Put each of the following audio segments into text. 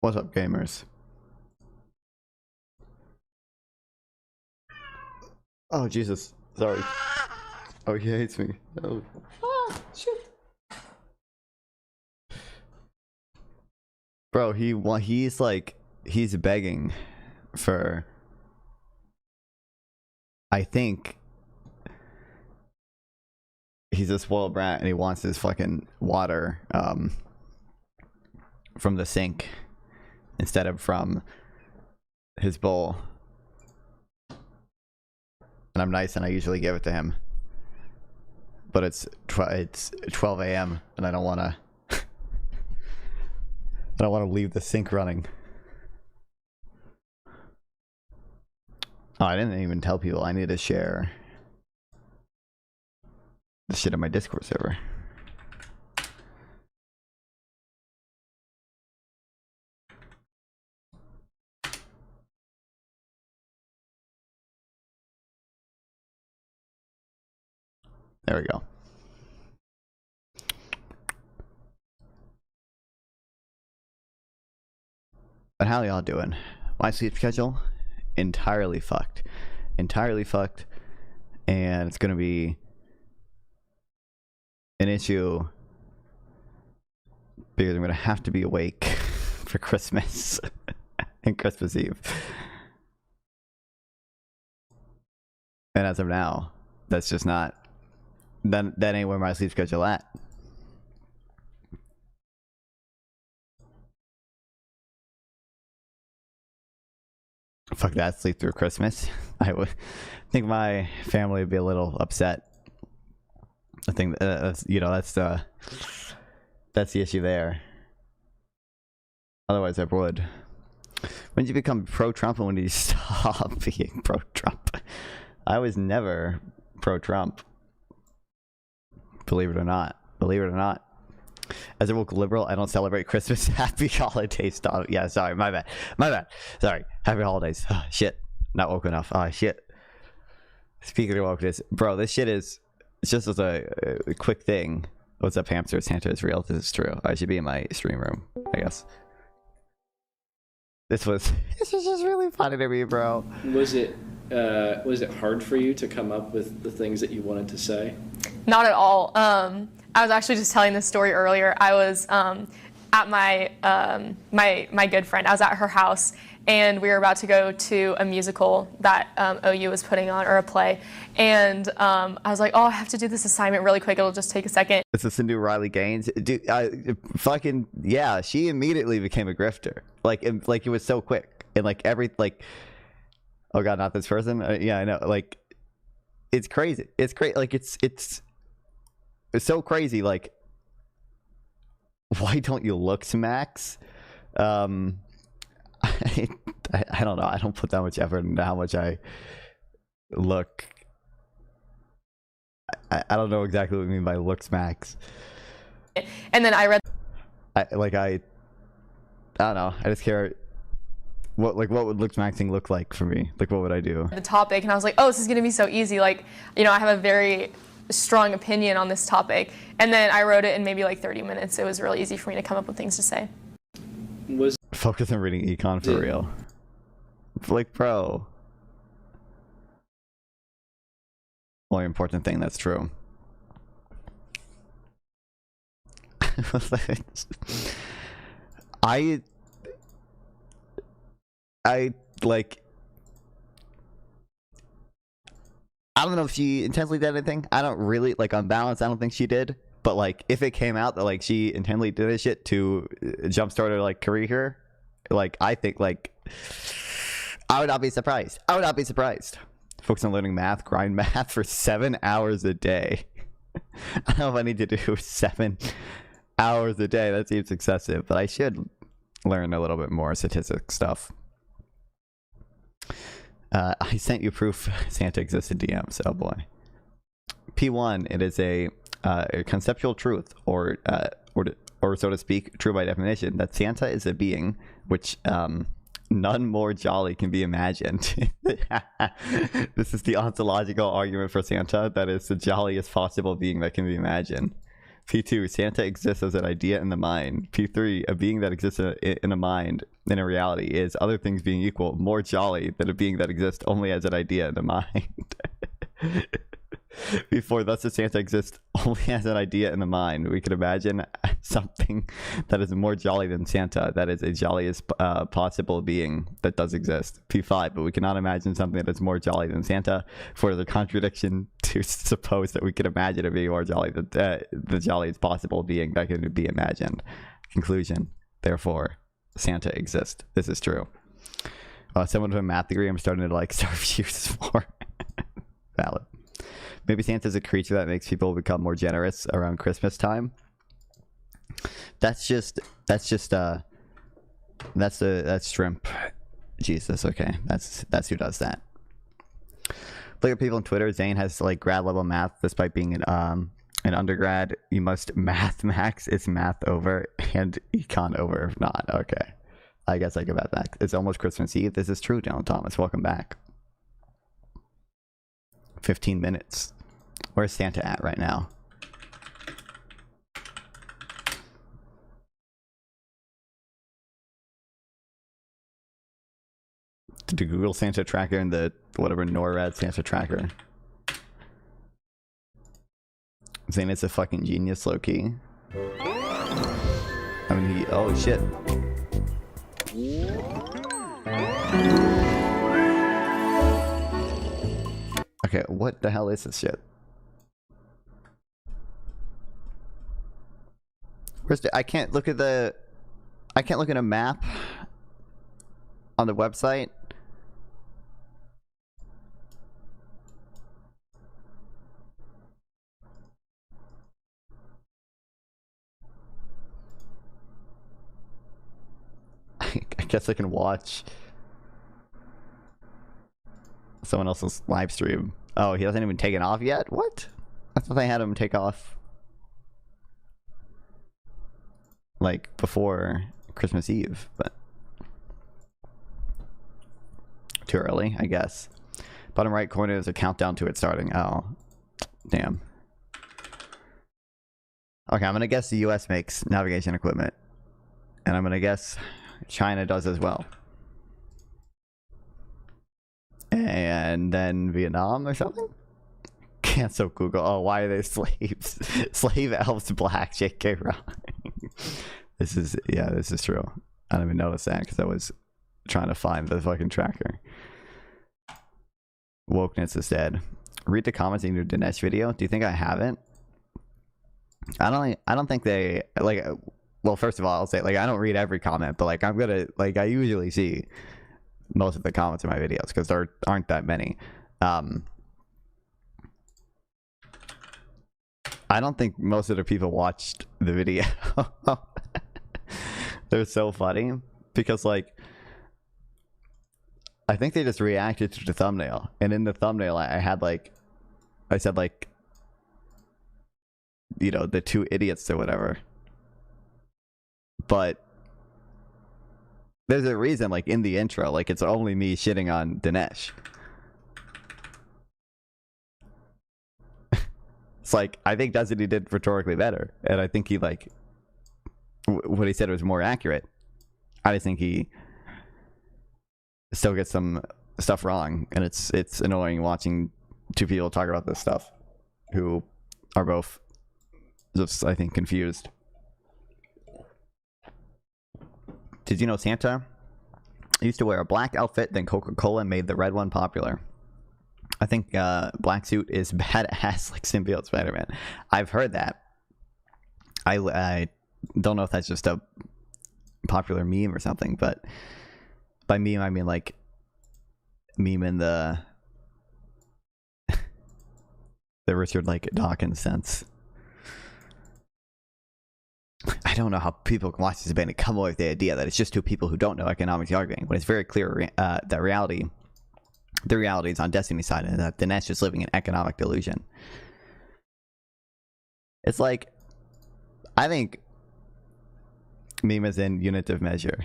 What's up, gamers? Oh, Jesus. Sorry. Oh, he hates me. Oh. Ah, shit. Bro, he's like, he's begging for, I think, he's a spoiled brat and he wants his fucking water, from the sink instead of from his bowl. And I'm nice and I usually give it to him. But it's 12 a.m. and I don't want to leave the sink running. Oh, I didn't even tell people I need to share the shit on my Discord server. There we go. But how y'all doing? My sleep schedule? Entirely fucked. Entirely fucked. And it's gonna be an issue because I'm gonna have to be awake for Christmas and Christmas Eve. And as of now, that's just not, that ain't where my sleep schedule at. Fuck that, sleep through Christmas. I would think my family would be a little upset. I think that's, you know, that's the issue there. Otherwise I would. When did you become pro-Trump and when did you stop being pro-Trump? I was never pro-Trump. Believe it or not. Believe it or not. As a woke liberal, I don't celebrate Christmas. Happy holidays, Tom. Yeah, sorry, my bad. My bad. Sorry. Happy holidays. Oh, shit. Not woke enough. Oh, shit. Speaking of wokeness, bro, this shit is, it's just as a quick thing. What's up, hamster? Santa is real. This is true. I should be in my stream room, I guess. This was just really funny to me, bro. Was it hard for you to come up with the things that you wanted to say? Not at all. I was actually just telling this story earlier. I was at my my good friend. I was at her house, and we were about to go to a musical that OU was putting on, or a play. And I was like, oh, I have to do this assignment really quick. It'll just take a second. Is this the new Riley Gaines? Dude, fucking, yeah, she immediately became a grifter. Like it was so quick. And like oh God, not this person? Yeah, I know. Like, it's crazy. It's crazy. Like, it's so crazy. Like, why don't you look, Max? I don't know. I don't put that much effort into how much I look. I don't know exactly what we mean by looks, Max. And then I read. I don't know. I just care. What would looks maxing look like for me? Like, what would I do? The topic, and I was like, oh, this is gonna be so easy. Like, you know, I have a very strong opinion on this topic. And then I wrote it in maybe like 30 minutes. It was really easy for me to come up with things to say. Focus on reading econ for real. Like, bro. Only important thing that's true. I like, I don't know if she intentionally did anything. I don't really, like, on balance, I don't think she did. But like, if it came out that like she intentionally did this shit to jumpstart her like career, like, I think, like, I would not be surprised. I would not be surprised. Focus on learning math, grind math for 7 hours a day. I don't know if I need to do 7 hours a day. That seems excessive, but I should learn a little bit more statistics stuff. I sent you proof Santa existed DMs. Oh boy. P1, it is a conceptual truth, or so to speak, true by definition, that Santa is a being which none more jolly can be imagined. This is the ontological argument for Santa, that is the jolliest possible being that can be imagined. P2, Santa exists as an idea in the mind. P3, a being that exists in a mind, in a reality, is, other things being equal, more jolly than a being that exists only as an idea in the mind. Before, thus, does Santa exist only as an idea in the mind. We could imagine something that is more jolly than Santa, that is a jolliest possible being that does exist. P5, but we cannot imagine something that is more jolly than Santa, for the contradiction to suppose that we could imagine a being more jolly than the jolliest possible being that can be imagined. Conclusion, therefore, Santa exists. This is true. Someone with a math degree, I'm starting to like start views more. Valid. Maybe Santa's a creature that makes people become more generous around Christmas time. That's shrimp. Jesus, okay. That's who does that. Look at people on Twitter. Zane has like grad level math despite being an undergrad. You must math max. It's math over and econ over if not. Okay. I guess I go about that. It's almost Christmas Eve. This is true, Dylan Thomas. Welcome back. 15 minutes. Where's Santa at right now? To Google Santa tracker and the whatever NORAD Santa tracker. Saying it's a fucking genius, low key. I mean, oh shit. Okay, what the hell is this shit? Where's the, I can't look at a map on the website. I guess I can watch someone else's live stream. Oh, he hasn't even taken off yet? What? I thought they had him take off like before Christmas Eve, but too early, I guess. Bottom right corner is a countdown to it starting. Oh, damn. Okay, I'm gonna guess the US makes navigation equipment, and I'm gonna guess China does as well. And then Vietnam or something? Cancel Google. Oh, why are they slaves? Slave elves black, JK Rowling. This is true. I didn't even notice that because I was trying to find the fucking tracker. Wokeness is dead. Read the comments in your Dinesh video. Do you think I haven't? I don't think they like. Well, first of all, I'll say like I don't read every comment, but like I'm gonna like I usually see most of the comments in my videos because there aren't that many. I don't think most of the people watched the video. They're so funny because like I think they just reacted to the thumbnail, and in the thumbnail I said like, you know, the two idiots or whatever. But there's a reason, like in the intro, like it's only me shitting on Dinesh. It's like I think Destiny did rhetorically better, and I think he like what he said was more accurate. I just think he still gets some stuff wrong, and it's annoying watching two people talk about this stuff who are both just, I think, confused. Did you know Santa used to wear a black outfit, then Coca-Cola made the red one popular? I think black suit is badass like symbiote Spider-Man. I've heard that. I don't know if that's just a popular meme or something, but by meme I mean like meme in the Richard like Dawkins sense. I don't know how people can watch this debate and come away with the idea that it's just two people who don't know economics arguing, when it's very clear that the reality is on Destiny's side, and that Dinesh is living in economic delusion. It's like, I think meme is in unit of measure.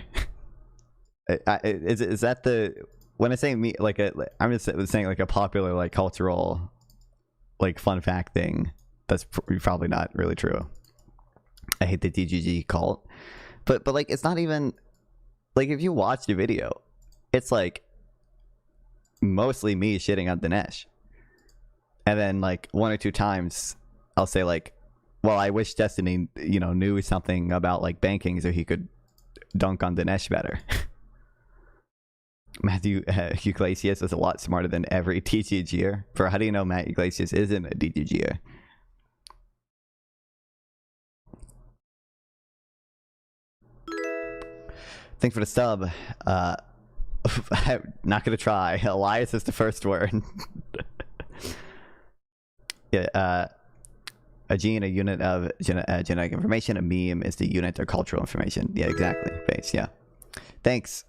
Is that the, when I say me, like I'm just saying like a popular like cultural like fun fact thing that's probably not really true. I hate the DGG cult, but like it's not even like, if you watch the video, it's like mostly me shitting on Dinesh, and then like one or two times I'll say like, well, I wish Destiny, you know, knew something about like banking so he could dunk on Dinesh better. Matthew Iglesias is a lot smarter than every DGGer. For how do you know Matt Iglesias isn't a DGGer? Thanks for the sub. I'm not gonna try. Elias is the first word. Yeah. A gene, a unit of genetic information. A meme is the unit of cultural information. Yeah, exactly. Base. Yeah. Thanks.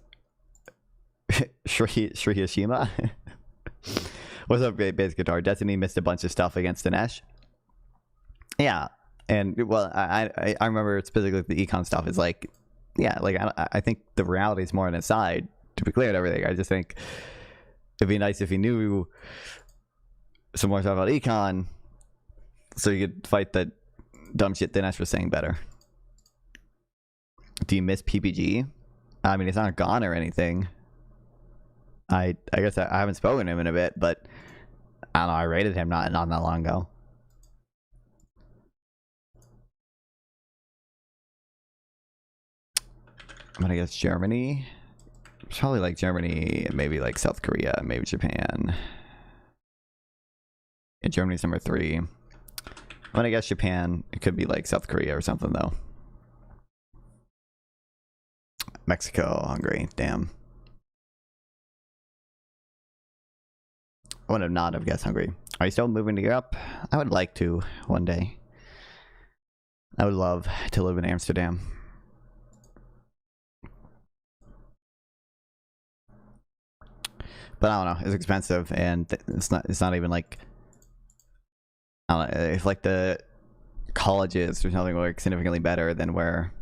Shrihashima. What's up, Bass Guitar? Destiny missed a bunch of stuff against Dinesh. Yeah, and well, I remember specifically the econ stuff is like, yeah, like I think the reality is more on his side, to be clear and everything. I just think it'd be nice if he knew some more stuff about econ, so you could fight that dumb shit Dinesh was saying better. Do you miss PPG? I mean, it's not gone or anything. I guess I haven't spoken to him in a bit, but I don't know, I rated him not that long ago. I'm gonna guess Germany. It's probably like Germany, maybe like South Korea, maybe Japan. Yeah, Germany's number 3. I'm gonna guess Japan. It could be like South Korea or something though. Mexico, Hungary, damn. I would have not have guessed Hungary. Are you still moving to Europe? I would like to one day. I would love to live in Amsterdam. But I don't know, it's expensive, and it's not even like, I don't know, if like the colleges or something like significantly better than where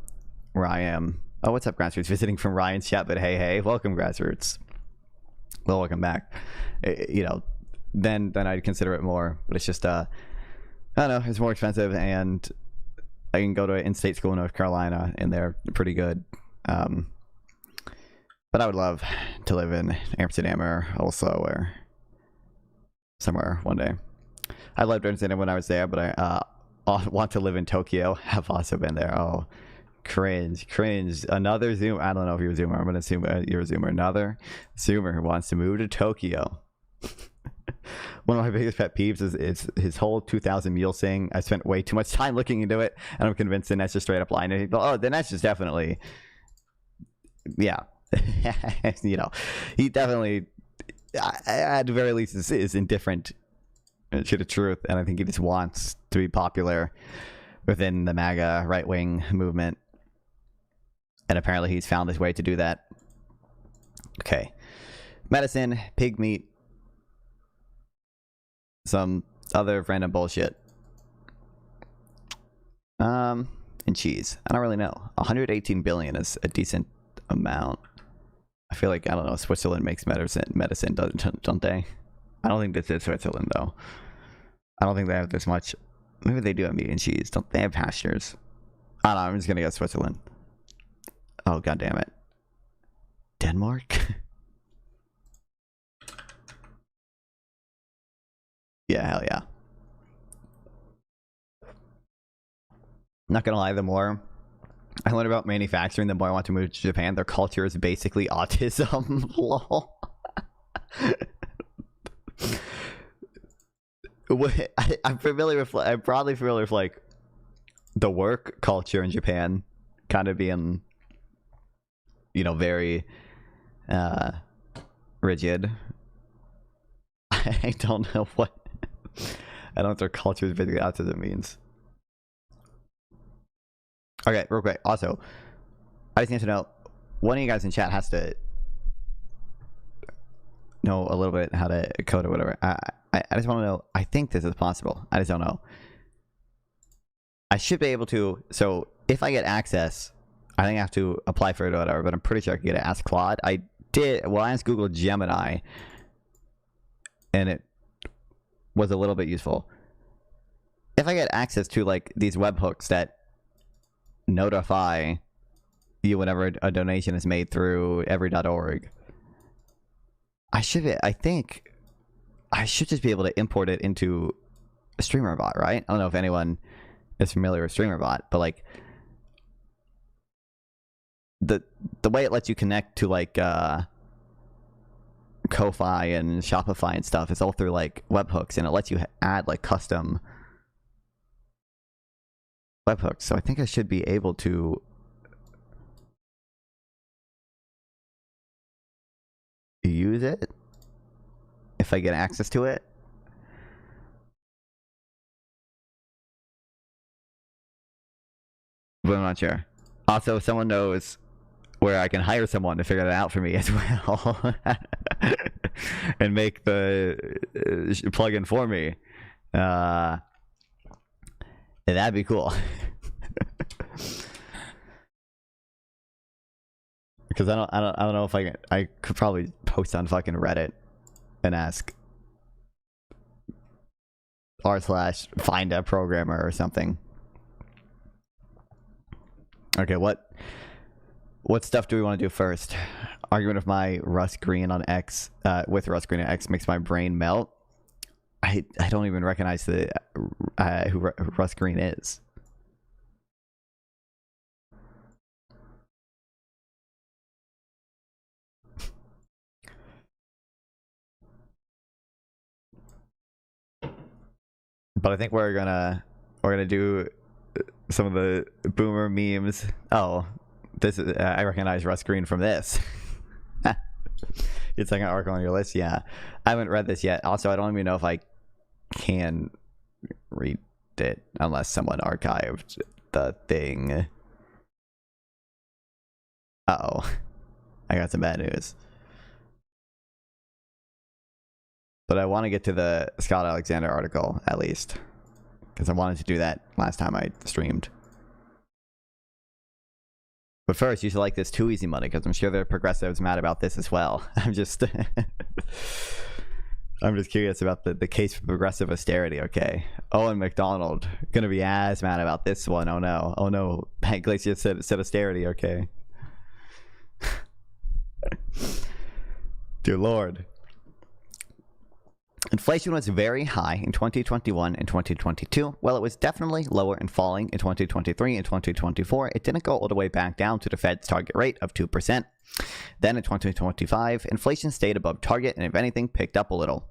I am. Oh, what's up, Grassroots? Visiting from Ryan's chat, but hey, welcome, Grassroots. Well, welcome back. You know, then I'd consider it more, but it's just I don't know, it's more expensive, and I can go to an in-state school in North Carolina and they're pretty good. But I would love to live in Amsterdam or Oslo or somewhere one day. I loved Amsterdam when I was there, but I want to live in Tokyo. Have also been there. Oh, Cringe. Another Zoomer. I don't know if you're a Zoomer. I'm gonna assume you're a Zoomer. Another Zoomer who wants to move to Tokyo. One of my biggest pet peeves is his whole 2000 meals thing. I spent way too much time looking into it, and I'm convinced Dinesh is straight up lying. And people, oh, Dinesh is definitely, yeah, you know, he definitely, at the very least, is indifferent to the truth, and I think he just wants to be popular within the MAGA right-wing movement, and apparently he's found his way to do that. Okay, medicine, pig meat, some other random bullshit. And cheese. I don't really know. 118 billion is a decent amount. I feel like, I don't know, Switzerland makes medicine, don't they? I don't think this is Switzerland, though. I don't think they have this much. Maybe they do have meat and cheese. Don't they have pastures? I don't know, I'm just gonna go Switzerland. Oh, god damn it. Denmark? Yeah, hell yeah. Not gonna lie, the more I learn about manufacturing, the more I want to move to Japan. Their culture is basically autism. Lol. I'm broadly familiar with like the work culture in Japan kind of being, you know, very rigid. I don't know what I don't know what their culture is basically autism means. Okay, real quick. Also, I just need to know, one of you guys in chat has to know a little bit how to code or whatever. I just want to know, I think this is possible. I just don't know. I should be able to, so if I get access, I think I have to apply for it or whatever, but I'm pretty sure I can get it. Ask Claude. I asked Google Gemini, and it was a little bit useful. If I get access to like these webhooks that notify you whenever a donation is made through every.org, I think I should just be able to import it into a StreamerBot, right? I don't know if anyone is familiar with StreamerBot, but like the way it lets you connect to like Ko-Fi and Shopify and stuff is all through like webhooks, and it lets you add like custom webhooks. So I think I should be able to use it if I get access to it. But I'm not sure. Also, if someone knows where I can hire someone to figure that out for me as well and make the plugin for me, that'd be cool. Because I don't know if I could probably post on fucking Reddit and ask r/find a programmer or something. Okay, what stuff do we want to do first? Argument of my Russ Green on X with Russ Green on X makes my brain melt. I don't even recognize who Russ Green is. But I think we're gonna do some of the boomer memes. Oh, this is I recognize Russ Green from this. It's like an article on your list. Yeah, I haven't read this yet. Also, I don't even know if I can read it unless someone archived the thing. Uh-oh, I got some bad news. But I want to get to the Scott Alexander article, at least. Because I wanted to do that last time I streamed. But first, you should like this Too Easy money, because I'm sure there are progressives mad about this as well. I'm just curious about the case for progressive austerity, okay? Owen McDonald, gonna be as mad about this one. Oh no. Oh no. Pat Glacier said austerity, okay? Dear Lord. Inflation was very high in 2021 and 2022. While it was definitely lower and falling in 2023 and 2024, it didn't go all the way back down to the Fed's target rate of 2%. Then in 2025, inflation stayed above target and if anything, picked up a little.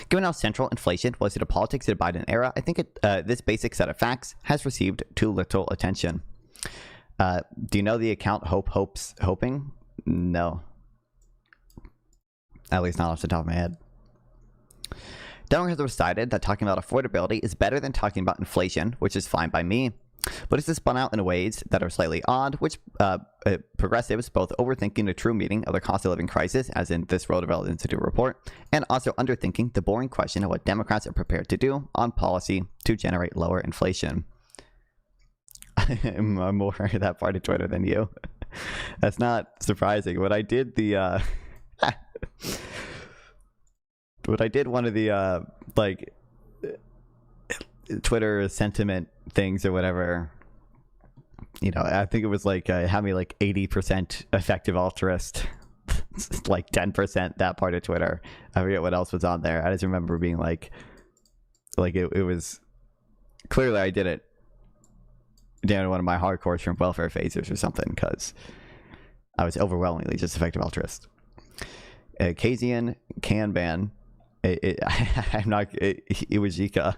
Given how central inflation was to the politics of the Biden era, I think this basic set of facts has received too little attention. Do you know the account Hoping? No. At least not off the top of my head. Democrats have decided that talking about affordability is better than talking about inflation, which is fine by me. But it's spun out in ways that are slightly odd, which progressives both overthinking the true meaning of the cost of living crisis, as in this Roosevelt Institute report, and also underthinking the boring question of what Democrats are prepared to do on policy to generate lower inflation. I'm more that part of Twitter than you. That's not surprising. When I did the one of the like Twitter sentiment things or whatever, you know, I think it was like had me like 80% effective altruist, like 10% that part of Twitter. I forget what else was on there. I just remember being like it was clearly I did it down one of my hardcore shrimp welfare phases or something because I was overwhelmingly just effective altruist. Kasian Kanban. I'm not. Iwajika.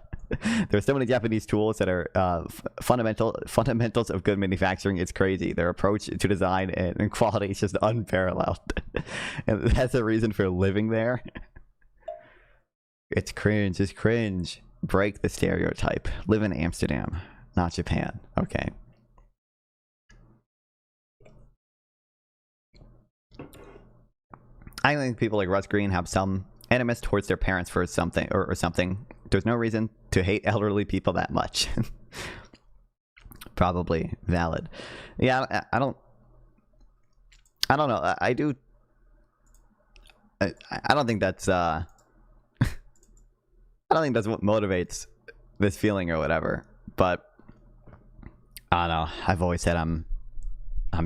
There's so many Japanese tools that are fundamentals of good manufacturing. It's crazy. Their approach to design and quality is just unparalleled, and that's a reason for living there. It's cringe. It's cringe. Break the stereotype. Live in Amsterdam, not Japan. Okay. I think people like Russ Green have some animus towards their parents for something or something. There's no reason to hate elderly people that much. Probably valid. Yeah, I don't know. I do. I don't think that's. I don't think that's what motivates this feeling or whatever. But I don't know. I've always said I'm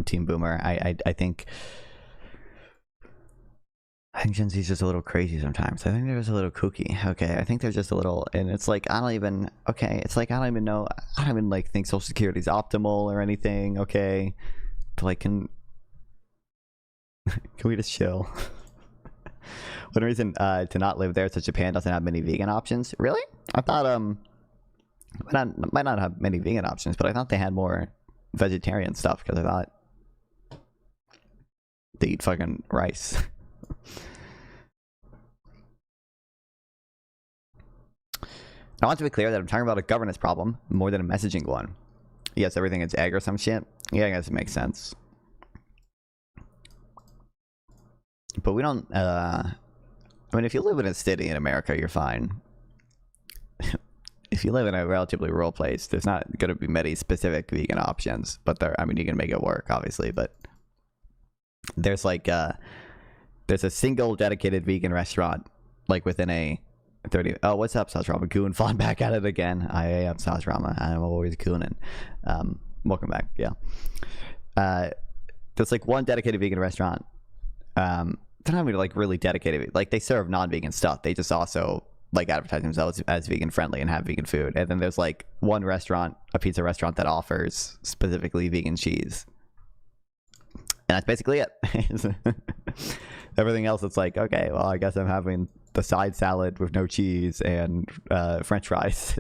Team Boomer. I think Gen Z's just a little crazy sometimes. I think they're just a little kooky. Okay, I think they're just a little, and it's like I don't even know. I don't even like think Social Security is optimal or anything. Okay, but like can we just chill? One reason to not live there is that Japan doesn't have many vegan options. Really? I thought might not have many vegan options, but I thought they had more vegetarian stuff because I thought they eat fucking rice. I want to be clear that I'm talking about a governance problem more than a messaging one. Yes, everything is egg or some shit. Yeah, I guess it makes sense. But we don't, I mean, if you live in a city in America, you're fine. If you live in a relatively rural place, there's not going to be many specific vegan options. But I mean, you can make it work, obviously. But there's like, there's a single dedicated vegan restaurant, like within a 30. Oh, what's up, Sazrama? Goon falling back at it again. I am Sazrama. I'm always gooning. Welcome back. Yeah. There's like one dedicated vegan restaurant. They're not even like really dedicated. Like they serve non-vegan stuff. They just also like advertise themselves as vegan friendly and have vegan food. And then there's like one restaurant, a pizza restaurant that offers specifically vegan cheese. And that's basically it. Everything else, it's like, okay, well, I guess I'm having the side salad with no cheese and French fries.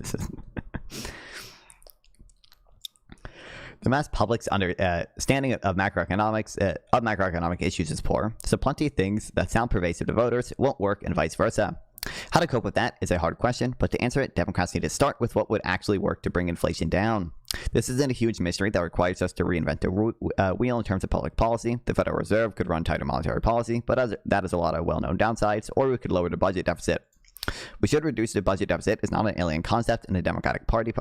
The mass public's understanding of macroeconomic issues is poor, so plenty of things that sound pervasive to voters won't work and vice versa. How to cope with that is a hard question, but to answer it, Democrats need to start with what would actually work to bring inflation down. This isn't a huge mystery that requires us to reinvent the wheel in terms of public policy. The Federal Reserve could run tighter monetary policy, but that has a lot of well-known downsides, or we could lower the budget deficit. We should reduce the budget deficit is not an alien concept in the Democratic Party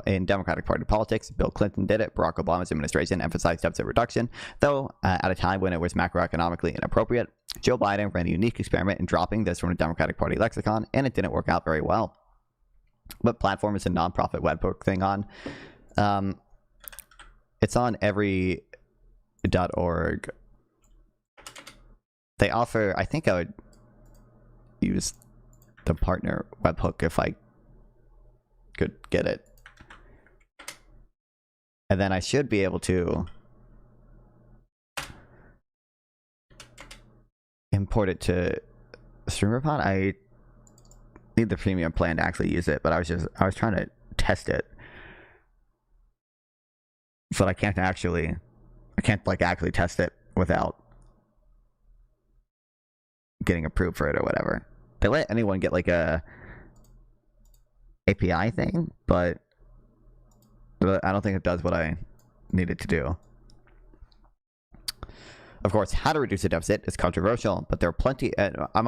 politics. Bill Clinton did it. Barack Obama's administration emphasized deficit reduction, though at a time when it was macroeconomically inappropriate. Joe Biden ran a unique experiment in dropping this from the Democratic Party lexicon, and it didn't work out very well. What platform is a nonprofit webbook thing on? It's on every.org. They offer, I think I would use the partner webhook if I could get it. And then I should be able to import it to StreamerPod. I need the premium plan to actually use it, but I was trying to test it. So I can't actually test it without getting approved for it or whatever. They let anyone get like a API thing, but I don't think it does what I need it to do. Of course, how to reduce a deficit is controversial, but there are plenty. I'm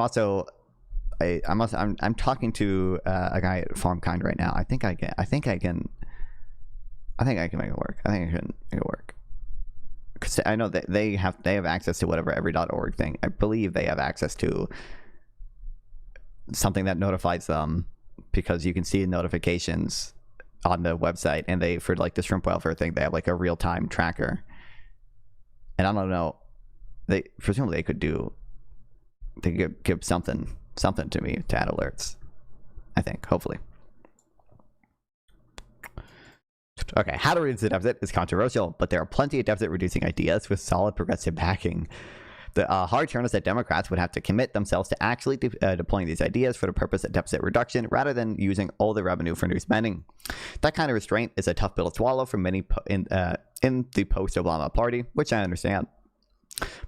talking to a guy at FarmKind right now. I think I can make it work. I think I can make it work. Because I know that they have access to whatever every.org thing. I believe they have access to something that notifies them, because you can see notifications on the website, and they, for like the shrimp welfare thing, they have like a real-time tracker. And I don't know, they presumably they could give something to me to add alerts, I think, hopefully. Okay, how to reduce the deficit is controversial, but there are plenty of deficit reducing ideas with solid progressive backing. The hard turn is that Democrats would have to commit themselves to actually deploying these ideas for the purpose of deficit reduction, rather than using all the revenue for new spending. That kind of restraint is a tough pill to swallow for many in the post-Obama party, which I understand.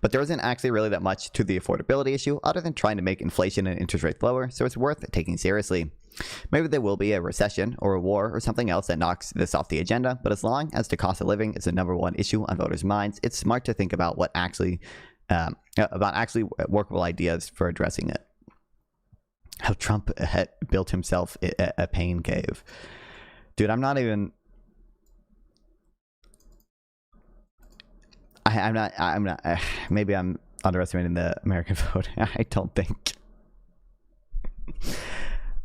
But there isn't actually really that much to the affordability issue other than trying to make inflation and interest rates lower, so it's worth taking seriously. Maybe there will be a recession or a war or something else that knocks this off the agenda, but as long as the cost of living is the #1 issue on voters' minds, it's smart to think about about actually workable ideas for addressing it. How Trump had built himself a pain cave. Dude, I'm not even... I'm not, maybe I'm underestimating the American vote. I don't think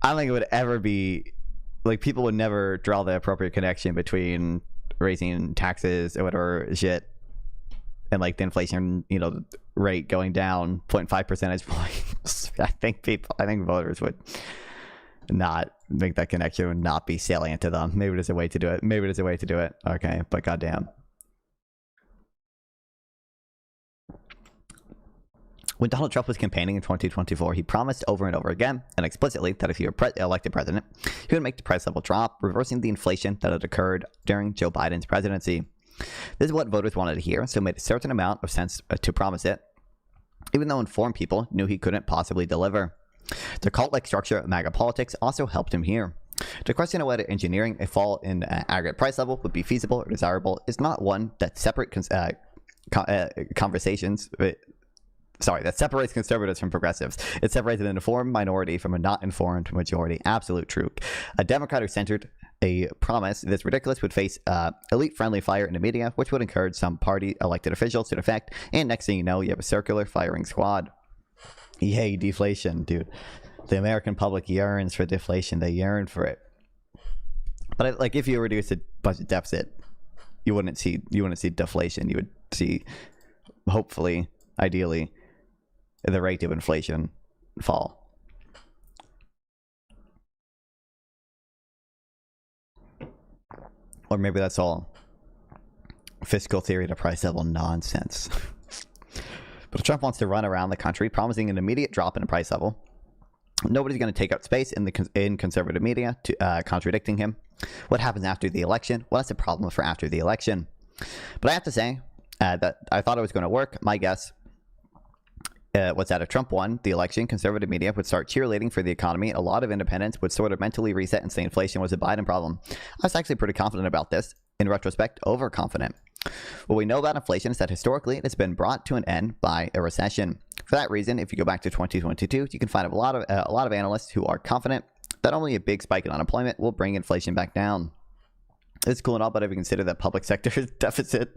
it would ever be, like, people would never draw the appropriate connection between raising taxes or whatever shit and like the inflation, rate going down 0.5 percentage points. I think voters would not make that connection, would not be salient to them. Maybe there's a way to do it. Okay, but goddamn. When Donald Trump was campaigning in 2024, he promised over and over again, and explicitly, that if he were elected president, he would make the price level drop, reversing the inflation that had occurred during Joe Biden's presidency. This is what voters wanted to hear, so it made a certain amount of sense to promise it, even though informed people knew he couldn't possibly deliver. The cult-like structure of MAGA politics also helped him here. The question of whether engineering a fall in aggregate price level would be feasible or desirable is not one that separates conservatives from progressives. It separates an informed minority from a not informed majority. Absolute truth. A Democrat who centered a promise this ridiculous would face elite-friendly fire in the media, which would encourage some party elected officials to defect, and next thing you know, you have a circular firing squad. Yay, deflation, dude. The American public yearns for deflation. They yearn for it. But like, if you reduce the budget deficit, you wouldn't see deflation. You would see, hopefully, ideally, the rate of inflation fall. Or maybe that's all fiscal theory to price level nonsense. But if Trump wants to run around the country promising an immediate drop in the price level, nobody's going to take up space in conservative media to contradicting him. What happens after the election? Well, that's a problem for after the election. But I have to say that I thought it was going to work. My guess was that if Trump won the election, conservative media would start cheerleading for the economy. A lot of independents would sort of mentally reset and say inflation was a Biden problem. I was actually pretty confident about this. In retrospect, overconfident. What we know about inflation is that historically it has been brought to an end by a recession. For that reason, if you go back to 2022, you can find a lot of analysts who are confident that only a big spike in unemployment will bring inflation back down. It's cool and all, but if you consider that public sector deficit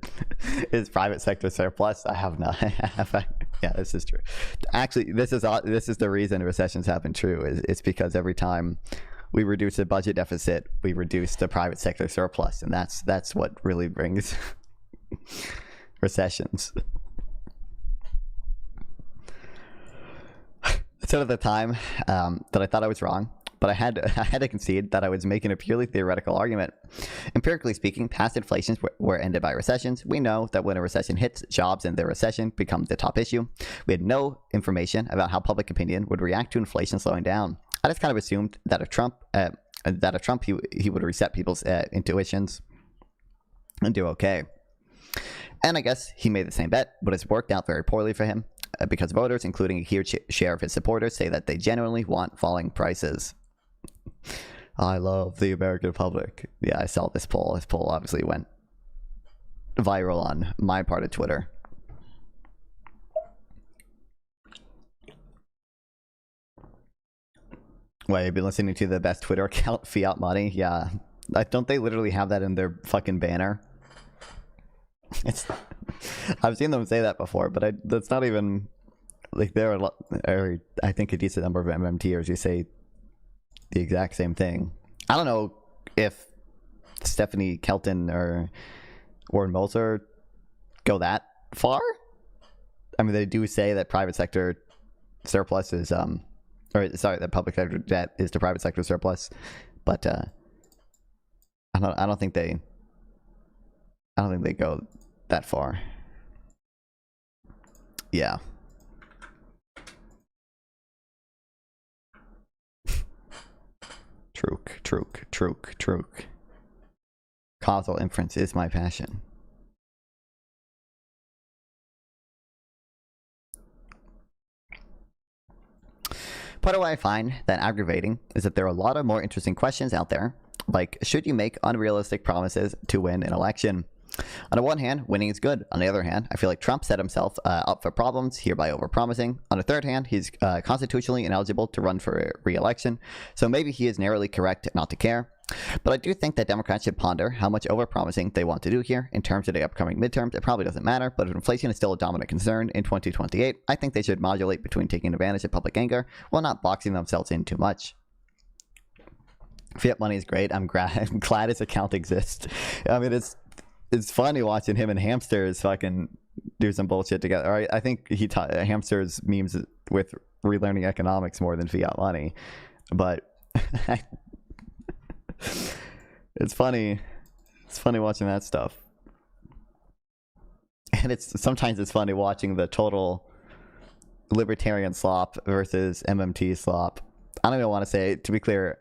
is private sector surplus, I have not. Yeah, this is true. Actually, this is the reason recessions happen. True, it's because every time we reduce the budget deficit, we reduce the private sector surplus, and that's what really brings recessions. So at the time that I thought I was wrong, but I had to concede that I was making a purely theoretical argument. Empirically speaking, past inflations were ended by recessions. We know that when a recession hits, jobs in the recession become the top issue. We had no information about how public opinion would react to inflation slowing down. I just kind of assumed that if Trump he would reset people's intuitions and do okay. And I guess he made the same bet, but it's worked out very poorly for him because voters, including a huge share of his supporters, say that they genuinely want falling prices. I love the American public. Yeah, I saw this poll. This poll obviously went viral on my part of Twitter. Wait, you've been listening to the best Twitter account, Fiat Money? Yeah. Don't they literally have that in their fucking banner? I've seen them say that before, but that's not even like there are I think a decent number of MMTers who say the exact same thing. I don't know if Stephanie Kelton or Warren Moulter go that far. I mean, they do say that private sector surplus is that public sector debt is to private sector surplus, but I don't think they go that far. Yeah. True. Causal inference is my passion. Part of what I find that aggravating is that there are a lot of more interesting questions out there, like should you make unrealistic promises to win an election? On the one hand, winning is good. On the other hand, I feel like Trump set himself up for problems here by overpromising. On the third hand, he's constitutionally ineligible to run for re-election, so maybe he is narrowly correct not to care. But I do think that Democrats should ponder how much overpromising they want to do here. In terms of the upcoming midterms, it probably doesn't matter, but if inflation is still a dominant concern in 2028, I think they should modulate between taking advantage of public anger while not boxing themselves in too much. Fiat Money is great. I'm glad his account exists. I mean, it's funny watching him and Hamsters fucking do some bullshit together. I think he taught Hamsters memes with relearning economics more than Fiat Money, but it's funny. It's funny watching that stuff, and sometimes it's funny watching the total libertarian slop versus MMT slop. I don't even want to say, to be clear.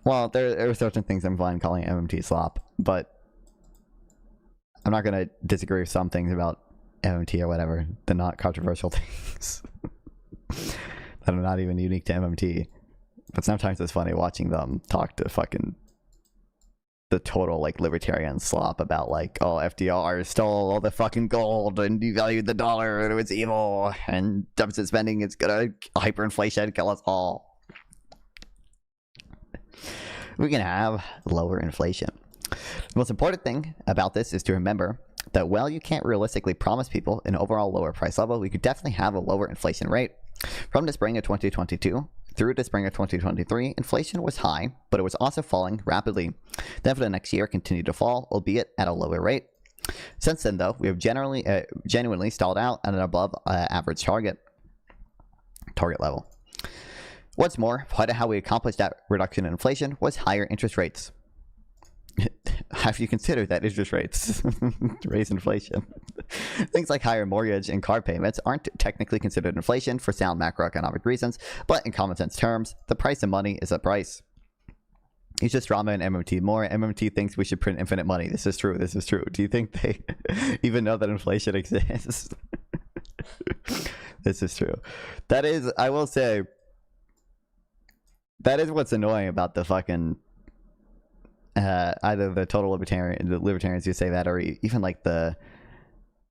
Well, there are certain things I'm fine calling MMT slop, but I'm not going to disagree with some things about MMT or whatever, the not controversial things that are not even unique to MMT. But sometimes it's funny watching them talk to fucking the total like libertarian slop about like, oh, FDR stole all the fucking gold and devalued the dollar and it was evil and deficit spending is gonna hyperinflation kill us all. We can have lower inflation. The most important thing about this is to remember that while you can't realistically promise people an overall lower price level, we could definitely have a lower inflation rate. From the spring of 2022 through the spring of 2023, inflation was high, but it was also falling rapidly. Then for the next year, continued to fall, albeit at a lower rate. Since then, though, we have genuinely stalled out at an above average target level. What's more, part of how we accomplished that reduction in inflation was higher interest rates. Have you considered that interest rates raise inflation? Things like higher mortgage and car payments aren't technically considered inflation for sound macroeconomic reasons, but in common sense terms, the price of money is a price. It's just drama in MMT more. MMT thinks we should print infinite money. This is true. Do you think they even know that inflation exists? This is true. That is, I will say, that is what's annoying about the fucking either the total libertarians who say that, or even like the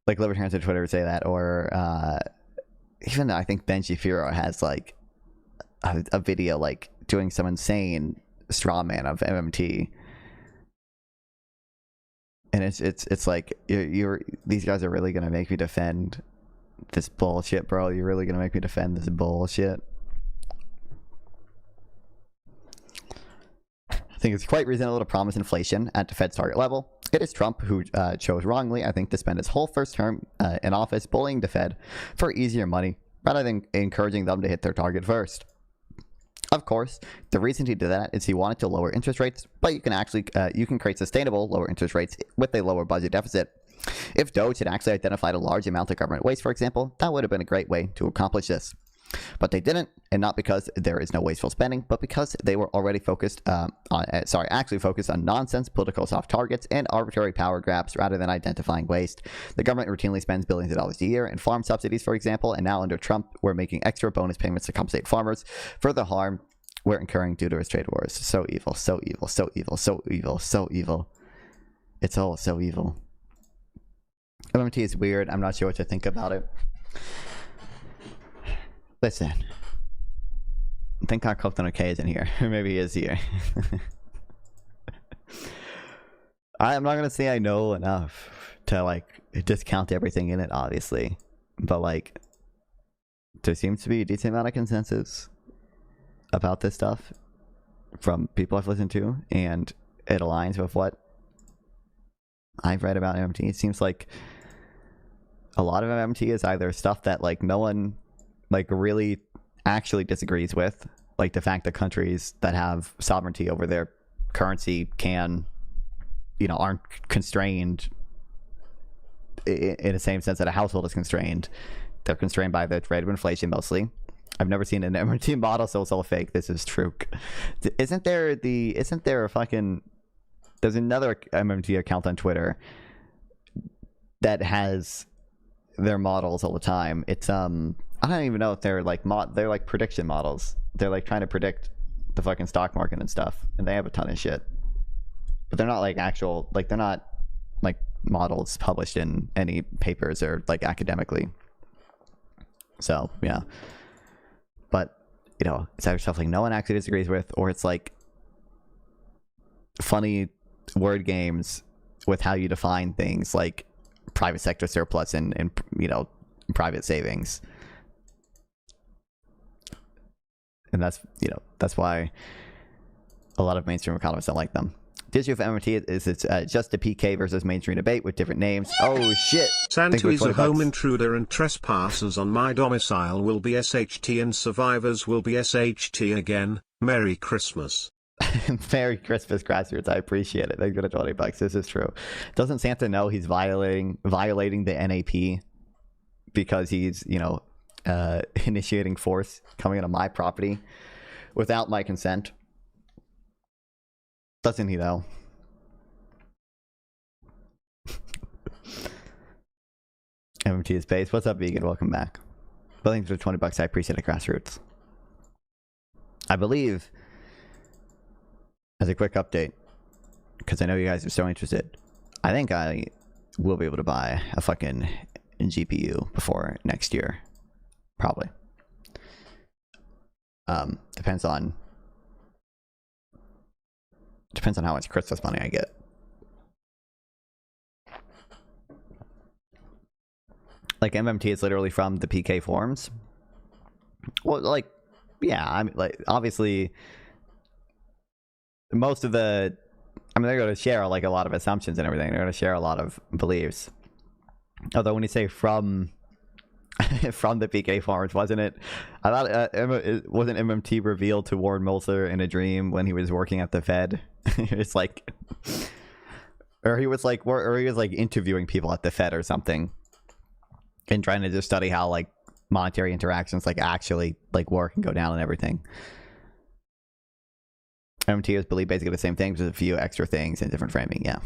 libertarians on Twitter who say that, or even I think Ben Shapiro has like a video like doing some insane straw man of MMT, and it's like you're these guys are really gonna make me defend this bullshit, bro. You're really gonna make me defend this bullshit. I think it's quite reasonable to promise inflation at the Fed's target level. It is Trump who chose wrongly, I think, to spend his whole first term in office bullying the Fed for easier money rather than encouraging them to hit their target first. Of course, the reason he did that is he wanted to lower interest rates, but you can create sustainable lower interest rates with a lower budget deficit. If Doge had actually identified a large amount of government waste, for example, that would have been a great way to accomplish this. But they didn't, and not because there is no wasteful spending, but because they were already focused focused on nonsense, political soft targets, and arbitrary power grabs rather than identifying waste. The government routinely spends billions of dollars a year in farm subsidies, for example, and now under Trump, we're making extra bonus payments to compensate farmers for the harm we're incurring due to his trade wars. So evil, so evil, so evil, so evil, so evil. It's all so evil. MMT is weird. I'm not sure what to think about it. Listen. I think our Captain OK is in here. Or maybe he is here. I'm not gonna say I know enough to like discount everything in it, obviously. But like there seems to be a decent amount of consensus about this stuff from people I've listened to, and it aligns with what I've read about MMT. It seems like a lot of MMT is either stuff that like no one like really actually disagrees with, like the fact that countries that have sovereignty over their currency can, you know, aren't constrained in the same sense that a household is constrained. They're constrained by the rate of inflation mostly. I've never seen an MMT model, so it's all fake. This is true. Isn't there a fucking, there's another MMT account on Twitter that has their models all the time. It's I don't even know if they're like they're like prediction models. They're like trying to predict the fucking stock market and stuff, and they have a ton of shit. But they're not like actual, like they're not like models published in any papers or like academically. So yeah, but you know, it's either stuff like no one actually disagrees with, or it's like funny word games with how you define things like private sector surplus and you know, private savings. And that's, you know, that's why a lot of mainstream economists don't like them. The issue of MMT is it's just a PK versus mainstream debate with different names. Oh shit! Santa is a home intruder and trespassers on my domicile will be SHT and survivors will be SHT again. Merry Christmas. Merry Christmas, grassroots. I appreciate it. Thanks for the $20. This is true. Doesn't Santa know he's violating the NAP because he's, you know, initiating force coming into my property without my consent? Doesn't he though? MMT is based. What's up, vegan? Welcome back. Well, thanks for the $20. I appreciate it, grassroots. I believe, as a quick update, because I know you guys are so interested, I think I will be able to buy a fucking GPU before next year. Probably. Depends on how much Christmas money I get. Like MMT is literally from the PK forums. Well, like, yeah, I mean, like, obviously, most of the, I mean, they're going to share like a lot of assumptions and everything. They're going to share a lot of beliefs. Although when you say from the PK forums, wasn't it? I thought wasn't MMT revealed to Warren Mulser in a dream when he was working at the Fed? It's like, or he was like interviewing people at the Fed or something, and trying to just study how like monetary interactions like actually like work and go down and everything. MMT is believed basically the same thing, just a few extra things in different framing. Yeah.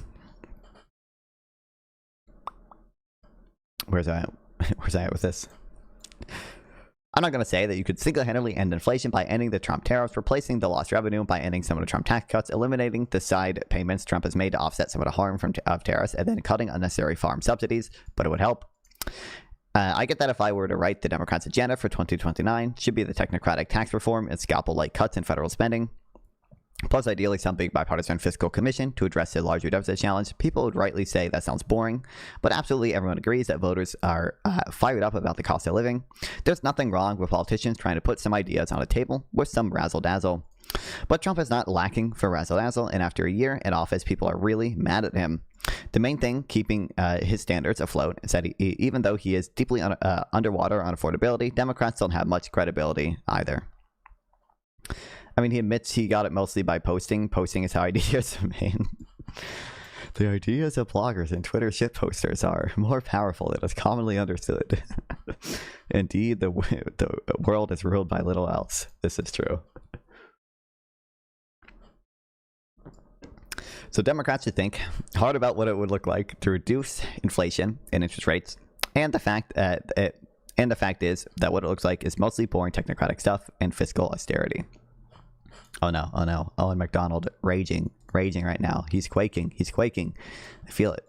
Where's I at with this? I'm not going to say that you could single-handedly end inflation by ending the Trump tariffs, replacing the lost revenue by ending some of the Trump tax cuts, eliminating the side payments Trump has made to offset some of the harm of tariffs, and then cutting unnecessary farm subsidies, but it would help. I get that if I were to write the Democrats' agenda for 2029, should be the technocratic tax reform and scalpel-like cuts in federal spending, plus ideally some big bipartisan fiscal commission to address the larger deficit challenge. People would rightly say that sounds boring, but absolutely everyone agrees that voters are fired up about the cost of living. There's nothing wrong with politicians trying to put some ideas on a table with some razzle-dazzle. But Trump is not lacking for razzle-dazzle, and after a year in office, people are really mad at him. The main thing keeping his standards afloat is that even though he is deeply underwater on affordability, Democrats don't have much credibility either. I mean, he admits he got it mostly by posting. Posting is how ideas are made. The ideas of bloggers and Twitter shitposters are more powerful than is commonly understood. Indeed, the world is ruled by little else. This is true. So Democrats should think hard about what it would look like to reduce inflation and interest rates, and the fact is that what it looks like is mostly boring technocratic stuff and fiscal austerity. Oh no, oh no. Owen McDonald raging right now. He's quaking. I feel it.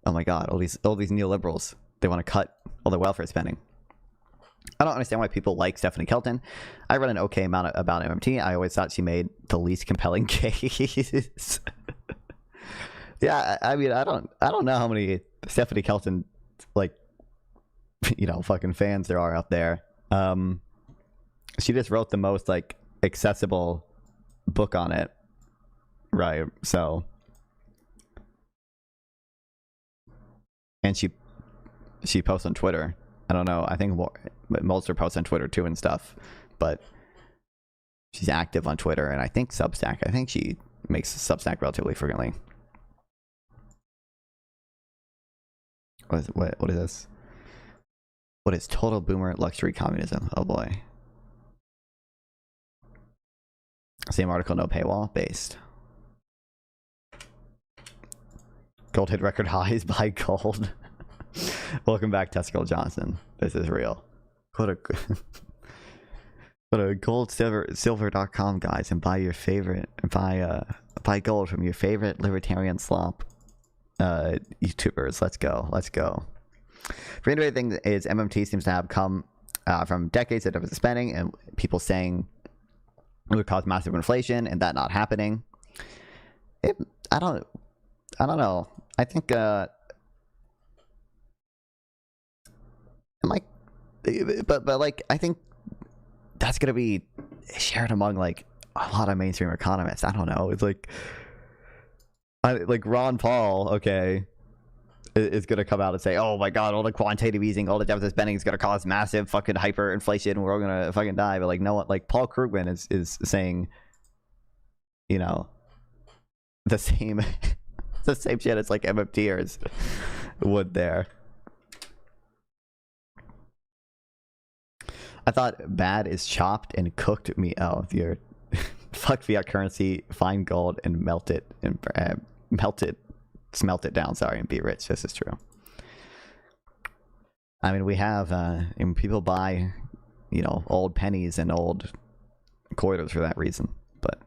Oh my god, all these neoliberals, they want to cut all the welfare spending. I don't understand why people like Stephanie Kelton. I read an okay amount about MMT. I always thought she made the least compelling case. Yeah, I mean, I don't know how many Stephanie Kelton, like, fucking fans there are out there. She just wrote the most, like, accessible book on it, right? So, and she posts on Twitter. I don't know, I think Molster posts on Twitter too and stuff, but she's active on Twitter, and I think Substack. I think she makes Substack relatively frequently. What is this? What is total boomer luxury communism? Oh boy. Same article, no paywall, based. Gold hit record highs by gold. Welcome back, Tesco Johnson. This is real. Go to goldsilver.com, guys, and buy your favorite, buy gold from your favorite libertarian slop YouTubers. Let's go. For the thing is, MMT seems to have come from decades of deficit spending and people saying it would cause massive inflation and that not happening. I don't know. I think but like I think that's gonna be shared among like a lot of mainstream economists. I don't know. It's like Ron Paul, okay, is gonna come out and say, "Oh my God, all the quantitative easing, all the deficit spending is gonna cause massive fucking hyperinflation. We're all gonna fucking die." But like no one, like Paul Krugman is saying, the same the same shit as like MMTers would there. I thought bad is chopped and cooked meat. Oh, if you're fuck fiat currency, find gold and melt it and smelt it down. Sorry, and be rich. This is true. I mean, we have and people buy, old pennies and old quarters for that reason, but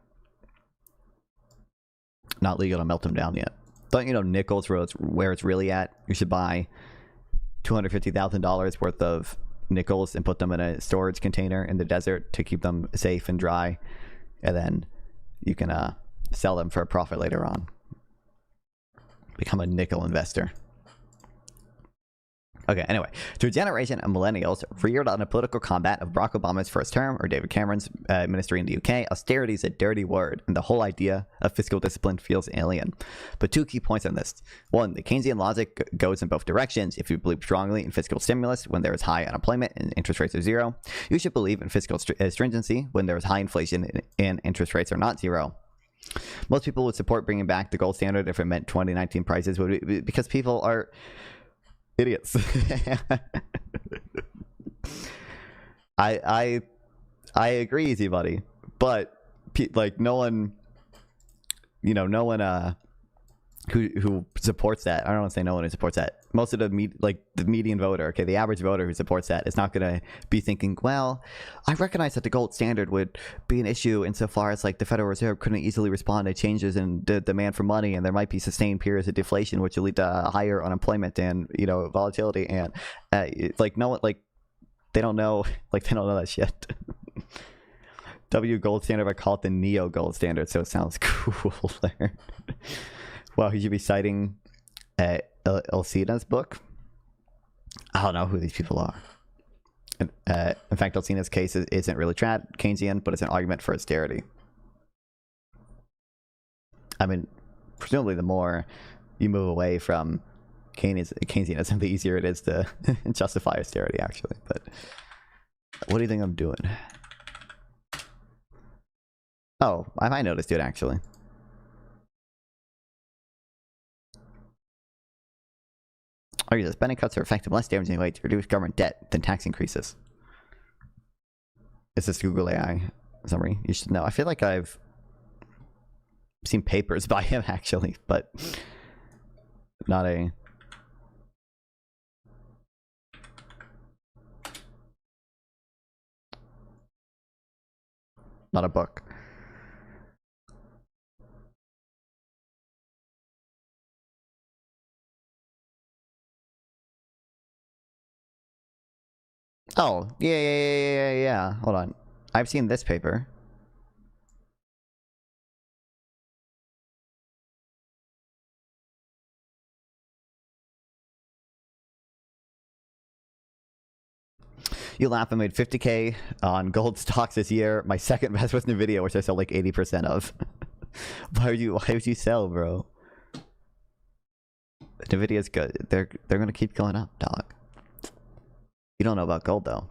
not legal to melt them down yet. Don't you know nickels where it's really at? You should buy $250,000 worth of nickels and put them in a storage container in the desert to keep them safe and dry, and then you can sell them for a profit later on. Become a nickel investor. Okay, anyway, to a generation of millennials reared on a political combat of Barack Obama's first term or David Cameron's ministry in the UK, austerity is a dirty word, and the whole idea of fiscal discipline feels alien. But two key points on this. One, the Keynesian logic goes in both directions. If you believe strongly in fiscal stimulus when there is high unemployment and interest rates are zero, you should believe in fiscal stringency when there is high inflation and interest rates are not zero. Most people would support bringing back the gold standard if it meant 2019 prices would be, because people are idiots. I agree, easy buddy, but like no one who supports that. I don't want to say no one who supports that. Most of the median voter, okay, the average voter who supports that is not going to be thinking, well, I recognize that the gold standard would be an issue insofar as like the Federal Reserve couldn't easily respond to changes in the demand for money, and there might be sustained periods of deflation which will lead to higher unemployment and volatility, and no one, they don't know that shit. Gold standard, I call it the neo gold standard, so it sounds cooler. Well, he should be citing Elcina's book. I don't know who these people are. In fact, Elcina's case isn't really Keynesian, but it's an argument for austerity. I mean, presumably the more, you move away from Keynesianism, the easier it is to justify austerity, actually. But what do you think I'm doing? Oh, I might notice it, actually. Argue that spending cuts are effective, less damaging way to reduce government debt than tax increases. It's this Google AI summary. You should know. I feel like I've seen papers by him, actually, but not a... not a book. Oh, yeah. Hold on. I've seen this paper. You laugh, I made 50K on gold stocks this year. My second best was NVIDIA, which I sold like 80% of. why would you sell, bro? NVIDIA's good. They're gonna keep going up, dog. You don't know about gold though.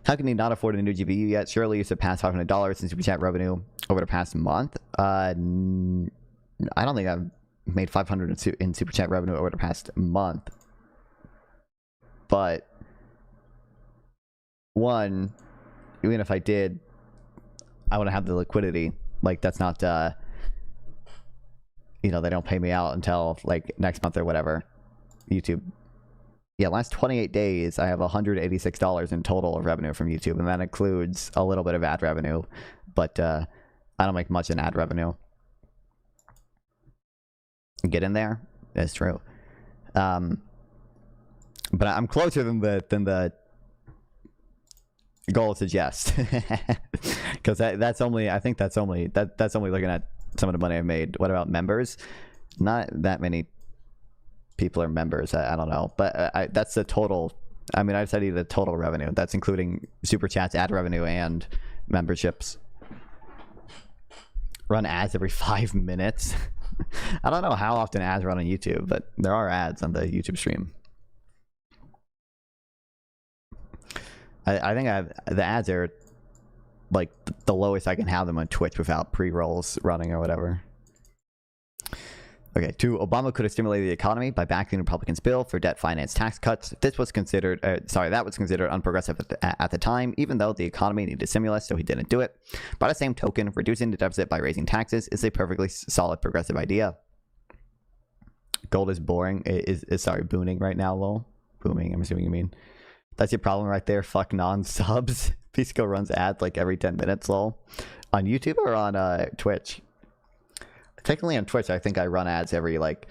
How can you not afford a new GPU yet? Surely you surpassed $500 in super chat revenue over the past month. I don't think I've made 500 in super chat revenue over the past month. But one, even if I did, I wouldn't have the liquidity. Like, that's not you know, they don't pay me out until like next month or whatever. YouTube. Yeah, last 28 days, I have $186 in total of revenue from YouTube, and that includes a little bit of ad revenue, but I don't make much in ad revenue. Get in there? That's true. But I'm closer than the goal suggests, because that's only, I think that's only looking at some of the money I've made. What about members? Not that many people are members. I don't know, but that's the total. I mean, I'd say the total revenue. That's including super chats, ad revenue, and memberships. Run ads every 5 minutes. I don't know how often ads run on YouTube, but there are ads on the YouTube stream. I think the ads are like the lowest I can have them on Twitch without pre-rolls running or whatever. Okay, 2, Obama could have stimulated the economy by backing the Republicans' bill for debt finance tax cuts. This was considered, that was considered unprogressive at the time, even though the economy needed stimulus, so he didn't do it. By the same token, reducing the deficit by raising taxes is a perfectly solid progressive idea. Gold is boring, sorry, booning right now, lol. Booming, I'm assuming you mean. That's your problem right there, fuck non-subs. Pisco runs ads like every 10 minutes, lol. On YouTube or on Twitch? Technically on Twitch, I think I run ads every like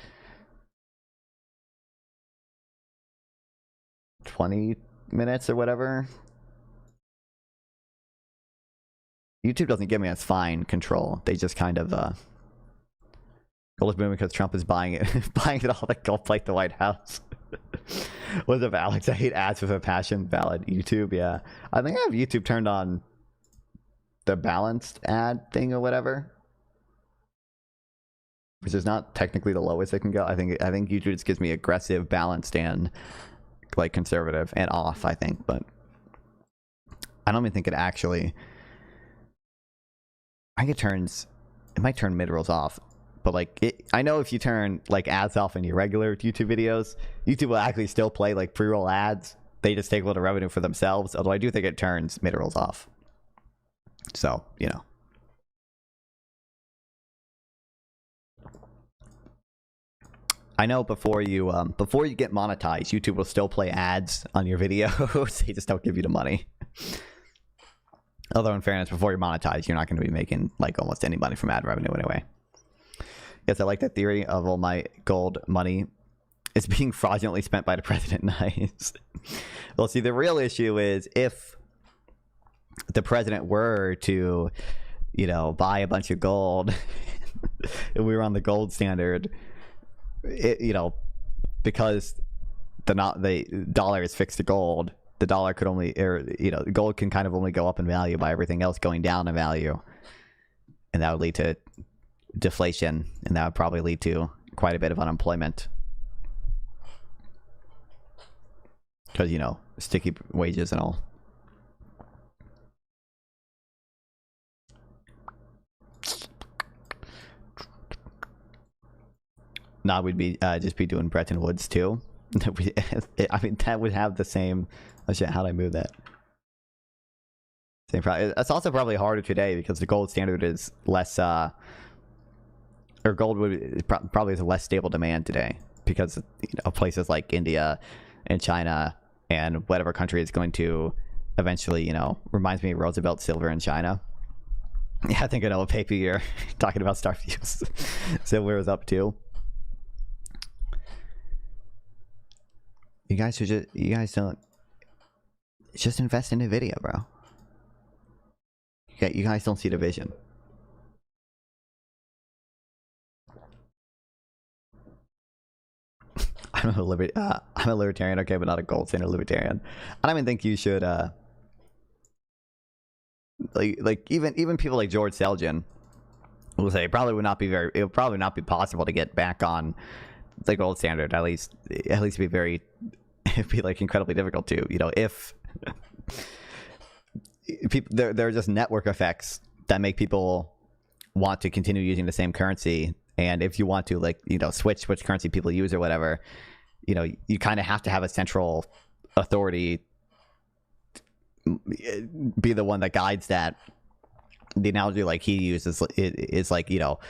20 minutes or whatever. YouTube doesn't give me as fine control. They just kind of gold is booming because Trump is buying it all to gold plate the White House. What's up, Alex? I hate ads with a passion. Valid. YouTube, yeah. I think I have YouTube turned on the balanced ad thing or whatever, which is not technically the lowest it can go. I think YouTube just gives me aggressive, balanced, and like conservative and off, I think, but I don't even think it actually. I think it might turn mid-rolls off, but like I know if you turn like ads off in your regular YouTube videos, YouTube will actually still play like pre-roll ads. They just take a little revenue for themselves, although I do think it turns mid-rolls off. So, you know. I know before you get monetized, YouTube will still play ads on your videos. They just don't give you the money. Although in fairness, before you're monetized, you're not going to be making like almost any money from ad revenue anyway. Yes, I like that theory of all my gold money is being fraudulently spent by the president. Nice. Well, see, the real issue is if the president were to, you know, buy a bunch of gold, if we were on the gold standard, you know, because the dollar is fixed to gold, the dollar could only, you know, gold can kind of only go up in value by everything else going down in value, and that would lead to deflation, and that would probably lead to quite a bit of unemployment. Because, you know, sticky wages and all. Nah, we'd be just be doing Bretton Woods too. I mean, that would have the same. Oh shit! How did I move that? Same. It's also probably harder today because the gold standard is less. Or gold would probably is a less stable demand today because, you know, places like India and China and whatever country is going to eventually, you know, reminds me of Roosevelt silver in China. Yeah, I think I know what paper you're talking about. Starfuse silver is up too. You guys don't just invest in NVIDIA, bro. Okay, you guys don't see the vision. I'm a libertarian, okay, but not a gold standard libertarian. I don't even think you should like even people like George Selgin will say it would probably not be possible to get back on the gold standard, at least be very, it'd be like incredibly difficult to, you know, if people, there are just network effects that make people want to continue using the same currency. And if you want to, like, you know, switch which currency people use or whatever, you know, you kind of have to have a central authority be the one that guides that. The analogy like he uses is like, you know,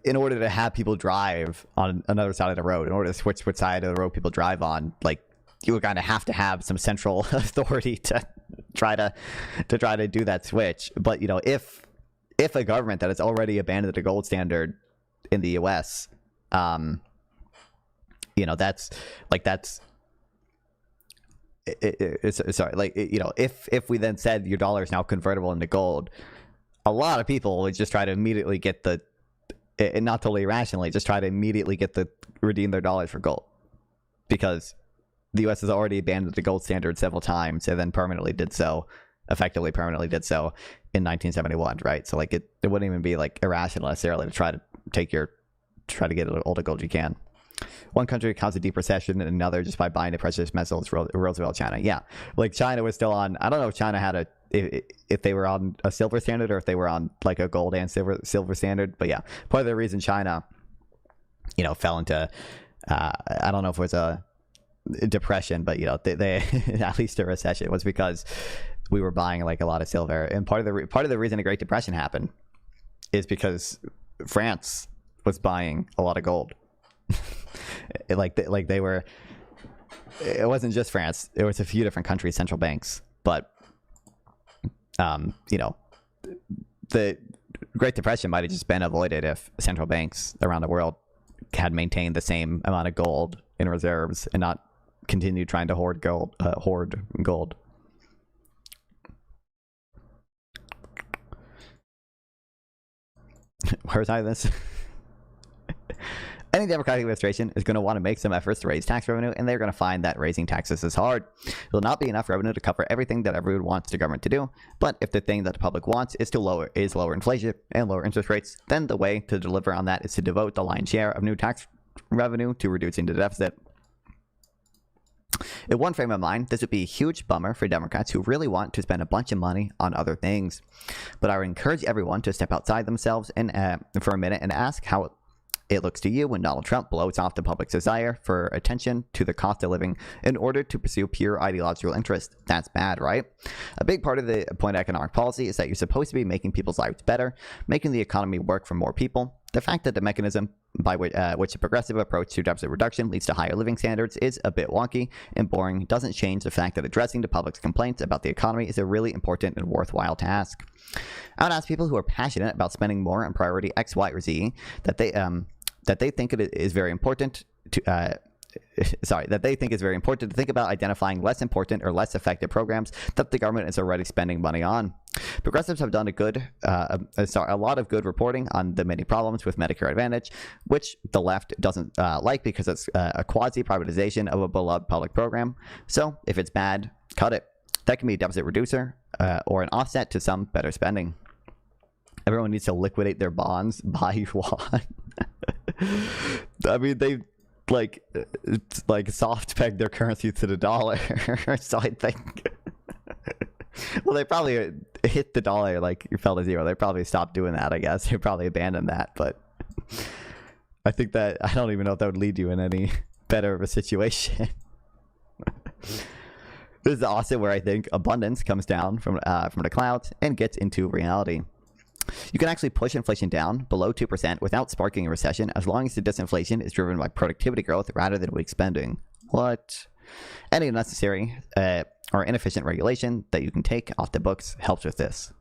in order to have people drive on another side of the road, in order to switch which side of the road people drive on, like, you would kind of have to have some central authority to try to do that switch. But, you know, if a government that has already abandoned the gold standard in the US, you know, sorry, like, you know, if we then said your dollar is now convertible into gold, a lot of people would just try to immediately get and not totally irrationally, just try to immediately redeem their dollars for gold, because the US has already abandoned the gold standard several times and then effectively permanently did so in 1971, right? So like it wouldn't even be like irrational necessarily to try to get all the gold you can. One country caused a deep recession and another just by buying the precious metals. Roosevelt, China. Yeah, like China was still on, I don't know if China had if they were on a silver standard or if they were on like a gold and silver standard. But yeah, part of the reason China, you know, fell into, I don't know if it was a depression, but, you know, they at least a recession, was because we were buying like a lot of silver. And part of the reason the Great Depression happened is because France was buying a lot of gold. It wasn't just France, it was a few different countries' central banks. But you know, the Great Depression might have just been avoided if central banks around the world had maintained the same amount of gold in reserves and not continued trying to hoard gold. Where was I in this? Any Democratic administration is going to want to make some efforts to raise tax revenue, and they're going to find that raising taxes is hard. There will not be enough revenue to cover everything that everyone wants the government to do, but if the thing that the public wants is lower inflation and lower interest rates, then the way to deliver on that is to devote the lion's share of new tax revenue to reducing the deficit. In one frame of mind, this would be a huge bummer for Democrats who really want to spend a bunch of money on other things. But I would encourage everyone to step outside themselves and for a minute and ask how it looks to you when Donald Trump blows off the public's desire for attention to the cost of living in order to pursue pure ideological interest. That's bad, right? A big part of the point of economic policy is that you're supposed to be making people's lives better, making the economy work for more people. The fact that the mechanism by which a progressive approach to deficit reduction leads to higher living standards is a bit wonky and boring doesn't change the fact that addressing the public's complaints about the economy is a really important and worthwhile task. I would ask people who are passionate about spending more on priority X, Y, or Z that they think it is very important to think about identifying less important or less effective programs that the government is already spending money on. Progressives have done a lot of good reporting on the many problems with Medicare Advantage, which the left doesn't like because it's a quasi-privatization of a beloved public program. So if it's bad, cut it. That can be a deficit reducer or an offset to some better spending. Everyone needs to liquidate their bonds by yuan. I mean, they like soft pegged their currency to the dollar. So I think, well, they probably hit the dollar like you fell to zero. They probably stopped doing that. I guess they probably abandoned that. But I think that I don't even know if that would lead you in any better of a situation. This is also where I think abundance comes down from the clouds and gets into reality. You can actually push inflation down below 2% without sparking a recession as long as the disinflation is driven by productivity growth rather than weak spending. What? Any unnecessary or inefficient regulation that you can take off the books helps with this.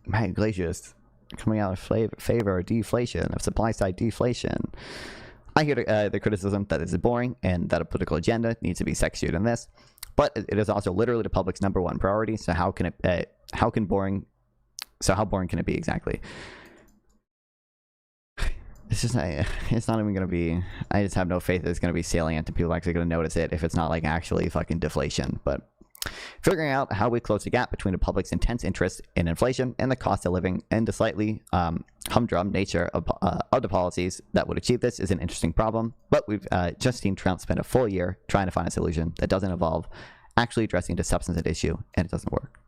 Man, Glacius coming out of favor of deflation, of supply side deflation. I hear the criticism that this is boring and that a political agenda needs to be sexied in this, but it is also literally the public's #1 priority. So how boring can it be exactly? It's just it's not even gonna be. I just have no faith that it's gonna be salient and people are actually gonna notice it if it's not like actually fucking deflation. But figuring out how we close the gap between the public's intense interest in inflation and the cost of living and the slightly humdrum nature of the policies that would achieve this is an interesting problem. But we've just seen Trump spend a full year trying to find a solution that doesn't involve actually addressing the substantive issue, and it doesn't work.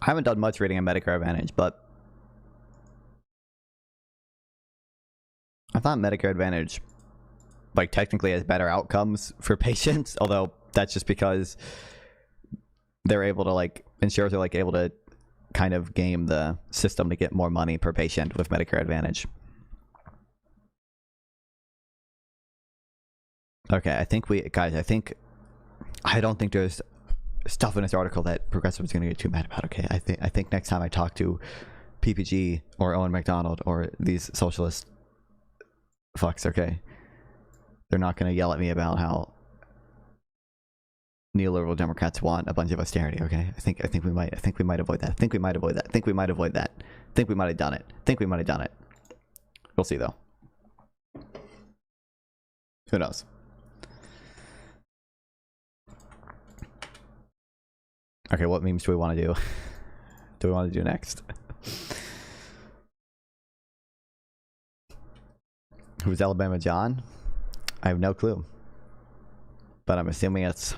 I haven't done much reading on Medicare Advantage, but I thought Medicare Advantage, like, technically has better outcomes for patients, although that's just because they're able to, like, insurers are, like, able to kind of game the system to get more money per patient with Medicare Advantage. Okay, I think I don't think there's stuff in this article that progressives are going to get too mad about. Okay, I think next time I talk to PPG or Owen McDonald or these socialist fucks, okay, they're not going to yell at me about how neoliberal Democrats want a bunch of austerity. Okay, I think we might avoid that. I think we might avoid that. I think we might have done it. We'll see though. Who knows? Okay, what memes do we want to do? Do we want to do next? Who's Alabama John? I have no clue. But I'm assuming it's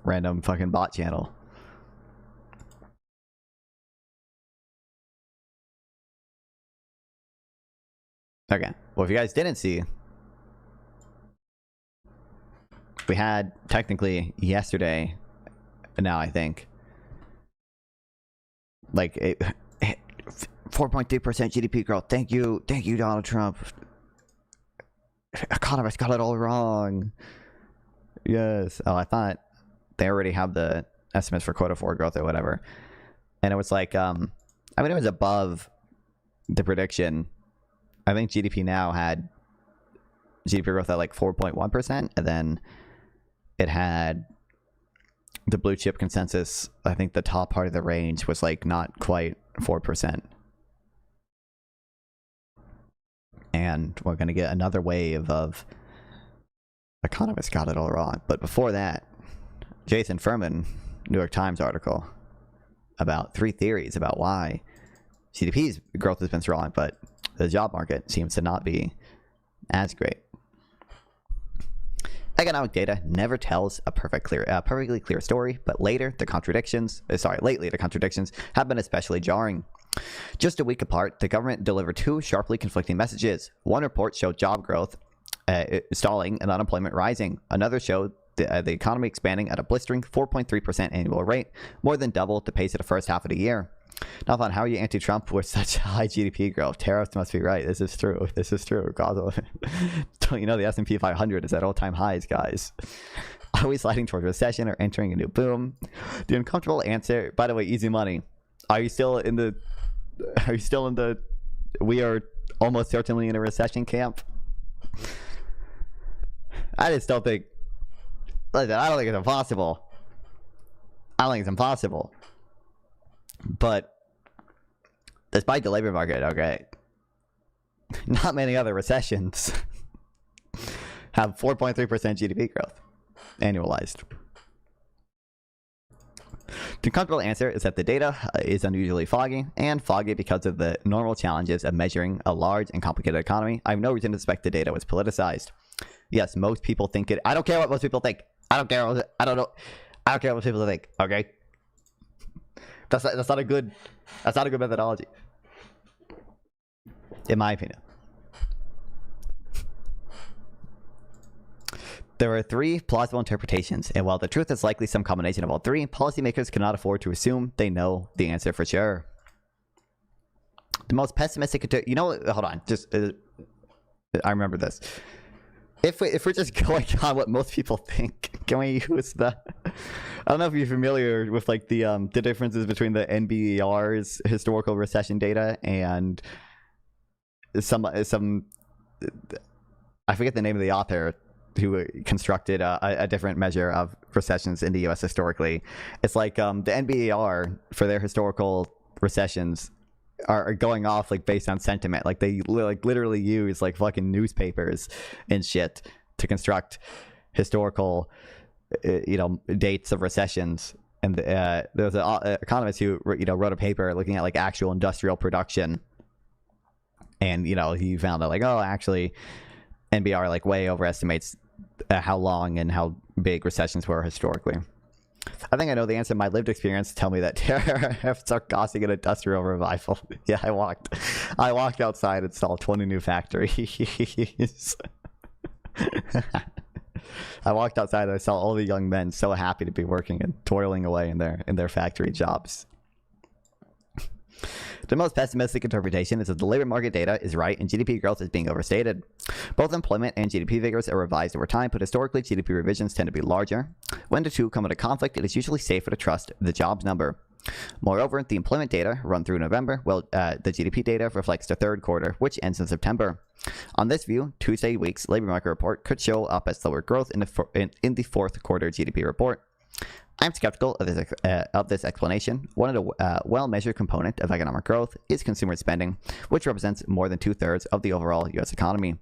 random fucking bot channel. Okay, well, if you guys didn't see, we had technically yesterday, now I think, like 4.3% GDP growth. Thank you, Donald Trump. Economists got it all wrong. Yes. Oh, I thought they already have the estimates for Q4 growth or whatever, and it was like, I mean, it was above the prediction. I think GDP now had GDP growth at like 4.1%, and then it had the blue chip consensus. I think the top part of the range was like not quite 4%. And we're going to get another wave of economists got it all wrong. But before that, Jason Furman, New York Times article about 3 theories about why GDP's growth has been strong, but the job market seems to not be as great. Economic data never tells a perfectly clear story, but lately the contradictions have been especially jarring. Just a week apart, the government delivered 2 sharply conflicting messages. One report showed job growth stalling and unemployment rising. Another showed the economy expanding at a blistering 4.3% annual rate, more than double the pace of the first half of the year. Nathan, how are you anti-Trump with such high GDP growth? Tariffs must be right. This is true. Don't you know the S&P 500 is at all-time highs, guys? Are we sliding towards recession or entering a new boom? The uncomfortable answer, by the way, easy money. Are you still in the we are almost certainly in a recession camp? I just don't think, listen, I don't think it's impossible. But despite the labor market, okay, not many other recessions have 4.3% GDP growth annualized. The comfortable answer is that the data is unusually foggy, and foggy because of the normal challenges of measuring a large and complicated economy. I have no reason to suspect the data was politicized. Yes, most people think it. I don't care what most people think. I don't care. I don't know. I don't care what people think. Okay, that's not a good methodology, in my opinion. There are three plausible interpretations, and while the truth is likely some combination of all three, policymakers cannot afford to assume they know the answer for sure. The most pessimistic, hold on, I remember this. If we're just going on what most people think, can we use the? I don't know if you're familiar with like the differences between the NBER's historical recession data and some I forget the name of the author who constructed a different measure of recessions in the U.S. historically. It's like the NBER for their historical recessions are going off like based on sentiment. Like they literally use like fucking newspapers and shit to construct historical dates of recessions. And there's an economist who wrote a paper looking at like actual industrial production, and he found out like, oh, actually NBR like way overestimates how long and how big recessions were historically. I think I know the answer. My lived experience tell me that terror are causing an industrial revival. Yeah, I walked outside and saw 20 new factories. I walked outside and I saw all the young men so happy to be working and toiling away in their factory jobs. The most pessimistic interpretation is that the labor market data is right and GDP growth is being overstated. Both employment and GDP figures are revised over time, but historically GDP revisions tend to be larger. When the two come into conflict, it is usually safer to trust the jobs number. Moreover, the employment data run through November, while the GDP data reflects the third quarter, which ends in September. On this view, Tuesday week's labor market report could show up as slower growth in the fourth quarter GDP report. I'm skeptical of this explanation. One of the well-measured component of economic growth is consumer spending, which represents more than 2/3 of the overall U.S. economy.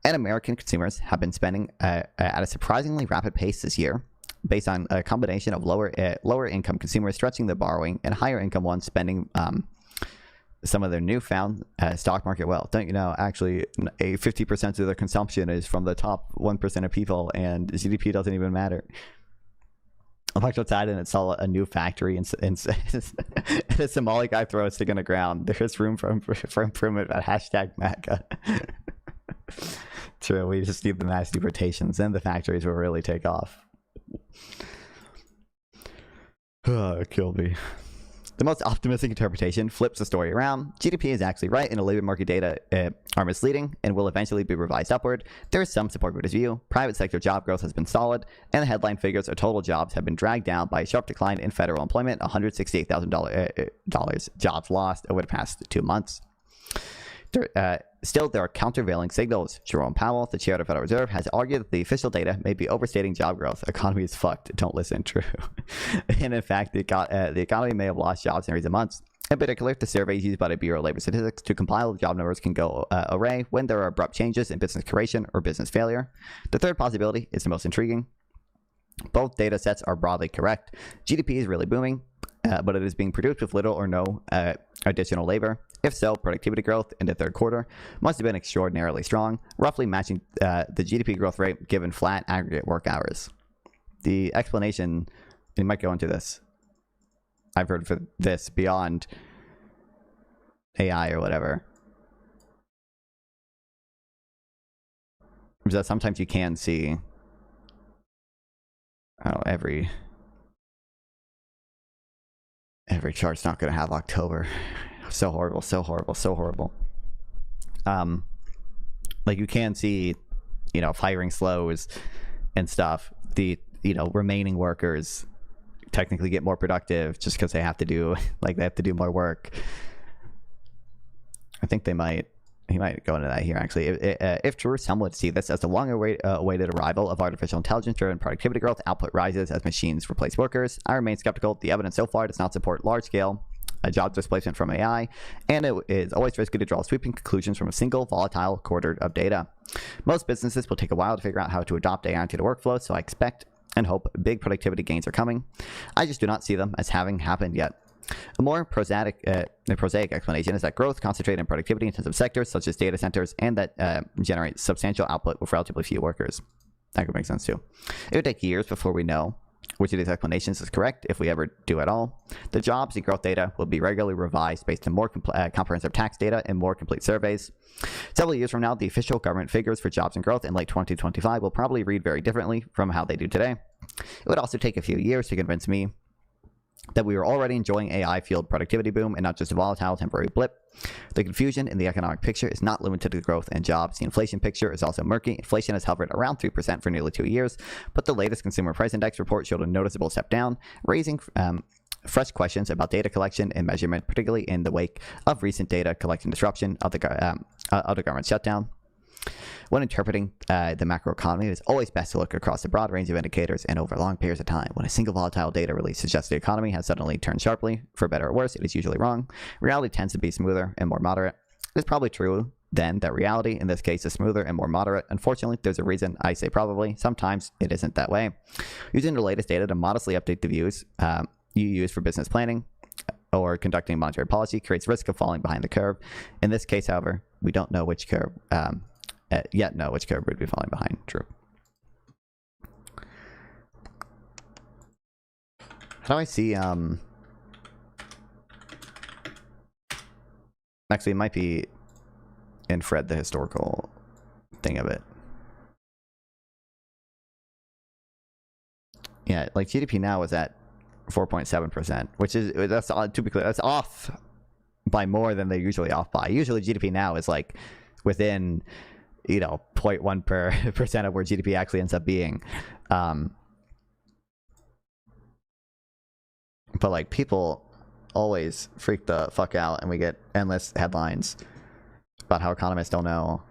And American consumers have been spending at a surprisingly rapid pace this year, based on a combination of lower income consumers stretching their borrowing and higher income ones spending some of their newfound stock market wealth. Don't you know, actually, 50% of their consumption is from the top 1% of people, and GDP doesn't even matter. I walked outside and it saw a new factory, and a Somali guy throws a stick on the ground. There's room for improvement at #MAGA. True, we just need the mass deportations, then the factories will really take off. Kill me. The most optimistic interpretation flips the story around. GDP is actually right, and the labor market data are misleading and will eventually be revised upward. There is some support for this view. Private sector job growth has been solid, and the headline figures of total jobs have been dragged down by a sharp decline in federal employment, $168,000 jobs lost over the past 2 months. Still, there are countervailing signals. Jerome Powell, the chair of the Federal Reserve, has argued that the official data may be overstating job growth. Economy is fucked. Don't listen. True. And in fact, the economy may have lost jobs in recent months. In particular, the surveys used by the Bureau of Labor Statistics to compile the job numbers can go awry when there are abrupt changes in business creation or business failure. The third possibility is the most intriguing. Both data sets are broadly correct. GDP is really booming, but it is being produced with little or no additional labor. If so, productivity growth in the third quarter must have been extraordinarily strong, roughly matching the GDP growth rate given flat aggregate work hours. The explanation, you might go into this, I've heard for this beyond AI or whatever, is that sometimes you can see every chart's not going to have October. So horrible, so horrible, so horrible. Like you can see, hiring slows and stuff. The, remaining workers technically get more productive just because they have to do, more work. I think he might go into that here, actually. If true, some would see this as the long-awaited arrival of artificial intelligence-driven productivity growth. Output rises as machines replace workers. I remain skeptical. The evidence so far does not support large-scale job displacement from AI, and it is always risky to draw sweeping conclusions from a single volatile quarter of data. Most businesses will take a while to figure out how to adopt AI into the workflow, so I expect and hope big productivity gains are coming. I just do not see them as having happened yet. A more prosaic explanation is that growth concentrated in productivity-intensive sectors such as data centers and that generate substantial output with relatively few workers. That could make sense too. It would take years before we know which of these explanations is correct, if we ever do at all. The jobs and growth data will be regularly revised based on more comprehensive tax data and more complete surveys. Several years from now, the official government figures for jobs and growth in late 2025 will probably read very differently from how they do today. It would also take a few years to convince me that we were already enjoying AI-fueled productivity boom and not just a volatile temporary blip. The confusion in the economic picture is not limited to growth and jobs. The inflation picture is also murky. Inflation has hovered around 3% for nearly 2 years, but the latest consumer price index report showed a noticeable step down, raising fresh questions about data collection and measurement, particularly in the wake of recent data collection disruption of the government shutdown. When interpreting the macroeconomy, it is always best to look across a broad range of indicators and over long periods of time. When a single volatile data release suggests the economy has suddenly turned sharply, for better or worse, it is usually wrong. Reality tends to be smoother and more moderate. It is probably true, then, that reality, in this case, is smoother and more moderate. Unfortunately, there's a reason I say probably. Sometimes it isn't that way. Using the latest data to modestly update the views you use for business planning or conducting monetary policy creates risk of falling behind the curve. In this case, however, we don't know which curve yet know which curve would be falling behind. True. How do I see actually it might be in Fred, the historical thing of it. Yeah, like GDP now is at 4.7%, which is, that's, to be clear, that's off by more than they're usually off by. Usually GDP now is like within, you know, 0.1% of where GDP actually ends up being. But like people always freak the fuck out and we get endless headlines about how economists don't know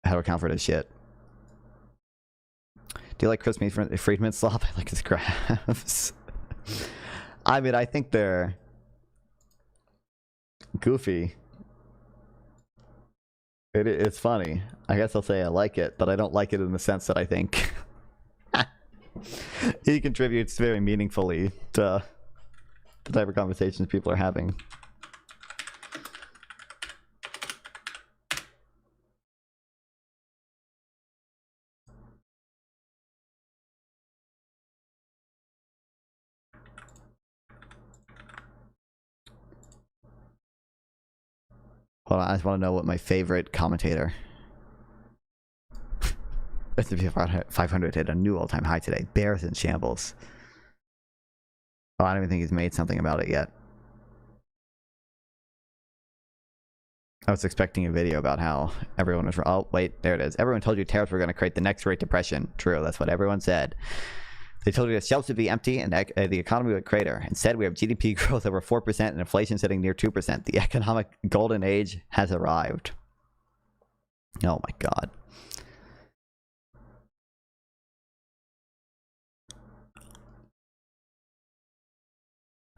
how to account for this shit. Do you like Chris Friedman's slop? I like his graphs. I mean, I think they're goofy. It's funny. I guess I'll say I like it, but I don't like it in the sense that I think he contributes very meaningfully to the type of conversations people are having. Hold on, I just want to know what my favorite commentator. S&P 500 hit a new all-time high today. Bears in shambles. Oh, I don't even think he's made something about it yet. I was expecting a video about how everyone was... Oh, wait, there it is. Everyone told you tariffs were going to create the next Great Depression. True, that's what everyone said. They told you the shelves would be empty and the economy would crater. Instead, we have GDP growth over 4% and inflation sitting near 2%. The economic golden age has arrived. Oh my god.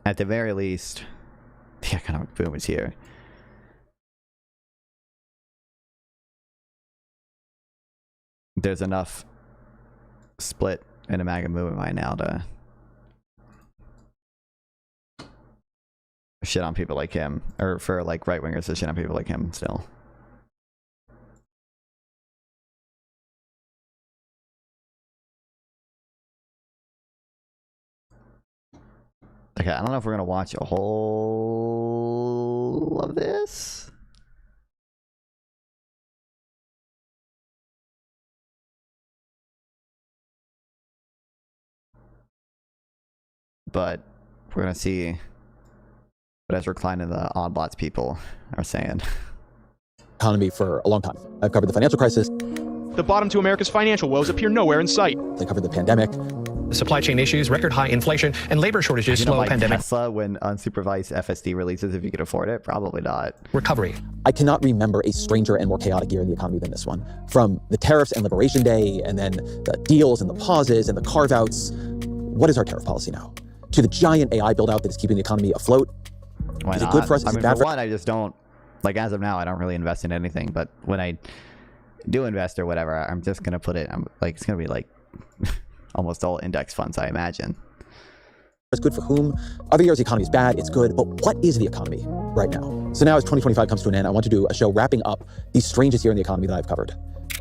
At the very least, the economic boom is here. There's enough split in a MAGA movement right now to shit on people like him, or for like right-wingers to shit on people like him still. Okay, I don't know if we're gonna watch a whole of this. But we're gonna see what Ezra Klein and the Odd Lots people are saying. Economy for a long time. I've covered the financial crisis. The bottom to America's financial woes appear nowhere in sight. They covered the pandemic. Supply chain issues, record high inflation, and labor shortages slow pandemic Tesla when unsupervised FSD releases if you could afford it? Probably not. recovery. I cannot remember a stranger and more chaotic year in the economy than this one. From the tariffs and Liberation Day, and then the deals and the pauses and the carve-outs. What is our tariff policy now? to the giant AI build out that is keeping the economy afloat. Why Is not? it good for us? Is I it mean, bad for for one, I just don't, like, as of now, I don't really invest in anything. But when I do invest or whatever, I'm just going to put it, it's going to be like almost all index funds, I imagine. It's good for whom? Other years the economy is bad, it's good, but what is the economy right now? So now as 2025 comes to an end, I want to do a show wrapping up the strangest year in the economy that I've covered.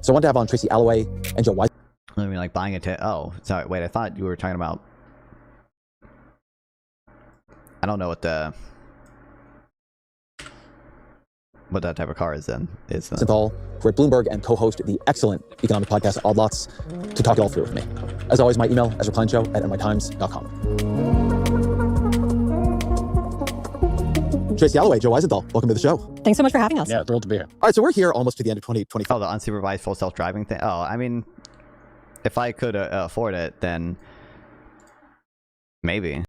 So I want to have on Tracy Alloway and Joe Weiss. I mean, like buying a oh, sorry, wait, I thought you were talking about, I don't know what that type of car is then. It's Synthol, who are at Bloomberg and co-host the excellent economic podcast Odd Lots, to talk it all through with me. As always, my email, ezrakleinShow@nytimes.com. Tracy Alloway, Joe Weisenthal, welcome to the show. Thanks so much for having us. Yeah, thrilled to be here. All right, so we're here almost to the end of 2025. Oh, the unsupervised full self-driving thing? Oh, I mean, if I could afford it, then maybe.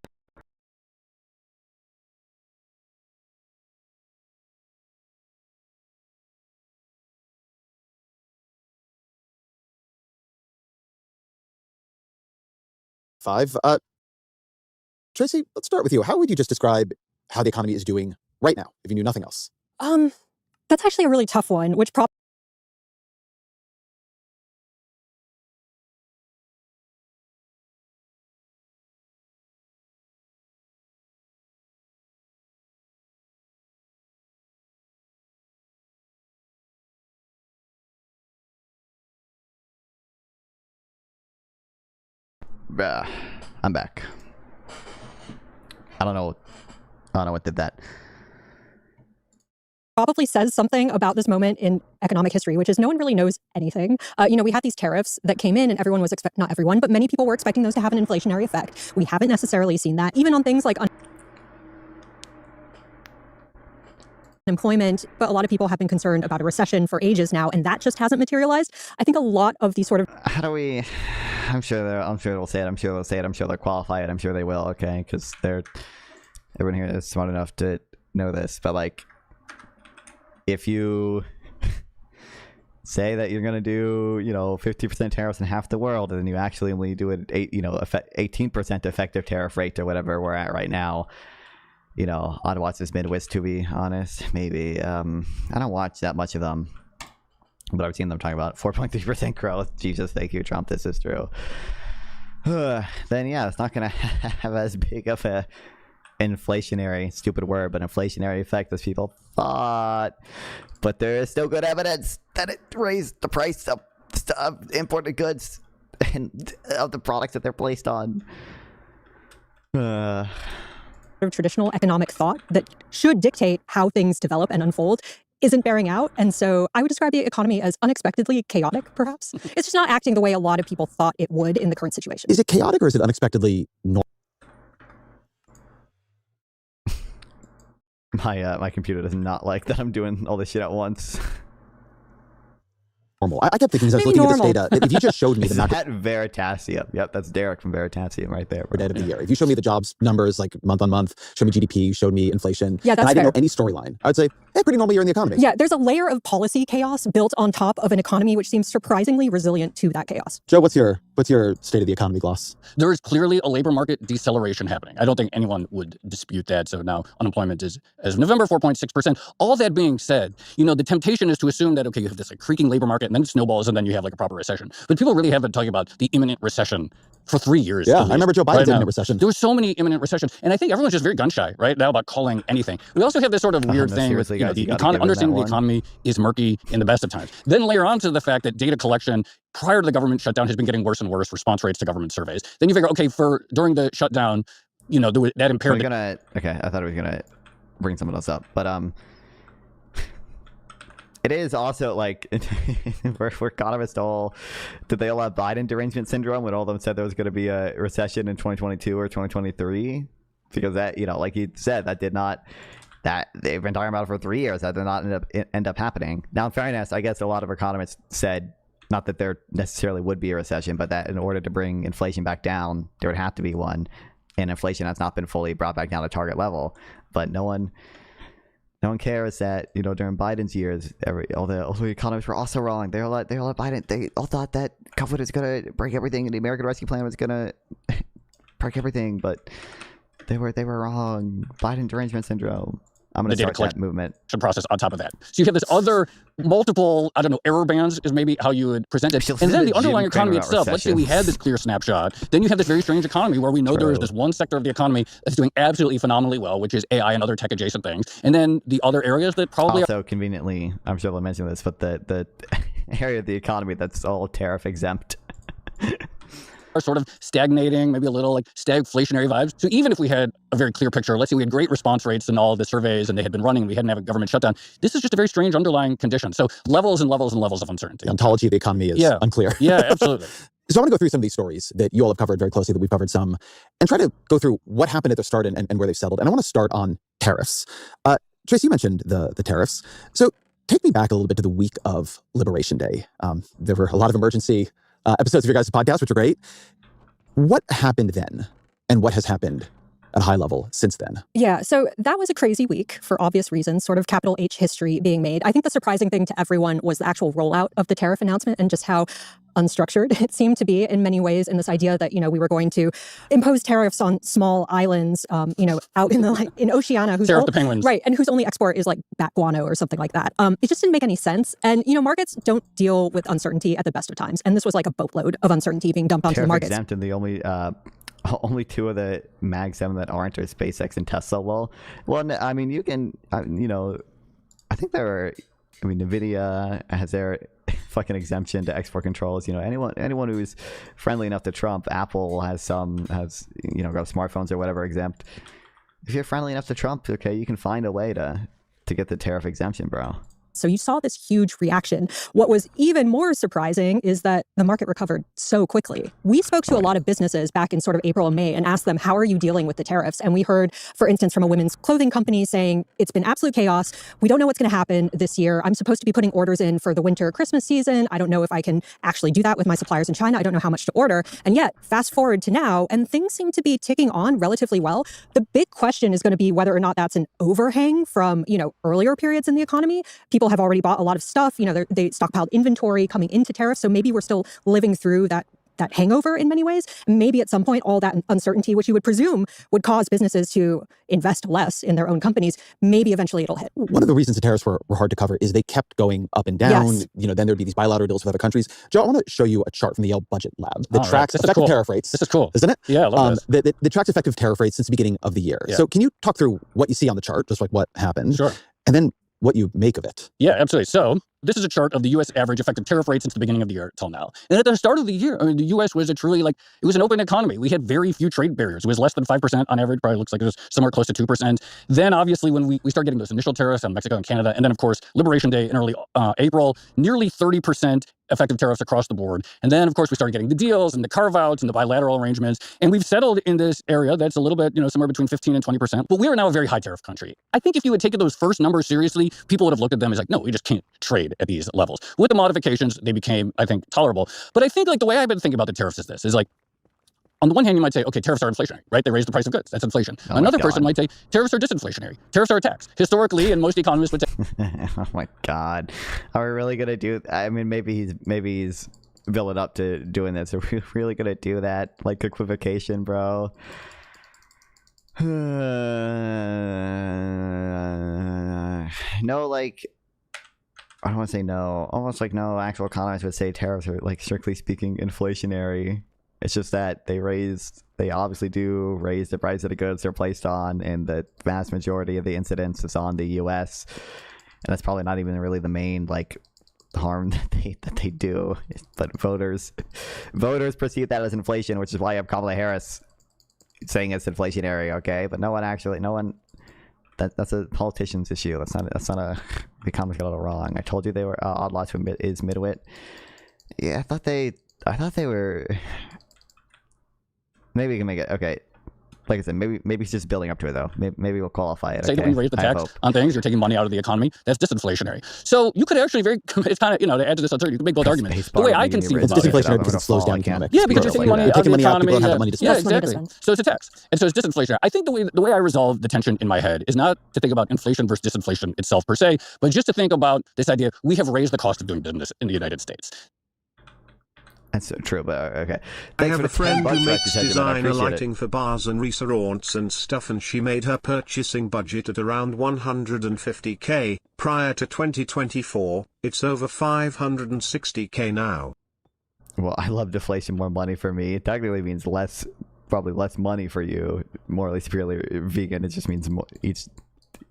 Tracy, let's start with you. How would you just describe how the economy is doing right now, if you knew nothing else? That's actually a really tough one, which probably I'm back. I don't know what did that. probably says something about this moment in economic history, which is no one really knows anything. We had these tariffs that came in and everyone was not everyone, but many people were expecting those to have an inflationary effect. We haven't necessarily seen that, even on things like unemployment, but a lot of people have been concerned about a recession for ages now, and that just hasn't materialized. I think a lot of these sort of... How do we... I'm sure they'll say it. I'm sure they'll qualify it. I'm sure they will, okay? Because everyone here is smart enough to know this. But, like, if you say that you're going to do, 50% tariffs in half the world, and then you actually only do it 18% effective tariff rate or whatever we're at right now, I'd watch this Midwest, to be honest. Maybe. I don't watch that much of them, but I've seen them talking about 4.3% growth. Jesus, thank you, Trump. This is true. Then, yeah, it's not going to have as big of a inflationary, stupid word, but inflationary effect as people thought. But there is still good evidence that it raised the price of imported goods and of the products that they're placed on. traditional economic thought that should dictate how things develop and unfold isn't bearing out. And so I would describe the economy as unexpectedly chaotic, perhaps. It's just not acting the way a lot of people thought it would in the current situation. Is it chaotic or is it unexpectedly normal? My computer does not like that I'm doing all this shit at once. I kept thinking as I was looking at this data, that if you just showed me the macro... At Veritasium. Yep, that's Derek from Veritasium right there. Or data of the year. If you showed me the jobs numbers, like month on month, showed me GDP, showed me inflation, yeah, that's and I didn't fair. know any storyline, I would say, hey, pretty normal year in the economy. Yeah, there's a layer of policy chaos built on top of an economy which seems surprisingly resilient to that chaos. Joe, what's your state of the economy gloss? There is clearly a labor market deceleration happening. I don't think anyone would dispute that. So now unemployment is, as of November, 4.6%. All that being said, the temptation is to assume that, okay, you have this like creaking labor market and then it snowballs and then you have like a proper recession. But people really have been talking about the imminent recession for 3 years. Yeah, I remember Joe Biden's imminent recession. There were so many imminent recessions. And I think everyone's just very gun shy right now about calling anything. We also have this sort of weird thing with understanding the economy is murky in the best of times. Then layer on to the fact that data collection prior to the government shutdown has been getting worse and worse, response rates to government surveys. Then you figure, okay, during the shutdown, that impaired... Okay, I thought I was going to bring someone else up. But it is also like, for economists did they all have Biden derangement syndrome when all of them said there was going to be a recession in 2022 or 2023? Because that, like you said, that they've been talking about it for 3 years. That did not end up happening. Now, in fairness, I guess a lot of economists said, not that there necessarily would be a recession, but that in order to bring inflation back down, there would have to be one. And inflation has not been fully brought back down to target level. But no one cares that, during Biden's years, all the economists were also wrong. They all Biden. They all thought that COVID is going to break everything and the American Rescue Plan was going to break everything. But They were wrong. Biden derangement syndrome. I'm going to The data start that movement. process on top of that. So you have this other multiple, I don't know, error bands is maybe how you would present it. And then the underlying economy itself, let's say we had this clear snapshot, then you have this very strange economy where we know there is this one sector of the economy that's doing absolutely phenomenally well, which is AI and other tech adjacent things. And then the other areas that probably also conveniently, I'm sure I'll mention this, but the area of the economy that's all tariff exempt. are sort of stagnating, maybe a little like stagflationary vibes. So even if we had a very clear picture, let's say we had great response rates in all the surveys and they had been running, we hadn't had a government shutdown, this is just a very strange underlying condition. So levels and levels and levels of uncertainty. The ontology of the economy is unclear. Yeah, absolutely. So I want to go through some of these stories that you all have covered very closely, that we've covered some, and try to go through what happened at the start and where they've settled. And I want to start on tariffs. Trace, you mentioned the tariffs. So take me back a little bit to the week of Liberation Day. There were a lot of emergency episodes of your guys' podcast, which are great. What happened then, and what has happened at a high level since then? Yeah, so that was a crazy week for obvious reasons, sort of capital H history being made. I think the surprising thing to everyone was the actual rollout of the tariff announcement and just how unstructured it seemed to be in many ways, in this idea that, we were going to impose tariffs on small islands, out in the in Oceania, Tariff the penguins. Right, and whose only export is like bat guano or something like that. It just didn't make any sense. And, markets don't deal with uncertainty at the best of times. And this was like a boatload of uncertainty being dumped onto the markets. Exempt, and the only two of the Mag 7 that aren't are SpaceX and Tesla. Well, I mean, you can, I think there are, NVIDIA has their fucking exemption to export controls. Anyone who's friendly enough to Trump, Apple has got smartphones or whatever exempt. If you're friendly enough to Trump, okay, you can find a way to get the tariff exemption, bro. So you saw this huge reaction. What was even more surprising is that the market recovered so quickly. We spoke to a lot of businesses back in sort of April and May and asked them, how are you dealing with the tariffs? And we heard, for instance, from a women's clothing company saying, it's been absolute chaos. We don't know what's going to happen this year. I'm supposed to be putting orders in for the winter Christmas season. I don't know if I can actually do that with my suppliers in China. I don't know how much to order. And yet, fast forward to now, and things seem to be ticking on relatively well. The big question is going to be whether or not that's an overhang from, earlier periods in the economy. People have already bought a lot of stuff. They stockpiled inventory coming into tariffs. So maybe we're still living through that hangover in many ways. Maybe at some point, all that uncertainty, which you would presume would cause businesses to invest less in their own companies, maybe eventually it'll hit. One of the reasons the tariffs were hard to cover is they kept going up and down. Yes. Then there'd be these bilateral deals with other countries. Joe, I want to show you a chart from the Yale Budget Lab that tracks effective tariff rates. This is cool. Isn't it? Yeah, I love this. That tracks effective tariff rates since the beginning of the year. Yeah. So can you talk through what you see on the chart, just like what happened? Sure. And then what you make of it? Yeah, absolutely. So this is a chart of the U.S. average effective tariff rate since the beginning of the year till now. And at the start of the year, the U.S. was it was an open economy. We had very few trade barriers. It was less than 5% on average. Probably looks like it was somewhere close to 2%. Then obviously when we start getting those initial tariffs on Mexico and Canada, and then of course Liberation Day in early April, nearly 30% effective tariffs across the board. And then of course we started getting the deals and the carve-outs and the bilateral arrangements. And we've settled in this area that's a little bit, somewhere between 15 and 20%. But we are now a very high tariff country. I think if you had taken those first numbers seriously, people would have looked at them as like, no, we just can't trade at these levels. With the modifications, they became, I think, tolerable. But I think the way I've been thinking about the tariffs is on the one hand, you might say, okay, tariffs are inflationary, right? They raise the price of goods. That's inflation. Another person might say, tariffs are disinflationary. Tariffs are a tax. Historically, and most economists would say... Oh my God. Are we really going to do... I mean, maybe he's building up to doing this. Are we really going to do that? Like equivocation, bro? No, I don't want to say no. Almost like no actual economists would say tariffs are, strictly speaking, inflationary. It's just that they obviously do raise the price of the goods they're placed on, and the vast majority of the incidence is on the U.S. And that's probably not even really the main, harm that they do. But voters perceive that as inflation, which is why you have Kamala Harris saying it's inflationary, okay? But no one... That's a politician's issue. That's not a... The economists got it all wrong. I told you they were odd lots is midwit. Yeah, I thought they were... Maybe we can make it okay. Like I said, maybe he's just building up to it though. Maybe we'll qualify it. Say that we raise the tax on things, you're taking money out of the economy. That's disinflationary. So you could actually it's kind of to add to this uncertainty. You can make both arguments. The way I conceive about it's disinflationary because it slows down economic. Yeah, because you're taking money out of the economy. People don't have that money to spend. Yeah, exactly. So it's a tax, and so it's disinflationary. I think the way I resolve the tension in my head is not to think about inflation versus disinflation itself per se, but just to think about this idea: we have raised the cost of doing business in the United States. That's so true, but okay. I Thanks have for a the friend 10 who bucks, makes Dr. Hedgeman. I designer appreciate it. lighting for bars and restaurants and stuff, and she made her purchasing budget at around 150k. Prior to 2024, it's over 560k now. Well, I love deflation. More money for me. It technically means less, probably less money for you. Morally superiorly vegan. It just means more,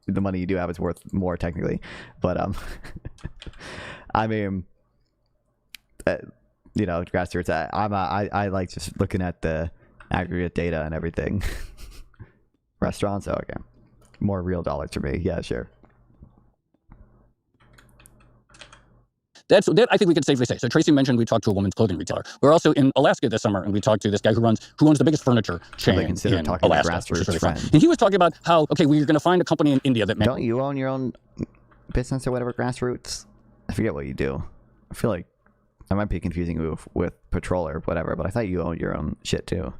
the money you do have is worth more technically. But I mean, you know, grassroots. I like just looking at the aggregate data and everything. Restaurants, oh, okay, more real dollars for me. Yeah, sure. That I think we could safely say. So Tracy mentioned we talked to a woman's clothing retailer. We're also in Alaska this summer, and we talked to this guy who owns the biggest furniture chain in Alaska. Which is really fun. And he was talking about how, okay, we're going to find a company in India that don't you own your own business or whatever, grassroots? I forget what you do. I feel like I might be confusing you with Patrol or whatever, but I thought you owned your own shit too.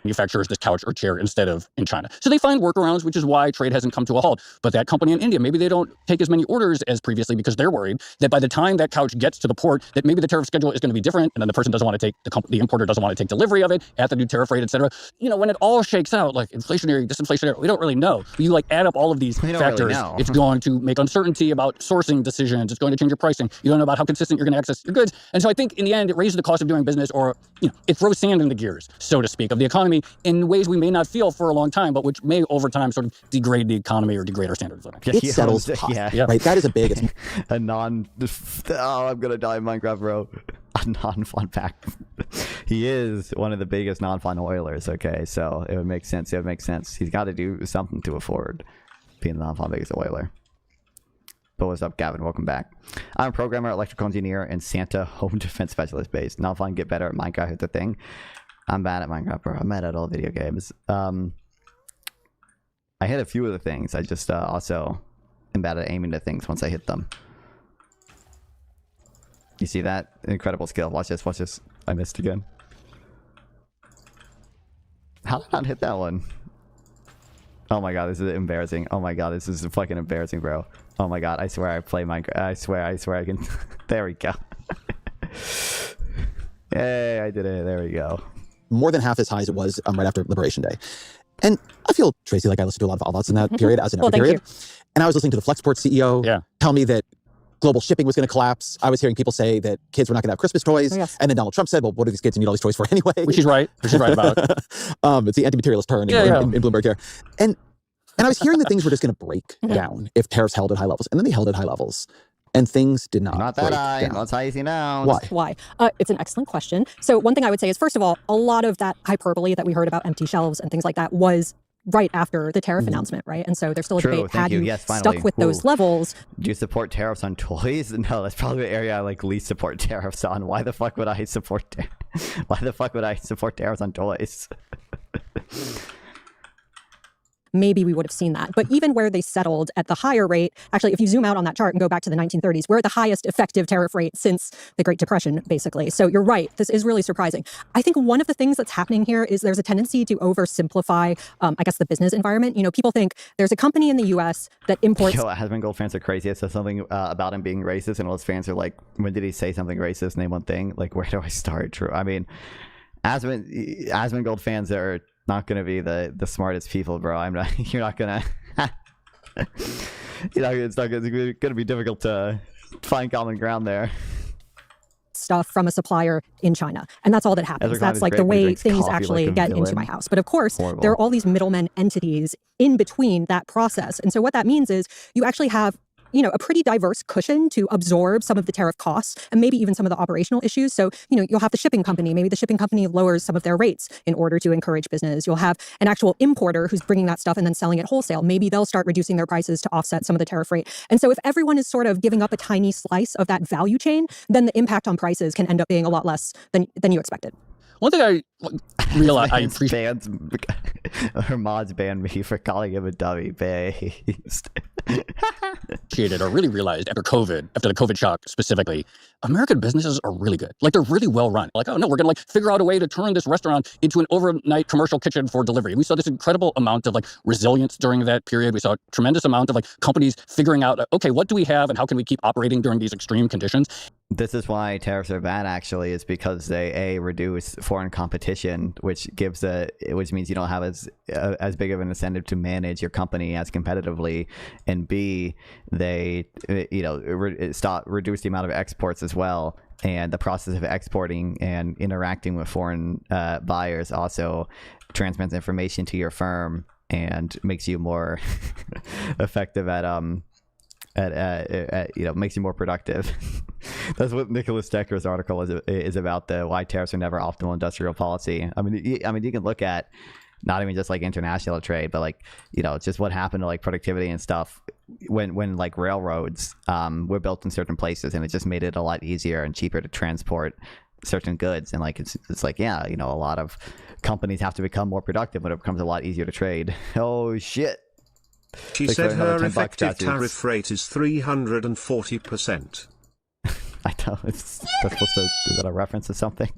Manufacturers this couch or chair instead of in China. So they find workarounds, which is why trade hasn't come to a halt. But that company in India, maybe they don't take as many orders as previously because they're worried that by the time that couch gets to the port, that maybe the tariff schedule is going to be different, and then the person doesn't want to take, the importer doesn't want to take delivery of it at the new tariff rate, et cetera. You know, when it all shakes out, like inflationary, disinflationary, we don't really know. But you like add up all of these factors, really it's going to make uncertainty about sourcing decisions. It's going to change your pricing. You don't know about how consistent you're going to access your goods. And so I think in the end, it raises the cost of doing business, or, you know, it throws sand in the gears, so to speak, of the economy in ways we may not feel for a long time, but which may over time sort of degrade the economy or degrade our standard of living. It settles hot, right? That is a big... I'm gonna die in Minecraft, bro. A non-fun fact. He is one of the biggest non-fun oilers, okay? So it would make sense. It would make sense. He's got to do something to afford being the non-fun biggest oiler. But what's up, Gavin? Welcome back. I'm a programmer, electrical engineer, and Santa home defense specialist base. Non-fun, get better at Minecraft is the thing. I'm bad at Minecraft, bro. I'm bad at all video games. I hit a few of the things. I just also am bad at aiming to things once I hit them. You see that? Incredible skill. Watch this. Watch this. I missed again. How did I not hit that one? Oh my god, this is embarrassing. Oh my god, this is fucking embarrassing, bro. Oh my god, I swear I play Minecraft. I swear I can. There we go. Hey, I did it. There we go. More than half as high as it was right after Liberation Day. And I feel, Tracy, like I listened to a lot of all-outs in that period, as in every period. And I was listening to the Flexport CEO tell me that global shipping was going to collapse. I was hearing people say that kids were not going to have Christmas toys. And then Donald Trump said, well, what do these kids need all these toys for anyway? Which is right. Which is right about. It's the anti-materialist turn in Bloomberg here. And I was hearing that things were just going to break down if tariffs held at high levels. And then they held at high levels. And things did not. Not that high. Not high easy now. Why? It's an excellent question. So one thing I would say is, first of all, a lot of that hyperbole that we heard about empty shelves and things like that was right after the tariff announcement, right? And so there's still a debate. Had you stuck with those levels? Do you support tariffs on toys? No, that's probably the area I like least support tariffs on. Why the fuck would I support tariffs on toys? Maybe we would have seen that. But even where they settled at the higher rate, actually, if you zoom out on that chart and go back to the 1930s, we're at the highest effective tariff rate since the Great Depression, basically. So you're right. This is really surprising. I think one of the things that's happening here is there's a tendency to oversimplify, I guess, the business environment. You know, people think there's a company in the U.S. that imports... Yo, Hasbin Gold fans are crazy. It says something about him being racist, and all his fans are like, when did he say something racist? Name one thing. Like, where do I start? True. I mean, Hasbin Gold fans are not gonna be the smartest people, bro. I'm not. You're not gonna. It's gonna be difficult to find common ground there. Stuff from a supplier in China, and that's all that happens. That's like the way things actually get into my house. But of course, there are all these middlemen entities in between that process, and so what that means is you actually have, you know, a pretty diverse cushion to absorb some of the tariff costs and maybe even some of the operational issues. So, you know, you'll have the shipping company. Maybe the shipping company lowers some of their rates in order to encourage business. You'll have an actual importer who's bringing that stuff and then selling it wholesale. Maybe they'll start reducing their prices to offset some of the tariff rate. And so if everyone is sort of giving up a tiny slice of that value chain, then the impact on prices can end up being a lot less than you expected. One thing I realized, I appreciate... Her mods banned me for calling him a dummy based. Appreciated or really realized after the COVID shock specifically, American businesses are really good. Like, they're really well run. Like, oh no, we're gonna like figure out a way to turn this restaurant into an overnight commercial kitchen for delivery. We saw this incredible amount of like resilience during that period. We saw a tremendous amount of like companies figuring out, okay, what do we have and how can we keep operating during these extreme conditions? This is why tariffs are bad, actually, is because they reduce foreign competition, which means you don't have as big of an incentive to manage your company as competitively, and B, they reduce the amount of exports as well, and the process of exporting and interacting with foreign buyers also transmits information to your firm and makes you more effective makes you more productive. That's what Nicholas Decker's article is about, why tariffs are never optimal industrial policy. I mean, you can look at not even just like international trade, but like, it's just what happened to like productivity and stuff when like railroads were built in certain places, and it just made it a lot easier and cheaper to transport certain goods. And like, it's like, yeah, a lot of companies have to become more productive when it becomes a lot easier to trade. Oh shit. She said her effective tariff rate is 340%. I know, is that a reference to something?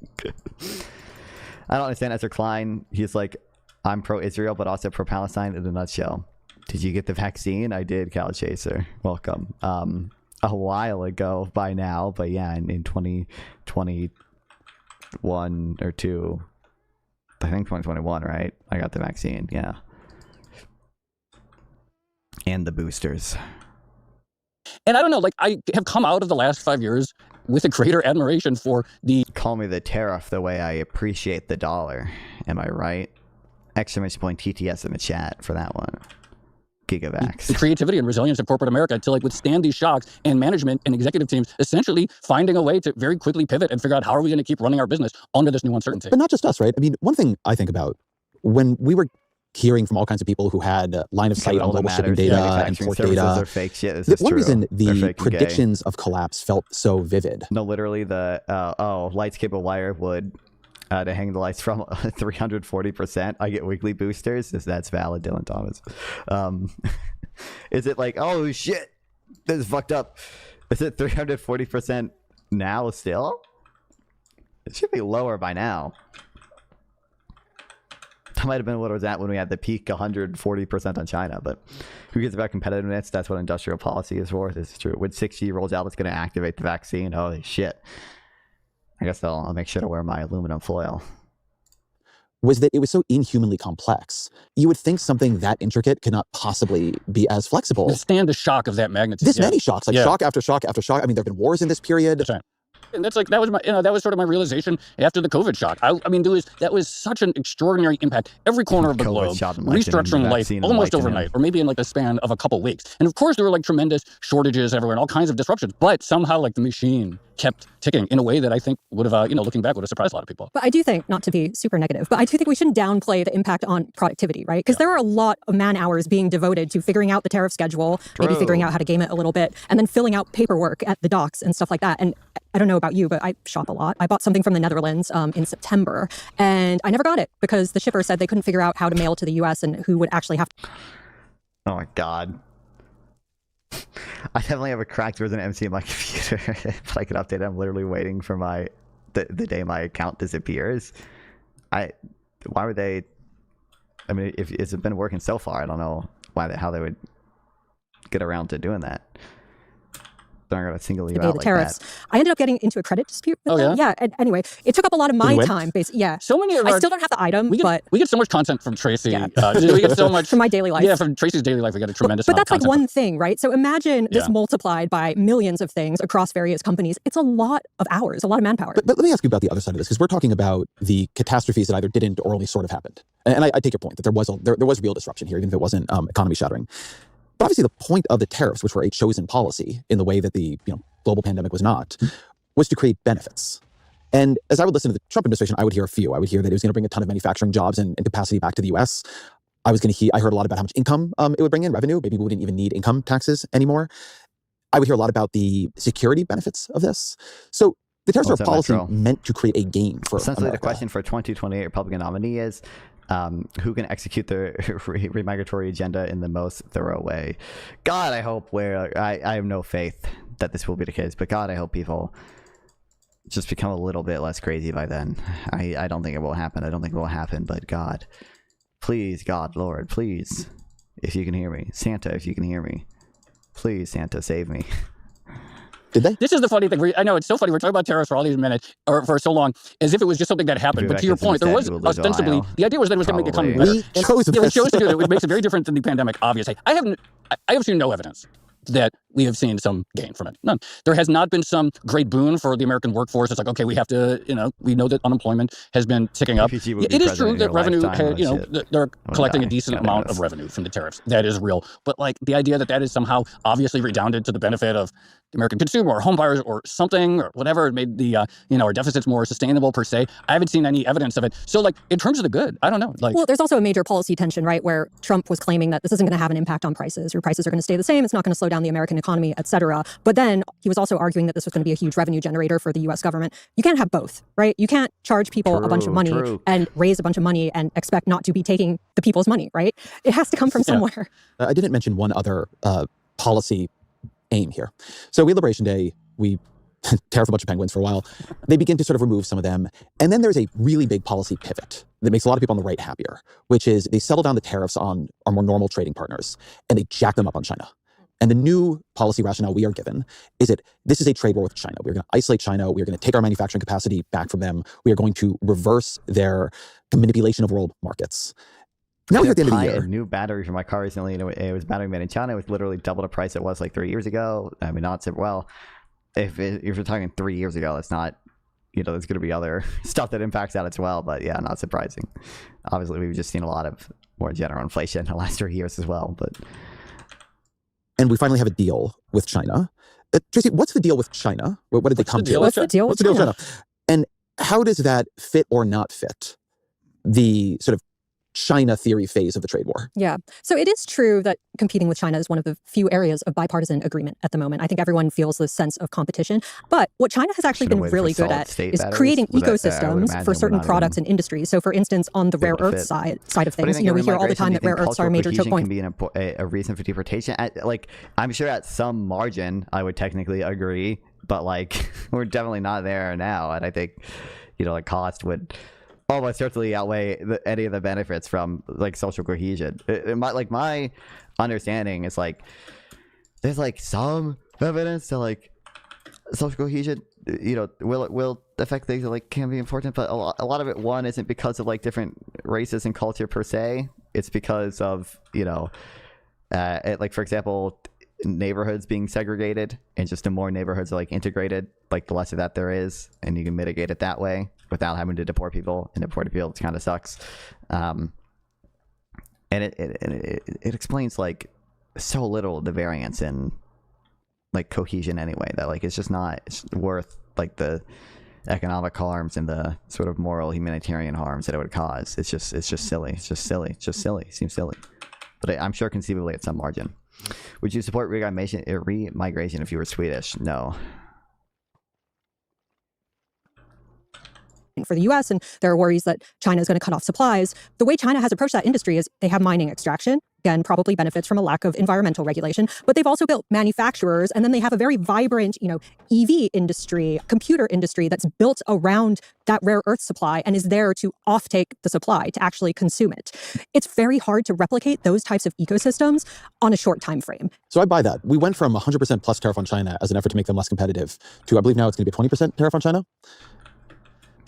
I don't understand Ezra Klein. He's like, I'm pro-Israel, but also pro-Palestine in a nutshell. Did you get the vaccine? I did, Cal Chaser. Welcome. A while ago by now, but yeah, in 2021 or 2, I think 2021, right? I got the vaccine, yeah. And the boosters. And I don't know, like, I have come out of the last 5 years with a greater admiration for the... Call me the tariff the way I appreciate the dollar. Am I right? Exclamation point TTS in the chat for that one. Gigavax. The creativity and resilience of corporate America to like withstand these shocks, and management and executive teams essentially finding a way to very quickly pivot and figure out how are we going to keep running our business under this new uncertainty. But not just us, right? I mean, one thing I think about when we were hearing from all kinds of people who had line of sight on global shipping data and port data. Fake shit. One reason the predictions of collapse felt so vivid. No, literally the lights, cable, wire, wood to hang the lights from 340%. I get weekly boosters. That's valid, Dylan Thomas. Is it like, oh shit, this is fucked up? Is it 340% now still? It should be lower by now. That might have been what it was at when we had the peak 140% on China, but who cares about competitiveness? That's what industrial policy is for. This is true. When 6G rolls out, it's going to activate the vaccine. Holy shit. I guess I'll make sure to wear my aluminum foil. Was that it was so inhumanly complex. You would think something that intricate could not possibly be as flexible. Withstand the shock of that magnitude. This many shocks, like shock after shock after shock. I mean, there have been wars in this period. That's right. And that's like, that was my, that was sort of my realization after the COVID shock. I mean, that was such an extraordinary impact. Every corner of the globe, restructuring life almost overnight, or maybe in like the span of a couple weeks. And of course, there were like tremendous shortages everywhere and all kinds of disruptions. But somehow, like, the machine kept ticking in a way that I think would have, looking back, would have surprised a lot of people. But I do think, not to be super negative, but I do think we shouldn't downplay the impact on productivity, right? Because there are a lot of man hours being devoted to figuring out the tariff schedule, maybe figuring out how to game it a little bit, and then filling out paperwork at the docks and stuff like that. And I don't know about you, but I shop a lot. I bought something from the Netherlands in September, and I never got it because the shipper said they couldn't figure out how to mail to the US and who would actually have to. Oh my God. I definitely have a cracked version of MC in my computer, but I can update it. I'm literally waiting for the day my account disappears. Why would they? I mean, if it's been working so far, I don't know how they would get around to doing that. They're going to single you out like tariffs. that. I ended up getting into a credit dispute with them. Yeah. And anyway, it took up a lot of my time. Basically, yeah. So many of I still don't have the item, but we get so much content from Tracy. We get so much from my daily life. Yeah, from Tracy's daily life, we get a tremendous. But that's amount like one thing, right? So imagine this multiplied by millions of things across various companies. It's a lot of hours, a lot of manpower. But let me ask you about the other side of this, because we're talking about the catastrophes that either didn't or only sort of happened. And I take your point that there was real disruption here, even if it wasn't economy shattering. But obviously, the point of the tariffs, which were a chosen policy in the way that the global pandemic was not, was to create benefits. And as I would listen to the Trump administration, I would hear a few. I would hear that it was going to bring a ton of manufacturing jobs and capacity back to the U.S. I heard a lot about how much income it would bring in, revenue. Maybe we wouldn't even need income taxes anymore. I would hear a lot about the security benefits of this. So the tariffs are a policy meant to create a gain for essentially America. The question for 2028 Republican nominee is, who can execute the remigratory agenda in the most thorough way? God, I hope I have no faith that this will be the case, but God, I hope people just become a little bit less crazy by then. I don't think it will happen. I don't think it will happen, but God, please, God, Lord, please, if you can hear me. Santa, if you can hear me. Please, Santa, save me. Did they? This is the funny thing. I know it's so funny. We're talking about tariffs for all these minutes, or for so long, as if it was just something that happened. But to your point, there was ostensibly, the idea was that it was going to make the economy better. We chose It this. chose to do it. It makes it very different than the pandemic, obviously. I have seen no evidence that we have seen some gain from it. None. There has not been some great boon for the American workforce. It's like, okay, we have to, we know that unemployment has been ticking up. It is true that revenue, they're collecting a decent amount of revenue from the tariffs. That is real. But like the idea that is somehow obviously redounded to the benefit of the American consumer or home buyers or something or whatever, it made the, our deficits more sustainable per se. I haven't seen any evidence of it. So like in terms of the good, I don't know. Well, there's also a major policy tension, right, where Trump was claiming that this isn't going to have an impact on prices. Your prices are going to stay the same. It's not going to slow down the American economy, et cetera. But then he was also arguing that this was going to be a huge revenue generator for the U.S. government. You can't have both, right? You can't charge people a bunch of money and raise a bunch of money and expect not to be taking the people's money, right? It has to come from somewhere. I didn't mention one other policy aim here. So we had Liberation Day. We tariff a bunch of penguins for a while. They begin to sort of remove some of them. And then there's a really big policy pivot that makes a lot of people on the right happier, which is they settle down the tariffs on our more normal trading partners and they jack them up on China. And the new policy rationale we are given is that this is a trade war with China. We're going to isolate China. We're going to take our manufacturing capacity back from them. We are going to reverse their manipulation of world markets. Now we're at the end of the year. A new battery for my car recently, and it was battery made in China. It was literally double the price it was like 3 years ago. I mean, not so well. If you're talking 3 years ago, it's not. There's going to be other stuff that impacts that as well. But yeah, not surprising. Obviously, we've just seen a lot of more general inflation in the last 3 years as well. But and we finally have a deal with China. Tracy, what's the deal with China? What did they come to? What's the deal with China? And how does that fit or not fit the sort of China theory phase of the trade war? Yeah. So it is true that competing with China is one of the few areas of bipartisan agreement at the moment. I think everyone feels this sense of competition. But what China has actually been really good at is creating ecosystems for certain products and industries. So for instance, on the rare earth side of things, we hear all the time that rare earths are a major choke point. Can be a reason for deportation. I'm sure at some margin, I would technically agree, but like we're definitely not there now. And I think, the cost would almost certainly outweigh any of the benefits from like social cohesion. My understanding is like there's like some evidence that like social cohesion will affect things that like can be important, but a lot of it isn't because of like different races and culture per se. It's because of like for example neighborhoods being segregated, and just the more neighborhoods are like integrated, like the less of that there is, and you can mitigate it that way without having to deport people, and deporting people kind of sucks. And it explains like so little of the variance in like cohesion anyway, that like it's just not worth like the economic harms and the sort of moral humanitarian harms that it would cause. It's just silly. It seems silly, but I'm sure conceivably at some margin. Would you support remigration if you were Swedish? No. For the U.S., and there are worries that China is going to cut off supplies. The way China has approached that industry is they have mining extraction, again, probably benefits from a lack of environmental regulation, but they've also built manufacturers, and then they have a very vibrant, EV industry, computer industry that's built around that rare earth supply and is there to offtake the supply, to actually consume it. It's very hard to replicate those types of ecosystems on a short time frame. So I buy that. We went from 100% plus tariff on China as an effort to make them less competitive to, I believe now it's going to be a 20% tariff on China.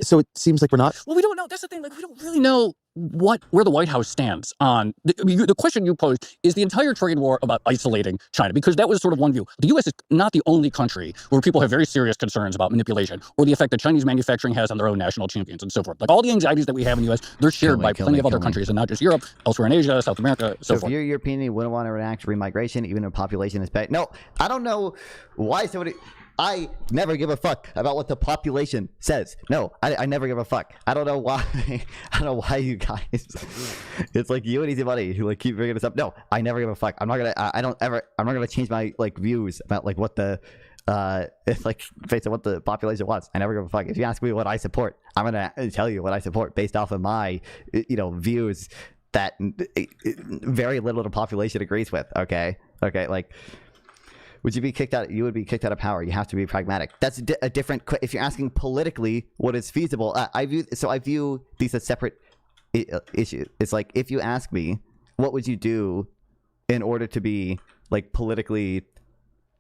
So it seems like we're not. Well, we don't know. That's the thing. Like, we don't really know where the White House stands on the question you posed is the entire trade war about isolating China, because that was sort of one view. The U.S. is not the only country where people have very serious concerns about manipulation or the effect that Chinese manufacturing has on their own national champions and so forth. Like all the anxieties that we have in the U.S., they're shared by plenty of other countries, and not just Europe, elsewhere in Asia, South America, so forth. If you're European, you wouldn't want to enact remigration, even if population is bad. No, I don't know why somebody. I never give a fuck about what the population says. No, I never give a fuck. I don't know why. I don't know why you guys. It's like you and Easy Money who like keep bringing this up. No, I never give a fuck. I'm not gonna change my like views about like what the it's like based on what the population wants. I never give a fuck. If you ask me what I support, I'm gonna tell you what I support based off of my views that very little of the population agrees with. Okay, like. Would you be kicked out? You would be kicked out of power. You have to be pragmatic. That's a different. If you're asking politically what is feasible, I view these as separate issues. It's like if you ask me, what would you do in order to be like politically,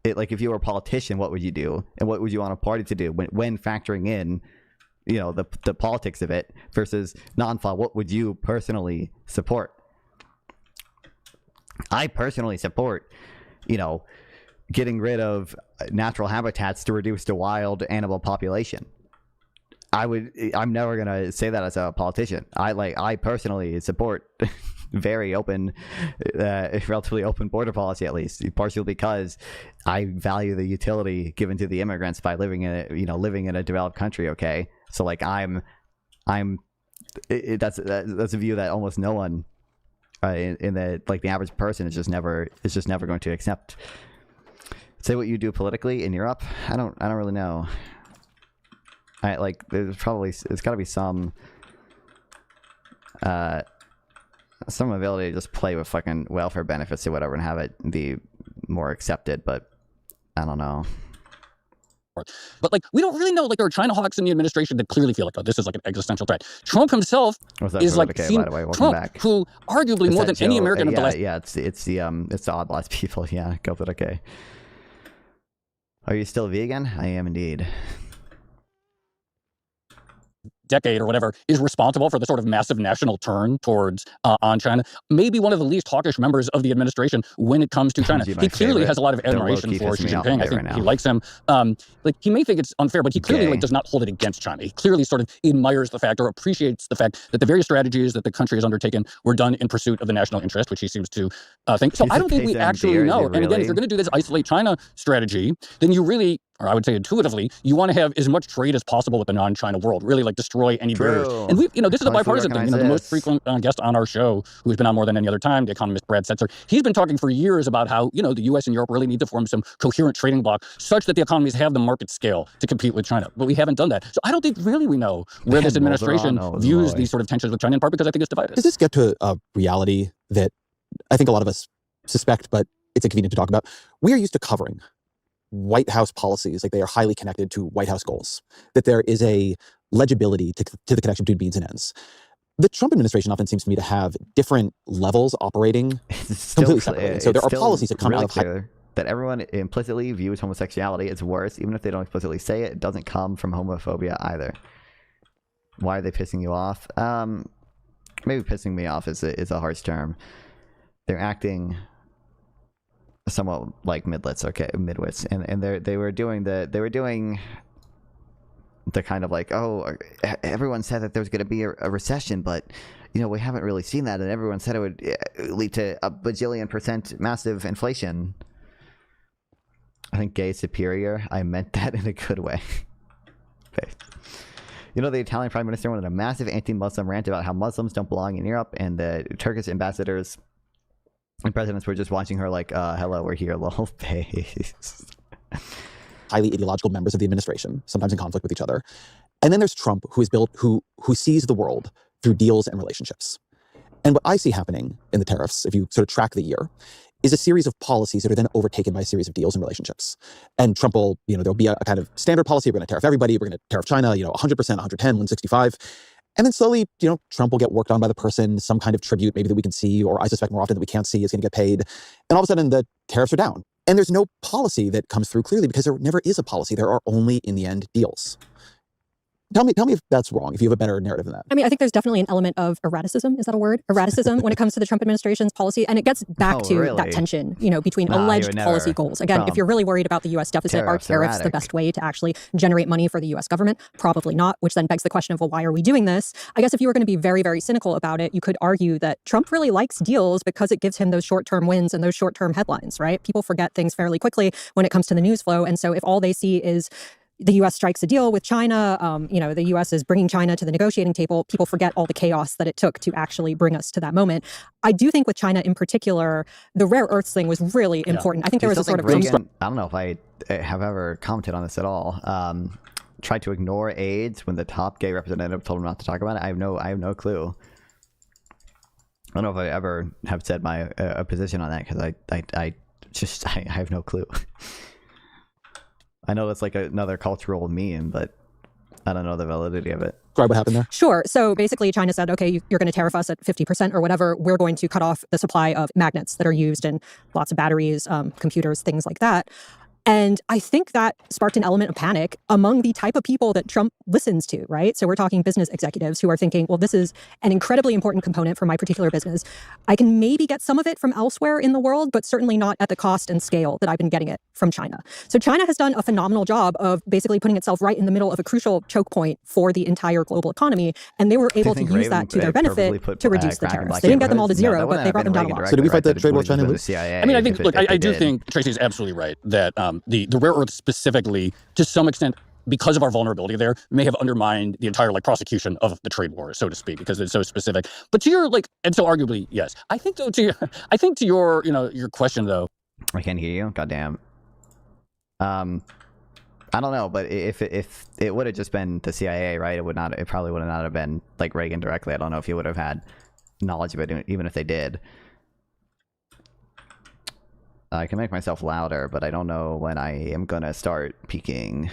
like if you were a politician, what would you do, and what would you want a party to do when factoring in, you know, the politics of it versus non-fa? What would you personally support? I personally support, you know, getting rid of natural habitats to reduce the wild animal population. I'm never gonna say that as a politician. I personally support very open, relatively open border policy, at least, partially because I value the utility given to the immigrants by living in a developed country. Okay, so like that's a view that almost no one in the like the average person is just never going to accept. Say what you do politically in Europe. I don't really know. There's got to be some ability to just play with fucking welfare benefits or whatever and have it be more accepted, but I don't know. But like, we don't really know. Like, there are China hawks in the administration that clearly feel like, oh, this is like an existential threat. Trump himself is like seen, Trump, who arguably more than any American of the last. Yeah, it's the odd lots people. Yeah, go for it. Okay. Are you still vegan? I am indeed. Decade or whatever is responsible for the sort of massive national turn towards on China. Maybe one of the least hawkish members of the administration when it comes to China. He clearly has a lot of admiration for Xi Jinping. I think he likes him. Like, he may think it's unfair, but he clearly like does not hold it against China. He clearly sort of admires the fact or appreciates the fact that the various strategies that the country has undertaken were done in pursuit of the national interest, which he seems to think. So I don't think we actually know. And again, if you're going to do this isolate China strategy, then you really, or I would say intuitively, you want to have as much trade as possible with the non-China world. Really, like, destroy any barriers. And we, this is a bipartisan thing. The most frequent guest on our show, who's been on more than any other time, the economist Brad Setzer, he's been talking for years about how, the U.S. and Europe really need to form some coherent trading bloc such that the economies have the market scale to compete with China. But we haven't done that. So I don't think really we know where this administration views these sort of tensions with China, in part because I think it's divided. Does this get to a reality that I think a lot of us suspect, but it's inconvenient to talk about? We are used to covering White House policies, like they are highly connected to White House goals, that there is a legibility to the connection between means and ends. The Trump administration often seems to me to have different levels operating completely separately. So there are policies that come out of that everyone implicitly views homosexuality. It's worse, even if they don't explicitly say it. It doesn't come from homophobia either. Why are they pissing you off? Maybe pissing me off is a harsh term. They're acting somewhat like midwits, and they were doing the kind of like, oh, everyone said that there was going to be a recession, but we haven't really seen that, and everyone said it would lead to a bajillion% massive inflation. I think gay superior. I meant that in a good way. Okay. The Italian prime minister went on a massive anti-Muslim rant about how Muslims don't belong in Europe, and the Turkish ambassadors and presidents were just watching her like, hello, we're here, lol, face. Highly ideological members of the administration, sometimes in conflict with each other. And then there's Trump, who sees the world through deals and relationships. And what I see happening in the tariffs, if you sort of track the year, is a series of policies that are then overtaken by a series of deals and relationships. And Trump will, there'll be a kind of standard policy. We're going to tariff everybody. We're going to tariff China, 100%, 110, 165. And then slowly, Trump will get worked on by the person, some kind of tribute maybe that we can see, or I suspect more often that we can't see, is going to get paid. And all of a sudden, the tariffs are down. And there's no policy that comes through clearly because there never is a policy. There are only, in the end, deals. Tell me if that's wrong, if you have a better narrative than that. I mean, I think there's definitely an element of erraticism. Is that a word? Erraticism when it comes to the Trump administration's policy. And it gets back to that tension, between alleged policy goals. Again, if you're really worried about the U.S. deficit, are tariffs the best way to actually generate money for the U.S. government? Probably not, which then begs the question of, well, why are we doing this? I guess if you were going to be very, very cynical about it, you could argue that Trump really likes deals because it gives him those short-term wins and those short-term headlines, right? People forget things fairly quickly when it comes to the news flow. And so if all they see is the U.S. strikes a deal with China, the U.S. is bringing China to the negotiating table, people forget all the chaos that it took to actually bring us to that moment. I do think with China in particular, the rare earths thing was really important. I think there was a sort of... Reagan, I don't know if I have ever commented on this at all. Tried to ignore AIDS when the top gay representative told him not to talk about it. I have no clue. I don't know if I ever have said my position on that, because just I have no clue. I know that's like another cultural meme, but I don't know the validity of it. Describe what happened there. Sure. So basically, China said, okay, you're going to tariff us at 50% or whatever. We're going to cut off the supply of magnets that are used in lots of batteries, computers, things like that. And I think that sparked an element of panic among the type of people that Trump listens to, right? So we're talking business executives who are thinking, well, this is an incredibly important component for my particular business. I can maybe get some of it from elsewhere in the world, but certainly not at the cost and scale that I've been getting it from China. So China has done a phenomenal job of basically putting itself right in the middle of a crucial choke point for the entire glable economy. And they were able to use that to their benefit to reduce the tariffs. They didn't get them all to zero, but they brought them down a lot. So did we fight the trade war with China, Luke? I mean, I think, look, I do think Tracy's absolutely right that the rare earth specifically, to some extent, because of our vulnerability there, may have undermined the entire prosecution of the trade war, so to speak, because it's so specific. But to your and so arguably, yes. I think though to your your question though. I can't hear you. Goddamn. I don't know, but if it would have just been the CIA, right? It probably would not have been like Reagan directly. I don't know if he would have had knowledge of it, even if they did. I can make myself louder, but I don't know when I am gonna start peaking.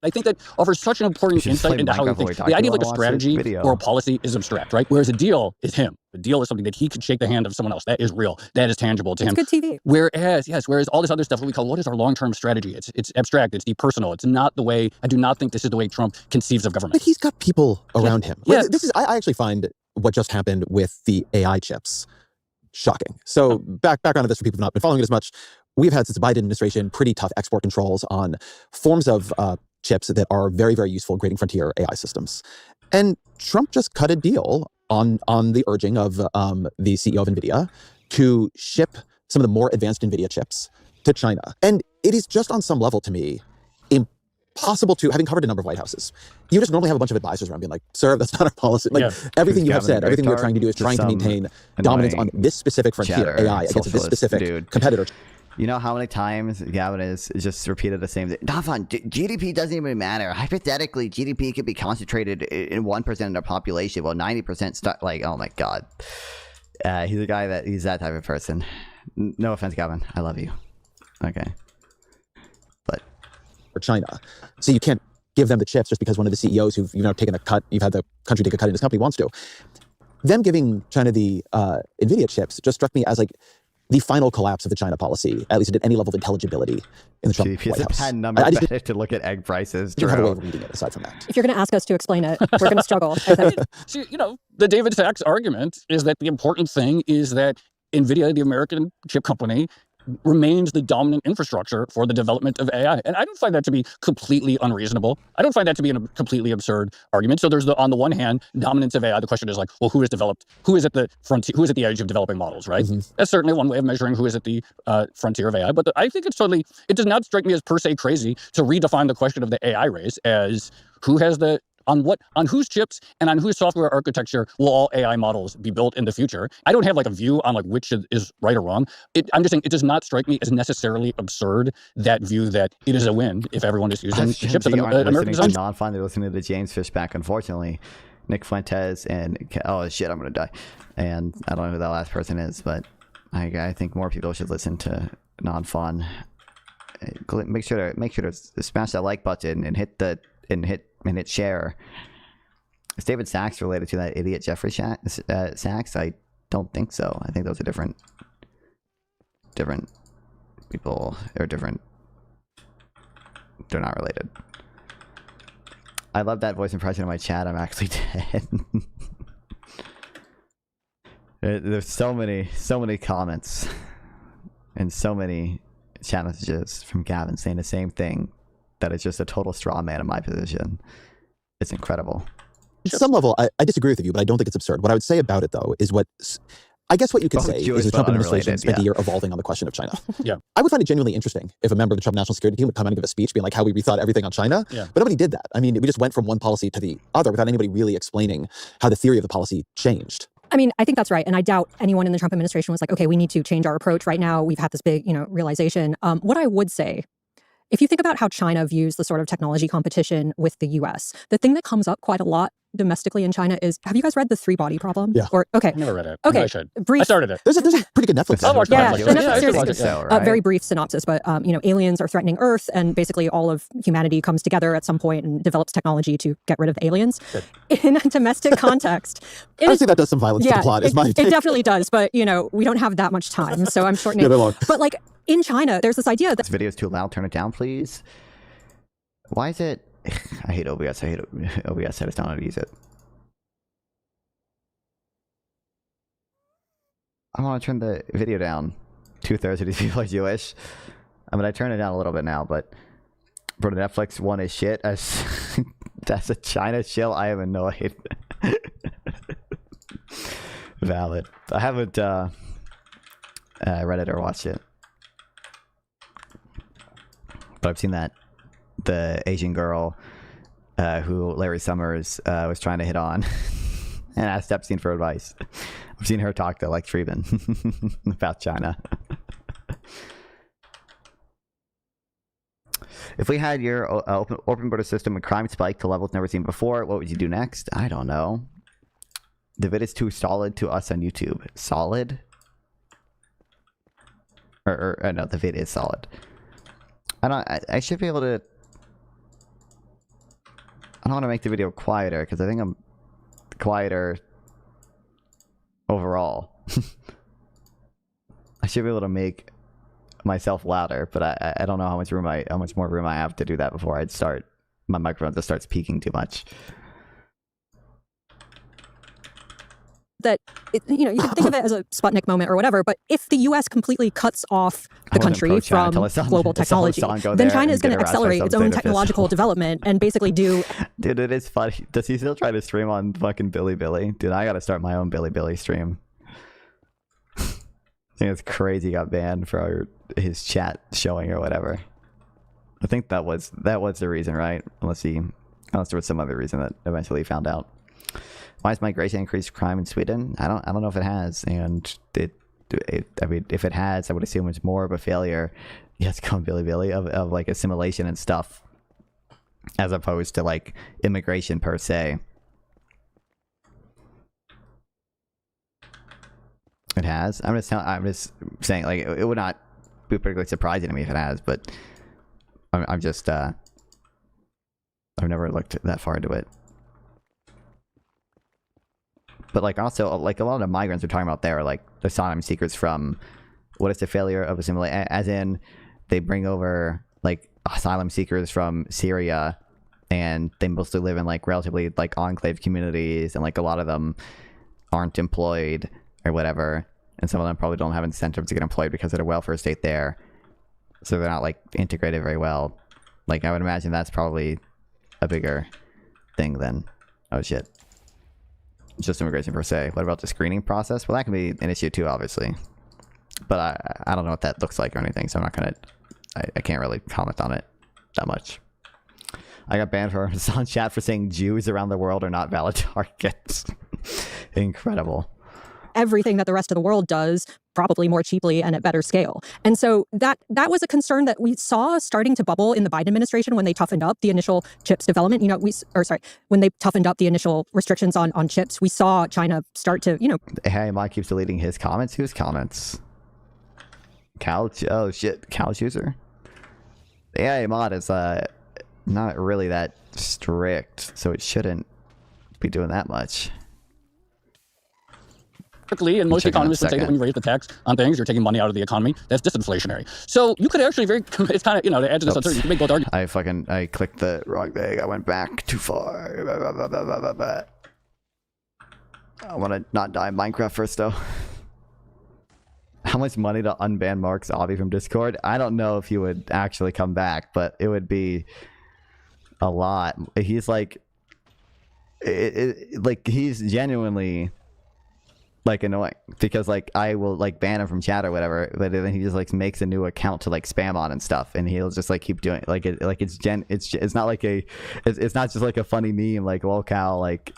I think that offers such an important insight into how we think. The idea of a strategy or a policy is abstract, right? Whereas a deal is him. A deal is something that he could shake the hand of someone else. That is real. That is tangible to him. It's good TV. Whereas all this other stuff, what we call, what is our long-term strategy? It's abstract. It's depersonal. It's not the way, I do not think this is the way Trump conceives of government. But he's got people around him. Yeah. I actually find what just happened with the AI chips shocking. So background of this for people who've not been following it as much. We've had, since the Biden administration, pretty tough export controls on forms of chips that are very, very useful creating frontier AI systems. And Trump just cut a deal on the urging of the CEO of NVIDIA to ship some of the more advanced NVIDIA chips to China. And it is just on some level, to me, impossible to, having covered a number of White Houses, you just normally have a bunch of advisors around being like, sir, that's not our policy. Everything you have said, everything you're trying to do is trying to maintain dominance on this specific frontier, AI, against this specific competitor. You know how many times Gavin has just repeated the same thing? Dafan, GDP doesn't even matter. Hypothetically, GDP could be concentrated in 1% of the population, while 90% start oh my god. He's a guy he's that type of person. No offense, Gavin. I love you. Okay. But for China. So you can't give them the chips just because one of the CEOs who've taken a cut, you've had the country take a cut in his company wants to. Them giving China the NVIDIA chips just struck me as the final collapse of the China policy, at least at any level of intelligibility in the Trump White House. GDP is a bad number better to look at egg prices. I don't have a way of reading it aside from that. If you're going to ask us to explain it, we're going to struggle. See, the David Sachs argument is that the important thing is that NVIDIA, the American chip company, remains the dominant infrastructure for the development of AI. And I don't find that to be completely unreasonable. I don't find that to be a completely absurd argument. So there's on the one hand, dominance of AI. The question is well, who is at the frontier, who is at the edge of developing models, right? Mm-hmm. That's certainly one way of measuring who is at the frontier of AI. But I think it does not strike me as per se crazy to redefine the question of the AI race as who has on whose chips and on whose software architecture will all AI models be built in the future. I don't have a view on which is right or wrong. I'm just saying it does not strike me as necessarily absurd, that view that it is a win if everyone is using chips of American design. Non-fun, they're listening to the James Fishback, unfortunately. Nick Fuentes and, oh shit, I'm gonna die. And I don't know who that last person is, but I think more people should listen to non-fun. Make sure to smash that like button and hit share. Is David Sachs related to that idiot Jeffrey Sachs? I don't think so. I think those are different people. They're different. They're not related. I love that voice impression in my chat. I'm actually dead. There's so many comments and so many chat messages from Gavin saying the same thing, that it's just a total straw man in my position. It's incredible. At some level, I disagree with you, but I don't think it's absurd. What I would say about it, though, is what you could say is the Trump administration spent a year evolving on the question of China. Yeah. I would find it genuinely interesting if a member of the Trump National Security Team would come out and give a speech being like how we rethought everything on China. Yeah. But nobody did that. I mean, we just went from one policy to the other without anybody really explaining how the theory of the policy changed. I mean, I think that's right. And I doubt anyone in the Trump administration was like, okay, we need to change our approach right now. We've had this big, realization. What I would say if you think about how China views the sort of technology competition with the US, the thing that comes up quite a lot domestically in China is, have you guys read The Three Body Problem? Yeah. Or, okay. I never read it. Okay. I should. Brief. I started it. There's a pretty good Netflix. I'll watch Yeah, Netflix. the Netflix I should series watch is it. So, a right? very brief synopsis, but aliens are threatening Earth, and basically all of humanity comes together at some point and develops technology to get rid of the aliens. Good. In a domestic context, I see that does some violence to the plot. it, Is my it take. definitely does, but we don't have that much time, so I'm shortening. Yeah, they're long. But like in China, there's this idea that This video is too loud. Turn it down, please. Why is it? I hate OBS. I hate OBS. I just don't know how to use it. I want to turn the video down. 2/3 of these people are Jewish. I mean, I turn it down a little bit now, but for the Netflix one is shit. That's a China chill. I am annoyed. Valid. I haven't read it or watched it, but I've seen that the Asian girl who Larry Summers was trying to hit on and asked Epstein for advice. I've seen her talk to like Friedman about China. If we had your open border system and crime spike to levels never seen before, what would you do next? I don't know. The vid is too solid to us on YouTube. Solid? Or no, the vid is solid. I should be able to... I don't want to make the video quieter because I think I'm quieter overall. I should be able to make myself louder, but I don't know how much more room I have to do that before I'd start my microphone just starts peaking too much. that you can think of it as a Sputnik moment or whatever, but if the U.S. completely cuts off the country from global technology, then China is going to accelerate its own technological development and basically do... Dude, it is funny. Does he still try to stream on fucking Bilibili? Dude, I got to start my own Bilibili stream. I think it's crazy he got banned for his chat showing or whatever. I think that was the reason, right? Unless there was some other reason that eventually he found out. Why has migration increased crime in Sweden? I don't know if it has, and I mean, if it has, I would assume it's more of a failure. Yes, come Bilibili of like assimilation and stuff, as opposed to like immigration per se. It has. I'm just saying, like, it would not be particularly surprising to me if it has, but I'm just I've never looked that far into it. But like also like a lot of the migrants we're talking about there are like the asylum seekers from what is the failure of assimilation, as in they bring over like asylum seekers from Syria and they mostly live in like relatively like enclave communities, and like a lot of them aren't employed or whatever, and some of them probably don't have incentives to get employed because of the welfare state there, so they're not like integrated very well. Like I would imagine that's probably a bigger thing than oh shit, just immigration per se. What about the screening process? Well, that can be an issue too, obviously, but I don't know what that looks like or anything, so I'm not gonna I can't really comment on it that much. I got banned from on chat for saying Jews around the world are not valid targets. Incredible. Everything that the rest of the world does, probably more cheaply and at better scale. And so that was a concern that we saw starting to bubble in the Biden administration when they toughened up the initial chips development. When they toughened up the initial restrictions on chips, we saw China start to, Hey, Mike keeps deleting his comments. Whose comments? Oh shit, Cal's user. The AI mod is not really that strict, so it shouldn't be doing that much. And most economists would say that when you raise the tax on things, you're taking money out of the economy. That's disinflationary. So you could actually it's kind of, to add to this uncertainty, you can make both arguments. I clicked the wrong thing. I went back too far. I want to not die in Minecraft first, though. How much money to unban Mark Zabi from Discord? I don't know if he would actually come back, but it would be a lot. He's like, he's genuinely like annoying, because like I will like ban him from chat or whatever, but then he just like makes a new account to like spam on and stuff, and he'll just like keep doing it. It's not like it's not just like a funny meme like lol cow like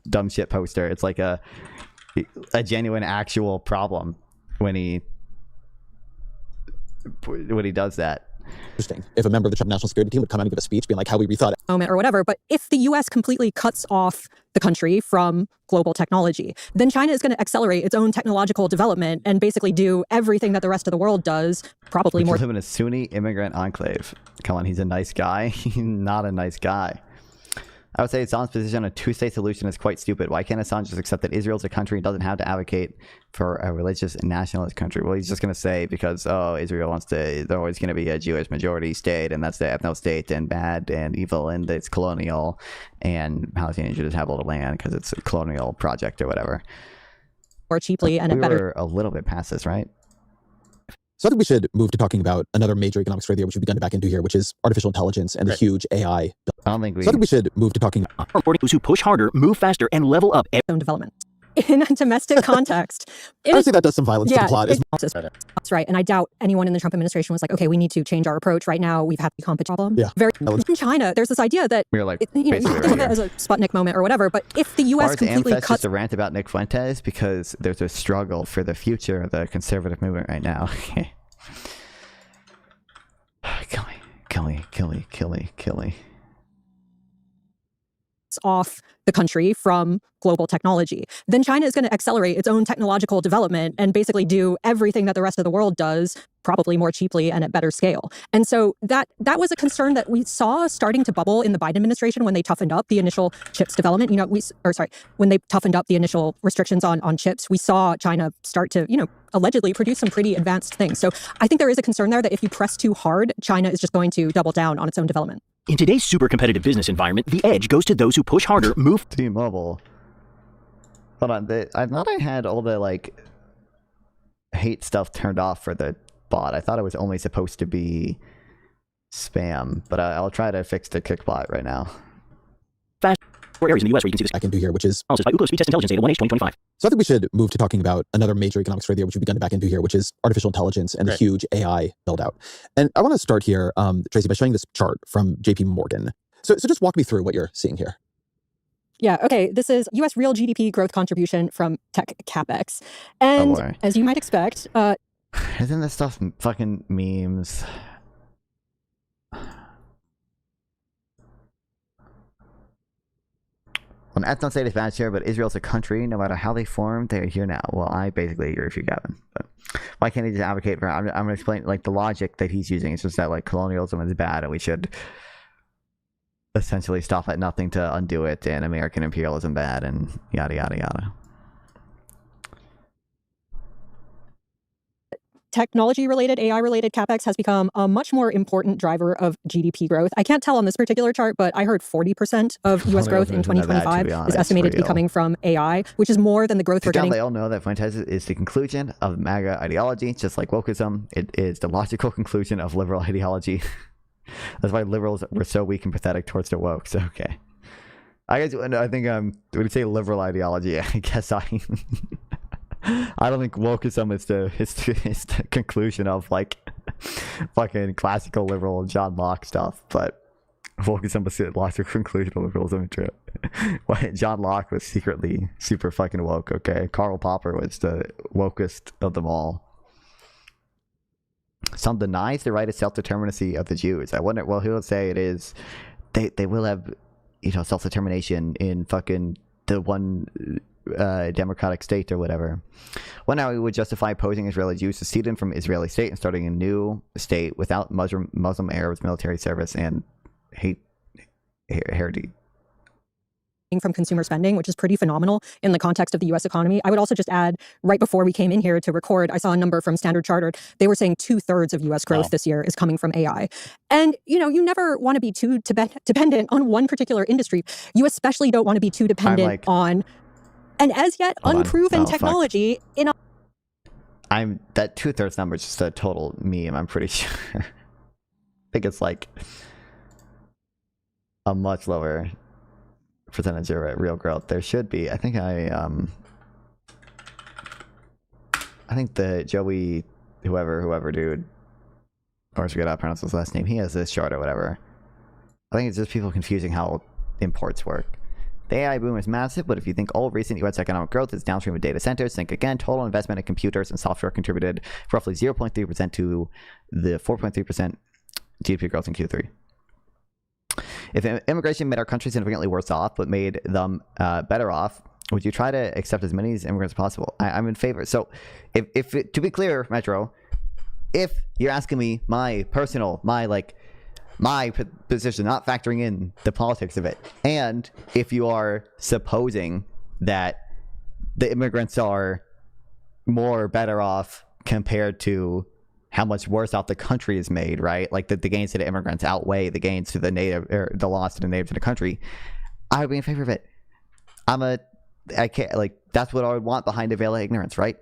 dumb shit poster. It's like a genuine actual problem when he does that. Interesting if a member of the Trump national security team would come out and give a speech being like how we rethought it. Moment or whatever. But if the US completely cuts off the country from global technology, then China is going to accelerate its own technological development and basically do everything that the rest of the world does, probably more. We live in a Sunni immigrant enclave. Come on, he's a nice guy. He's not a nice guy. I would say Assange's position on a two-state solution is quite stupid. Why can't Assange just accept that Israel's a country and doesn't have to advocate for a religious and nationalist country? Well, he's just going to say because, oh, Israel wants to, they're always going to be a Jewish majority state, and that's the ethno state, and bad and evil, and it's colonial, and Palestinians should just have all the land because it's a colonial project or whatever. More cheaply and a better. We're a little bit past this, right? So I think we should move to talking about another major economic story there, which we've begun to back into here, which is artificial intelligence and the huge AI. I don't think we. So I think we should move to talking about those who push harder, move faster, and level up. Own development. In a domestic context. Honestly, that does some violence to the plot. That's right. And I doubt anyone in the Trump administration was like, okay, we need to change our approach right now. We've had the competition problem. Yeah. In China, there's this idea that, we're like, you know, you can think of it as a Sputnik moment or whatever, but if the U.S. completely cuts... just a rant about Nick Fuentes because there's a struggle for the future of the conservative movement right now. Kill me. Off the country from global technology, then China is going to accelerate its own technological development and basically do everything that the rest of the world does, probably more cheaply and at better scale. And so that was a concern that we saw starting to bubble in the Biden administration when they toughened up the initial chips development. You know, when they toughened up the initial restrictions on chips, we saw China start to, allegedly produce some pretty advanced things. So I think there is a concern there that if you press too hard, China is just going to double down on its own development. In today's super competitive business environment, the edge goes to those who push harder, move. T-Mobile. Hold on. I thought I had all the hate stuff turned off for the bot. I thought it was only supposed to be spam, but I'll try to fix the kickbot right now. Fast areas in the US where you can see this. I can do here, which is by Ookla Speed Test Intelligence Data 1H 2025. So I think we should move to talking about another major economic story there, which we've begun to back into here, which is artificial intelligence and the huge AI build out. And I want to start here, Tracy, by showing this chart from JP Morgan. So just walk me through what you're seeing here. Yeah, okay. This is U.S. real GDP growth contribution from tech capex. And as you might expect... Isn't this stuff fucking memes? An ethno state is bad here, but Israel's a country. No matter how they formed, they are here now. Well, I basically agree with you, Gavin. But why can't he just advocate for? I'm going to explain the logic that he's using. It's just that colonialism is bad, and we should essentially stop at nothing to undo it, and American imperialism bad, and yada yada yada. Technology-related, AI-related capex has become a much more important driver of GDP growth. I can't tell on this particular chart, but I heard 40% of U.S. growth in 2025 is estimated to be coming from AI, which is more than the growth we're getting. They all know that Fuentes is the conclusion of MAGA ideology, just like wokeism. It is the logical conclusion of liberal ideology. That's why liberals were so weak and pathetic towards the wokes. Okay. I think when you say liberal ideology, I guess I don't think wokeism is the conclusion of fucking classical liberal John Locke stuff, but wokeism is the logical conclusion of liberalism. True. John Locke was secretly super fucking woke. Okay, Karl Popper was the wokest of them all. Some denies the right of self-determinacy of the Jews. I wonder. Well, he'll say it is. They will have self-determination in fucking the one democratic state or whatever. Well, now he would justify opposing Israeli Jews seceding from Israeli state and starting a new state without Muslim Arabs military service and heritage. From consumer spending, which is pretty phenomenal in the context of the U.S. economy. I would also just add, right before we came in here to record, I saw a number from Standard Chartered. They were saying 2/3 of U.S. growth this year is coming from AI. And, you never want to be too dependent on one particular industry. You especially don't want to be too dependent on an as yet unproven technology in that 2/3 number is just a total meme, I'm pretty sure. I think it's a much lower percentage of real growth. There should be. I think the Joey whoever dude, or I forget how to pronounce his last name, he has this chart or whatever. I think it's just people confusing how imports work. The AI boom is massive, but if you think all recent U.S. economic growth is downstream of data centers, think again. Total investment in computers and software contributed roughly 0.3% to the 4.3% GDP growth in Q3. If immigration made our country significantly worse off, but made them better off, would you try to accept as many immigrants as possible? I'm in favor. So, to be clear, Metro, if you're asking me my personal, my position, not factoring in the politics of it, and if you are supposing that the immigrants are better off compared to how much worse off the country is made, right? Like the gains to the immigrants outweigh the gains to the native, or the loss to the natives of the country, I would be in favor of it. I can't, like, that's what I would want behind a veil of ignorance, right?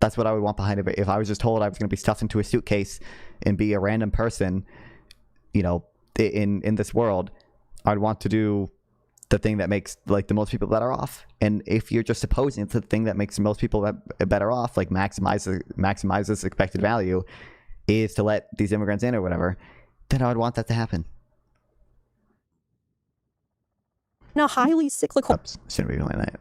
That's what I would want behind it. If I was just told I was going to be stuffed into a suitcase and be a random person, you know, in this world, I'd want to do the thing that makes like the most people better off. And if you're just supposing it's the thing that makes most people better off, like maximizes expected value, is to let these immigrants in or whatever, then I would want that to happen. In a highly cyclical. Oops, shouldn't be doing that.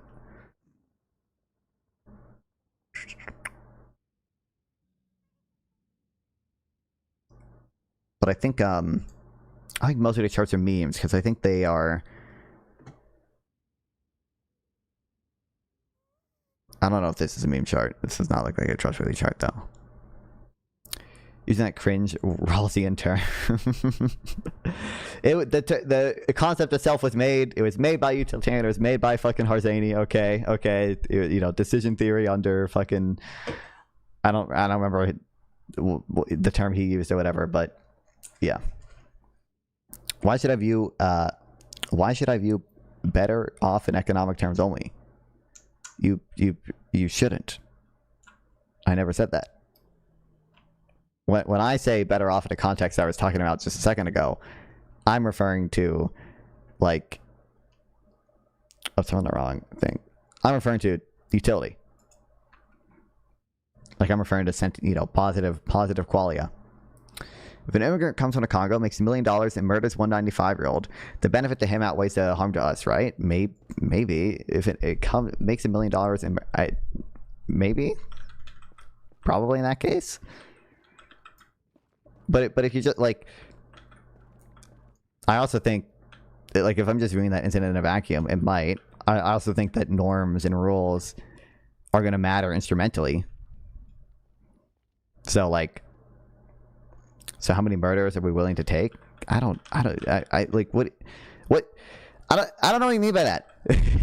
But I think most of the charts are memes because I think they are. I don't know if this is a meme chart. This does not look like a trustworthy chart though. Using that cringe Rawlsian term. The concept itself was made. It was made by utilitarian. It was made by fucking Harzani. Okay. You know, decision theory under fucking. I don't remember the term he used or whatever. But yeah. Why should I view better off in economic terms only? You shouldn't. I never said that. When I say better off in the context I was talking about just a second ago, I'm referring to, like, I'm throwing the wrong thing. I'm referring to utility. Like, I'm referring to, you know, positive qualia. If an immigrant comes from the Congo, makes $1 million, and murders one 95-year-old, the benefit to him outweighs the harm to us, right? Maybe. If it makes $1 million, and maybe. Probably in that case. But if you just, like, I also think that, like, if I'm just viewing that incident in a vacuum, it might. I also think that norms and rules are going to matter instrumentally. So, like, so how many murders are we willing to take? I don't like what I don't know what you mean by that.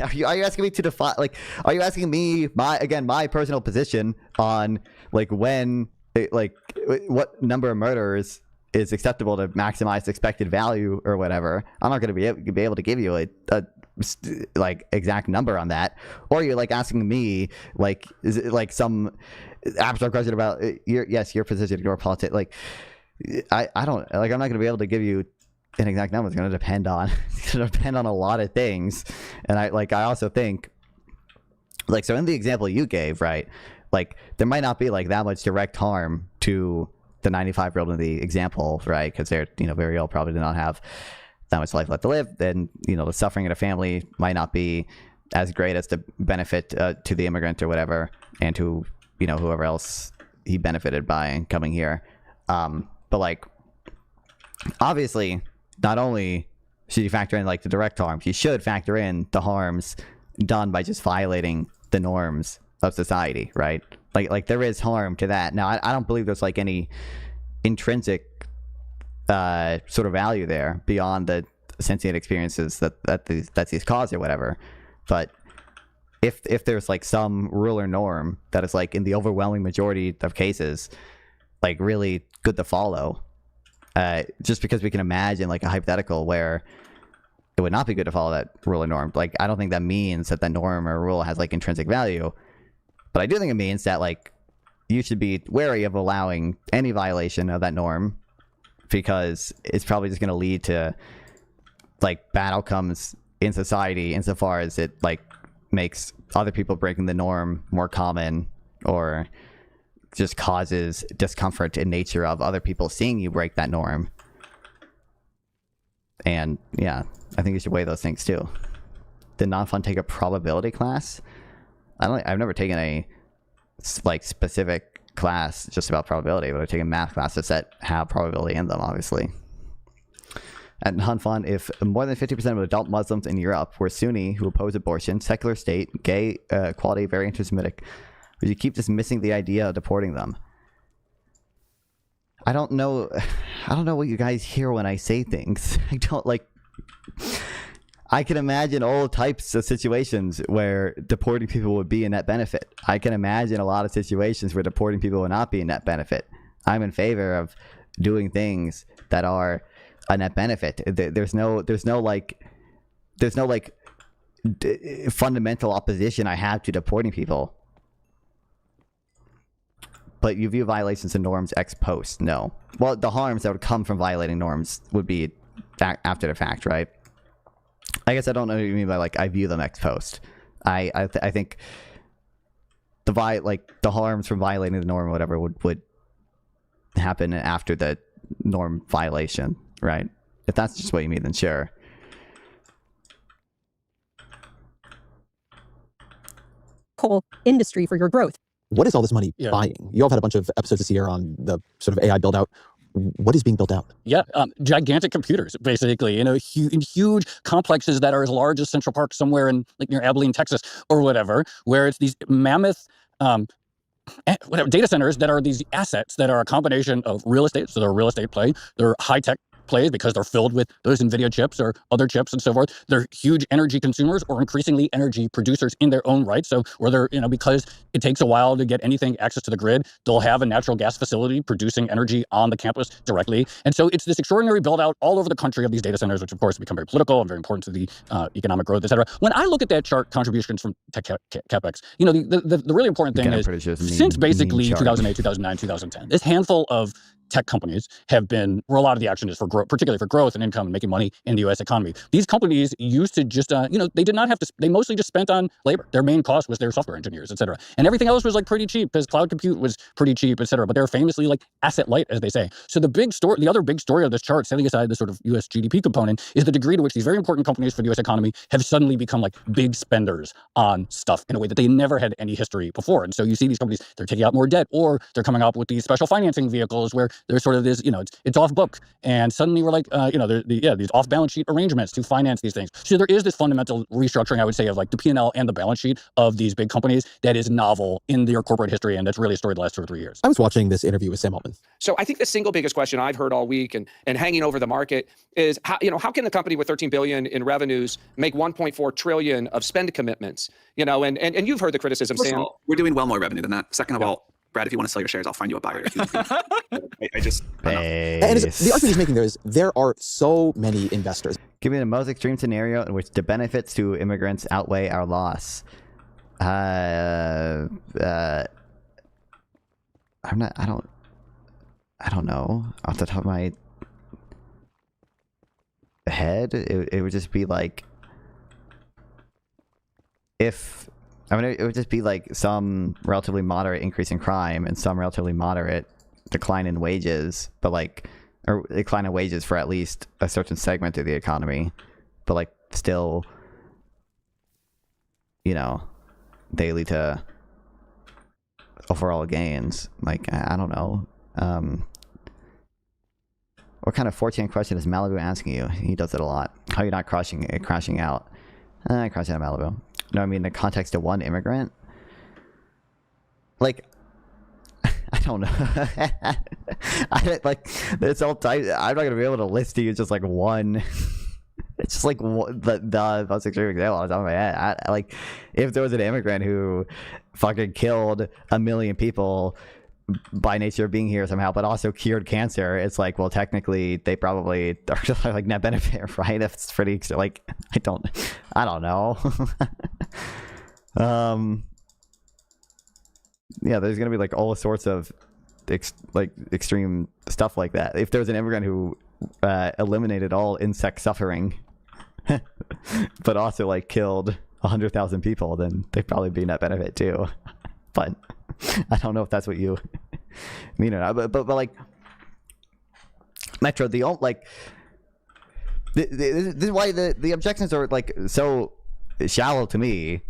Are you asking me to define, like, are you asking me my personal position on, like, when, like, what number of murders is acceptable to maximize expected value or whatever? I'm not going to be able to give you a like exact number on that. Or you're like asking me, like, is it like some abstract question about your position, your politics? Like, I don't, like, I'm not going to be able to give you an exact number. It's going to depend on a lot of things. And I also think, like, so in the example you gave, right, like, there might not be like that much direct harm to the 95-year-old in the example, right? Because they're, you know, very ill, probably do not have that much life left to live. Then, you know, the suffering in a family might not be as great as the benefit to the immigrant or whatever, and to, you know, whoever else he benefited by coming here. But, like, obviously, not only should you factor in, like, the direct harms, you should factor in the harms done by just violating the norms of society, right? Like there is harm to that. Now, I don't believe there's, like, any intrinsic sort of value there beyond the sentient experiences that these cause or whatever. But if there's, like, some rule or norm that is, like, in the overwhelming majority of cases, like, really good to follow, just because we can imagine, like, a hypothetical where it would not be good to follow that rule or norm, like, I don't think that means that norm or rule has, like, intrinsic value. But I do think it means that, like, you should be wary of allowing any violation of that norm, because it's probably just going to lead to, like, bad outcomes in society insofar as it, like, makes other people breaking the norm more common, or just causes discomfort in nature of other people seeing you break that norm. And yeah, I think you should weigh those things too. Did non-fun take a probability class? I've never taken a, like, specific class just about probability, but I've taken math classes that have probability in them, obviously. At Hanfan, if more than 50% of adult Muslims in Europe were Sunni who oppose abortion, secular state, gay, equality, very anti-Semitic, would you keep dismissing the idea of deporting them? I don't know what you guys hear when I say things. I can imagine all types of situations where deporting people would be a net benefit. I can imagine a lot of situations where deporting people would not be a net benefit. I'm in favor of doing things that are a net benefit. There's no fundamental opposition I have to deporting people. But you view violations of norms ex post? No. Well, the harms that would come from violating norms would be after the fact, right? I guess I don't know what you mean by like I view them ex post. I think the harms from violating the norm or whatever would happen after the norm violation, right? If that's just what you mean, then sure. Whole industry for your growth. What is all this money buying? You all have had a bunch of episodes this year on the sort of AI build out. What is being built out? Yeah, gigantic computers, basically, huge complexes that are as large as Central Park somewhere in like near Abilene, Texas, or whatever, where it's these mammoth data centers that are these assets that are a combination of real estate. So they're a real estate play. They're high tech plays because they're filled with those NVIDIA chips or other chips and so forth. They're huge energy consumers or increasingly energy producers in their own right. So where they're, because it takes a while to get anything access to the grid, they'll have a natural gas facility producing energy on the campus directly. And so it's this extraordinary build out all over the country of these data centers, which of course become very political and very important to the economic growth, et cetera. When I look at that chart, contributions from tech capex, the really important thing is since basically 2008, 2009, 2010, this handful of tech companies have been where a lot of the action is for growth, particularly for growth and income and making money in the U.S. economy. These companies used to just, they did not have to, they mostly just spent on labor. Their main cost was their software engineers, et cetera. And everything else was like pretty cheap because cloud compute was pretty cheap, et cetera. But they're famously like asset light, as they say. So the other big story of this chart, setting aside the sort of U.S. GDP component, is the degree to which these very important companies for the U.S. economy have suddenly become like big spenders on stuff in a way that they never had any history before. And so you see these companies, they're taking out more debt, or they're coming up with these special financing vehicles where there's sort of this, it's off book. And suddenly we're like, these off balance sheet arrangements to finance these things. So there is this fundamental restructuring, I would say, of like the P&L and the balance sheet of these big companies that is novel in their corporate history. And that's really a story the last 2 or 3 years. I was watching this interview with Sam Altman. So I think the single biggest question I've heard all week and hanging over the market is how can a company with 13 billion in revenues make 1.4 trillion of spend commitments? And you've heard the criticism, First Sam. of all, we're doing well more revenue than that. Second of all, Brad, if you want to sell your shares, I'll find you a buyer. I just... And the argument he's making there is there are so many investors. Give me the most extreme scenario in which the benefits to immigrants outweigh our loss. I don't know. Off the top of my head, it would just be like it would just be like some relatively moderate increase in crime and some relatively moderate decline in wages, or decline in wages for at least a certain segment of the economy, but like still, they lead to overall gains. Like, I don't know. What kind of 4chan question is Malibu asking you? He does it a lot. How are you not crashing out? Crashing out Malibu. No, I mean, in the context of one immigrant. Like, I don't know. It's all tight. I'm not gonna be able to list to you just like one. It's just like the most extreme example on top of my head. Like, if there was an immigrant who fucking killed 1 million people by nature of being here somehow, but also cured cancer, it's like, well, technically they probably are like net benefit, right? That's pretty like, I don't know. Yeah, there's gonna be like all sorts of extreme stuff like that. If there was an immigrant who eliminated all insect suffering, but also like killed 100,000 people, then they'd probably be net benefit too. But I don't know if that's what you mean or not. But like, Metro, this is why the objections are like so shallow to me,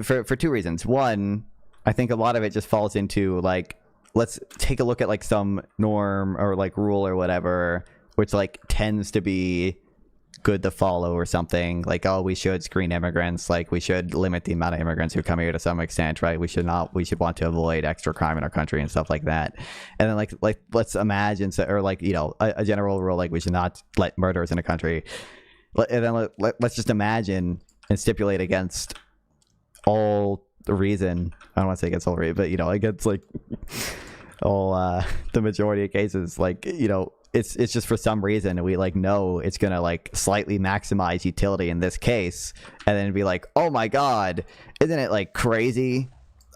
for 2 reasons. One, I think a lot of it just falls into like, let's take a look at like some norm or like rule or whatever, which like tends to be good to follow or something. Like, oh, we should screen immigrants. Like, we should limit the amount of immigrants who come here to some extent, right? We should want to avoid extra crime in our country and stuff like that. And then like let's imagine, or like, you know, a general rule, like we should not let murders in a country. And then let's just imagine and stipulate against all the reason. I don't want to say against all reason, but, you know, against like all the majority of cases, like, you know, it's just for some reason we like know it's gonna like slightly maximize utility in this case, and then be like, oh my god, isn't it like crazy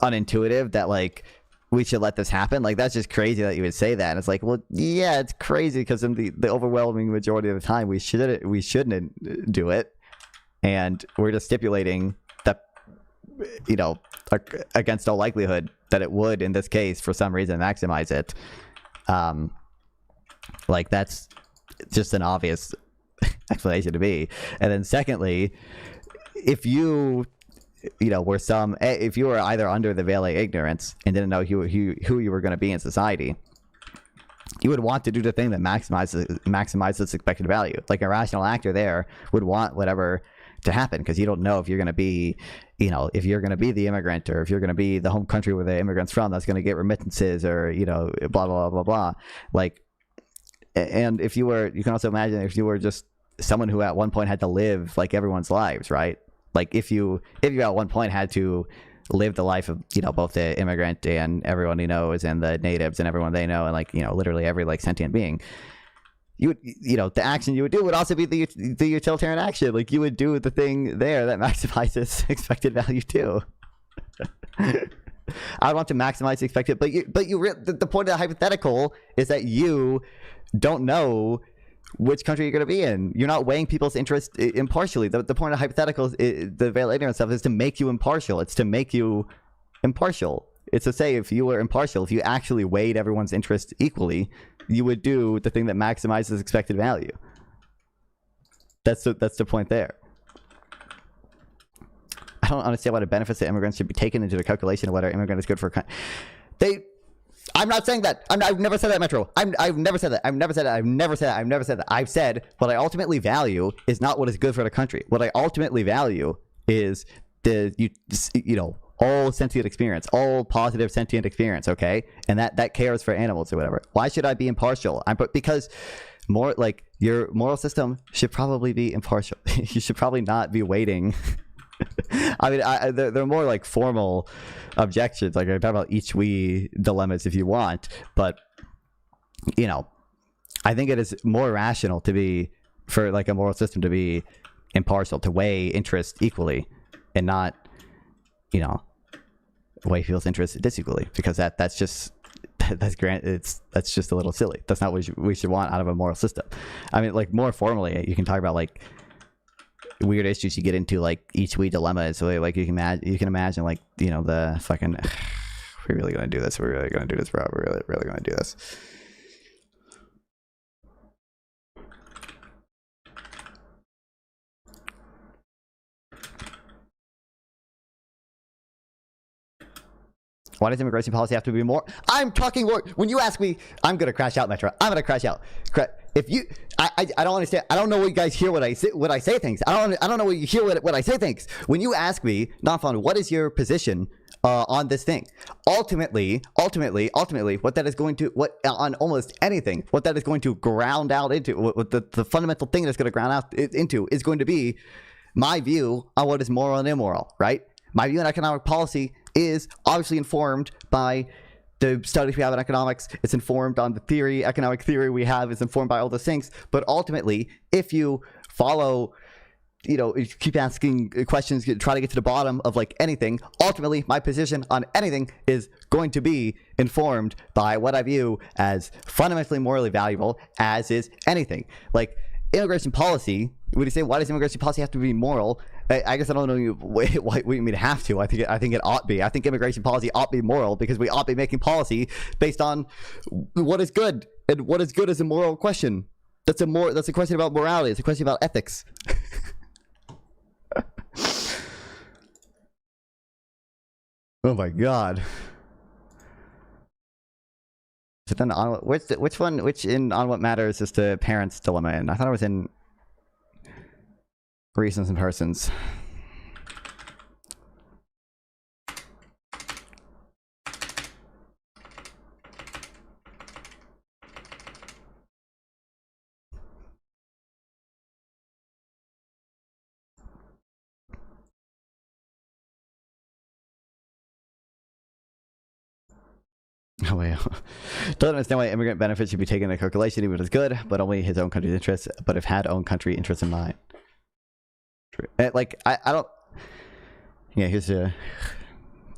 unintuitive that like we should let this happen? Like, that's just crazy that you would say that. And it's like, well, yeah, it's crazy because in the overwhelming majority of the time we shouldn't do it, and we're just stipulating that, you know, against all likelihood that it would in this case for some reason maximize it. Like, that's just an obvious explanation to me. And then secondly, if you were either under the veil of ignorance and didn't know who you were going to be in society, you would want to do the thing that maximizes expected value. Like, a rational actor there would want whatever to happen, because you don't know if you're going to be, you know, if you're going to be the immigrant, or if you're going to be the home country where the immigrant's from that's going to get remittances, or, you know, blah blah blah blah. Like, and if you can also imagine if you were just someone who at one point had to live like everyone's lives, right? Like, if you at one point had to live the life of, you know, both the immigrant and everyone he knows, and the natives and everyone they know, and like, you know, literally every like sentient being, you know, the action you would do would also be the utilitarian action. Like, you would do the thing there that maximizes expected value too. I want to maximize the expected, but the point of the hypothetical is that you don't know which country you're going to be in. You're not weighing people's interest impartially. The point of hypotheticals, the veil of ignorance stuff, is to make you impartial. It's to make you impartial. It's to say, if you were impartial, if you actually weighed everyone's interest equally, you would do the thing that maximizes expected value. That's the point there. I don't understand why the benefits of immigrants should be taken into the calculation of whether an immigrant is good for a country. I'm not saying that. I've never said that, Metro. I've never said that. I've never said that. I've never said that. I've never said that. I've said what I ultimately value is not what is good for the country. What I ultimately value is you know, all sentient experience, all positive sentient experience, okay? And that cares for animals or whatever. Why should I be impartial? Because more like your moral system should probably be impartial. You should probably not be weighting. I mean, they're more like formal objections. Like, I talk about each we dilemmas if you want, but, you know, I think it is more rational to be, for like a moral system to be impartial, to weigh interest equally, and not, you know, weigh people's interest disequally, because that's just a little silly. That's not what we should want out of a moral system. I mean, like, more formally, you can talk about like weird issues you get into, like each we dilemma. So like you can imagine like, you know, the fucking we're really gonna do this, bro. We're really gonna do this. Why does immigration policy have to be more? I'm talking more. When you ask me, I'm gonna crash out, Metro. I'm gonna crash out. If you, I don't understand. I don't know what you guys hear when I say things. I don't know what you hear when I say things. When you ask me, Nonfon, what is your position on this thing? Ultimately, what that is going to, on almost anything, what that is going to ground out into, what the fundamental thing that's going to ground out into is going to be my view on what is moral and immoral, right? My view on economic policy is obviously informed by the studies we have in economics. It's informed on the theory, economic theory we have is informed by all those things. But ultimately, if you follow, you know, if you keep asking questions, try to get to the bottom of like anything, ultimately my position on anything is going to be informed by what I view as fundamentally morally valuable, as is anything. Like immigration policy, when you say, why does immigration policy have to be moral? I guess I don't know what you mean have to. I think it ought be. I think immigration policy ought be moral, because we ought be making policy based on what is good, and what is good is a moral question. That's a question about morality. It's a question about ethics. Oh my god. So then on which in On What Matters is the parents dilemma in? I thought it was in Reasons and Persons. Oh, wait. Don't understand why immigrant benefits should be taken into calculation even if it's good, but only his own country's interests, but if had own country interests in mind. Like, I don't... Yeah, here's the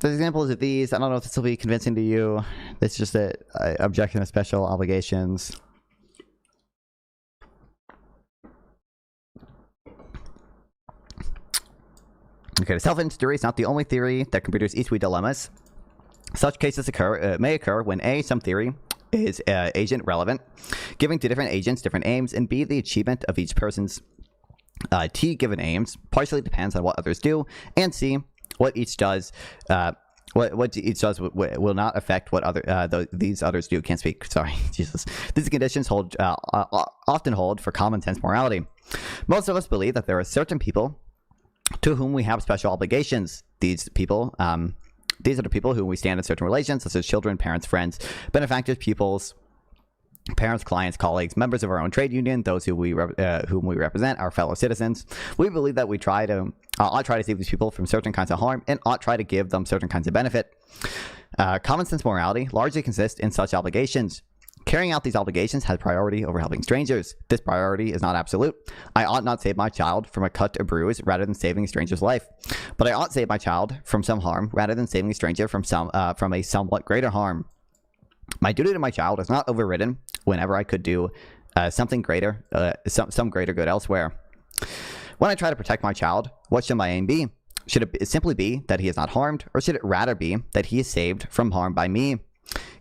examples of these. I don't know if this will be convincing to you. This is just a objection of special obligations. Okay, the self-interest theory is not the only theory that can produce each-way dilemmas. Such cases may occur when A, some theory is agent relevant, giving to different agents different aims, and B, the achievement of each person's T given aims partially depends on what others do, and C, what each does what each does will not affect what these others do. Can't speak. Sorry, Jesus. These conditions often hold for common sense morality. Most of us believe that there are certain people to whom we have special obligations. These are the people whom we stand in certain relations, such as children, parents, friends, benefactors, pupils, parents, clients, colleagues, members of our own trade union, those whom we represent, our fellow citizens. We believe that we ought try to save these people from certain kinds of harm and ought try to give them certain kinds of benefit. Common sense morality largely consists in such obligations. Carrying out these obligations has priority over helping strangers. This priority is not absolute. I ought not save my child from a cut or bruise rather than saving a stranger's life. But I ought save my child from some harm rather than saving a stranger from a somewhat greater harm. My duty to my child is not overridden whenever I could do something greater, some greater good elsewhere. When I try to protect my child, what should my aim be? Should it simply be that he is not harmed, or should it rather be that he is saved from harm by me?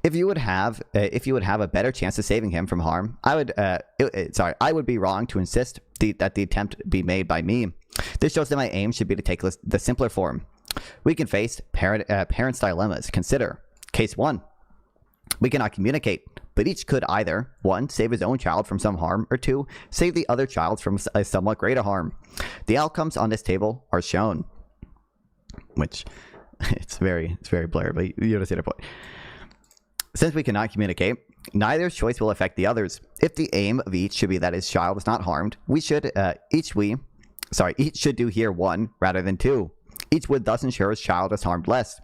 If you would have a better chance of saving him from harm, I would be wrong to insist that the attempt be made by me. This shows that my aim should be to take the simpler form. We can face parents' dilemmas. Consider case 1. We cannot communicate, but each could either 1. Save his own child from some harm, or 2. Save the other child from a somewhat greater harm. The outcomes on this table are shown, which it's very blurry, but you understand the point. Since we cannot communicate, neither choice will affect the others. If the aim of each should be that his child is not harmed, each should do here 1 rather than 2. Each would thus ensure his child is harmed less.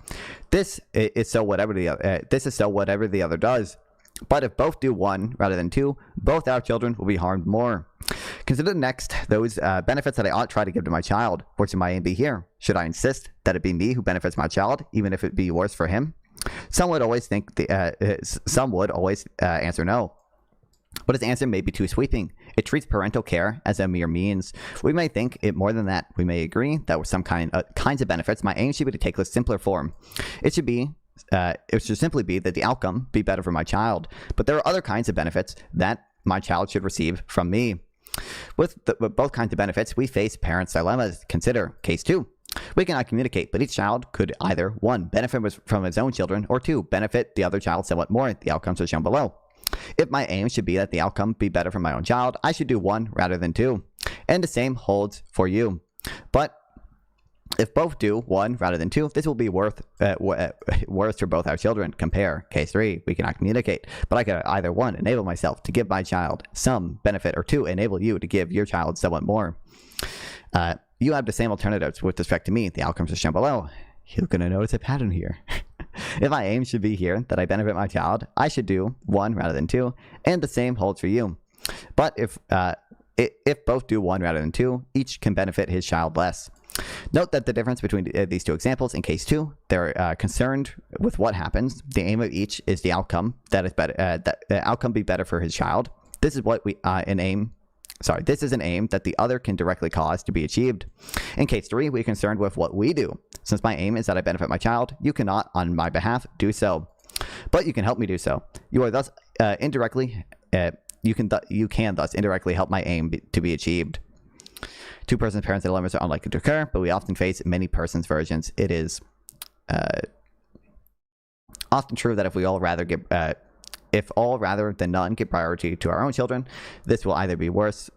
This is so whatever the other does. But if both do 1 rather than 2, both our children will be harmed more. Consider next those benefits that I ought try to give to my child. What should my aim be here? Should I insist that it be me who benefits my child, even if it be worse for him? Some would always answer no. But his answer may be too sweeping. It treats parental care as a mere means. We may think it more than that. We may agree that with some kinds of benefits, my aim should be to take a simpler form. It should simply be that the outcome be better for my child. But there are other kinds of benefits that my child should receive from me. With both kinds of benefits, we face parents' dilemmas. Consider case 2. We cannot communicate, but each child could either 1. Benefit from his own children, or 2. Benefit the other child somewhat more. The outcomes are shown below. If my aim should be that the outcome be better for my own child, I should do 1 rather than 2. And the same holds for you. But if both do 1 rather than 2, this will be worse for both our children. Compare case 3. We cannot communicate, but I could either 1. Enable myself to give my child some benefit, or 2. Enable you to give your child somewhat more. You have the same alternatives with respect to me. The outcomes are shown below. You're going to notice a pattern here. If my aim should be here that I benefit my child, I should do 1 rather than 2, and the same holds for you. But if both do 1 rather than 2, each can benefit his child less. Note that the difference between these two examples in case 2, they're concerned with what happens. The aim of each is the outcome that is better. That the outcome be better for his child. This is what this is an aim that the other can directly cause to be achieved. In case 3, we're concerned with what we do. Since my aim is that I benefit my child, you cannot, on my behalf, do so. But you can help me do so. You are thus indirectly, you can thus indirectly help my aim to be achieved. 2-person parents dilemmas are unlikely to occur, but we often face many persons versions. It is often true that if all rather than none give priority to our own children, this will either be worse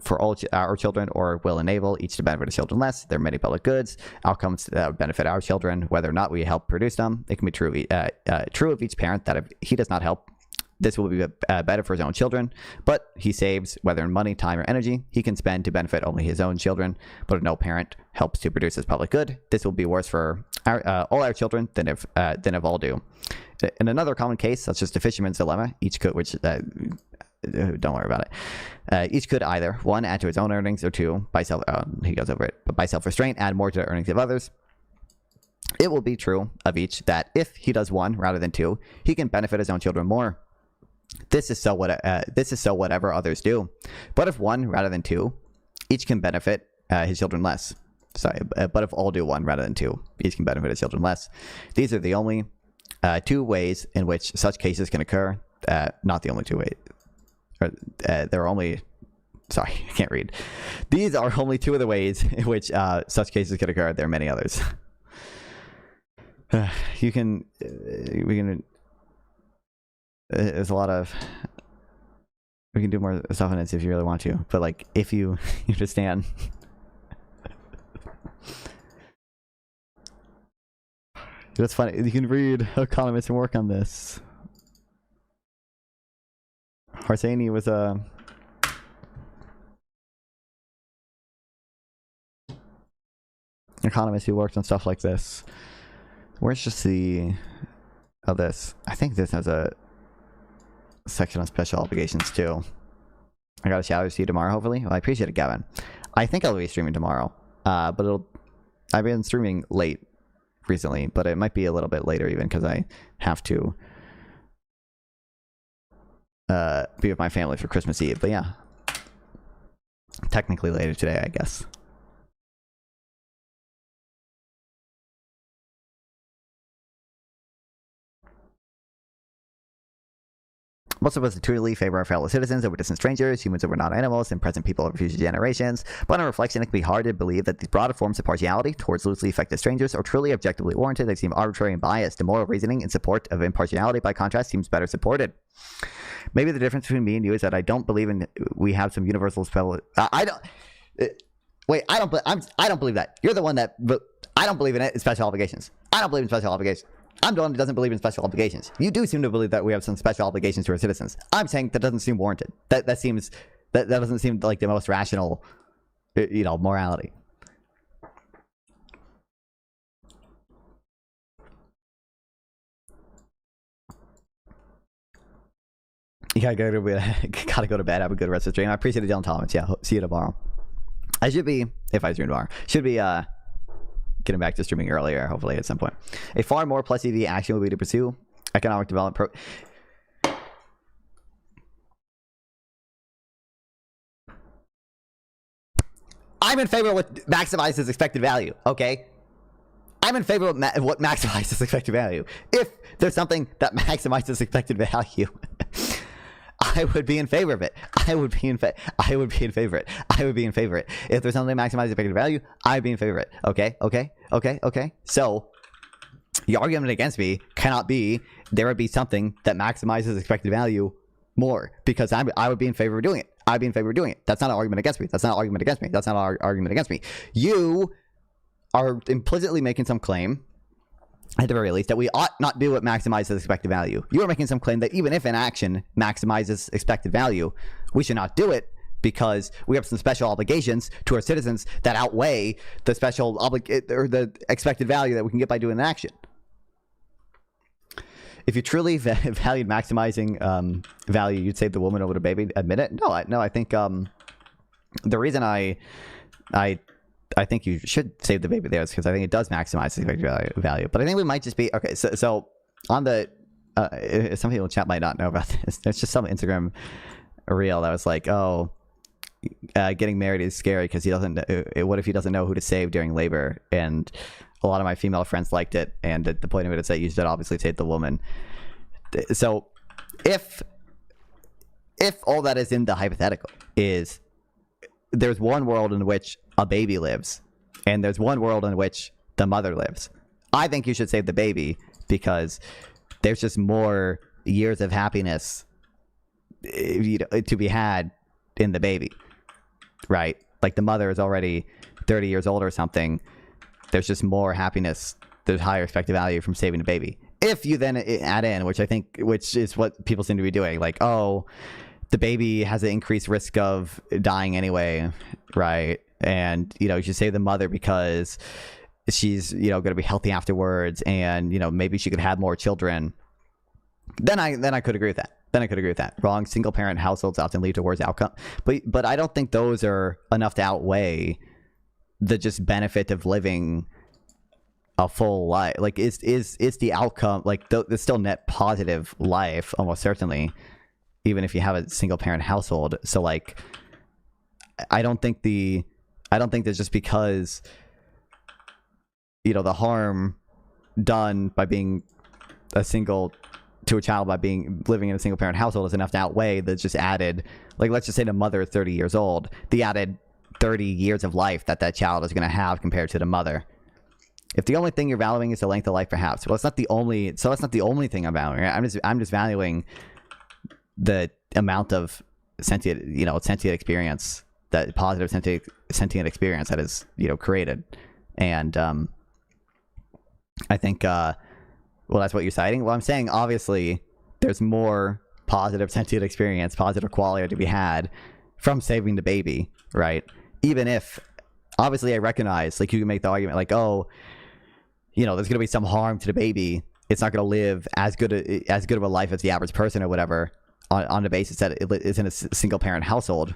for all our children or will enable each to benefit the children less. There are many public goods, outcomes that benefit our children, whether or not we help produce them. It can be true of each parent that if he does not help, this will be better for his own children, but he saves, whether in money, time, or energy, he can spend to benefit only his own children. But if no parent helps to produce this public good, this will be worse for all our children than if all do. In another common case, such as the fisherman's dilemma, each could, don't worry about it. Each could either, 1, add to his own earnings, or 2, he goes over it, but by self-restraint, add more to the earnings of others. It will be true of each that if he does 1 rather than 2, he can benefit his own children more. This is so whatever others do. But if 1 rather than 2, each can benefit his children less. But if all do 1 rather than 2, each can benefit his children less. These are the only 2 ways in which such cases can occur. Not the only 2 ways. There are only... Sorry, I can't read. These are only 2 of the ways in which such cases can occur. There are many others. We can... There's a lot of... We can do more stuff on this if you really want to. But, like, if you understand... That's funny. You can read economists and work on this. Harsanyi was a... economist who worked on stuff like this. Where's just the... of this? I think this has a section on special obligations too. I got a shout out to you tomorrow, hopefully. Well, I appreciate it, Gavin. I think I'll be streaming tomorrow. But I've been streaming late recently, but it might be a little bit later even because I have to be with my family for Christmas Eve. But yeah, technically later today, I guess. Most of us truly favor our fellow citizens over distant strangers, humans over non-animals, and present people over future generations. But on reflection, it can be hard to believe that these broader forms of partiality towards loosely affected strangers are truly objectively warranted. They seem arbitrary and biased. The moral reasoning in support of impartiality, by contrast, seems better supported. Maybe the difference between me and you is that I don't believe we have some universal spell. I don't believe that. You're the one that. But I don't believe in it. It's special obligations. I don't believe in special obligations. I'm the one that doesn't believe in special obligations. You do seem to believe that we have some special obligations to our citizens. I'm saying that doesn't seem warranted. That doesn't seem like the most rational, morality. You gotta go to bed. Have a good rest of the stream. I appreciate it, Dylan Thomas. Yeah, see you tomorrow. I should be, if I stream tomorrow, getting back to streaming earlier, hopefully at some point. A far more plus EV action will be to pursue economic development I'm in favor of what maximizes expected value, okay? I'm in favor of what maximizes expected value. If there's something that maximizes expected value, I would be in favor of it. I would be in favor of it. If there's something that maximizes expected value, I'd be in favor of it. Okay. So, the argument against me cannot be there would be something that maximizes expected value more, because I would be in favor of doing it. I'd be in favor of doing it. That's not an argument against me. That's not an argument against me. You are implicitly making some claim, at the very least, that we ought not do what maximizes expected value. You are making some claim that even if an action maximizes expected value, we should not do it because we have some special obligations to our citizens that outweigh the the expected value that we can get by doing an action. If you truly valued maximizing value, you'd save the woman over the baby. Admit it? No. I think the reason I think you should save the baby there is because I think it does maximize the expected value. But I think we might just be okay. So on the some people in chat might not know about this. There's just some Instagram reel that was like, getting married is scary because he doesn't. What if he doesn't know who to save during labor? And a lot of my female friends liked it. And the point of it is that you should obviously save the woman. So if all that is in the hypothetical is there's one world in which a baby lives and there's one world in which the mother lives, I think you should save the baby because there's just more years of happiness to be had in the baby, right? Like the mother is already 30 years old or something. There's just more happiness. There's higher expected value from saving the baby. If you then add in, which is what people seem to be doing, like, oh, the baby has an increased risk of dying anyway, right? And, you should save the mother because she's, going to be healthy afterwards, and, maybe she could have more children. Then I could agree with that. Wrong single parent households often lead to worse outcome. But I don't think those are enough to outweigh the just benefit of living a full life. Like, is the outcome, like, there's still net positive life, almost certainly, even if you have a single parent household. So, like, I don't think that just because, the harm done by being to a child by living in a single parent household is enough to outweigh the just added, like, let's just say the mother is 30 years old, the added 30 years of life that child is going to have compared to the mother. If the only thing you're valuing is the length of life, perhaps, well, it's not the only thing I'm valuing. Right? I'm just valuing the amount of sentient experience, that positive sentient experience that is, created. And I think, well, that's what you're citing. Well, I'm saying, obviously, there's more positive sentient experience, positive quality to be had from saving the baby, right? Even if, obviously, I recognize, like, you can make the argument, like, oh, there's going to be some harm to the baby. It's not going to live as good of a life as the average person or whatever, on the basis that it is in a single parent household.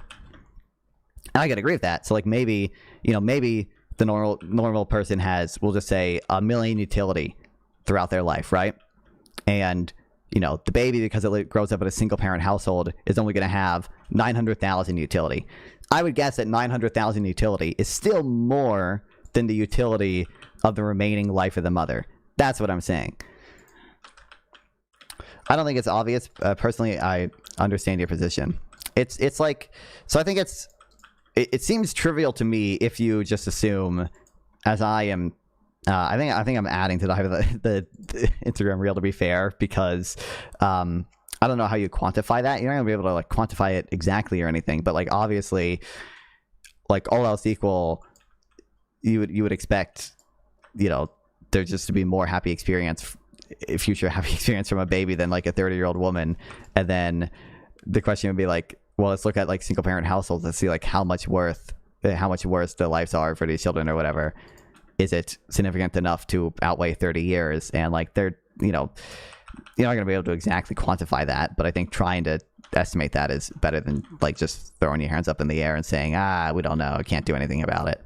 And I can agree with that. So, like, maybe the normal person has, we'll just say, 1 million utility throughout their life, right? And, the baby, because it grows up in a single parent household, is only going to have 900,000 utility. I would guess that 900,000 utility is still more than the utility of the remaining life of the mother. That's what I'm saying. I don't think it's obvious. Personally, I understand your position. It's like, so I think it seems trivial to me if you just assume, as I am, I think I'm adding to the Instagram reel, to be fair, because I don't know how you quantify that. You're not gonna be able to, like, quantify it exactly or anything, but, like, obviously, like, all else equal, you would expect, there just to be more future happy experience from a baby than, like, a 30-year-old woman. And then the question would be, like, well, let's look at, like, single parent households and see, like, how much worse the lives are for these children or whatever. Is it significant enough to outweigh 30 years? And, like, they're, you're not going to be able to exactly quantify that, but I think trying to estimate that is better than, like, just throwing your hands up in the air and saying, we don't know, can't do anything about it.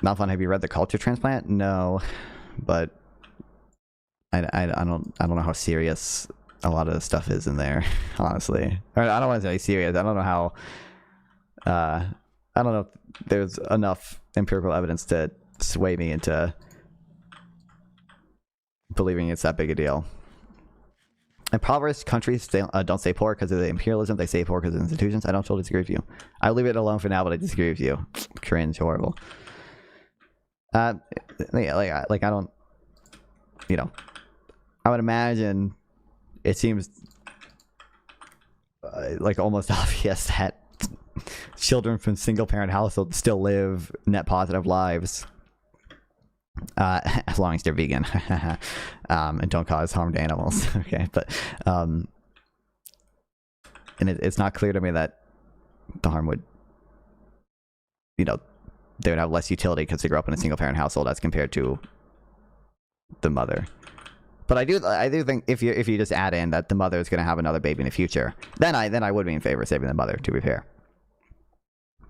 Malfon, have you read The Culture Transplant? No, but I don't know how serious a lot of the stuff is in there, honestly. Or, I don't want to say serious. I don't know how. I don't know if there's enough empirical evidence to sway me into believing it's that big a deal. Impoverished countries don't stay poor because of the imperialism. They stay poor because of institutions. I don't totally disagree with you. I'll leave it alone for now, but I disagree with you. Cringe, horrible. I don't, I would imagine it seems like almost obvious that children from single parent households still live net positive lives, as long as they're vegan and don't cause harm to animals. Okay, but and it's not clear to me that the harm would, they would have less utility because they grew up in a single parent household as compared to the mother. But I do think if you just add in that the mother is going to have another baby in the future, then I would be in favor of saving the mother, to be fair.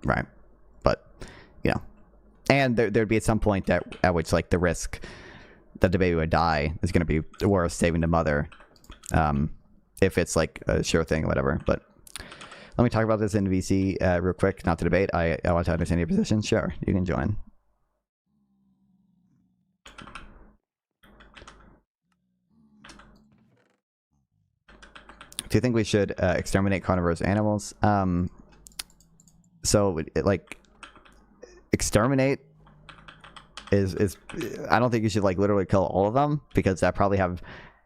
Right. But, and there'd be at some point at which, like, the risk that the baby would die is going to be worth saving the mother, if it's, like, a sure thing or whatever. But let me talk about this in VC real quick, not to debate. I want to understand your position. Sure, you can join. Do you think we should exterminate carnivorous animals? So, like, exterminate is I don't think you should like literally kill all of them, because that probably have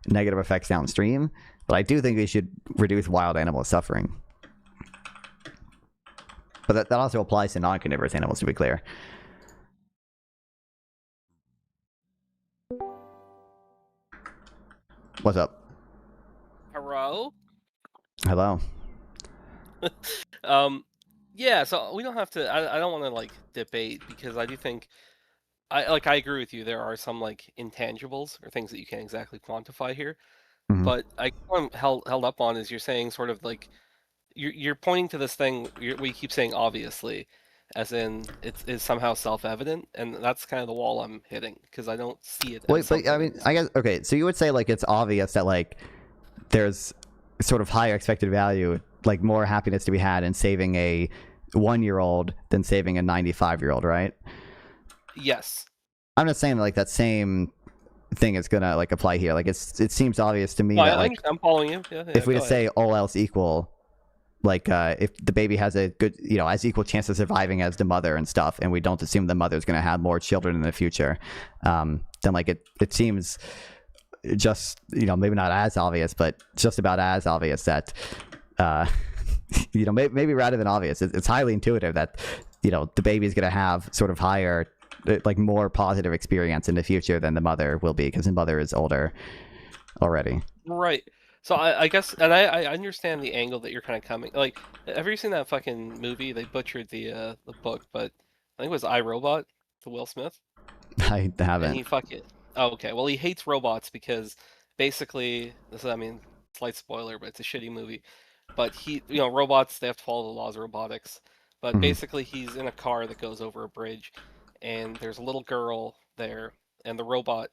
negative effects downstream. But I do think we should reduce wild animal suffering. But that also applies to non-carnivorous animals, to be clear. What's up? Hello? Hello. Yeah, so we don't have to, I don't want to like debate, because I do think, I agree with you, there are some like intangibles or things that you can't exactly quantify here. Mm-hmm. But what I'm held up on is you're saying sort of like, you're pointing to this thing, we keep saying obviously, as in it's somehow self-evident, and that's kind of the wall I'm hitting, because I don't see it. Wait, but I mean, I guess, okay, so you would say like it's obvious that like there's sort of higher expected value, like more happiness to be had in saving a 1-year-old than saving a 95-year-old, right? Yes. I'm just saying like that same thing is gonna like apply here. Like it seems obvious to me that like I'm following you. Yeah, if we just say all else equal, like if the baby has a good, as equal chance of surviving as the mother and stuff, and we don't assume the mother's going to have more children in the future, then like it seems just, maybe not as obvious, but just about as obvious that, maybe rather than obvious, it's highly intuitive that, the baby is going to have sort of higher, like more positive experience in the future than the mother will be, because the mother is older already. Right. So I guess, and I understand the angle that you're kind of coming. Like, have you seen that fucking movie? They butchered the book, but I think it was I, Robot, the Will Smith. I haven't. And he fucking. Oh, okay. Well, he hates robots because basically, slight spoiler, but it's a shitty movie. But robots, they have to follow the laws of robotics. But basically, he's in a car that goes over a bridge, and there's a little girl there, and the robot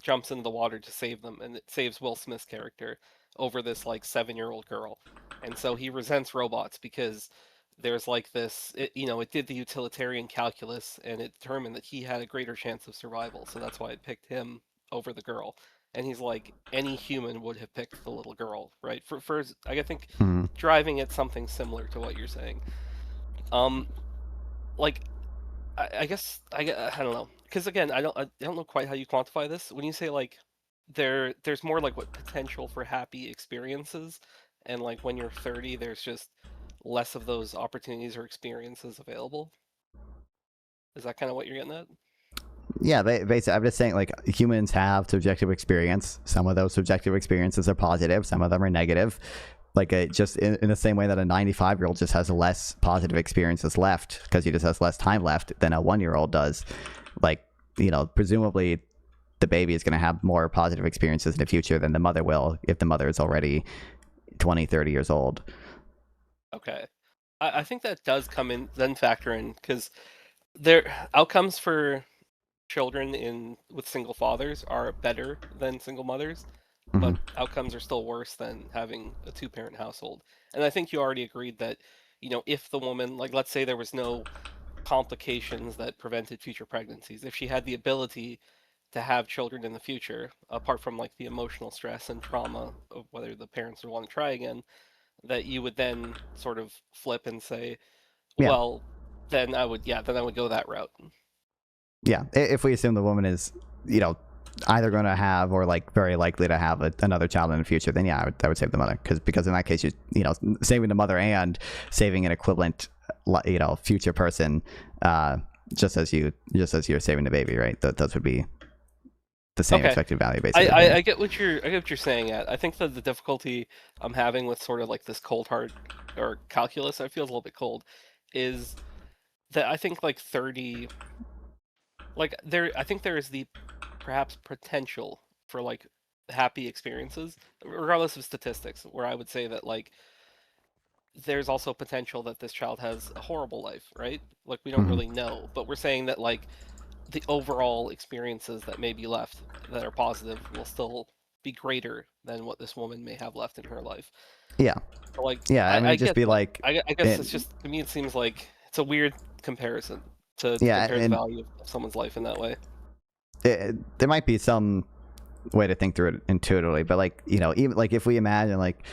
jumps into the water to save them, and it saves Will Smith's character over this like 7-year-old girl. And so he resents robots because there's like this, it did the utilitarian calculus, and it determined that he had a greater chance of survival, so that's why it picked him over the girl. And he's like, any human would have picked the little girl, right? For I think driving at something similar to what you're saying. Like, I guess I don't know, because again, I don't know quite how you quantify this. When you say like there's more like what potential for happy experiences, and like when you're 30, there's just less of those opportunities or experiences available. Is that kind of what you're getting at? Yeah, basically, I'm just saying like humans have subjective experience. Some of those subjective experiences are positive, some of them are negative. Like just in the same way that a 95-year-old just has less positive experiences left because he just has less time left than a 1-year-old does. Like, presumably the baby is going to have more positive experiences in the future than the mother will if the mother is already 20, 30 years old. Okay. I think that does come in, then factor in, because their outcomes for children with single fathers are better than single mothers. But outcomes are still worse than having a 2-parent household. And I think you already agreed that, if the woman, like, let's say there was no complications that prevented future pregnancies, if she had the ability to have children in the future, apart from like the emotional stress and trauma of whether the parents would want to try again, that you would then sort of flip and say, well, then I would go that route. Yeah, if we assume the woman is, either going to have or like very likely to have another child in the future, then yeah, I would save the mother, because in that case, saving the mother and saving an equivalent, future person, just as you're saving the baby, right? Those would be the same expected value, basically. I get what you're saying. I think that the difficulty I'm having with sort of like this cold hard or calculus, I feel a little bit cold, is that I think like 30, like I think there is the perhaps potential for like happy experiences, regardless of statistics, where I would say that like there's also potential that this child has a horrible life, right? Like we don't really know, but we're saying that like the overall experiences that may be left that are positive will still be greater than what this woman may have left in her life. Yeah. So, like, yeah, I mean, it'd just be like... I guess it's just, to me, it seems like it's a weird comparison to compare the value of someone's life in that way. There might be some way to think through it intuitively, but like, even like if we imagine like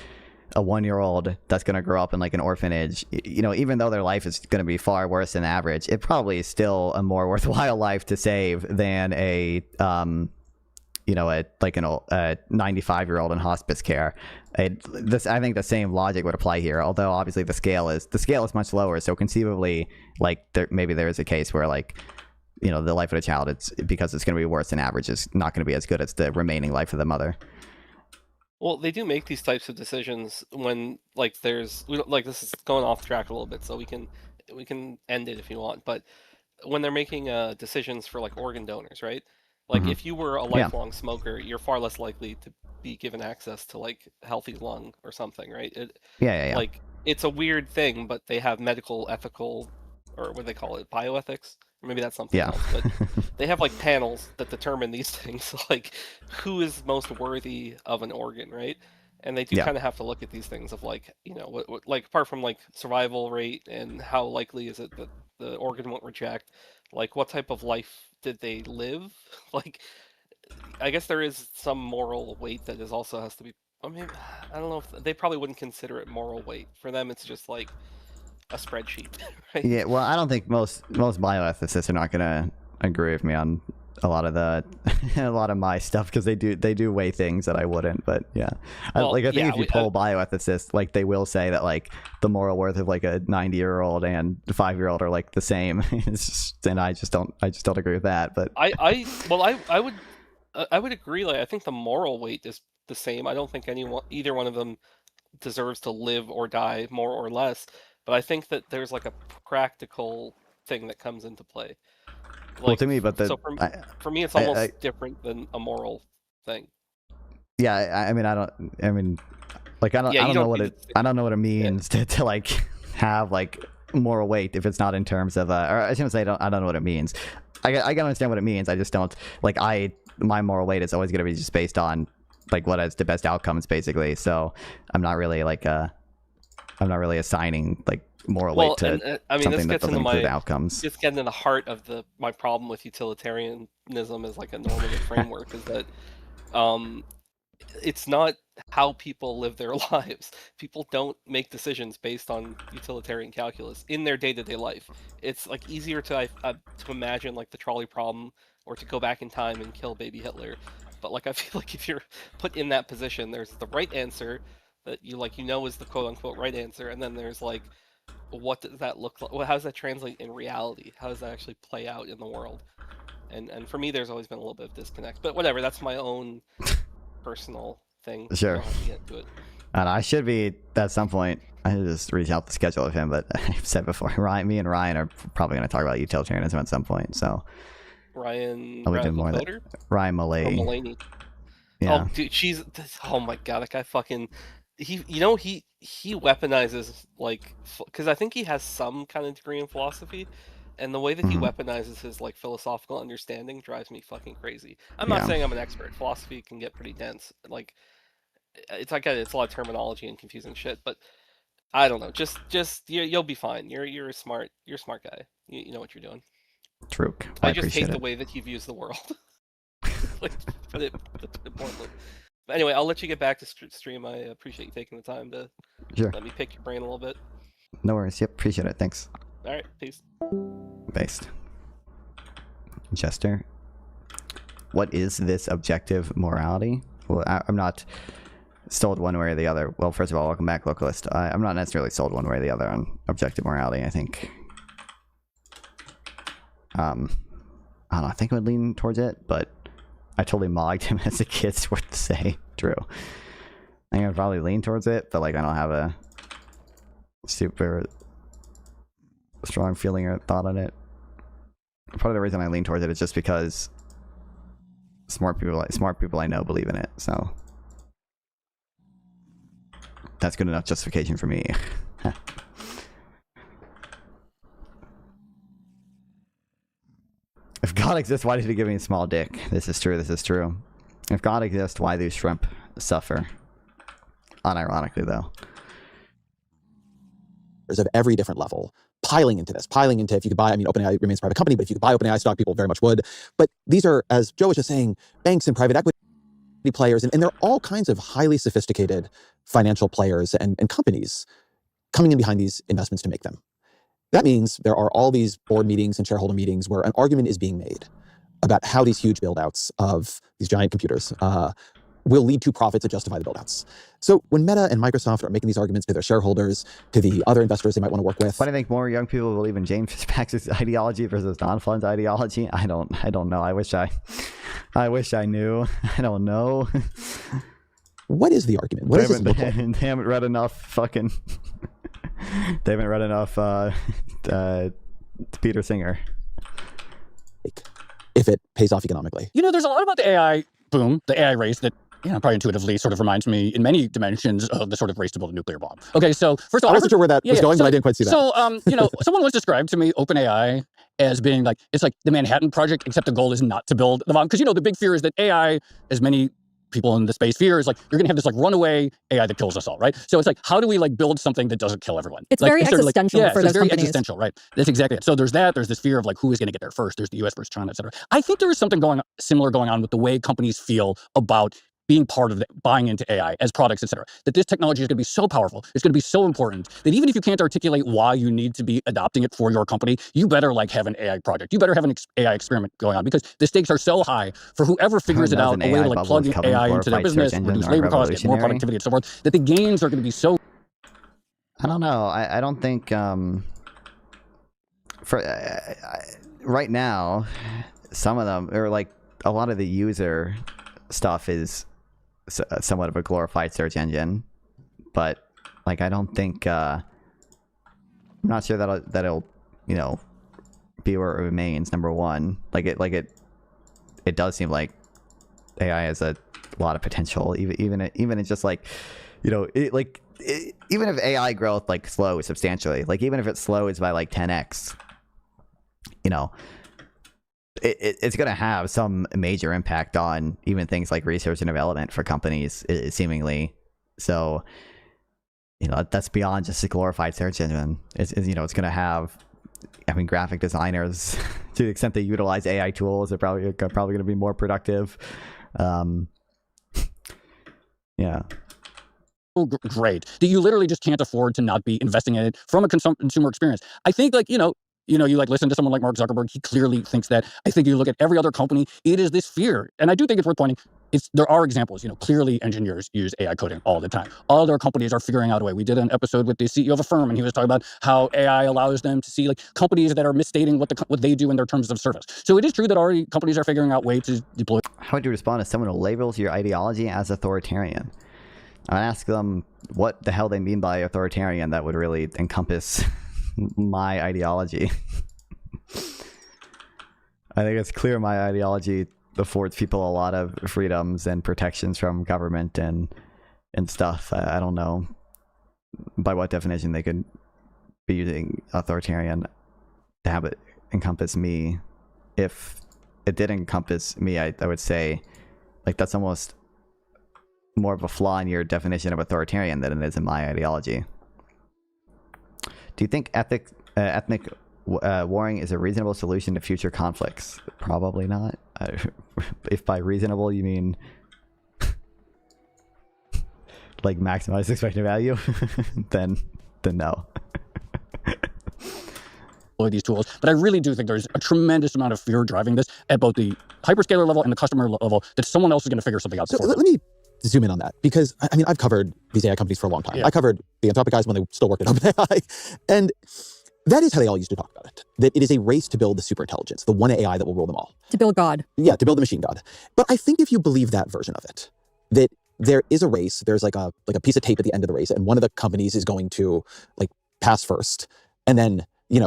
a 1-year-old that's going to grow up in like an orphanage, even though their life is going to be far worse than average, it probably is still a more worthwhile life to save than a 95-year-old in hospice care. I think the same logic would apply here, although obviously the scale is much lower. So conceivably, like maybe there is a case where like, the life of a child, because it's going to be worse than average, is not going to be as good as the remaining life of the mother. Well, they do make these types of decisions when like this is going off track a little bit, so we can end it if you want. But when they're making decisions for like organ donors, right? Like if you were a lifelong smoker, you're far less likely to be given access to like healthy lung or something, right? Like it's a weird thing, but they have medical ethical, or what do they call it, bioethics? Or maybe that's something else. But they have like panels that determine these things, like who is most worthy of an organ, right? And they do kind of have to look at these things of like, what like apart from like survival rate and how likely is it that the organ won't reject, like what type of life did they live? Like, I guess there is some moral weight that is also has to be. I mean, I don't know if they probably wouldn't consider it moral weight. For them, it's just like a spreadsheet, right? Yeah, well, I don't think most bioethicists are not going to agree with me on a lot of my stuff, because they do weigh things that I wouldn't. But yeah, I think if you poll bioethicists, like they will say that like the moral worth of like a 90-year-old and a 5-year-old are like the same. And I just don't agree with that. But I would agree. Like I think the moral weight is the same. I don't think either one of them deserves to live or die more or less. But I think that there's like a practical thing that comes into play. Like, well, to me, but for me, it's almost different than a moral thing. Yeah, I don't know what it means to like have like moral weight if it's not in terms of or I shouldn't say I don't know what it means. I can understand what it means. I just don't like my moral weight is always going to be just based on like what has the best outcomes, basically. So I'm not really assigning like moral weight to something that doesn't include outcomes. Just getting to the heart of my problem with utilitarianism as like a normative framework is that it's not how people live their lives. People don't make decisions based on utilitarian calculus in their day-to-day life. It's like easier to imagine like the trolley problem or to go back in time and kill baby Hitler. But like I feel like if you're put in that position, there's the right answer that is the quote-unquote right answer, and then there's like, what does that look like? Well, how does that translate in reality? How does that actually play out in the world? And for me, there's always been a little bit of disconnect. But whatever, that's my own personal thing. Sure. I don't have to get into it. And I should be at some point. I just reach out the schedule of him, but I've said before, me and Ryan are probably going to talk about utilitarianism at some point. So Ryan Mullaney. Yeah. Oh, dude, oh my god, that guy fucking. He weaponizes like, because I think he has some kind of degree in philosophy, and the way that he weaponizes his like philosophical understanding drives me fucking crazy. I'm not saying I'm an expert. Philosophy can get pretty dense. Like, it's a lot of terminology and confusing shit. But I don't know. Just you'll be fine. You're a smart guy. You know what you're doing. True. I just hate the way that he views the world. Like, put it bluntly. But anyway, I'll let you get back to stream. I appreciate you taking the time to let me pick your brain a little bit. No worries. Yep, appreciate it. Thanks. All right, peace. Based. Chester, what is this objective morality? Well, I'm not sold one way or the other. Well, first of all, welcome back, Localist. I'm not necessarily sold one way or the other on objective morality. I think, I don't know. I think I would lean towards it, but I totally mogged him as a kid, so what to say. True. I think I'd probably lean towards it, but like I don't have a super strong feeling or thought on it. Part of the reason I lean towards it is just because smart people I know believe in it, so that's good enough justification for me. If God exists, why did he give me a small dick? This is true. If God exists, why do shrimp suffer? Unironically, though. Of every different level, piling into if you could buy, OpenAI remains a private company, but if you could buy OpenAI stock, people very much would. But these are, as Joe was just saying, banks and private equity. players, and there are all kinds of highly sophisticated financial players and companies coming in behind these investments to make them. That means there are all these board meetings and shareholder meetings where an argument is being made about how these huge build-outs of these giant computers will lead to profits that justify the build-outs. So when Meta and Microsoft are making these arguments to their shareholders, to the other investors they might want to work with. Why do you think more young people believe in James Fitzpatrick's ideology versus Don Flynn's ideology? I don't know. I wish I knew. I don't know. What is the argument? What does this look like? They haven't read enough fucking... They haven't read enough Peter Singer. If it pays off economically. There's a lot about the AI boom, the AI race that, probably intuitively sort of reminds me in many dimensions of the sort of race to build a nuclear bomb. Okay, so first of all, I wasn't sure where that was going, but I didn't quite see that. So, someone once described to me OpenAI as being like, it's like the Manhattan Project, except the goal is not to build the bomb. Because, the big fear is that AI, as many people in the space fear, is like, you're going to have this like runaway AI that kills us all, right? So it's like, how do we like build something that doesn't kill everyone? It's very existential for those very companies. Existential, right? That's exactly it. So there's that. There's this fear of like, who is going to get there first? There's the US versus China, et cetera. I think there is something similar going on with the way companies feel about being part of buying into AI as products, et cetera, that this technology is going to be so powerful, it's going to be so important that even if you can't articulate why you need to be adopting it for your company, you better like have an AI project. You better have an AI experiment going on because the stakes are so high for whoever figures it out, a way to like plug AI into their business, reduce labor costs, get more productivity and so forth, that the gains are going to be so... I don't know. I don't think right now, some of them, or like a lot of the user stuff is somewhat of a glorified search engine, but like I don't think I'm not sure that it'll be where it remains. Number one, it does seem like AI has a lot of potential, even it's just like even if AI growth like slows substantially, like even if it slows by like 10x, it's going to have some major impact on even things like research and development for companies, seemingly. So, that's beyond just a glorified search engine. It's going to have, graphic designers, to the extent they utilize AI tools, are probably going to be more productive. Yeah. Great. That you literally just can't afford to not be investing in it from a consumer experience. I think you like listen to someone like Mark Zuckerberg, he clearly thinks that. I think you look at every other company, it is this fear. And I do think it's worth pointing, there are examples, clearly engineers use AI coding all the time. Other companies are figuring out a way. We did an episode with the CEO of a firm, and he was talking about how AI allows them to see like companies that are misstating what they do in their terms of service. So it is true that already companies are figuring out ways to deploy. How would you respond to someone who labels your ideology as authoritarian? I'd ask them what the hell they mean by authoritarian that would really encompass my ideology. I think it's clear my ideology affords people a lot of freedoms and protections from government and stuff. I don't know by what definition they could be using authoritarian to have it encompass me. If it did encompass me, I would say like that's almost more of a flaw in your definition of authoritarian than it is in my ideology. Do you think ethnic warring is a reasonable solution to future conflicts? Probably not. If by reasonable you mean like maximize expected value, then no. These tools, but I really do think there's a tremendous amount of fear driving this at both the hyperscaler level and the customer level, that someone else is going to figure something out. So let me zoom in on that, because I've covered these AI companies for a long time. Yeah. I covered the Anthropic guys when they still worked at OpenAI, and that is how they all used to talk about it. That it is a race to build the superintelligence, the one AI that will rule them all. To build God. Yeah, to build the machine God. But I think if you believe that version of it, that there is a race, there's like a piece of tape at the end of the race, and one of the companies is going to like pass first, and then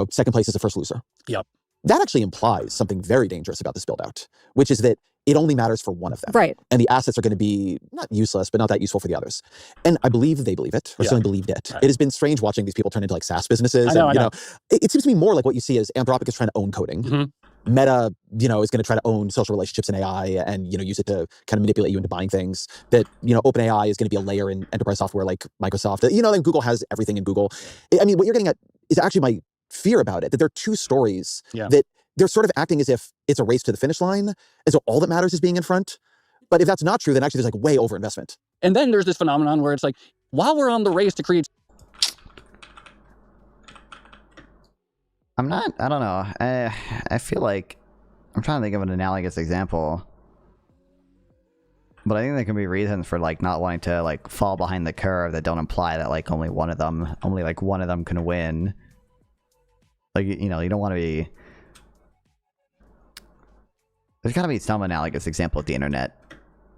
second place is the first loser. Yep. That actually implies something very dangerous about this build out, which is that it only matters for one of them. Right. And the assets are going to be not useless, but not that useful for the others. And I believe they believe it, or certainly believed it. Right. It has been strange watching these people turn into like SaaS businesses. I know. It seems to me more like what you see as Anthropic is trying to own coding. Mm-hmm. Meta, is going to try to own social relationships in AI and, use it to kind of manipulate you into buying things. That, OpenAI is going to be a layer in enterprise software like Microsoft. Then Google has everything in Google. What you're getting at is actually my fear about it, that there are two stories that they're sort of acting as if it's a race to the finish line, and so all that matters is being in front. But if that's not true, then actually there's like way overinvestment. And then there's this phenomenon where it's like, while we're on the race to create... I don't know. I feel like, I'm trying to think of an analogous example. But I think there can be reasons for like not wanting to like fall behind the curve that don't imply that like only one of them can win. Like, you know, you don't want to be... There's got to be some analogous example of the internet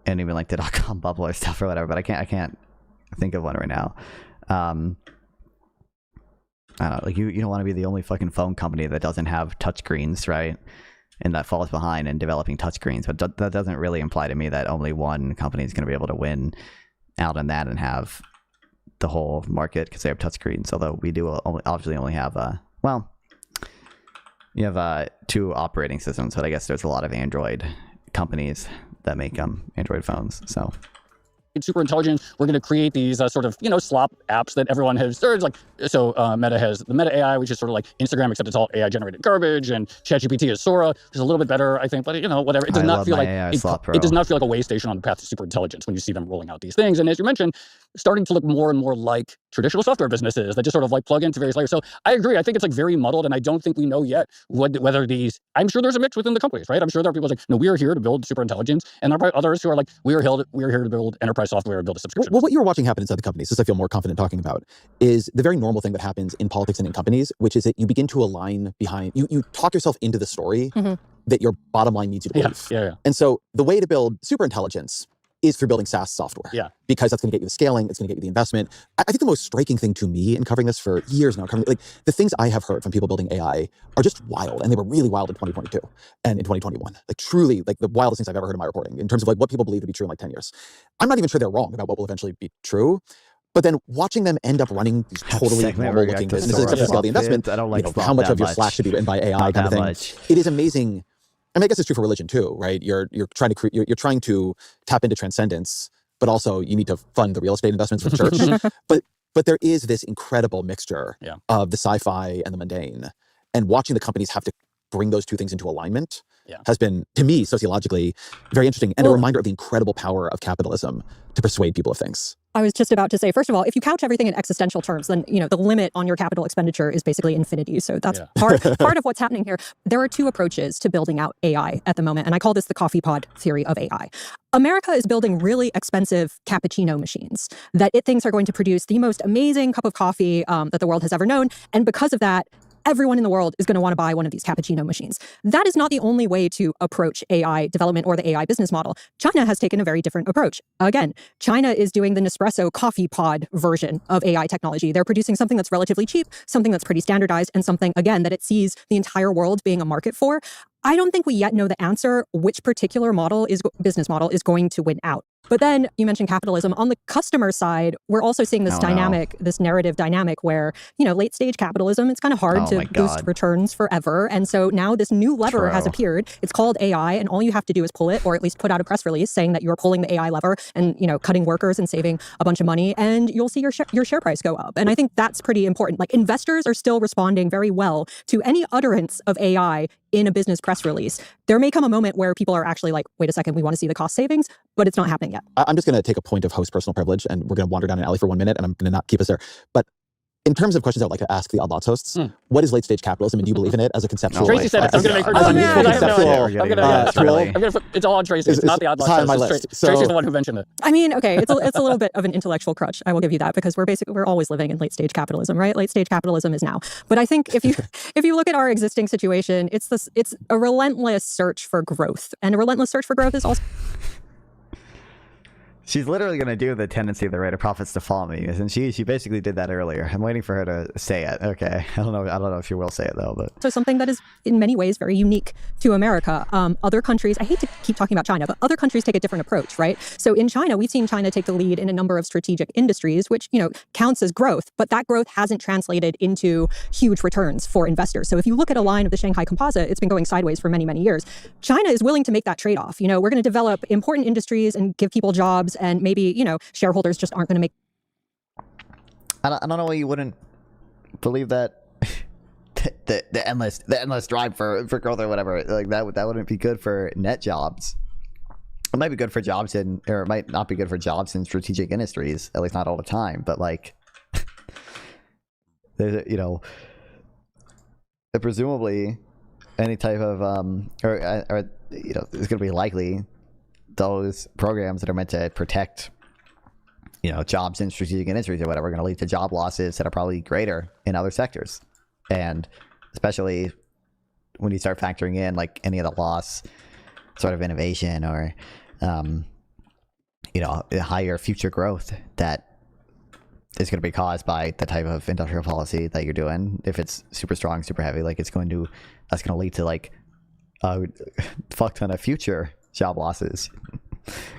and even like the .com bubble or stuff or whatever, but I can't think of one right now. I don't know, like you don't want to be the only fucking phone company that doesn't have touchscreens, right? And that falls behind in developing touchscreens, but that doesn't really imply to me that only one company is going to be able to win out on that and have the whole market because they have touchscreens. Although we do obviously only have well, you have 2 operating systems, but I guess there's a lot of Android companies that make Android phones. So super intelligent. We're going to create these sort of, you know, slop apps that everyone has. There's like, so Meta has the Meta AI, which is sort of like Instagram, except it's all AI generated garbage, and ChatGPT is Sora, which is a little bit better, I think, but you know, whatever. It does not feel like it does not feel like a way station on the path to super intelligence when you see them rolling out these things. And as you mentioned, starting to look more and more like traditional software businesses that just sort of like plug into various layers. So I agree. I think it's like very muddled, and I don't think we know yet whether these. I'm sure there's a mix within the companies, right? I'm sure there are people like, no, we are here to build super intelligence, and there are others who are like, we are here to build enterprise software and build a subscription. Well, what you're watching happen inside the companies, this I feel more confident talking about, is the very normal thing that happens in politics and in companies, which is that you begin to align behind, you talk yourself into the story that your bottom line needs you to believe. Yeah. And so the way to build super intelligence is through building SaaS software. Yeah. Because that's going to get you the scaling, it's going to get you the investment. I think the most striking thing to me in covering this for years now, like the things I have heard from people building AI are just wild, and they were really wild in 2022 and in 2021. Like truly, like the wildest things I've ever heard in my reporting in terms of like what people believe to be true in like 10 years. I'm not even sure they're wrong about what will eventually be true. But then watching them end up running these totally normal-looking businesses, except for scale the investment, I don't like how much of your Slack should be written by AI kind of thing. It is amazing. I mean, I guess it's true for religion too, right? You're trying to you're trying to tap into transcendence, but also you need to fund the real estate investments for the church. but there is this incredible mixture of the sci-fi and the mundane, and watching the companies have to bring those 2 things into alignment has been, to me, sociologically very interesting, and a reminder of the incredible power of capitalism to persuade people of things. I was just about to say, first of all, if you couch everything in existential terms, then, you know, the limit on your capital expenditure is basically infinity. So that's part of what's happening here. There are 2 approaches to building out AI at the moment, and I call this the coffee pod theory of AI. America is building really expensive cappuccino machines that it thinks are going to produce the most amazing cup of coffee that the world has ever known. And because of that, everyone in the world is going to want to buy one of these cappuccino machines. That is not the only way to approach AI development or the AI business model. China has taken a very different approach. Again, China is doing the Nespresso coffee pod version of AI technology. They're producing something that's relatively cheap, something that's pretty standardized, and something, again, that it sees the entire world being a market for. I don't think we yet know the answer which particular business model is going to win out. But then you mentioned capitalism. On the customer side, we're also seeing this this narrative dynamic where, you know, late stage capitalism, it's kind of hard to boost returns forever. And so now this new lever has appeared. It's called AI, and all you have to do is pull it, or at least put out a press release saying that you're pulling the AI lever and, you know, cutting workers and saving a bunch of money, and you'll see your share price go up. And I think that's pretty important. Like, investors are still responding very well to any utterance of AI in a business press release. There may come a moment where people are actually like, wait a second, we want to see the cost savings, but it's not happening yet. I'm just going to take a point of host personal privilege, and we're going to wander down an alley for 1 minute, and I'm going to not keep us there. But in terms of questions I would like to ask the Odd Lots hosts, what is late-stage capitalism, and do you believe in it as a conceptual? Tracy said it. I'm going to make her it's all on Tracy. It's not the Odd Lots host. Tracy's the one who mentioned it. I mean, okay, it's a little bit of an intellectual crutch. I will give you that, because we're always living in late-stage capitalism, right? Late-stage capitalism is now. But I think if you look at our existing situation, it's a relentless search for growth, and a relentless search for growth is also. She's literally going to do the tendency of the rate of profits to follow me, and she basically did that earlier. I'm waiting for her to say it. Okay, I don't know if she will say it though, but so something that is in many ways very unique to America. Other countries, I hate to keep talking about China, but other countries take a different approach, right? So in China, we've seen China take the lead in a number of strategic industries, which, you know, counts as growth, but that growth hasn't translated into huge returns for investors. So if you look at a line of the Shanghai Composite, it's been going sideways for many, many years. China is willing to make that trade-off. You know, we're going to develop important industries and give people jobs, and maybe, you know, shareholders just aren't going to make. I don't know why you wouldn't believe that the endless drive for growth or whatever, like that wouldn't be good for net jobs. it might be good for jobs or it might not be good for jobs in strategic industries, at least not all the time. But like, there's presumably any type of or it's going to be likely those programs that are meant to protect jobs in strategic industries or whatever are going to lead to job losses that are probably greater in other sectors, and especially when you start factoring in like any of the loss sort of innovation or higher future growth that is going to be caused by the type of industrial policy that you're doing. If it's super strong, super heavy, like that's going to lead to like a fuck ton of future job losses,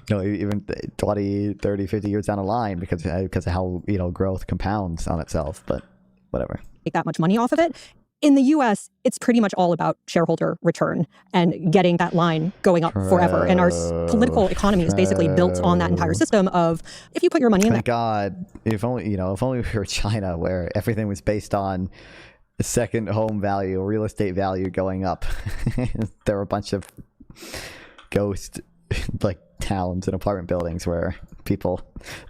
even 20, 30, 50 years down the line because of how growth compounds on itself. But whatever, make that much money off of it. In the US, it's pretty much all about shareholder return and getting that line going up forever. And our political economy is basically built on that entire system of if you put your money in Thank God, if only we were China, where everything was based on second home value, real estate value going up. There were a bunch of ghost like towns and apartment buildings where people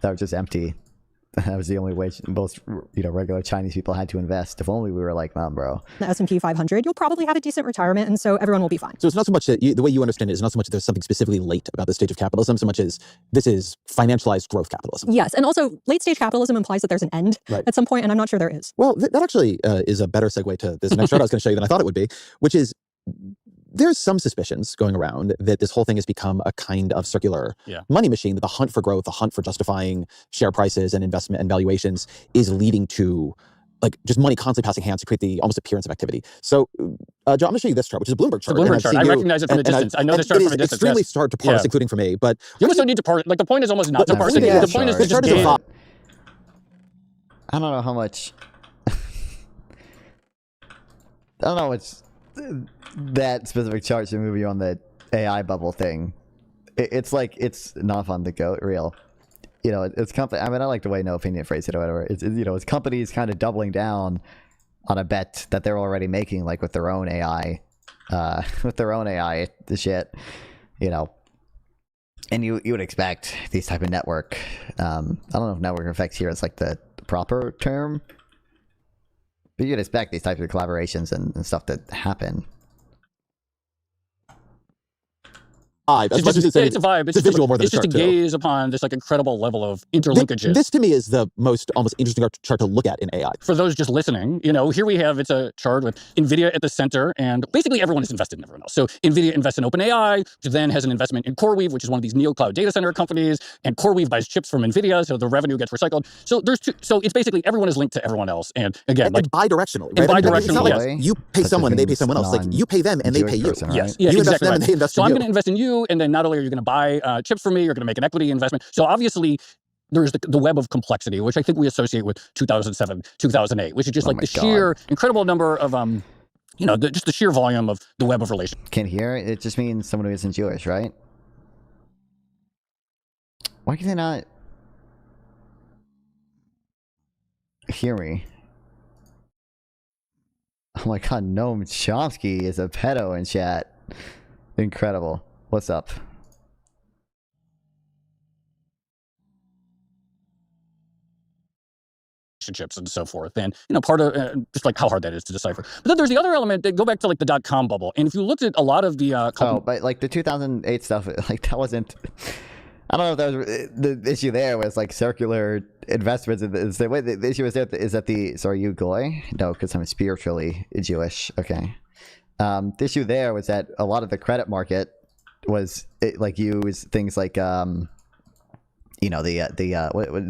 that were just empty. That was the only way most regular Chinese people had to invest. If only we were like them, bro. The S&P 500, you'll probably have a decent retirement, and so everyone will be fine. So it's not so much that the way you understand it is not so much that there's something specifically late about this stage of capitalism, so much as this is financialized growth capitalism. Yes, and also late stage capitalism implies that there's an end at some point, and I'm not sure there is. Well, that actually is a better segue to this next chart I was going to show you than I thought it would be, which is there's some suspicions going around that this whole thing has become a kind of circular money machine, that the hunt for growth, the hunt for justifying share prices and investment and valuations is leading to like just money constantly passing hands to create the almost appearance of activity. So, John, I'm going to show you this chart, which is a Bloomberg chart. The Bloomberg chart. I recognize it from a distance. I know this chart from a distance. It's extremely hard to parse, including for me. But you almost don't need to parse. Like the point is almost not to parse it. The point is to just get. I don't know how much. I don't know what's that specific chart should move you on the AI bubble thing. It's like it's not fun to go real. It's company. I mean, I like the way No Opinion phrased it or whatever. It's companies kind of doubling down on a bet that they're already making, like with their own AI, the shit. And you would expect these type of network. I don't know if network effects here is like the proper term, but you'd expect these types of collaborations and stuff to happen. It's a vibe. It's visual more than it's just to gaze upon this like incredible level of interlinkages. This to me is the most almost interesting chart to look at in AI. For those just listening, here we have, it's a chart with NVIDIA at the center, and basically everyone is invested in everyone else. So NVIDIA invests in OpenAI, which then has an investment in CoreWeave, which is one of these neo-cloud data center companies, and CoreWeave buys chips from NVIDIA, so the revenue gets recycled. So so it's basically everyone is linked to everyone else, and again, like bidirectionally, right? Bidirectionally, it's not like you pay someone and they pay someone else. Like you pay them and they pay you. Yes, you invest exactly in them and they invest in you. So I'm going to invest in you, and then not only are you going to buy chips from me, you're going to make an equity investment. So obviously, there's the web of complexity, which I think we associate with 2007, 2008, which is just like the sheer incredible number of just the sheer volume of the web of relations. Can hear it just means someone who isn't Jewish, right? Why can they not hear me? Oh my god, Noam Chomsky is a pedo in chat. Incredible. What's up? Relationships and so forth, and part of just like how hard that is to decipher. But then there's the other element that go back to like the .com bubble, and if you looked at a lot of the but like the 2008 stuff, like that wasn't. I don't know if that was the issue. There was like circular investments. The issue is that sorry, you goy? No, because I'm spiritually Jewish. Okay. The issue there was that a lot of the credit market was used things like the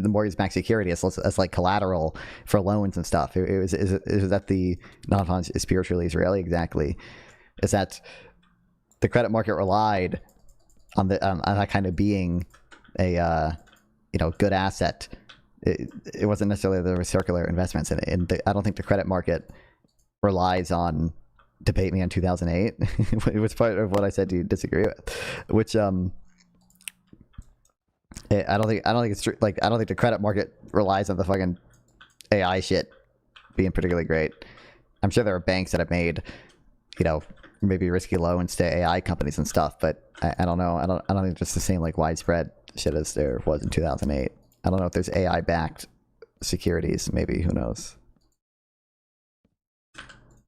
mortgage-backed security as like collateral for loans and stuff. It was that the not spiritually Israeli exactly is that the credit market relied on that kind of being a good asset. It wasn't necessarily the circular investments, and I don't think the credit market relies on debate me on 2008. It was part of what I said you disagree with, which I don't think it's true. Like I don't think the credit market relies on the fucking AI shit being particularly great. I'm sure there are banks that have made maybe risky loans to AI companies and stuff, but I don't know. I don't think it's the same like widespread shit as there was in 2008. I don't know if there's AI backed securities. Maybe, who knows?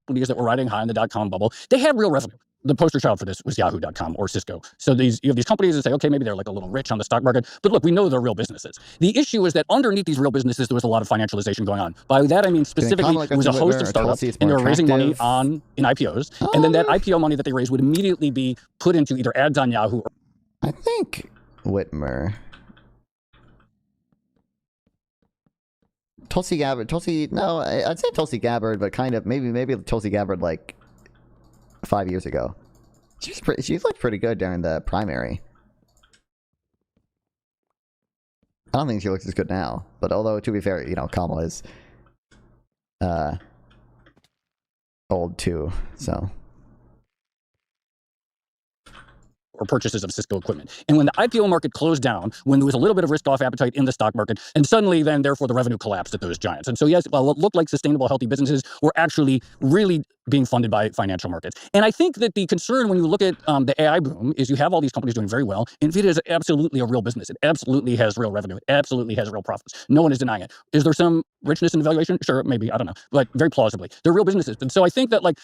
Because that were riding high in the dot-com bubble, they had real revenue. The poster child for this was Yahoo.com or Cisco. So you have these companies that say, okay, maybe they're like a little rich on the stock market, but look, we know they're real businesses. The issue is that underneath these real businesses, there was a lot of financialization going on. By that, I mean specifically, it was a host of startups, and they were raising money in IPOs, and then that IPO money that they raised would immediately be put into either ads on Yahoo or... I think Whitmer... Tulsi Gabbard, no, I'd say Tulsi Gabbard, but kind of, maybe Tulsi Gabbard like 5 years ago. She looked pretty good during the primary. I don't think she looks as good now, but although, to be fair, you know, Kamala is old too, so... or purchases of Cisco equipment. And when the IPO market closed down, when there was a little bit of risk-off appetite in the stock market, and suddenly then, therefore, the revenue collapsed at those giants. And so, yes, while it looked like sustainable, healthy businesses were actually really being funded by financial markets. And I think that the concern when you look at the AI boom is you have all these companies doing very well. NVIDIA is absolutely a real business. It absolutely has real revenue. It absolutely has real profits. No one is denying it. Is there some richness in the valuation? Sure, maybe. I don't know. But very plausibly. They're real businesses. And so I think that, like,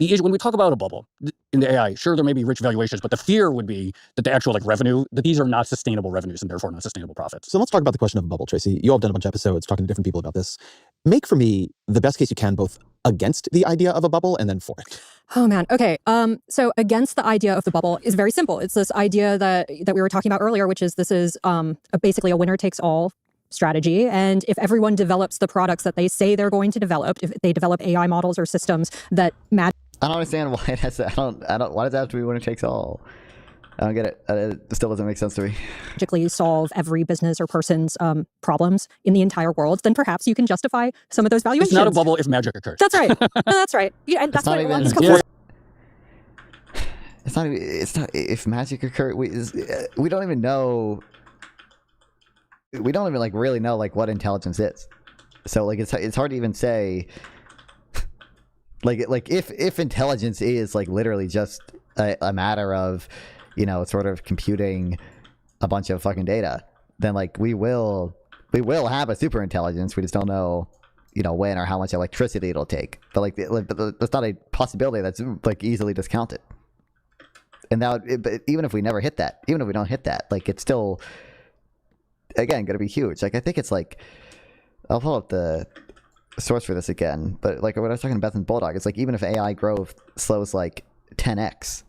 the issue, when we talk about a bubble in the AI, sure, there may be rich valuations, but the fear would be that the actual like revenue, that these are not sustainable revenues and therefore not sustainable profits. So let's talk about the question of a bubble, Tracy. You all have done a bunch of episodes talking to different people about this. Make for me the best case you can, both against the idea of a bubble and then for it. Oh man. Okay. So against the idea of the bubble is very simple. It's this idea that we were talking about earlier, which is this is basically a winner takes all strategy. And if everyone develops the products that they say they're going to develop, if they develop AI models or systems that match. I don't understand why it has to, why does that have to be winner takes all? I don't get it. It still doesn't make sense to me. Magically solve every business or person's problems in the entire world, then perhaps you can justify some of those valuations. It's not a bubble if magic occurs. That's right. No, that's right. Yeah, and that's what it's not even, it's not, if magic occurred, we don't even know, we don't even like really know like what intelligence is. So like it's hard to even say like if intelligence is like literally just a matter of, you know, sort of computing a bunch of fucking data, then like we will have a super intelligence. We just don't know, you know, when or how much electricity it'll take. But like that's not a possibility that's like easily discounted. And that would, but even if we never hit that, even if we don't hit that, like it's still, again, going to be huge. Like I think it's like, I'll pull up the source for this again, but like when I was talking to Beth and Bulldog, it's like even if AI growth slows like 10x,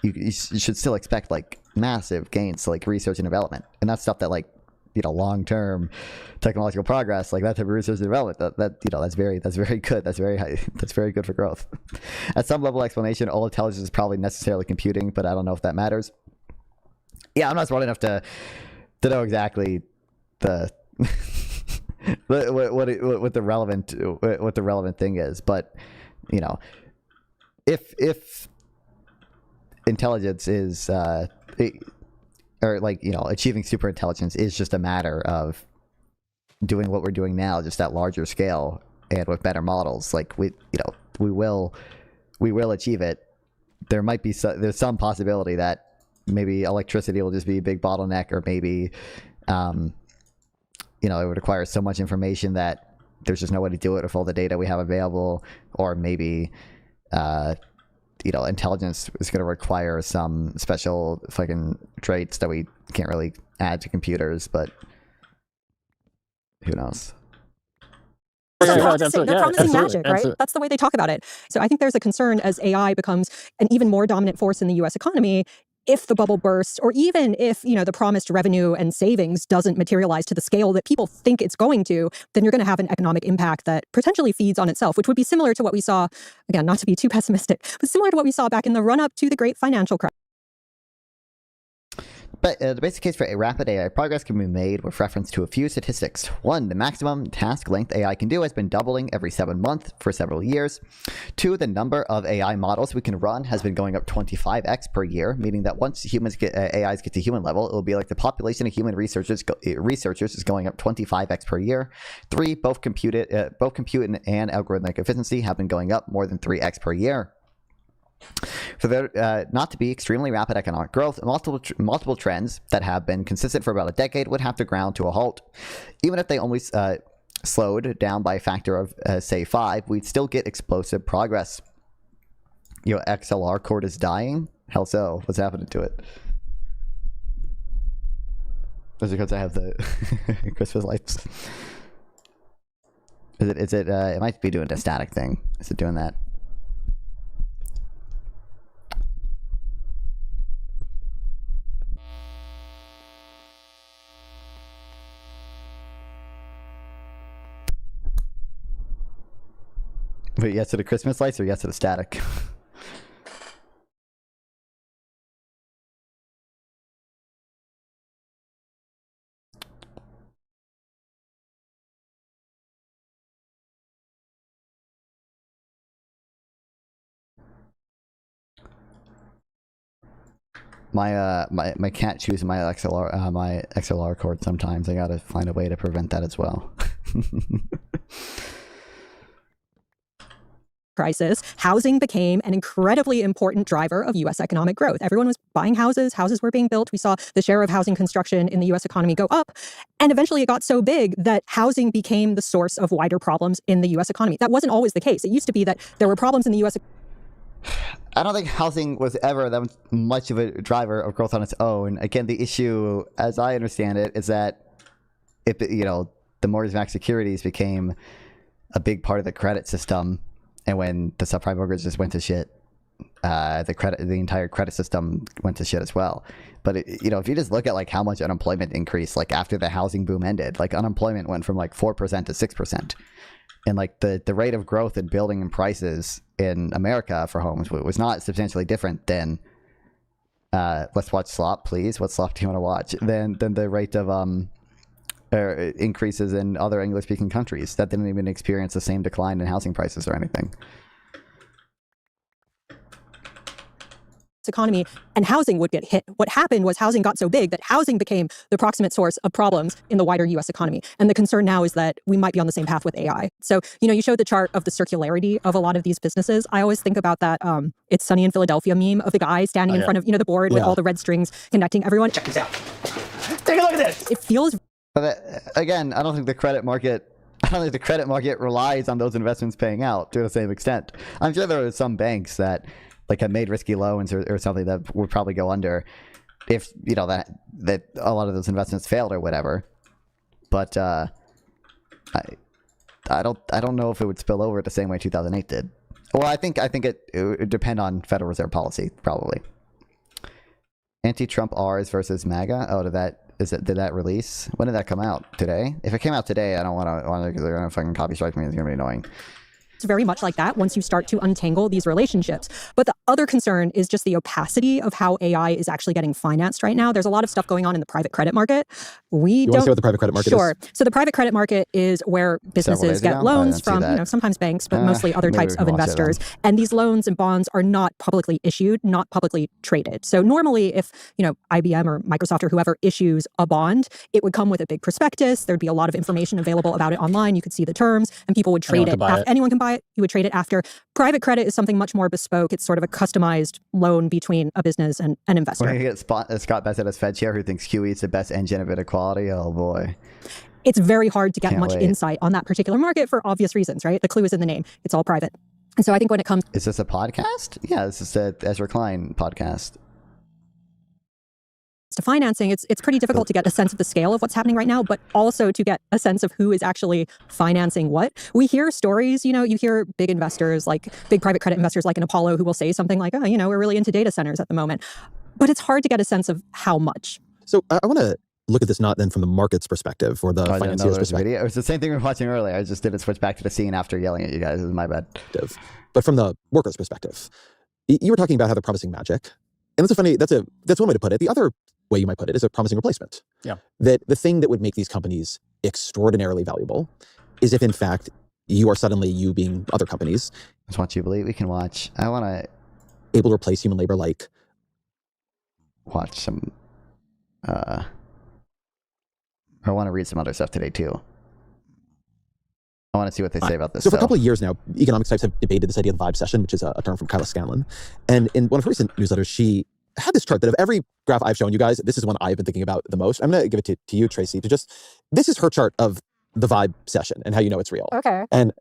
you should still expect like massive gains to like research and development, and that's stuff that like, you know, long-term technological progress, like that type of research and development, that you know, that's very good. That's very high. That's very good for growth. At some level of explanation, all intelligence is probably necessarily computing, but I don't know if that matters. Yeah, I'm not smart enough to know exactly the what the relevant thing is, but you know, if intelligence is or like, you know, achieving super intelligence is just a matter of doing what we're doing now, just at larger scale and with better models, like we will achieve it. There might be there's some possibility that maybe electricity will just be a big bottleneck, or maybe you know, it would require so much information that there's just no way to do it with all the data we have available, or maybe you know, intelligence is going to require some special fucking traits that we can't really add to computers, but who knows? They're promising magic, right? Absolutely. That's the way they talk about it. So I think there's a concern as AI becomes an even more dominant force in the US economy. If the bubble bursts, or even if, you know, the promised revenue and savings doesn't materialize to the scale that people think it's going to, then you're going to have an economic impact that potentially feeds on itself, which would be similar to what we saw, again, not to be too pessimistic, but similar to what we saw back in the run-up to the great financial crisis. But the basic case for a rapid AI progress can be made with reference to a few statistics. 1, the maximum task length AI can do has been doubling every 7 months for several years. 2, the number of AI models we can run has been going up 25x per year, meaning that once AIs get to human level, it will be like the population of human researchers is going up 25x per year. 3, both compute and algorithmic efficiency have been going up more than 3x per year. For there not to be extremely rapid economic growth, multiple trends that have been consistent for about a decade would have to ground to a halt. Even if they only slowed down by a factor of, say, 5, we'd still get explosive progress. Your XLR cord is dying? Hell so. What's happening to it? Is it because I have the Christmas lights? It might be doing a static thing. Is it doing that? Wait, yes to the Christmas lights or yes to the static? My cat chews my XLR cord sometimes. I gotta find a way to prevent that as well. Crisis, housing became an incredibly important driver of U.S. economic growth. Everyone was buying houses. Houses were being built. We saw the share of housing construction in the U.S. economy go up. And eventually it got so big that housing became the source of wider problems in the U.S. economy. That wasn't always the case. It used to be that there were problems in the U.S. I don't think housing was ever that much of a driver of growth on its own. Again, the issue, as I understand it, is that if the mortgage-backed securities became a big part of the credit system, and when the subprime mortgages went to shit, the entire credit system went to shit as well. But if you just look at like how much unemployment increased, like after the housing boom ended, like unemployment went from like 4% to 6%, and like the rate of growth in building and prices in America for homes was not substantially different than let's watch slop, please. What slop do you want to watch? Than the rate of increases in other English-speaking countries that didn't even experience the same decline in housing prices or anything. economy, and housing would get hit. What happened was housing got so big that housing became the proximate source of problems in the wider U.S. economy. And the concern now is that we might be on the same path with AI. So, you showed the chart of the circularity of a lot of these businesses. I always think about that It's Sunny in Philadelphia meme of the guy standing in front of, the board with all the red strings connecting everyone. Check this out. Take a look at this. It feels... But again, I don't think the credit market relies on those investments paying out to the same extent. I'm sure there are some banks that have made risky loans or something that would probably go under if that a lot of those investments failed or whatever. But I don't know if it would spill over the same way 2008 did. Well, I think it would depend on Federal Reserve policy probably. Anti-Trump R's versus MAGA. Oh, did that release? When did that come out? Today? If it came out today, I don't want to because they're gonna fucking copy strike me. It's gonna be annoying. It's very much like that once you start to untangle these relationships. But the other concern is just the opacity of how AI is actually getting financed right now. There's a lot of stuff going on in the private credit market. You want to say what the private credit market is? Sure. So the private credit market is where businesses get loans from, sometimes banks, but mostly other types of investors. And these loans and bonds are not publicly issued, not publicly traded. So normally if, IBM or Microsoft or whoever issues a bond, it would come with a big prospectus. There'd be a lot of information available about it online. You could see the terms and people would trade it. Anyone can buy it. You would trade it after. Private credit is something much more bespoke. It's sort of a customized loan between a business and an investor. We're going to get Scott Bassett as Fed chair who thinks QE is the best engine of inequality. Oh boy. It's very hard to get much insight on that particular market for obvious reasons, right? The clue is in the name. It's all private. And so I think when it comes... Is this a podcast? Yeah, this is the Ezra Klein podcast. To financing, it's pretty difficult to get a sense of the scale of what's happening right now, but also to get a sense of who is actually financing what. We hear stories, you hear big investors, like big private credit investors like an Apollo who will say something like, we're really into data centers at the moment. But it's hard to get a sense of how much. So I want to look at this not then from the market's perspective or the financier's perspective. It was the same thing we were watching earlier. I just didn't switch back to the scene after yelling at you guys. It was my bad. But from the worker's perspective, you were talking about how they're promising magic. And that's one way to put it. The other way you might put it is a promising replacement. Yeah. That the thing that would make these companies extraordinarily valuable is if in fact you being other companies. That's what you believe we can watch. I want to able to replace human labor, like watch some I want to read some other stuff today too. I want to see what they say about this. So for a couple of years now, economics types have debated this idea of the vibe session, which is a term from Kyla Scanlon. And in one of her recent newsletters, she had this chart that of every graph I've shown you guys, this is one I've been thinking about the most. I'm going to give it to you, Tracy, to just, this is her chart of the vibe session and how you know it's real. Okay. And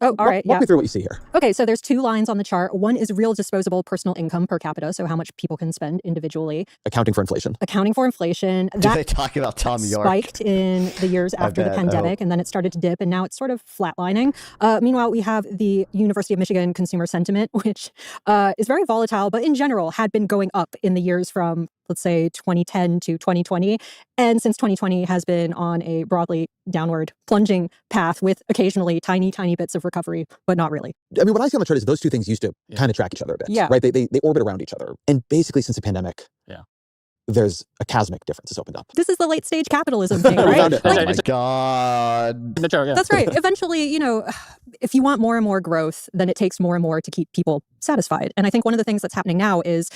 all right. Walk me through what you see here. Okay, so there's two lines on the chart. One is real disposable personal income per capita, so how much people can spend individually. Accounting for inflation. Accounting for inflation. Do they talk about Tom York? Spiked in the years after the pandemic, and then it started to dip, and now it's sort of flatlining. Meanwhile, we have the University of Michigan consumer sentiment, which is very volatile, but in general had been going up in the years from, let's say, 2010 to 2020. And since 2020 has been on a broadly downward plunging path with occasionally tiny bits of recovery, but not really. I mean, what I see on the chart is those two things used to kind of track each other a bit. Yeah. Right? They orbit around each other. And basically since the pandemic, there's a cosmic difference that's opened up. This is the late stage capitalism thing, right? Oh my God. That's right. Eventually, you know, if you want more and more growth, then it takes more and more to keep people satisfied. And I think one of the things that's happening now is,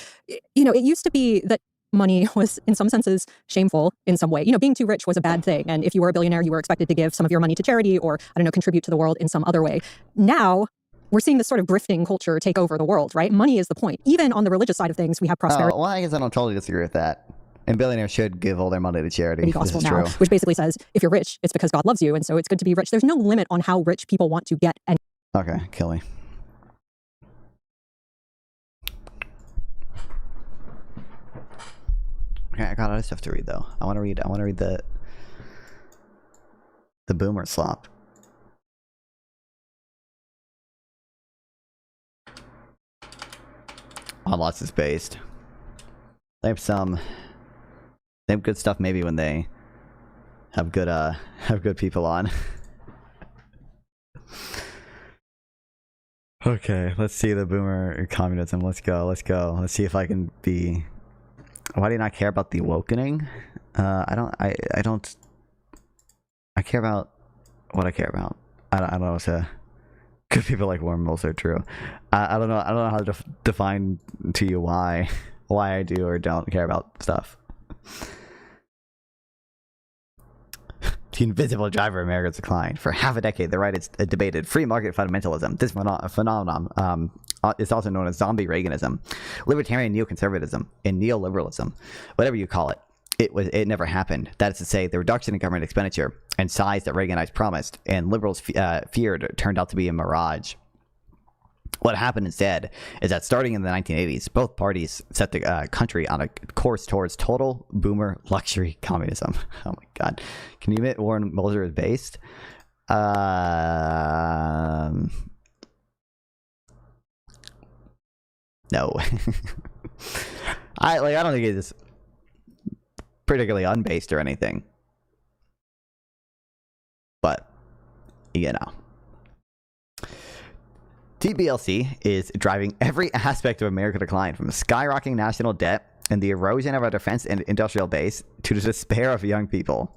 you know, it used to be that money was in some senses shameful in some way. You know, being too rich was a bad thing. And if you were a billionaire, you were expected to give some of your money to charity or, I don't know, contribute to the world in some other way. Now, we're seeing this sort of grifting culture take over the world, right? Money is the point. Even on the religious side of things, we have prosperity. Oh, well, I guess I don't totally disagree with that. And billionaires should give all their money to charity. Gospel this is now, true. which basically says, if you're rich, it's because God loves you. And so it's good to be rich. There's no limit on how rich people want to get. And okay, Kelly. Okay, I got other stuff to read though. I want to read the boomer slop. On lots is based. They have good stuff maybe when they have good people on. Okay, let's see the boomer communism. Let's go. Let's see if I can be. Why do you not care about the awakening? I care about what I care about. I don't know to. Good people like wormholes are true. I don't know how to define to you why I do or don't care about stuff. The invisible driver of America's decline. For half a decade, the right has debated free market fundamentalism. This phenomenon is also known as zombie Reaganism, libertarian neoconservatism, and neoliberalism. Whatever you call it, it never happened. That is to say, the reduction in government expenditure and size that Reaganites promised and liberals feared turned out to be a mirage. What happened instead is that starting in the 1980s, both parties set the country on a course towards total boomer luxury communism. Oh my God. Can you admit Warren Mulder is based? No. I don't think it's particularly unbased or anything. But, you know. TBLC is driving every aspect of American decline, from skyrocketing national debt and the erosion of our defense and industrial base to the despair of young people.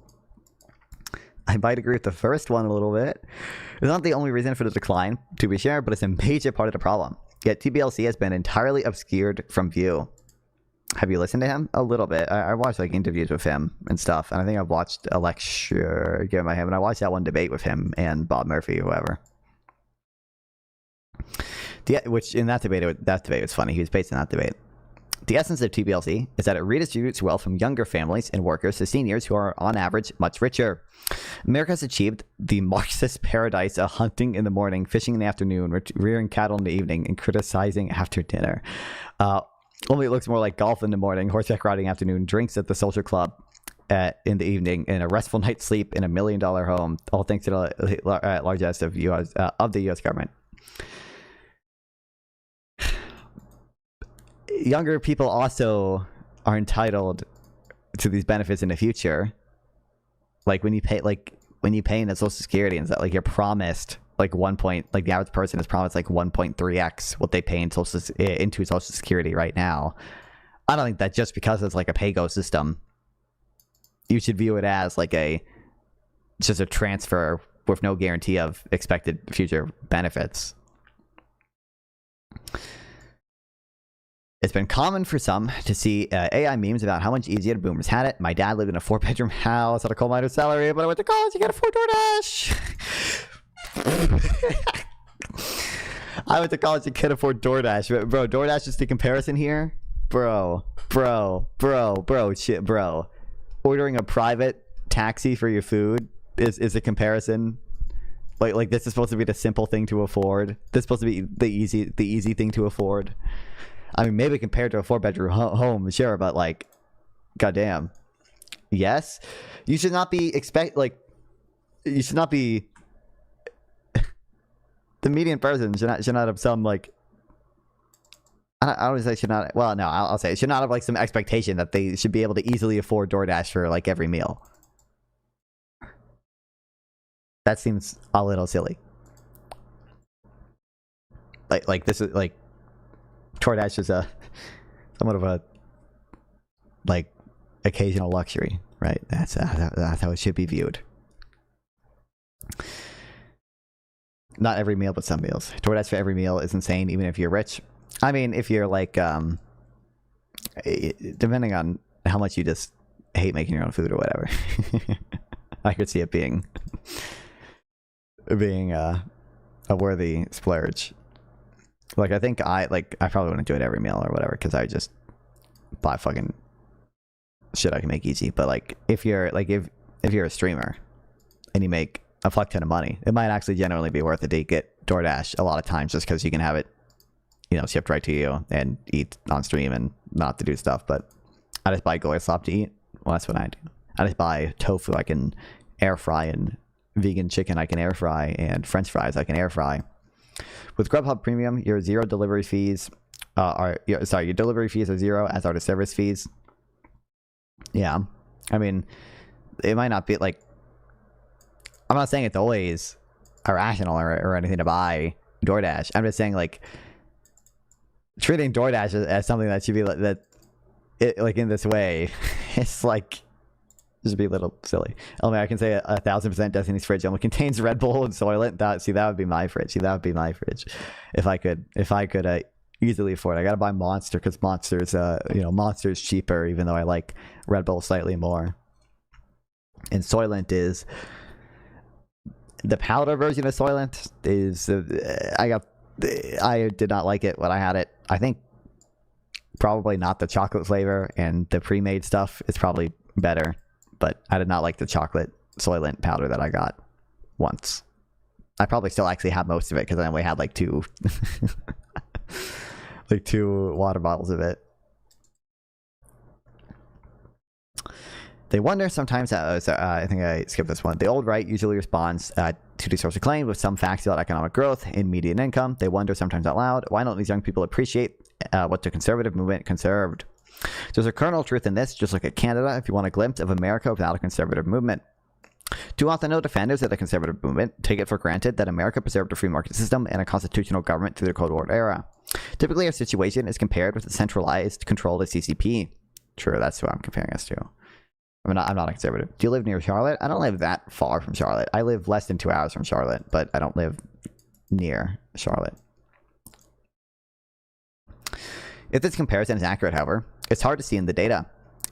I might agree with the first one a little bit. It's not the only reason for the decline, to be sure, but it's a major part of the problem. Yet TBLC has been entirely obscured from view. Have you listened to him? A little bit. I watched like interviews with him and stuff, and I think I've watched a lecture given by him, and I watched that one debate with him and Bob Murphy, whoever. Which in that debate was funny. He was based on that debate. The essence of TBLC is that it redistributes wealth from younger families and workers to seniors who are, on average, much richer. America has achieved the Marxist paradise of hunting in the morning, fishing in the afternoon, rearing cattle in the evening, and criticizing after dinner. Only it looks more like golf in the morning, horseback riding afternoon, drinks at the social club in the evening, and a restful night's sleep in $1 million home, all thanks to the largesse of the U.S. government. Younger people also are entitled to these benefits in the future. Like when you pay into Social Security, and that, like, you're promised like the average person is promised like 1.3x what they pay into Social Security right now. I don't think that just because it's like a pay-go system, you should view it as like just a transfer with no guarantee of expected future benefits. It's been common for some to see AI memes about how much easier the boomers had it. My dad lived in a 4-bedroom house on a coal miner's salary, but I went to college to get a 4-door dash. I went to college and can't afford DoorDash. Bro, DoorDash is the comparison here? Bro. Shit, bro. Ordering a private taxi for your food is a comparison. Like this is supposed to be the simple thing to afford. This is supposed to be the easy thing to afford. I mean, maybe compared to a 4-bedroom home, sure, but like, goddamn. Yes, you should not be you should not be. The median person should not have some like. I don't say should not. Well, no, I'll say it should not have like some expectation that they should be able to easily afford DoorDash for like every meal. That seems a little silly. Like this is like DoorDash is a somewhat of a like occasional luxury, right? That's how it should be viewed. Not every meal, but some meals. DoorDash for every meal is insane, even if you're rich. I mean, if you're like, depending on how much you just hate making your own food or whatever, I could see it being a worthy splurge. Like, I think I probably wouldn't do it every meal or whatever, because I just buy fucking shit I can make easy. But like, if you're a streamer and you make a fuck ton of money, it might actually generally be worth it to get DoorDash a lot of times, just because you can have it, shipped right to you and eat on stream and not to do stuff. But I just buy goy slop to eat. Well, that's what I do. I just buy tofu I can air fry, and vegan chicken I can air fry, and French fries I can air fry. With Grubhub Premium, your delivery fees your delivery fees are zero, as are the service fees. Yeah, I mean, it might not be like, I'm not saying it's always irrational or anything to buy DoorDash. I'm just saying, like, treating DoorDash as something that should be like in this way, it's like, just be a little silly. I mean, I can say 1000% Destiny's fridge only contains Red Bull and Soylent. That would be my fridge. If I could easily afford it. I gotta buy Monster because Monster's cheaper, even though I like Red Bull slightly more. And Soylent is the powder version of Soylent. I did not like it when I had it. I think probably not the chocolate flavor, and the pre-made stuff is probably better. But I did not like the chocolate Soylent powder that I got once. I probably still actually have most of it because I only had like two water bottles of it. They wonder sometimes, I think I skipped this one. The old right usually responds to these sorts of claims with some facts about economic growth and median income. They wonder sometimes out loud, why don't these young people appreciate what the conservative movement conserved? There's a kernel of truth in this. Just look at Canada if you want a glimpse of America without a conservative movement. Too often, no defenders of the conservative movement take it for granted that America preserved a free market system and a constitutional government through the Cold War era. Typically, our situation is compared with the centralized control of the CCP. True, that's what I'm comparing us to. I'm not a conservative. Do you live near Charlotte? I don't live that far from Charlotte. I live less than 2 hours from Charlotte, but I don't live near Charlotte. If this comparison is accurate, however, it's hard to see in the data.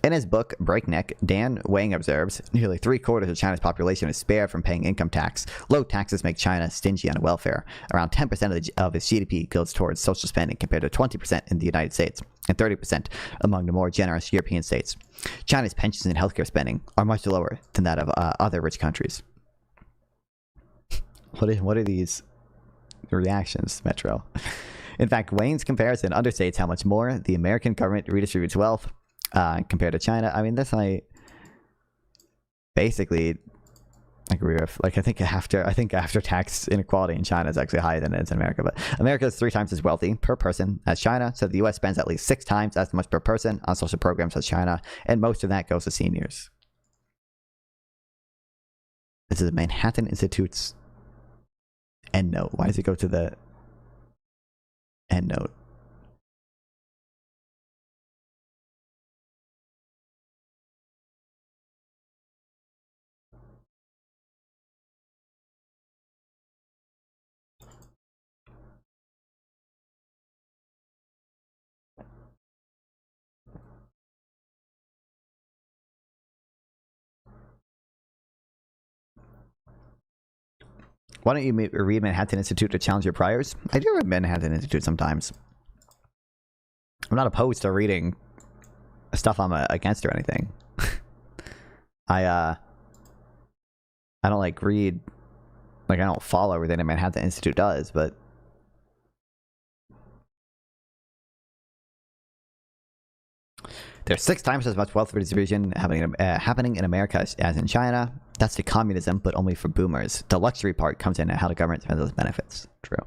In his book, Breakneck, Dan Wang observes, nearly 3/4 of China's population is spared from paying income tax. Low taxes make China stingy on welfare. Around 10% of its GDP goes towards social spending compared to 20% in the United States and 30% among the more generous European states. China's pensions and healthcare spending are much lower than that of other rich countries. What are these reactions, Metro? In fact, Wayne's comparison understates how much more the American government redistributes wealth compared to China. I mean, this I basically agree with. Like, I think after tax inequality in China is actually higher than it is in America. But America is 3 times as wealthy per person as China. So the U.S. spends at least 6 times as much per person on social programs as China, and most of that goes to seniors. This is Manhattan Institute's endnote. Why does it go to the endnote? Why don't you read Manhattan Institute to challenge your priors? I do read Manhattan Institute sometimes. I'm not opposed to reading stuff I'm against or anything. I don't like read, like I don't follow everything that Manhattan Institute does, but there's 6 times as much wealth redistribution happening in America as in China. That's the communism, but only for boomers. The luxury part comes in at how the government spends those benefits. True.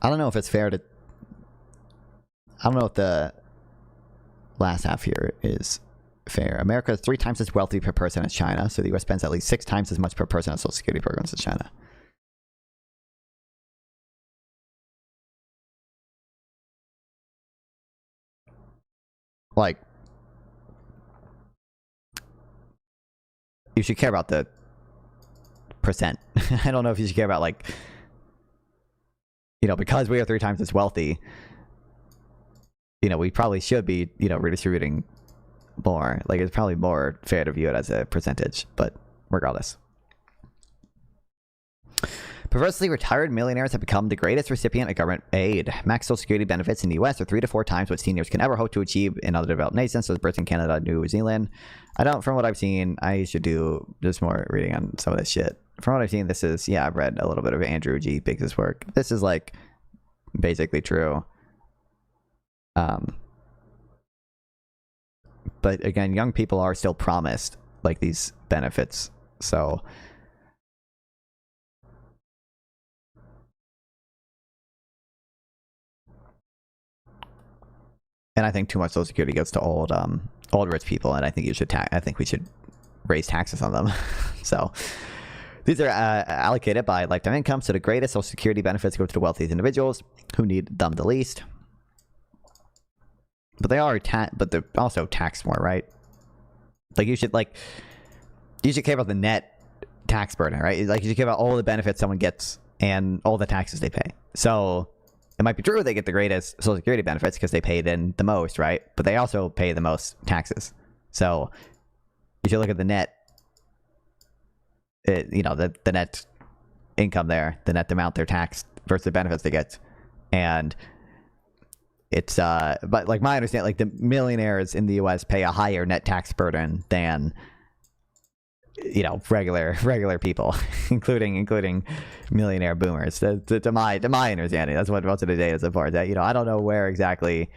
I don't know if it's fair to... I don't know if the last half here is fair. America is 3 times as wealthy per person as China, so the US spends at least 6 times as much per person on Social Security programs as China. Like, you should care about the percent. I don't know if you should care about, like, you know, because we are 3 times as wealthy, you know, we probably should be, you know, redistributing more. Like, it's probably more fair to view it as a percentage, but regardless. Perversely, retired millionaires have become the greatest recipient of government aid. Max Social Security benefits in the U.S. are 3 to 4 times what seniors can ever hope to achieve in other developed nations, such as Britain, Canada, New Zealand. From what I've seen, I should do just more reading on some of this shit. From what I've seen, this is, yeah, I've read a little bit of Andrew G. Biggs' work. This is, like, basically true. But again, young people are still promised, like, these benefits, so... And I think too much Social Security goes to old rich people, and I think I think we should raise taxes on them. So these are allocated by lifetime income. So the greatest Social Security benefits go to the wealthiest individuals who need them the least. But they're also taxed more, right? Like you should care about the net tax burden, right? Like you should care about all the benefits someone gets and all the taxes they pay. So it might be true they get the greatest Social Security benefits because they paid in the most, right? But they also pay the most taxes. So you should look at the net, the net income there, the net amount they're taxed versus the benefits they get. And it's, but like my understanding, like the millionaires in the U.S. pay a higher net tax burden than, you know, regular people, including millionaire boomers. To my understanding, that's what most of the data is so far. That, you know, I don't know where exactly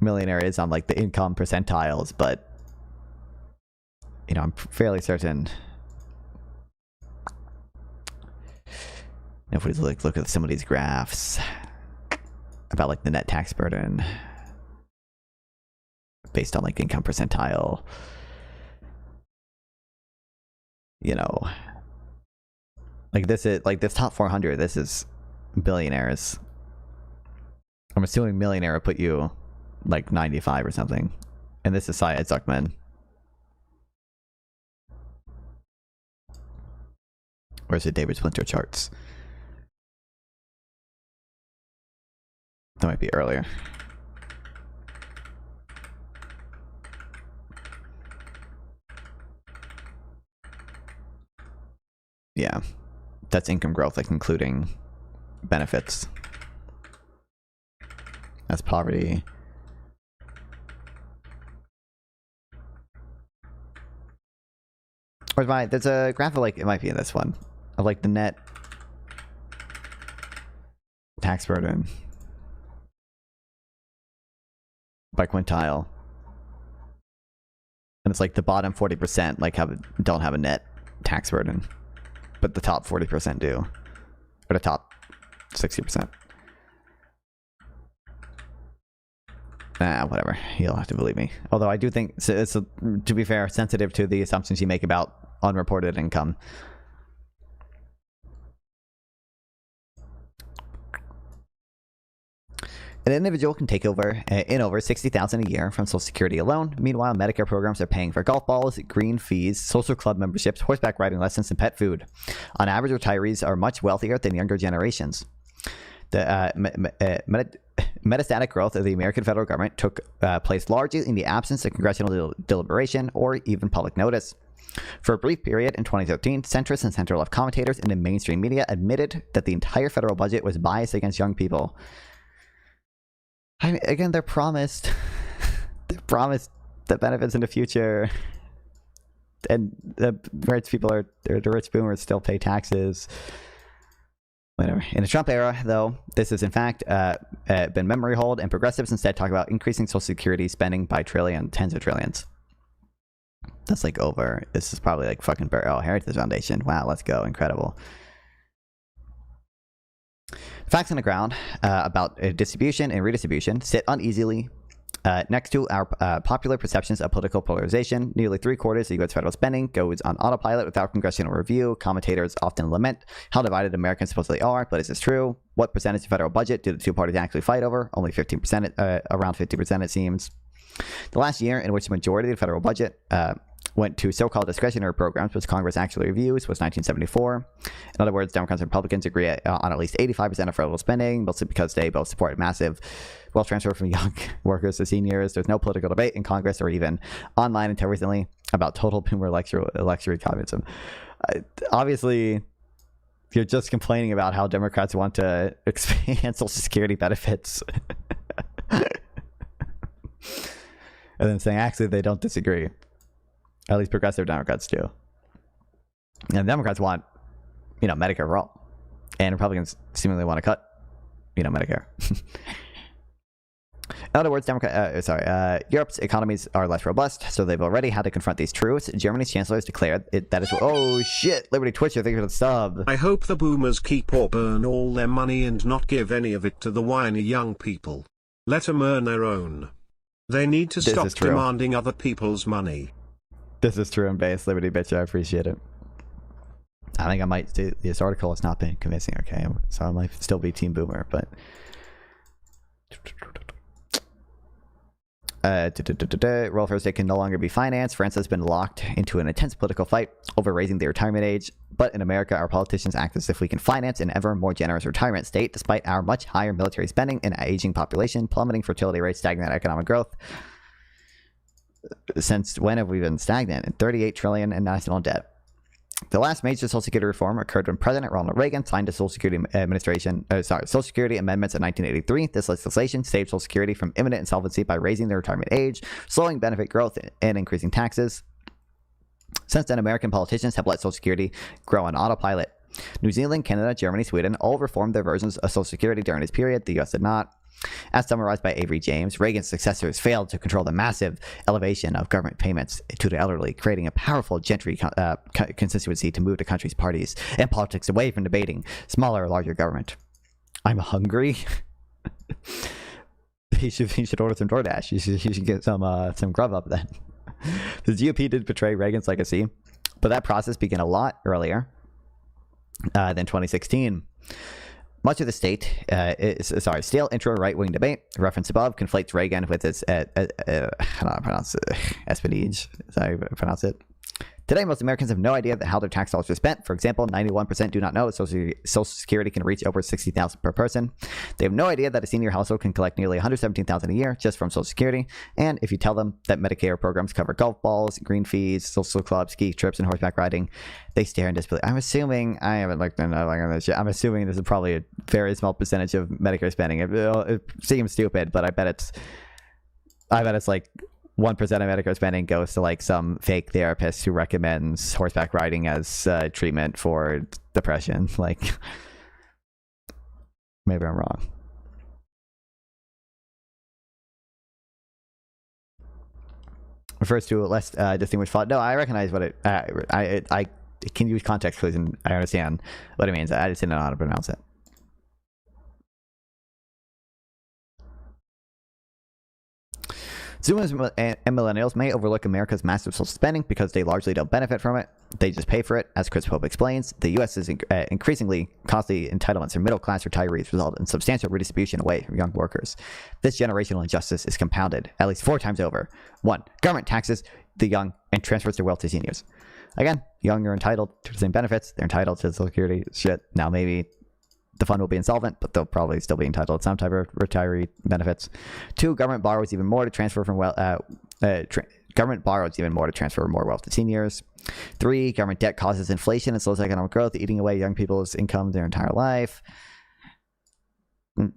millionaire is on like the income percentiles, but you know, I'm fairly certain. If we look at some of these graphs about like the net tax burden based on like income percentile. You know, like this is like this top 400. This is billionaires. I'm assuming millionaire would put you like 95 or something, and this is Syed Zuckman. Or is it David Splinter charts? That might be earlier. Yeah, that's income growth, like including benefits. That's poverty. Or there's a graph of like, it might be in this one, of like the net tax burden by quintile. And it's like the bottom 40% like don't have a net tax burden. But the top 40% do. Or the top 60%. Whatever. You'll have to believe me. Although I do think it's, to be fair, sensitive to the assumptions you make about unreported income. An individual can take over $60,000 a year from Social Security alone. Meanwhile, Medicare programs are paying for golf balls, green fees, social club memberships, horseback riding lessons, and pet food. On average, retirees are much wealthier than younger generations. The metastatic growth of the American federal government took place largely in the absence of congressional deliberation or even public notice. For a brief period in 2013, centrist and center-left commentators in the mainstream media admitted that the entire federal budget was biased against young people. I mean, again, they're promised the benefits in the future, and the rich people the rich boomers still pay taxes. Whatever. In the Trump era, though, this has in fact been memory hold, and progressives instead talk about increasing Social Security spending by tens of trillions. That's like over. This is probably like fucking Heritage Foundation. Wow, let's go. Incredible. Facts on the ground about distribution and redistribution sit uneasily next to our popular perceptions of political polarization. Nearly 3/4 of U.S. federal spending goes on autopilot without congressional review. Commentators often lament how divided Americans supposedly are, but is this true? What percentage of federal budget do the two parties actually fight over? Only 15%, around 50% it seems. The last year in which the majority of the federal budget went to so-called discretionary programs, which Congress actually reviews, was 1974. In other words, Democrats and Republicans agree on at least 85% of federal spending, mostly because they both support massive wealth transfer from young workers to seniors. There's no political debate in Congress or even online until recently about total boomer luxury communism. Obviously, you're just complaining about how Democrats want to expand Social Security benefits. And then saying, actually, they don't disagree. At least progressive Democrats do. And Democrats want, Medicare for all. And Republicans seemingly want to cut, Medicare. In other words, Europe's economies are less robust, so they've already had to confront these truths. Germany's chancellor has declared that is... Oh, shit! Liberty Twitcher, thank you for the sub. I hope the boomers keep or burn all their money and not give any of it to the whiny young people. Let them earn their own. They need to stop demanding other people's money. This is true and base, Liberty Bitch. I appreciate it. I think I might say this article has not been convincing, okay? So I might still be Team Boomer, but... Welfare state can no longer be financed. France has been locked into an intense political fight over raising the retirement age. But in America, our politicians act as if we can finance an ever more generous retirement state, despite our much higher military spending and aging population, plummeting fertility rates, stagnant economic growth. Since when have we been stagnant? And $38 trillion in national debt. The last major Social Security reform occurred when President Ronald Reagan signed the Social Security Social Security Amendments in 1983. This legislation saved Social Security from imminent insolvency by raising the retirement age, slowing benefit growth, and increasing taxes. Since then, American politicians have let Social Security grow on autopilot. New Zealand, Canada, Germany, Sweden all reformed their versions of Social Security during this period. The U.S. did not. As summarized by Avery James, Reagan's successors failed to control the massive elevation of government payments to the elderly, creating a powerful gentry constituency to move the country's parties and politics away from debating smaller or larger government. I'm hungry. He should order some DoorDash. You should get some Grubhub then. The GOP did betray Reagan's legacy, but that process began a lot earlier than 2016. Much of the stale intro right-wing debate referenced above conflates Reagan with his I don't know how to pronounce it, espionage. Is that how you pronounce it? Today, most Americans have no idea how their tax dollars are spent. For example, 91% do not know that Social Security can reach over $60,000 per person. They have no idea that a senior household can collect nearly $117,000 a year just from Social Security. And if you tell them that Medicare programs cover golf balls, green fees, social clubs, ski trips, and horseback riding, they stare in disbelief. I'm assuming, I haven't looked on this shit. I'm assuming this is probably a very small percentage of Medicare spending. It seems stupid, but I bet it's like 1% of Medicare spending goes to like some fake therapist who recommends horseback riding as treatment for depression. Like, maybe I'm wrong. Refers to a less distinguished font. No, I recognize what it. I can use context clues and I understand what it means. I just didn't know how to pronounce it. Zoomers and millennials may overlook America's massive social spending because they largely don't benefit from it. They just pay for it. As Chris Pope explains, the U.S. is increasingly costly entitlements for middle-class retirees result in substantial redistribution away from young workers. This generational injustice is compounded at least 4 times over. 1. Government taxes the young and transfers their wealth to seniors. Again, young are entitled to the same benefits. They're entitled to Social Security shit. Now maybe the fund will be insolvent, but they'll probably still be entitled to some type of retiree benefits. 2, government borrows even more to transfer from government borrows even more to transfer more wealth to seniors. 3, government debt causes inflation and slows economic growth, eating away young people's income their entire life.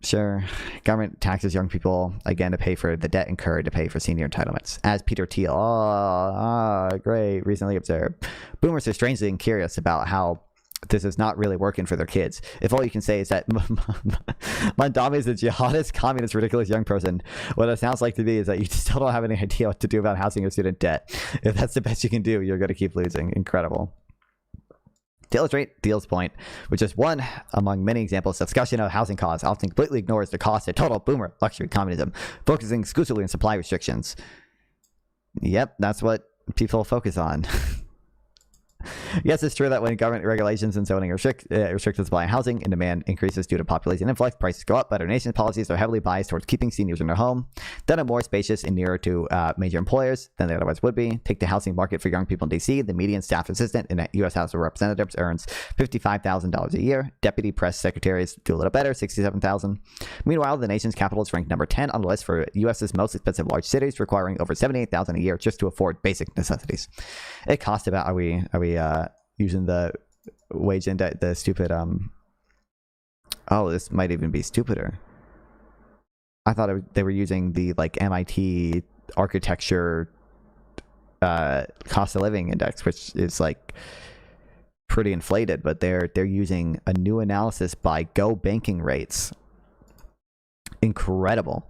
Sure. Government taxes young people, again, to pay for the debt incurred to pay for senior entitlements. As Peter Thiel, great, recently observed. Boomers are strangely curious about how this is not really working for their kids. If all you can say is that Mandami is a jihadist, communist, ridiculous young person, what it sounds like to me is that you still don't have any idea what to do about housing or student debt. If that's the best you can do, you're going to keep losing. Incredible. To illustrate Thiel's point, which is one among many examples, discussion of housing costs often completely ignores the cost of total boomer luxury communism, focusing exclusively on supply restrictions. Yep, that's what people focus on. Yes, it's true that when government regulations and zoning restrict the supply of housing and demand increases due to population influx, prices go up, but our nation's policies are heavily biased towards keeping seniors in their home, that are more spacious and nearer to major employers than they otherwise would be. Take the housing market for young people in D.C. The median staff assistant in the U.S. House of Representatives earns $55,000 a year. Deputy press secretaries do a little better, $67,000. Meanwhile, the nation's capital is ranked number 10 on the list for U.S.'s most expensive large cities, requiring over $78,000 a year just to afford basic necessities. It costs about, are we using the wage index, the stupid, oh, this might even be stupider. I thought they were using the, like, MIT architecture cost of living index, which is, like, pretty inflated, but they're using a new analysis by Go Banking Rates. Incredible.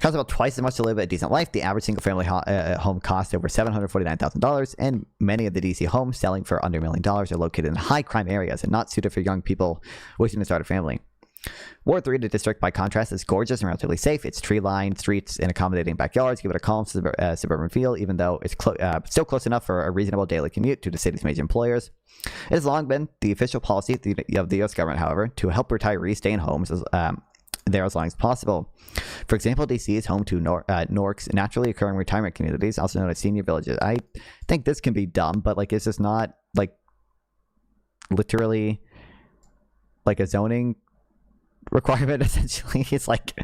Costs about twice as much to live a decent life. The average single-family home costs over $749,000, and many of the DC homes selling for under $1 million are located in high-crime areas and not suited for young people wishing to start a family. Ward 3, the district, by contrast, is gorgeous and relatively safe. It's tree-lined streets and accommodating backyards give it a calm suburban feel, even though it's still close enough for a reasonable daily commute to the city's major employers. It has long been the official policy of the U.S. government, however, to help retirees stay in homes there as long as possible. For example, DC is home to Newark's naturally occurring retirement communities, also known as senior villages. I think this can be dumb, but, like, is this not, like, literally, like, a zoning requirement, essentially? It's like...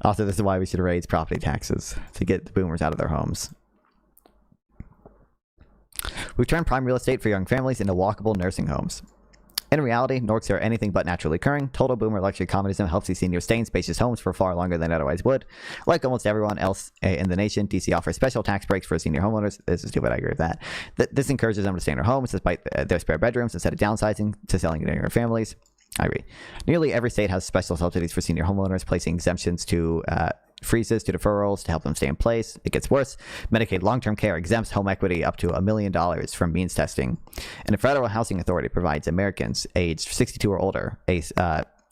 Also, this is why we should raise property taxes, to get the boomers out of their homes. We've turned prime real estate for young families into walkable nursing homes. In reality, Norks are anything but naturally occurring. Total boomer luxury communism helps these seniors stay in spacious homes for far longer than otherwise would. Like almost everyone else in the nation, DC offers special tax breaks for senior homeowners. This is stupid, I agree with that. This encourages them to stay in their homes despite their spare bedrooms instead of downsizing to selling to younger families. I agree. Nearly every state has special subsidies for senior homeowners, placing exemptions to freezes to deferrals to help them stay in place. It gets worse. Medicaid long-term care exempts home equity up to $1 million from means testing. And the Federal Housing Authority provides Americans aged 62 or older a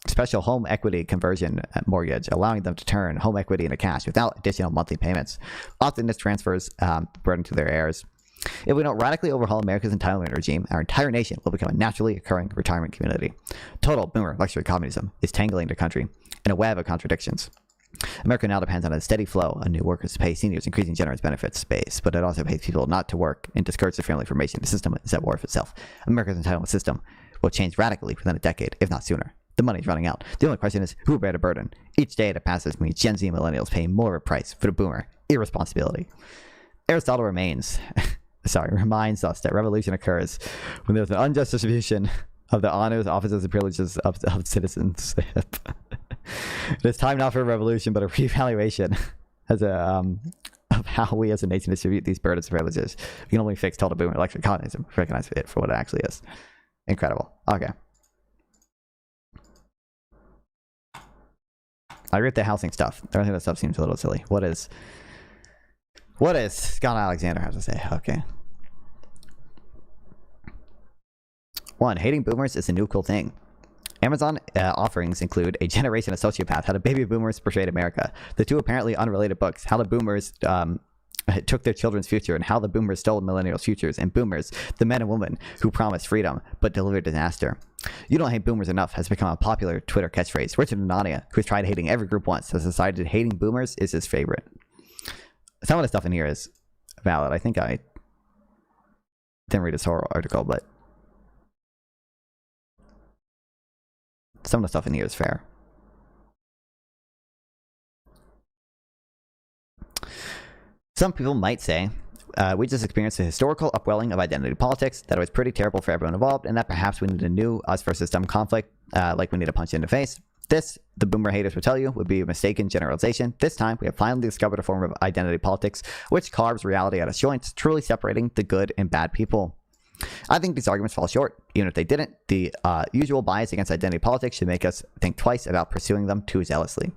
special home equity conversion mortgage, allowing them to turn home equity into cash without additional monthly payments. Often this transfers burden to their heirs. If we don't radically overhaul America's entitlement regime, our entire nation will become a naturally occurring retirement community. Total boomer luxury communism is tangling the country in a web of contradictions. America now depends on a steady flow of new workers to pay seniors increasing generous benefits space, but it also pays people not to work and discourages the family formation. The system is at war with itself. America's entitlement system will change radically within a decade, if not sooner. The money's running out. The only question is, who will bear the burden? Each day that passes means Gen Z and millennials paying more of a price for the boomer irresponsibility. Aristotle reminds us that revolution occurs when there's an unjust distribution of the honors, offices, and privileges of citizenship. It is time not for a revolution, but a reevaluation of how we as a nation distribute these burdens and privileges. We can only fix total boomer electric communism, recognize it for what it actually is. Incredible. Okay. I agree with the housing stuff. The rest of that stuff seems a little silly. What is Scott Alexander have to say? Okay. 1. Hating boomers is a new cool thing. Amazon offerings include A Generation of Sociopath, How the Baby Boomers Portrayed America, the two apparently unrelated books, How the Boomers Took Their Children's Future, and How the Boomers Stole Millennials' Futures, and Boomers, the Men and Women Who Promised Freedom but Delivered Disaster. You don't hate boomers enough has become a popular Twitter catchphrase. Richard Anania, who has tried hating every group once, has decided hating boomers is his favorite. Some of the stuff in here is valid. I think I didn't read his whole article, but some of the stuff in here is fair. Some people might say we just experienced a historical upwelling of identity politics, that it was pretty terrible for everyone involved, and that perhaps we need a new us versus them conflict, like we need a punch in the face. This, the boomer haters will tell you, would be a mistaken generalization. This time, we have finally discovered a form of identity politics which carves reality at its joints, truly separating the good and bad people. I think these arguments fall short. Even if they didn't, the usual bias against identity politics should make us think twice about pursuing them too zealously.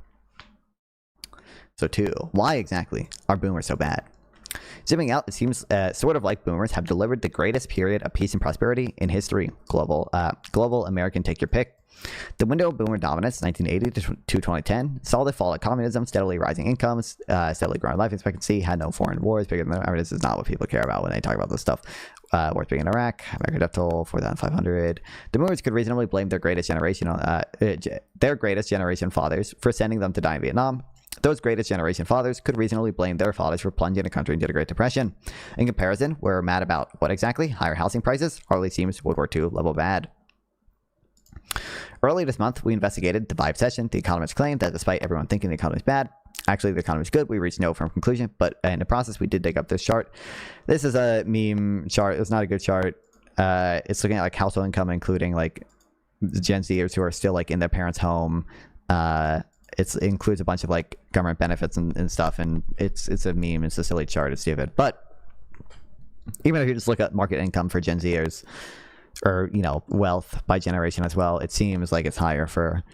So 2. Why exactly are boomers so bad? Zooming out, it seems sort of like boomers have delivered the greatest period of peace and prosperity in history. Global American take your pick. The window of boomer dominance, 1980 to 2010, saw the fall of communism, steadily rising incomes, steadily growing life expectancy, had no foreign wars bigger than, I mean, this is not what people care about when they talk about this stuff. Wars big in Iraq, American death toll, 4,500. The boomers could reasonably blame their greatest generation fathers for sending them to die in Vietnam. Those greatest generation fathers could reasonably blame their fathers for plunging the country into the Great Depression. In comparison, we're mad about what exactly? Higher housing prices? Hardly seems World War II level bad. Early this month, we investigated the vibe session. The economists claimed that despite everyone thinking the economy is bad, actually the economy is good. We reached no firm conclusion, but in the process, we did dig up this chart. This is a meme chart. It's not a good chart. It's looking at like household income, including like Gen Zers who are still like in their parents' home. It includes a bunch of like government benefits and stuff, and it's a meme. It's a silly chart. It's stupid. But even if you just look at market income for Gen Zers, or wealth by generation as well, it seems like it's higher for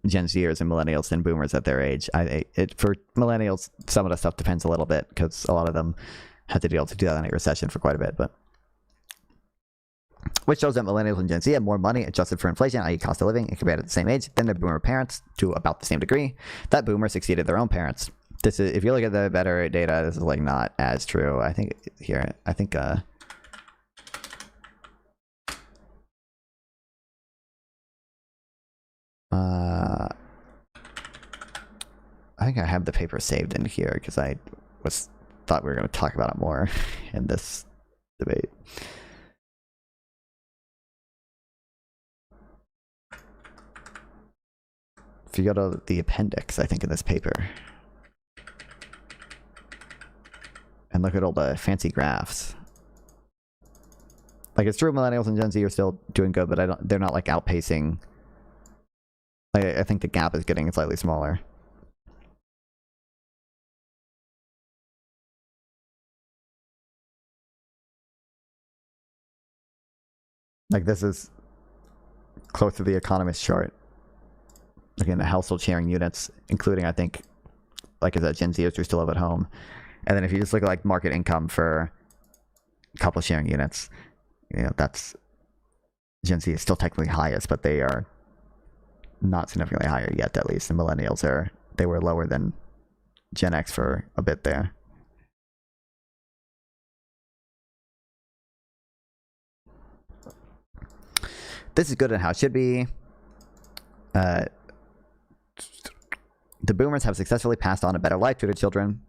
Gen Zers and millennials than boomers at their age. For millennials, some of the stuff depends a little bit because a lot of them had to deal with the 2008 recession for quite a bit, but which shows that millennials and Gen Z have more money adjusted for inflation, i.e. cost of living, and compared at the same age than their boomer parents to about the same degree. That boomers exceeded their own parents. This is, if you look at the better data, this is like not as true. I think I have the paper saved in here because I thought we were going to talk about it more in this debate. If you go to the appendix, I think, in this paper, and look at all the fancy graphs. Like, it's true millennials and Gen Z are still doing good, but they're not like outpacing. I think the gap is getting slightly smaller. Like, this is close to the Economist chart. Looking at the household sharing units, including, I think, like, is that Gen Zers who still live at home. And then if you just look at like market income for couple sharing units, that's Gen Z is still technically highest, but they are not significantly higher yet, at least. And millennials they were lower than Gen X for a bit there. This is good and how it should be. The boomers have successfully passed on a better life to their children.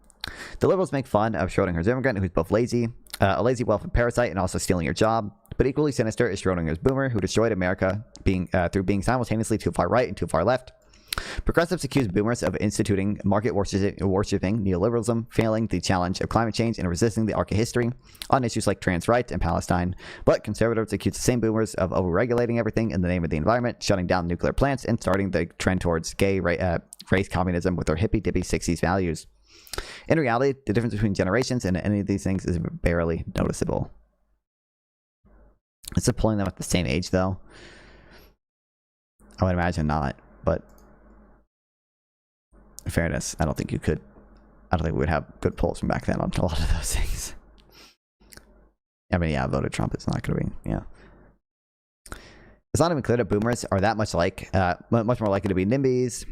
The liberals make fun of Schrodinger's immigrant, who's both lazy, a lazy welfare parasite, and also stealing your job. But equally sinister is Schrodinger's boomer, who destroyed America through being simultaneously too far right and too far left. Progressives accuse boomers of instituting market-worshipping neoliberalism, failing the challenge of climate change, and resisting the arc of history on issues like trans rights and Palestine. But conservatives accuse the same boomers of overregulating everything in the name of the environment, shutting down nuclear plants, and starting the trend towards gay race communism with their hippy-dippy 60s values. In reality, the difference between generations and any of these things is barely noticeable. Is it pulling them at the same age, though? I would imagine not, but in fairness, I don't think we would have good polls from back then on a lot of those things. I mean, yeah, voted Trump. It's not going to be, yeah. It's not even clear that boomers are that much much more likely to be NIMBYs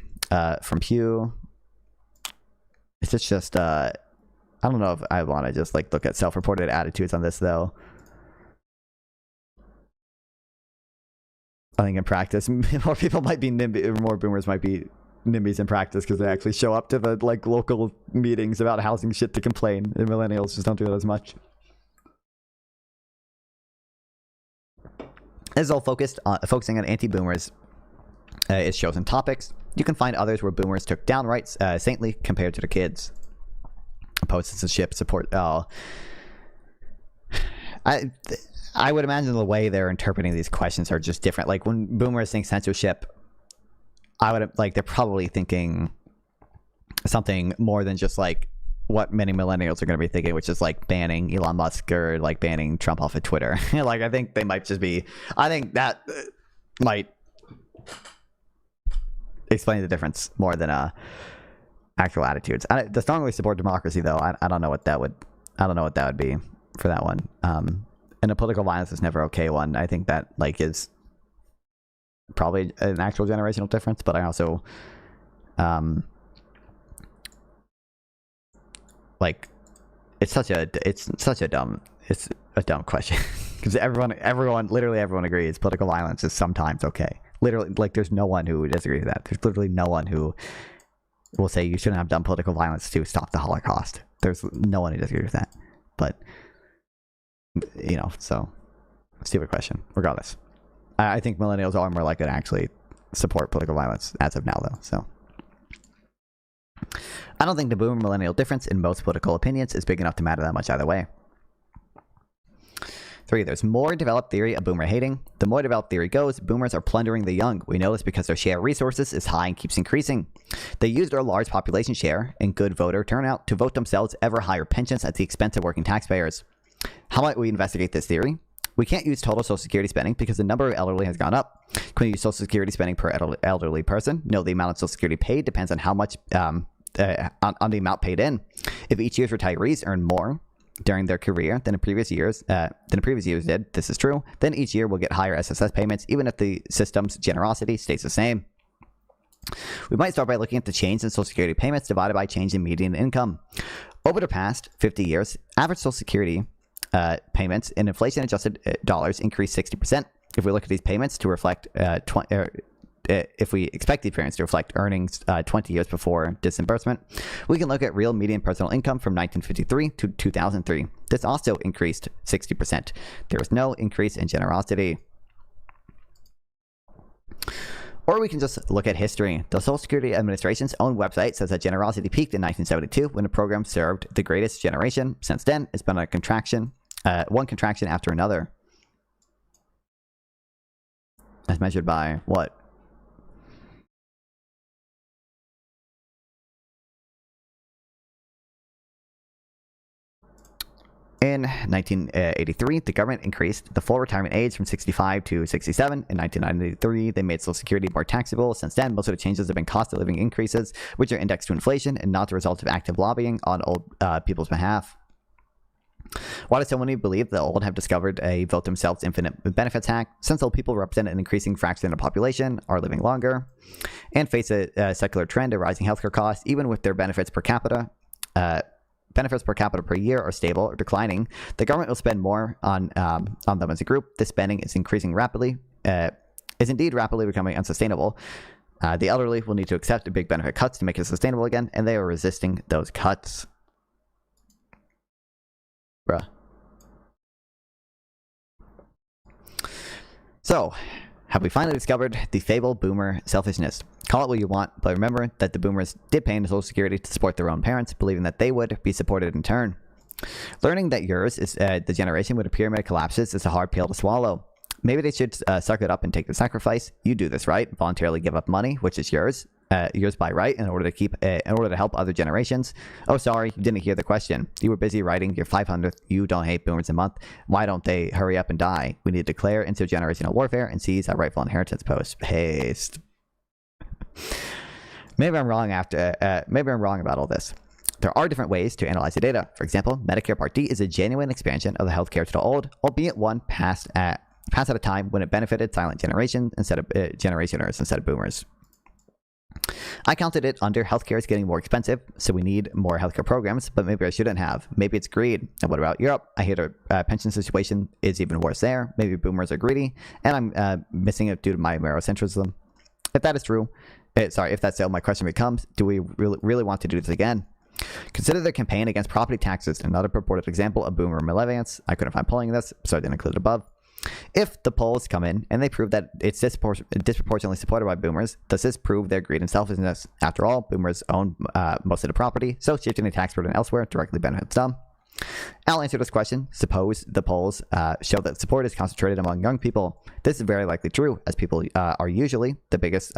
from Pew. It's just I don't know if I want to just like look at self-reported attitudes on this, though. I think in practice, more people might be NIMBY, more boomers might be NIMBYs in practice because they actually show up to the like local meetings about housing shit to complain, and millennials just don't do that as much. This is all focusing on anti-boomers. Its chosen topics. You can find others where boomers took downright saintly compared to their kids. Post censorship support. Oh, I would imagine the way they're interpreting these questions are just different. Like when boomers think censorship, I would like they're probably thinking something more than just like what many millennials are going to be thinking, which is like banning Elon Musk or like banning Trump off of Twitter. Like I think they might just be. I think that might explain the difference more than actual attitudes. To strongly support democracy, though, I don't know what that would. I don't know what that would be for that one. And the political violence is never okay one. I think that like is probably an actual generational difference, but I also like it's a dumb question because literally everyone agrees political violence is sometimes okay. Literally, like there's no one who would disagree with that. There's literally no one who will say you shouldn't have done political violence to stop the Holocaust. There's no one who disagrees with that. But so stupid question. Regardless, I think millennials are more likely to actually support political violence as of now, though. So I don't think the boomer millennial difference in most political opinions is big enough to matter that much either way. 3, there's more developed theory of boomer hating. The more developed theory goes, boomers are plundering the young. We know this because their share of resources is high and keeps increasing. They used our large population share and good voter turnout to vote themselves ever higher pensions at the expense of working taxpayers. How might we investigate this theory? We can't use total Social Security spending because the number of elderly has gone up. Can we use Social Security spending per elderly person? No, the amount of Social Security paid depends on how much on the amount paid in. If each year's retirees earn more during their career than in previous years did, this is true, then each year will get higher SSS payments even if the system's generosity stays the same. We might start by looking at the change in Social Security payments divided by change in median income. Over the past 50 years, average Social Security payments in inflation-adjusted dollars increased 60%. If we look at these payments to reflect, if we expect these payments to reflect earnings 20 years before disbursement, we can look at real median personal income from 1953 to 2003. This also increased 60%. There was no increase in generosity. Or we can just look at history. The Social Security Administration's own website says that generosity peaked in 1972 when the program served the greatest generation. Since then, it's been a contraction, one contraction after another. As measured by what? In 1983, the government increased the full retirement age from 65 to 67. In 1993, they made Social Security more taxable. Since then, most of the changes have been cost of living increases, which are indexed to inflation and not the result of active lobbying on old people's behalf. Why does so many believe the old have discovered a vote themselves infinite benefits hack? Since old people represent an increasing fraction of the population, are living longer, and face a secular trend of rising healthcare costs, even with their benefits per capita per year are stable or declining, the government will spend more on them as a group. This spending is increasing rapidly, is indeed rapidly becoming unsustainable. The elderly will need to accept big benefit cuts to make it sustainable again, and they are resisting those cuts. Bruh. So, have we finally discovered the fabled boomer selfishness? Call it what you want, but remember that the boomers did pay into Social Security to support their own parents, believing that they would be supported in turn. Learning that yours is the generation where the pyramid collapses is a hard pill to swallow. Maybe they should suck it up and take the sacrifice. You do this right, voluntarily give up money, which is yours by right, in order to help other generations. Oh, sorry, you didn't hear the question. You were busy writing your 500th "You Don't Hate Boomers" a month. Why don't they hurry up and die? We need to declare intergenerational warfare and seize our rightful inheritance post haste. Maybe I'm wrong about all this. There are different ways to analyze the data. For example, Medicare Part D is a genuine expansion of the healthcare to the old, albeit one passed at a time when it benefited silent generationers instead of boomers. I counted it under healthcare is getting more expensive, so we need more healthcare programs, but maybe I shouldn't have. Maybe it's greed. And what about Europe? I hear the pension situation is even worse there. Maybe boomers are greedy, and I'm missing it due to my Eurocentrism. If that is true, if that's so, my question becomes, do we really want to do this again? Consider the campaign against property taxes, another purported example of boomer malevolence. I couldn't find polling this, so I didn't include it above. If the polls come in and they prove that it's disproportionately supported by boomers, does this prove their greed and selfishness? After all, boomers own most of the property, so shifting the tax burden elsewhere directly benefits them. I'll answer this question. Suppose the polls show that support is concentrated among young people. This is very likely true, as people are usually the biggest,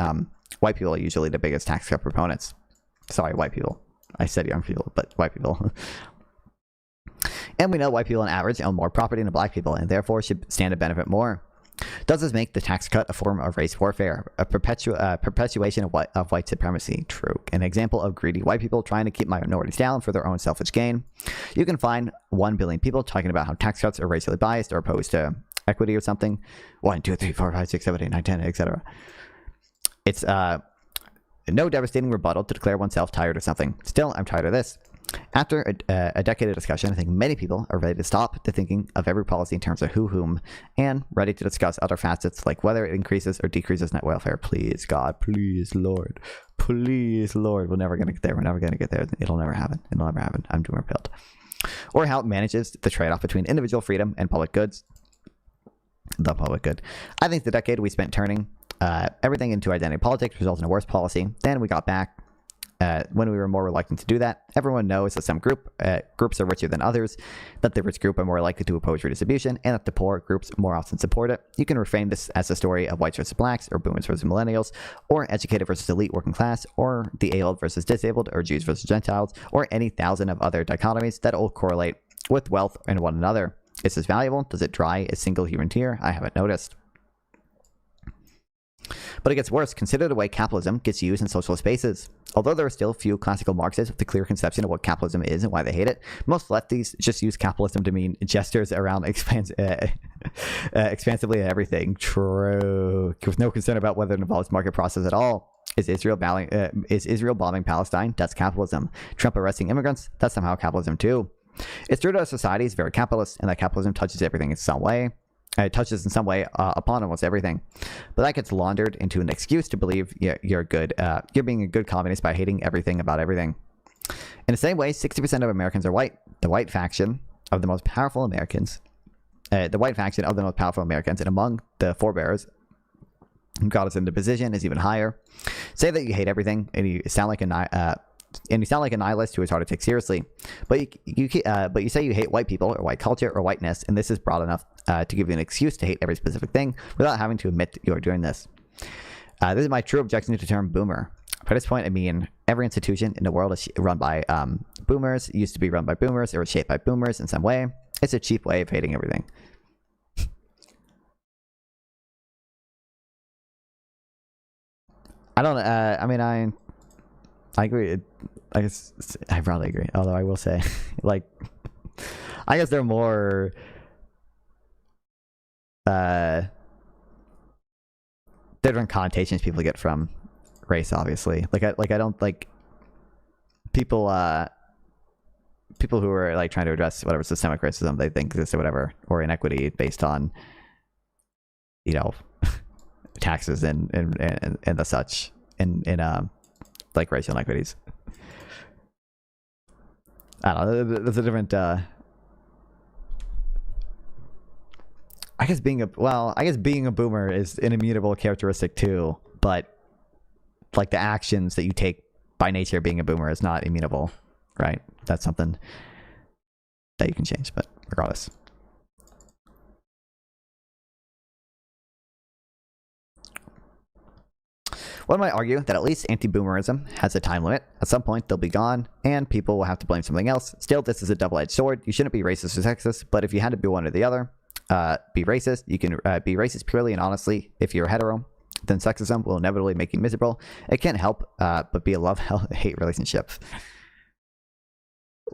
white people are usually the biggest tax cut proponents. Sorry, white people. I said young people, but white people. And we know white people on average own more property than black people, and therefore should stand to benefit more. Does this make the tax cut a form of race warfare, a perpetuation of white supremacy? True. An example of greedy white people trying to keep minorities down for their own selfish gain. You can find 1 billion people talking about how tax cuts are racially biased or opposed to equity or something. 1, 2, 3, 4, 5, 6, 7, 8, 9, 10, etc. It's no devastating rebuttal to declare oneself tired of something. Still, I'm tired of this. After a decade of discussion, I think many people are ready to stop the thinking of every policy in terms of whom, and ready to discuss other facets like whether it increases or decreases net welfare. Please, God, please, Lord, please, Lord. We're never going to get there. We're never going to get there. It'll never happen. It'll never happen. I'm doom repelled. Or how it manages the trade-off between individual freedom and public goods. The public good. I think the decade we spent turning everything into identity politics resulted in a worse policy than we got back when we were more reluctant to do that. Everyone knows that some groups are richer than others, that the rich group are more likely to oppose redistribution, and that the poor groups more often support it. You can reframe this as a story of whites versus blacks, or boomers versus millennials, or educated versus elite working class, or the abled versus disabled, or Jews versus Gentiles, or any thousand of other dichotomies that all correlate with wealth and one another. Is this valuable? Does it dry a single human tear? I haven't noticed. But it gets worse. Consider the way capitalism gets used in socialist spaces. Although there are still few classical Marxists with a clear conception of what capitalism is and why they hate it, most lefties just use capitalism to mean gestures around expansively at everything. True. With no concern about whether it involves market process at all. Is Israel bombing Palestine? That's capitalism. Trump arresting immigrants? That's somehow capitalism too. It's true that our society is very capitalist and that capitalism touches everything in some way. It touches in some way upon almost everything, but that gets laundered into an excuse to believe you're good. You're being a good communist by hating everything about everything. In the same way, 60% of Americans are white. The white faction of the most powerful Americans, and among the forebears who got us into position is even higher. Say that you hate everything, and you sound like a nihilist who is hard to take seriously. But you say you hate white people or white culture or whiteness, and this is broad enough to give you an excuse to hate every specific thing without having to admit you are doing this. This is my true objection to the term boomer. By this point, I mean every institution in the world is run by boomers, used to be run by boomers, or was shaped by boomers in some way. It's a cheap way of hating everything. I don't. I mean, I agree. I guess I probably agree. Although I will say, like, I guess there are more different connotations people get from race. Obviously, like I don't like people who are like trying to address whatever systemic racism they think exists or whatever, or inequity based on, you know, taxes and the such in like racial inequities. I don't know. There's a different. I guess being a boomer is an immutable characteristic too, but like the actions that you take by nature of being a boomer is not immutable, right? That's something that you can change, but regardless. One might argue that at least anti-boomerism has a time limit. At some point, they'll be gone, and people will have to blame something else. Still, this is a double-edged sword. You shouldn't be racist or sexist, but if you had to be one or the other, be racist. You can be racist purely and honestly if you're hetero. Then sexism will inevitably make you miserable. It can't help but be a love-hate relationship.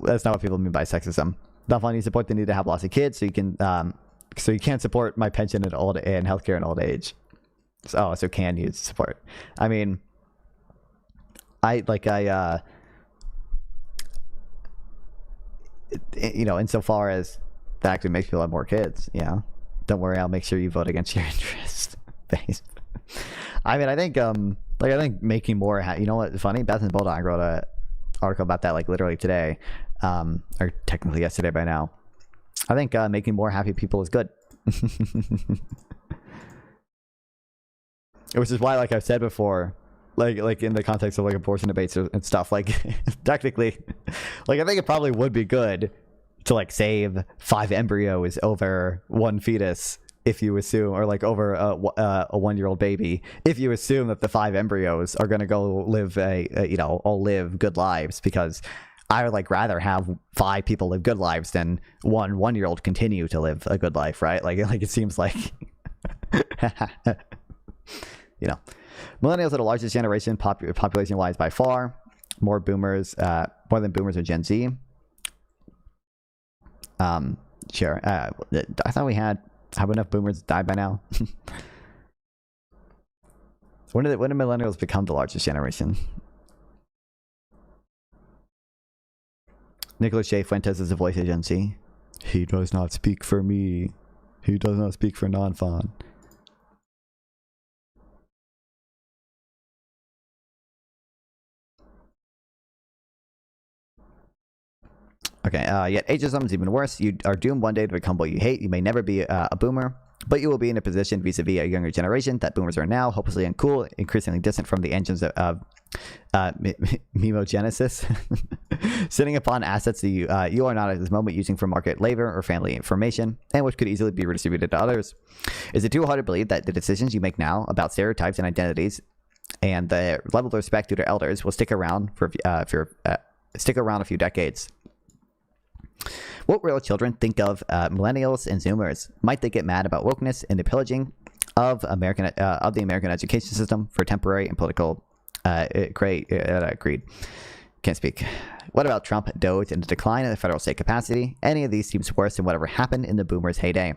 That's not what people mean by sexism. Not finding you support the need to have lots of kids, so you can't support my pension and healthcare in old age. So can use support. I mean, insofar as that actually makes people have more kids, don't worry, I'll make sure you vote against your interest. I mean, I think making more, you know what, funny, Beth and Bulldog wrote an article about that like literally today, or technically yesterday by now. I think making more happy people is good. Which is why, like I've said before, like in the context of like abortion debates and stuff, like technically, like I think it probably would be good to like save 5 embryos over 1 fetus if you assume, or like over a 1-year-old baby, if you assume that the 5 embryos are going to go live all live good lives, because I would like rather have 5 people live good lives than 1-year-old continue to live a good life, right? Like it seems like, millennials are the largest generation population-wise by far. More than boomers or Gen Z. Sure. I thought we have enough boomers died by now. When did millennials become the largest generation? Nicholas J. Fuentes is the voice of Gen Z. He does not speak for me. He does not speak for non-fan. Okay, yet ageism is even worse. You are doomed one day to become what you hate. You may never be a boomer, but you will be in a position vis-a-vis a younger generation that boomers are now, hopelessly uncool, increasingly distant from the engines of memogenesis, sitting upon assets that you are not at this moment using for market labor or family information, and which could easily be redistributed to others. Is it too hard to believe that the decisions you make now about stereotypes and identities and the level of respect due to elders will stick around a few decades? What will children think of millennials and Zoomers? Might they get mad about wokeness and the pillaging of the American education system for temporary and political greed? Can't speak. What about Trump, Doge, and the decline in the federal state capacity? Any of these seems worse than whatever happened in the boomers' heyday.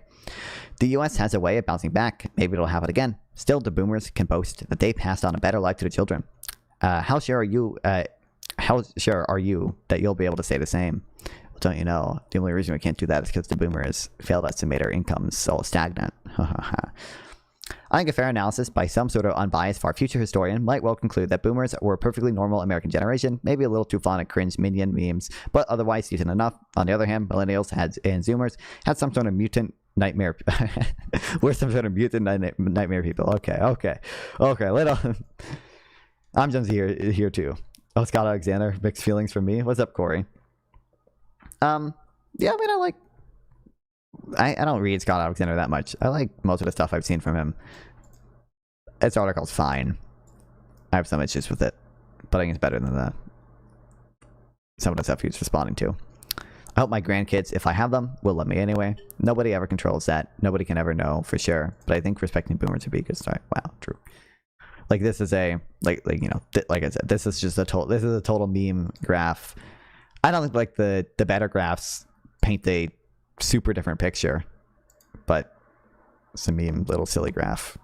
The U.S. has a way of bouncing back. Maybe it'll happen again. Still, the boomers can boast that they passed on a better life to the children. How sure are you that you'll be able to say the same? Don't you know, the only reason we can't do that is because the boomers failed us to make our incomes so stagnant. I think a fair analysis by some sort of unbiased far future historian might well conclude that boomers were a perfectly normal American generation, maybe a little too fond of cringe minion memes, but otherwise decent enough. On the other hand, millennials and Zoomers had some sort of mutant nightmare. We're some sort of mutant nightmare people. Okay. I'm Gen Z here too. Oh, Scott Alexander, mixed feelings from me. What's up, Corey? Yeah, I mean, I don't read Scott Alexander that much. I like most of the stuff I've seen from him. His article's fine. I have some issues with it, but I think it's better than some of the stuff he's responding to. I hope my grandkids, if I have them, will love me anyway. Nobody ever controls that. Nobody can ever know for sure. But I think respecting boomers would be a good start. Wow, true. Like this is like I said, this is just a total meme graph. I don't think like the better graphs paint a super different picture, but it's a meme little silly graph.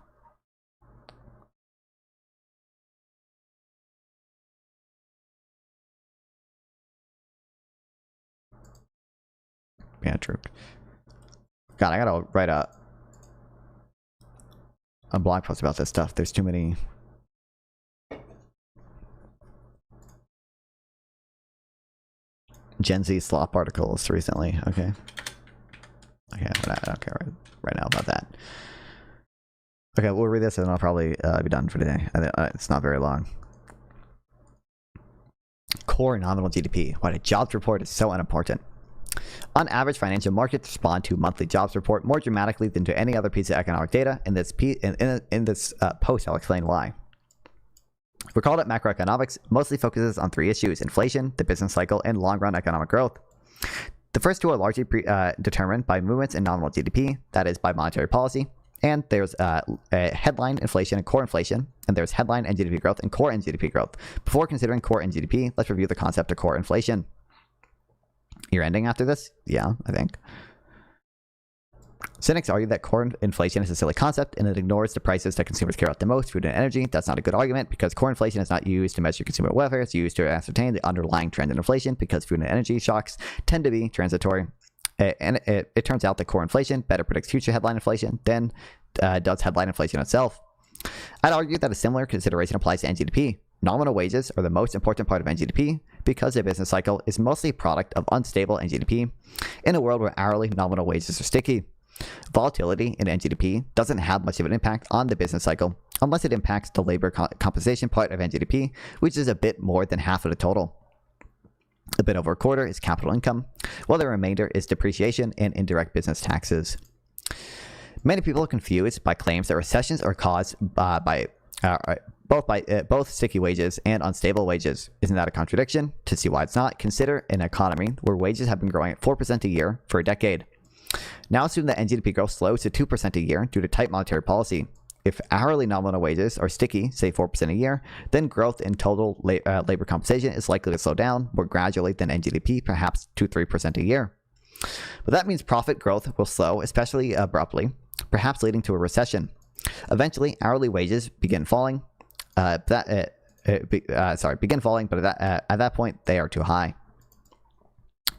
Yeah, true. God, I gotta write a blog post about this stuff. There's too many. Gen Z slop articles recently. Okay, I don't care right now about that. Okay, we'll read this and I'll probably be done for today. It's not very long. Core nominal GDP. Why the jobs report is so unimportant. On average, financial markets respond to monthly jobs report more dramatically than to any other piece of economic data. In this post, I'll explain why. Recall that macroeconomics mostly focuses on 3 issues: inflation, the business cycle, and long-run economic growth. The first 2 are largely determined by movements in nominal GDP, that is, by monetary policy. And there's headline inflation and core inflation, and there's headline and GDP growth and core and GDP growth. Before considering core and GDP, let's review the concept of core inflation. You're ending after this? Yeah, I think. Cynics argue that core inflation is a silly concept and it ignores the prices that consumers care about the most, food and energy. That's not a good argument because core inflation is not used to measure consumer welfare. It's used to ascertain the underlying trend in inflation because food and energy shocks tend to be transitory. And it turns out that core inflation better predicts future headline inflation than does headline inflation itself. I'd argue that a similar consideration applies to NGDP. Nominal wages are the most important part of NGDP because the business cycle is mostly a product of unstable NGDP in a world where hourly nominal wages are sticky. Volatility in NGDP doesn't have much of an impact on the business cycle unless it impacts the labor compensation part of NGDP, which is a bit more than half of the total. A bit over a quarter is capital income, while the remainder is depreciation and indirect business taxes. Many people are confused by claims that recessions are caused by both sticky wages and unstable wages. Isn't that a contradiction? To see why it's not, consider an economy where wages have been growing at 4% a year for a decade. Now assume that NGDP growth slows to 2% a year due to tight monetary policy. If hourly nominal wages are sticky, say 4% a year, then growth in total labor compensation is likely to slow down more gradually than NGDP, perhaps 2-3% a year. But that means profit growth will slow, especially abruptly, perhaps leading to a recession. Eventually, hourly wages begin falling. But at that point, they are too high.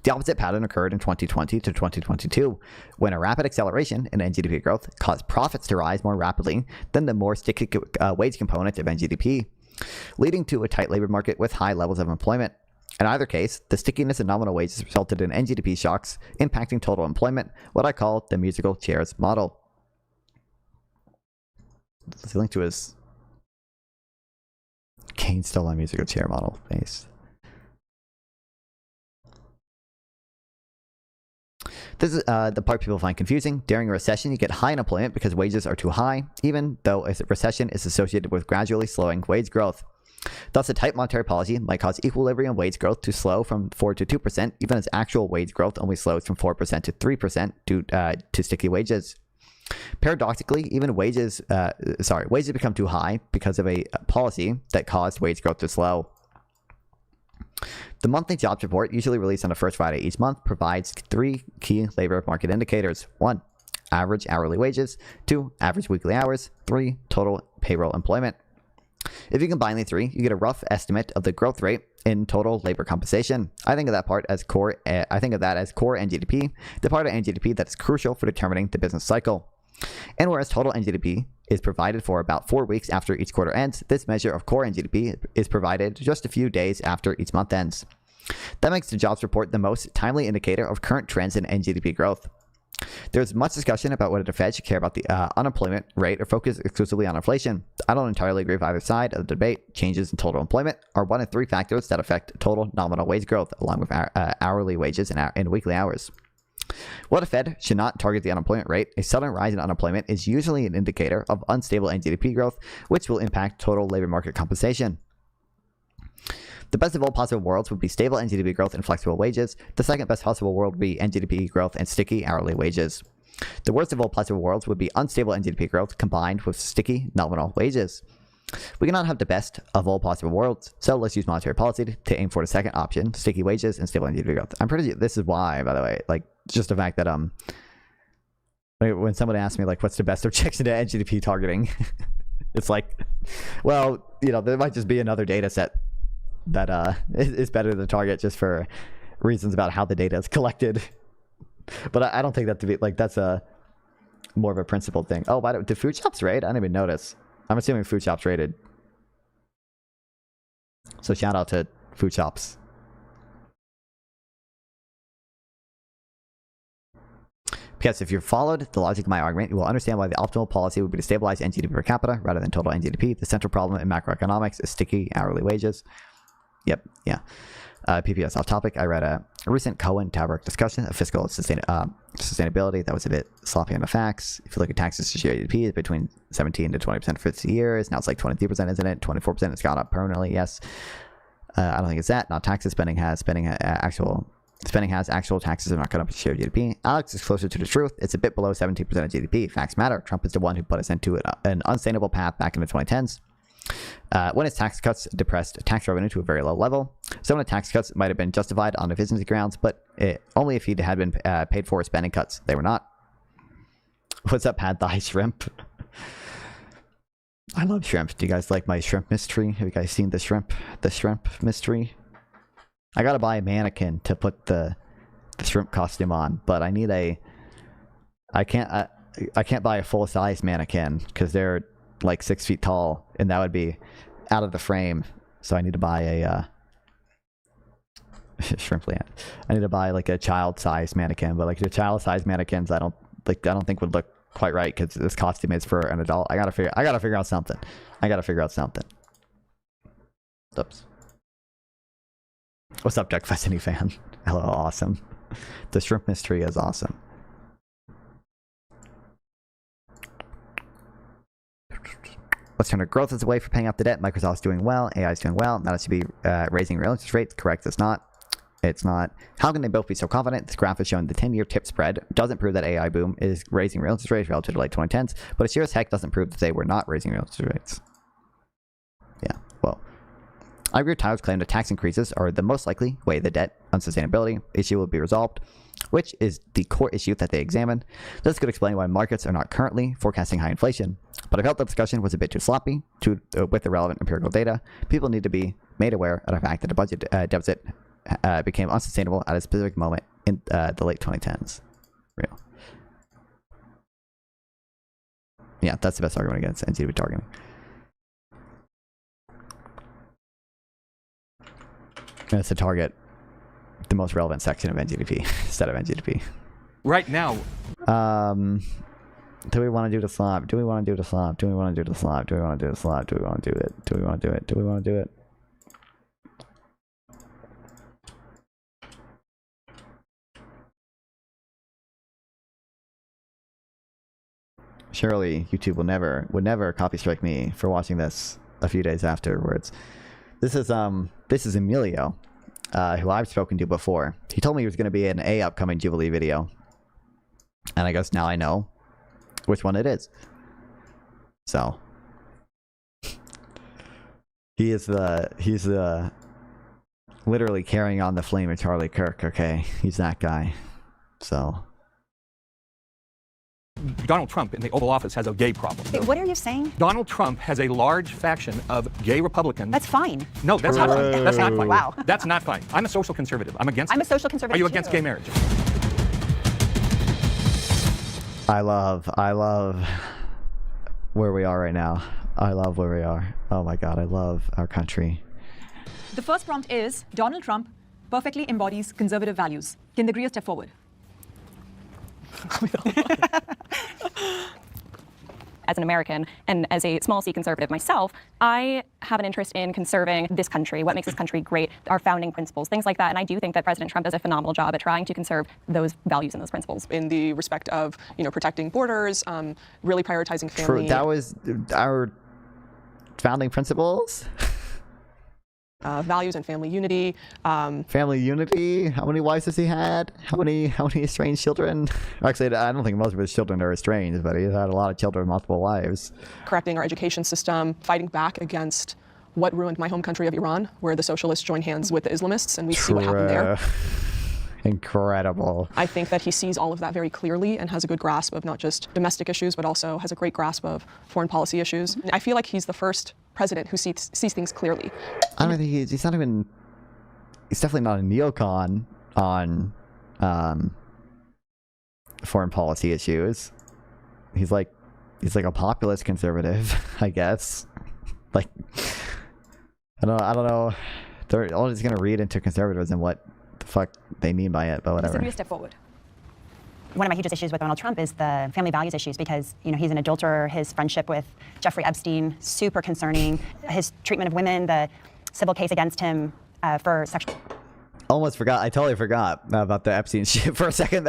The opposite pattern occurred in 2020 to 2022, when a rapid acceleration in NGDP growth caused profits to rise more rapidly than the more sticky wage component of NGDP, leading to a tight labor market with high levels of employment. In either case, the stickiness of nominal wages resulted in NGDP shocks impacting total employment, what I call the musical chairs model. Let's link to his Keynes still on musical chair model base. This is the part people find confusing. During a recession, you get high unemployment because wages are too high, even though a recession is associated with gradually slowing wage growth. Thus, a tight monetary policy might cause equilibrium wage growth to slow from 4 to 2%, even as actual wage growth only slows from 4% to 3% due to sticky wages. Paradoxically, even wages become too high because of a policy that caused wage growth to slow. The monthly jobs report, usually released on the first Friday each month, provides 3 key labor market indicators. 1, average hourly wages. 2, average weekly hours. 3, total payroll employment. If you combine the 3, you get a rough estimate of the growth rate in total labor compensation. I think of that part as core. I think of that as core NGDP, the part of NGDP that is crucial for determining the business cycle. And whereas total NGDP is provided for about 4 weeks after each quarter ends, this measure of core NGDP is provided just a few days after each month ends. That makes the jobs report the most timely indicator of current trends in NGDP growth. There's much discussion about whether the Fed should care about the unemployment rate or focus exclusively on inflation. I don't entirely agree with either side of the debate. Changes in total employment are one of 3 factors that affect total nominal wage growth, along with hourly wages and weekly hours. While the Fed should not target the unemployment rate, a sudden rise in unemployment is usually an indicator of unstable NGDP growth, which will impact total labor market compensation. The best of all possible worlds would be stable NGDP growth and flexible wages. The second best possible world would be NGDP growth and sticky hourly wages. The worst of all possible worlds would be unstable NGDP growth combined with sticky nominal wages. We cannot have the best of all possible worlds, so let's use monetary policy to aim for the second option, sticky wages and stable NGDP growth. This is why, by the way, like, just the fact that when somebody asks me, like, what's the best objection to NGDP targeting, it's like, well, you know, there might just be another data set that is better to target just for reasons about how the data is collected. But I don't take that to be, like, that's a more of a principled thing. Oh, did food shops raid? I didn't even notice. I'm assuming food shops raided. So shout out to food shops. Because if you followed the logic of my argument, you will understand why the optimal policy would be to stabilize NGDP per capita rather than total NGDP. The central problem in macroeconomics is sticky hourly wages. Yep, yeah. PPS off topic. I read a recent Cohen-Taberg discussion of fiscal sustainability that was a bit sloppy on the facts. If you look at taxes to share GDP, it's between 17 to 20% for 50 years. Now it's like 23%, isn't it? 24%. It's gone up permanently. Yes. I don't think it's that. Not taxes. Spending has actual taxes are not going up to share GDP. Alex is closer to the truth. It's a bit below 17% of GDP. Facts matter. Trump is the one who put us into an unsustainable path back in the 2010s. When his tax cuts depressed tax revenue to a very low level. Some of the tax cuts might have been justified on efficiency grounds, but only if he had been paid for spending cuts. They were not. What's up, Pad Thai Shrimp? I love shrimp. Do you guys like my shrimp mystery? Have you guys seen the shrimp mystery? I gotta buy a mannequin to put the shrimp costume on, but I need I can't buy a full-size mannequin because they're like 6 feet tall, and that would be out of the frame. So I need to buy a shrimp land. I need to buy like a child-sized mannequin, but like the child-sized mannequins, I don't like I don't think would look quite right because this costume is for an adult. I gotta figure out something. Oops. What's up, Duck Festini fan? Hello, awesome. The shrimp mystery is awesome. Let's turn our growth as a way for paying off the debt. Microsoft's doing well. AI is doing well. Now it should be raising real interest rates. Correct, it's not. It's not. How can they both be so confident? This graph is showing the 10-year tip spread. Doesn't prove that AI boom is raising real interest rates relative to late 2010s, but it sure as heck doesn't prove that they were not raising real interest rates. Yeah, well. I agree with Tyler's claim that tax increases are the most likely way the debt unsustainability issue will be resolved, which is the core issue that they examine. This could explain why markets are not currently forecasting high inflation, but I felt the discussion was a bit too sloppy with the relevant empirical data. People need to be made aware of the fact that the budget deficit became unsustainable at a specific moment in the late 2010s. Real. Yeah, that's the best argument against NGDP targeting. And it's to target the most relevant section of NGDP instead of NGDP. Right now. Do we want to do the slop? Do we want to do the slop? Do we want to do the slop? Do we want to do the slop? Do we want to do it? Do we want to do it? Do we want to do it? Surely YouTube would never copy strike me for watching this a few days afterwards. This is Emilio, who I've spoken to before. He told me he was going to be in a upcoming Jubilee video, and I guess now I know which one it is. So he's literally carrying on the flame of Charlie Kirk. Okay, he's that guy. So. Donald Trump in the Oval Office has a gay problem. Wait, what are you saying? Donald Trump has a large faction of gay Republicans. That's fine. No, that's not fine. That's not fine. Wow. That's not fine. I'm a social conservative. I'm against I'm a social conservative Are you too. against gay marriage? I love where we are right now. I love where we are. Oh my God, I love our country. The first prompt is, Donald Trump perfectly embodies conservative values. Can they agree a step forward? As an American and as a small c conservative myself, I have an interest in conserving this country, what makes this country great, our founding principles, things like that. And I do think that President Trump does a phenomenal job at trying to conserve those values and those principles. In the respect of, protecting borders, really prioritizing family. True, that was our founding principles. Values and family unity. Family unity. How many wives has he had? How many estranged children? Actually, I don't think most of his children are estranged, but he's had a lot of children, multiple wives. Correcting our education system, fighting back against what ruined my home country of Iran, where the socialists joined hands with the Islamists, and we see what happened there. Incredible. I think that he sees all of that very clearly and has a good grasp of not just domestic issues, but also has a great grasp of foreign policy issues. I feel like he's the first president who sees things clearly. I don't think he's not even, he's definitely not a neocon on foreign policy issues. He's like a populist conservative, I guess. Like, I don't know. They're all just gonna read into conservatism what the fuck they mean by it, but whatever. Agree a step forward. One of my hugest issues with Donald Trump is the family values issues because, he's an adulterer. His friendship with Jeffrey Epstein, super concerning. His treatment of women, the civil case against him for sexual... Almost forgot. I totally forgot about the Epstein shit for a second.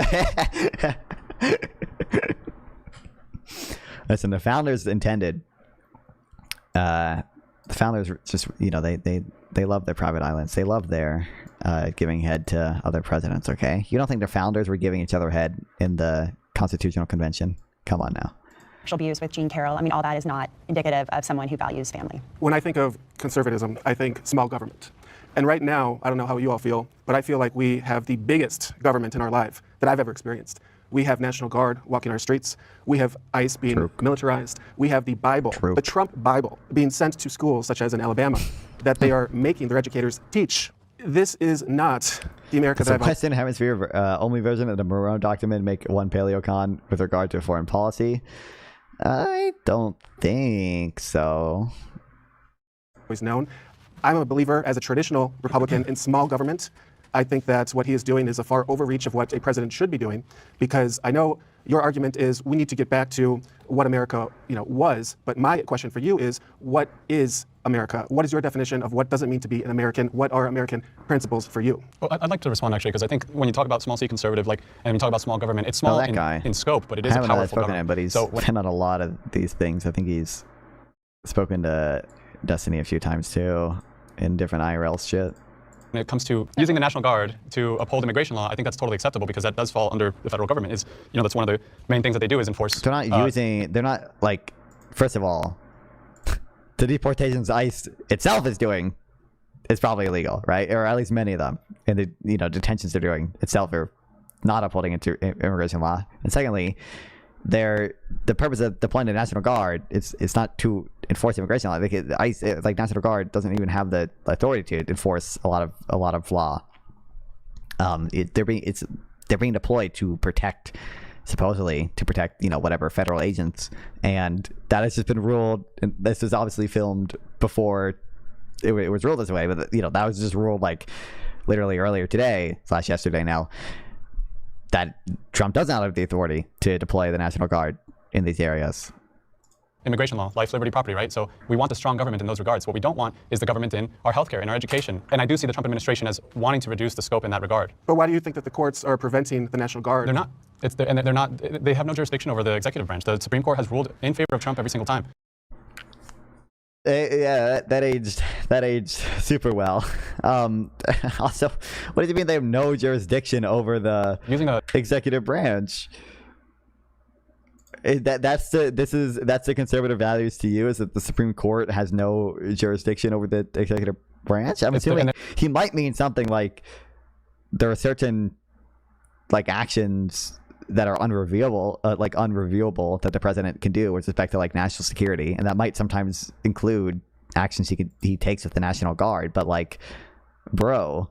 Listen, the founders intended... the founders just, they love their private islands. They love their... giving head to other presidents, okay? You don't think the founders were giving each other head in the Constitutional Convention? Come on now. Sexual abuse with Jean Carroll. I mean, all that is not indicative of someone who values family. When I think of conservatism, I think small government. And right now, I don't know how you all feel, but I feel like we have the biggest government in our life that I've ever experienced. We have National Guard walking our streets. We have ICE being militarized. We have the Bible, the Trump Bible, being sent to schools such as in Alabama, that they are making their educators teach. This is not the America that I've... Does the Western Hemisphere only version of the Monroe Document make one paleocon with regard to foreign policy? I don't think so. Always known. I'm a believer as a traditional Republican in small government. I think that what he is doing is a far overreach of what a president should be doing, because I know Your argument is we need to get back to what America, was. But my question for you is, what is America? What is your definition of what does it mean to be an American? What are American principles for you? Well, I'd like to respond actually, because I think when you talk about small c conservative, and you talk about small government, it's small in scope, but it is a powerful government. But he's been on a lot of these things. I think he's spoken to Destiny a few times too, in different IRL shit. When it comes to using the National Guard to uphold immigration law, I think that's totally acceptable because that does fall under the federal government. That's one of the main things that they do is enforce. They're not first of all, the deportations ICE itself is doing is probably illegal, right? Or at least many of them. And the detentions they're doing itself are not upholding immigration law. And secondly, the purpose of deploying the National Guard it's not to enforce immigration law. ICE, National Guard doesn't even have the authority to enforce a lot of law. They're being deployed to protect, supposedly to protect whatever federal agents, and that has just been ruled. And this was obviously filmed before it was ruled this way, but that was just ruled literally earlier today / yesterday now, that Trump does not have the authority to deploy the National Guard in these areas. Immigration law, life, liberty, property, right? So we want a strong government in those regards. What we don't want is the government in our healthcare, in our education. And I do see the Trump administration as wanting to reduce the scope in that regard. But why do you think that the courts are preventing the National Guard? They're not. They're not. They have no jurisdiction over the executive branch. The Supreme Court has ruled in favor of Trump every single time. Yeah, that aged super well. Also, what does it mean they have no jurisdiction over the executive branch? That's the conservative values to you, is that the Supreme Court has no jurisdiction over the executive branch? I'm assuming he might mean something like there are certain actions that are unreviewable that the president can do with respect to national security, and that might sometimes include actions he takes with the National Guard. But bro.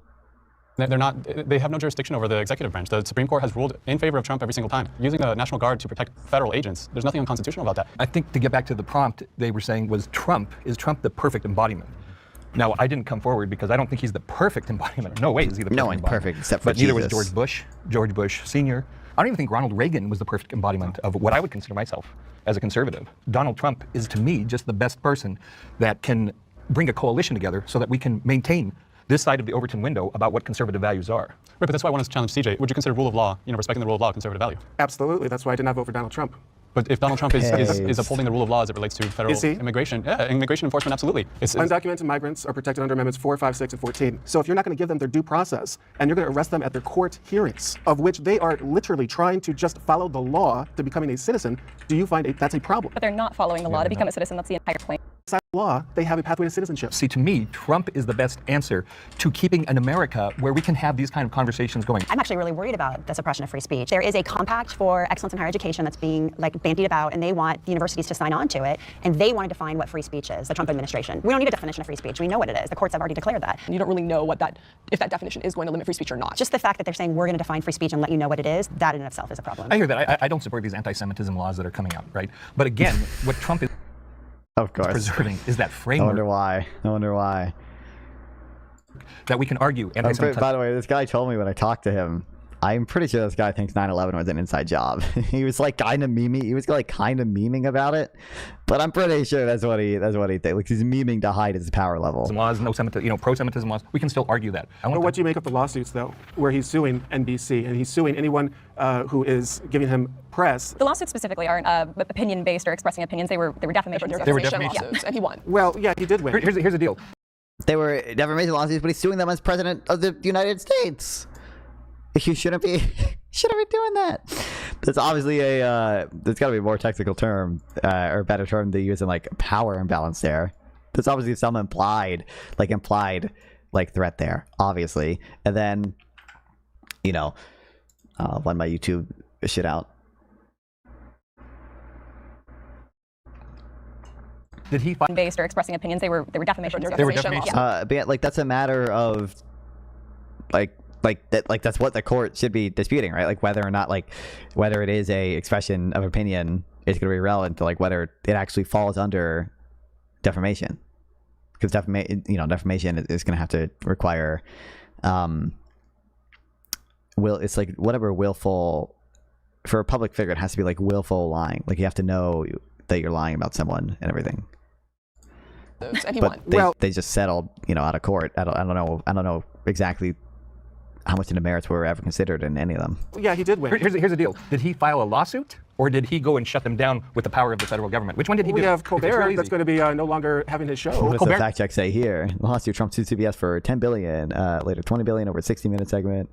They're not. They have no jurisdiction over the executive branch. The Supreme Court has ruled in favor of Trump every single time. Using the National Guard to protect federal agents, there's nothing unconstitutional about that. I think to get back to the prompt, they were saying is Trump the perfect embodiment? Now, I didn't come forward because I don't think he's the perfect embodiment. No way is he the perfect embodiment. No one perfect except for Jesus. But neither was George Bush Sr. I don't even think Ronald Reagan was the perfect embodiment of what I would consider myself as a conservative. Donald Trump is, to me, just the best person that can bring a coalition together so that we can maintain this side of the Overton window about what conservative values are. Right, but that's why I wanted to challenge CJ. Would you consider rule of law, respecting the rule of law, a conservative value? Absolutely. That's why I did not vote for Donald Trump. But if Donald Trump is upholding the rule of law as it relates to federal immigration, immigration enforcement, absolutely. Undocumented migrants are protected under Amendments 4, 5, 6, and 14. So if you're not going to give them their due process, and you're going to arrest them at their court hearings, of which they are literally trying to just follow the law to becoming a citizen, do you find that's a problem? But they're not following the law to become a citizen. That's the entire point. Law, they have a pathway to citizenship. See, to me, Trump is the best answer to keeping an America where we can have these kind of conversations going. I'm actually really worried about the suppression of free speech. There is a compact for excellence in higher education that's being bandied about, and they want the universities to sign on to it, and they want to define what free speech is, the Trump administration. We don't need a definition of free speech. We know what it is. The courts have already declared that. You don't really know if that definition is going to limit free speech or not. Just the fact that they're saying we're going to define free speech and let you know what it is, that in itself is a problem. I hear that. I don't support these anti-Semitism laws that are coming out, right? But again, what Trump is preserving is that framework. I wonder why. That we can argue. By the way, this guy told me when I talked to him, I'm pretty sure this guy thinks 9/11 was an inside job. He was kind of memeing. He was kind of memeing about it, but I'm pretty sure that's what he thinks. He's memeing to hide his power level. Laws, no Semitism, pro-Semitism laws. We can still argue that. But what do you make of the lawsuits, though, where he's suing NBC and he's suing anyone who is giving him press? The lawsuits specifically aren't opinion-based or expressing opinions. They were defamation. They were defamation lawsuits, and he won. Well, yeah, he did win. Here's the deal. They were defamation lawsuits, but he's suing them as president of the United States. You shouldn't be doing that. There's obviously there's got to be a more technical term or better term to use in power imbalance there. There's obviously some implied threat there, obviously. And then, I'll let my YouTube shit out. Did he find based or expressing opinions? They were defamation. They were defamation. But that's a matter of that's what the court should be disputing, right? Whether or not whether it is a expression of opinion is going to be relevant to whether it actually falls under defamation, because defamation is going to have to require whatever willful for a public figure, it has to be like willful lying. Like you have to know that you're lying about someone and everything. And he But won. they just settled, out of court. I don't know exactly how much of the merits were ever considered in any of them. Yeah, he did win. Here's the deal. Did he file a lawsuit, or did he go and shut them down with the power of the federal government? Which one did he do? We have It's real Colbert easy. that's going to be no longer having his show. What does the fact check say here? Lawsuit, Trump sued CBS for $10 billion, later $20 billion over a 60-minute segment.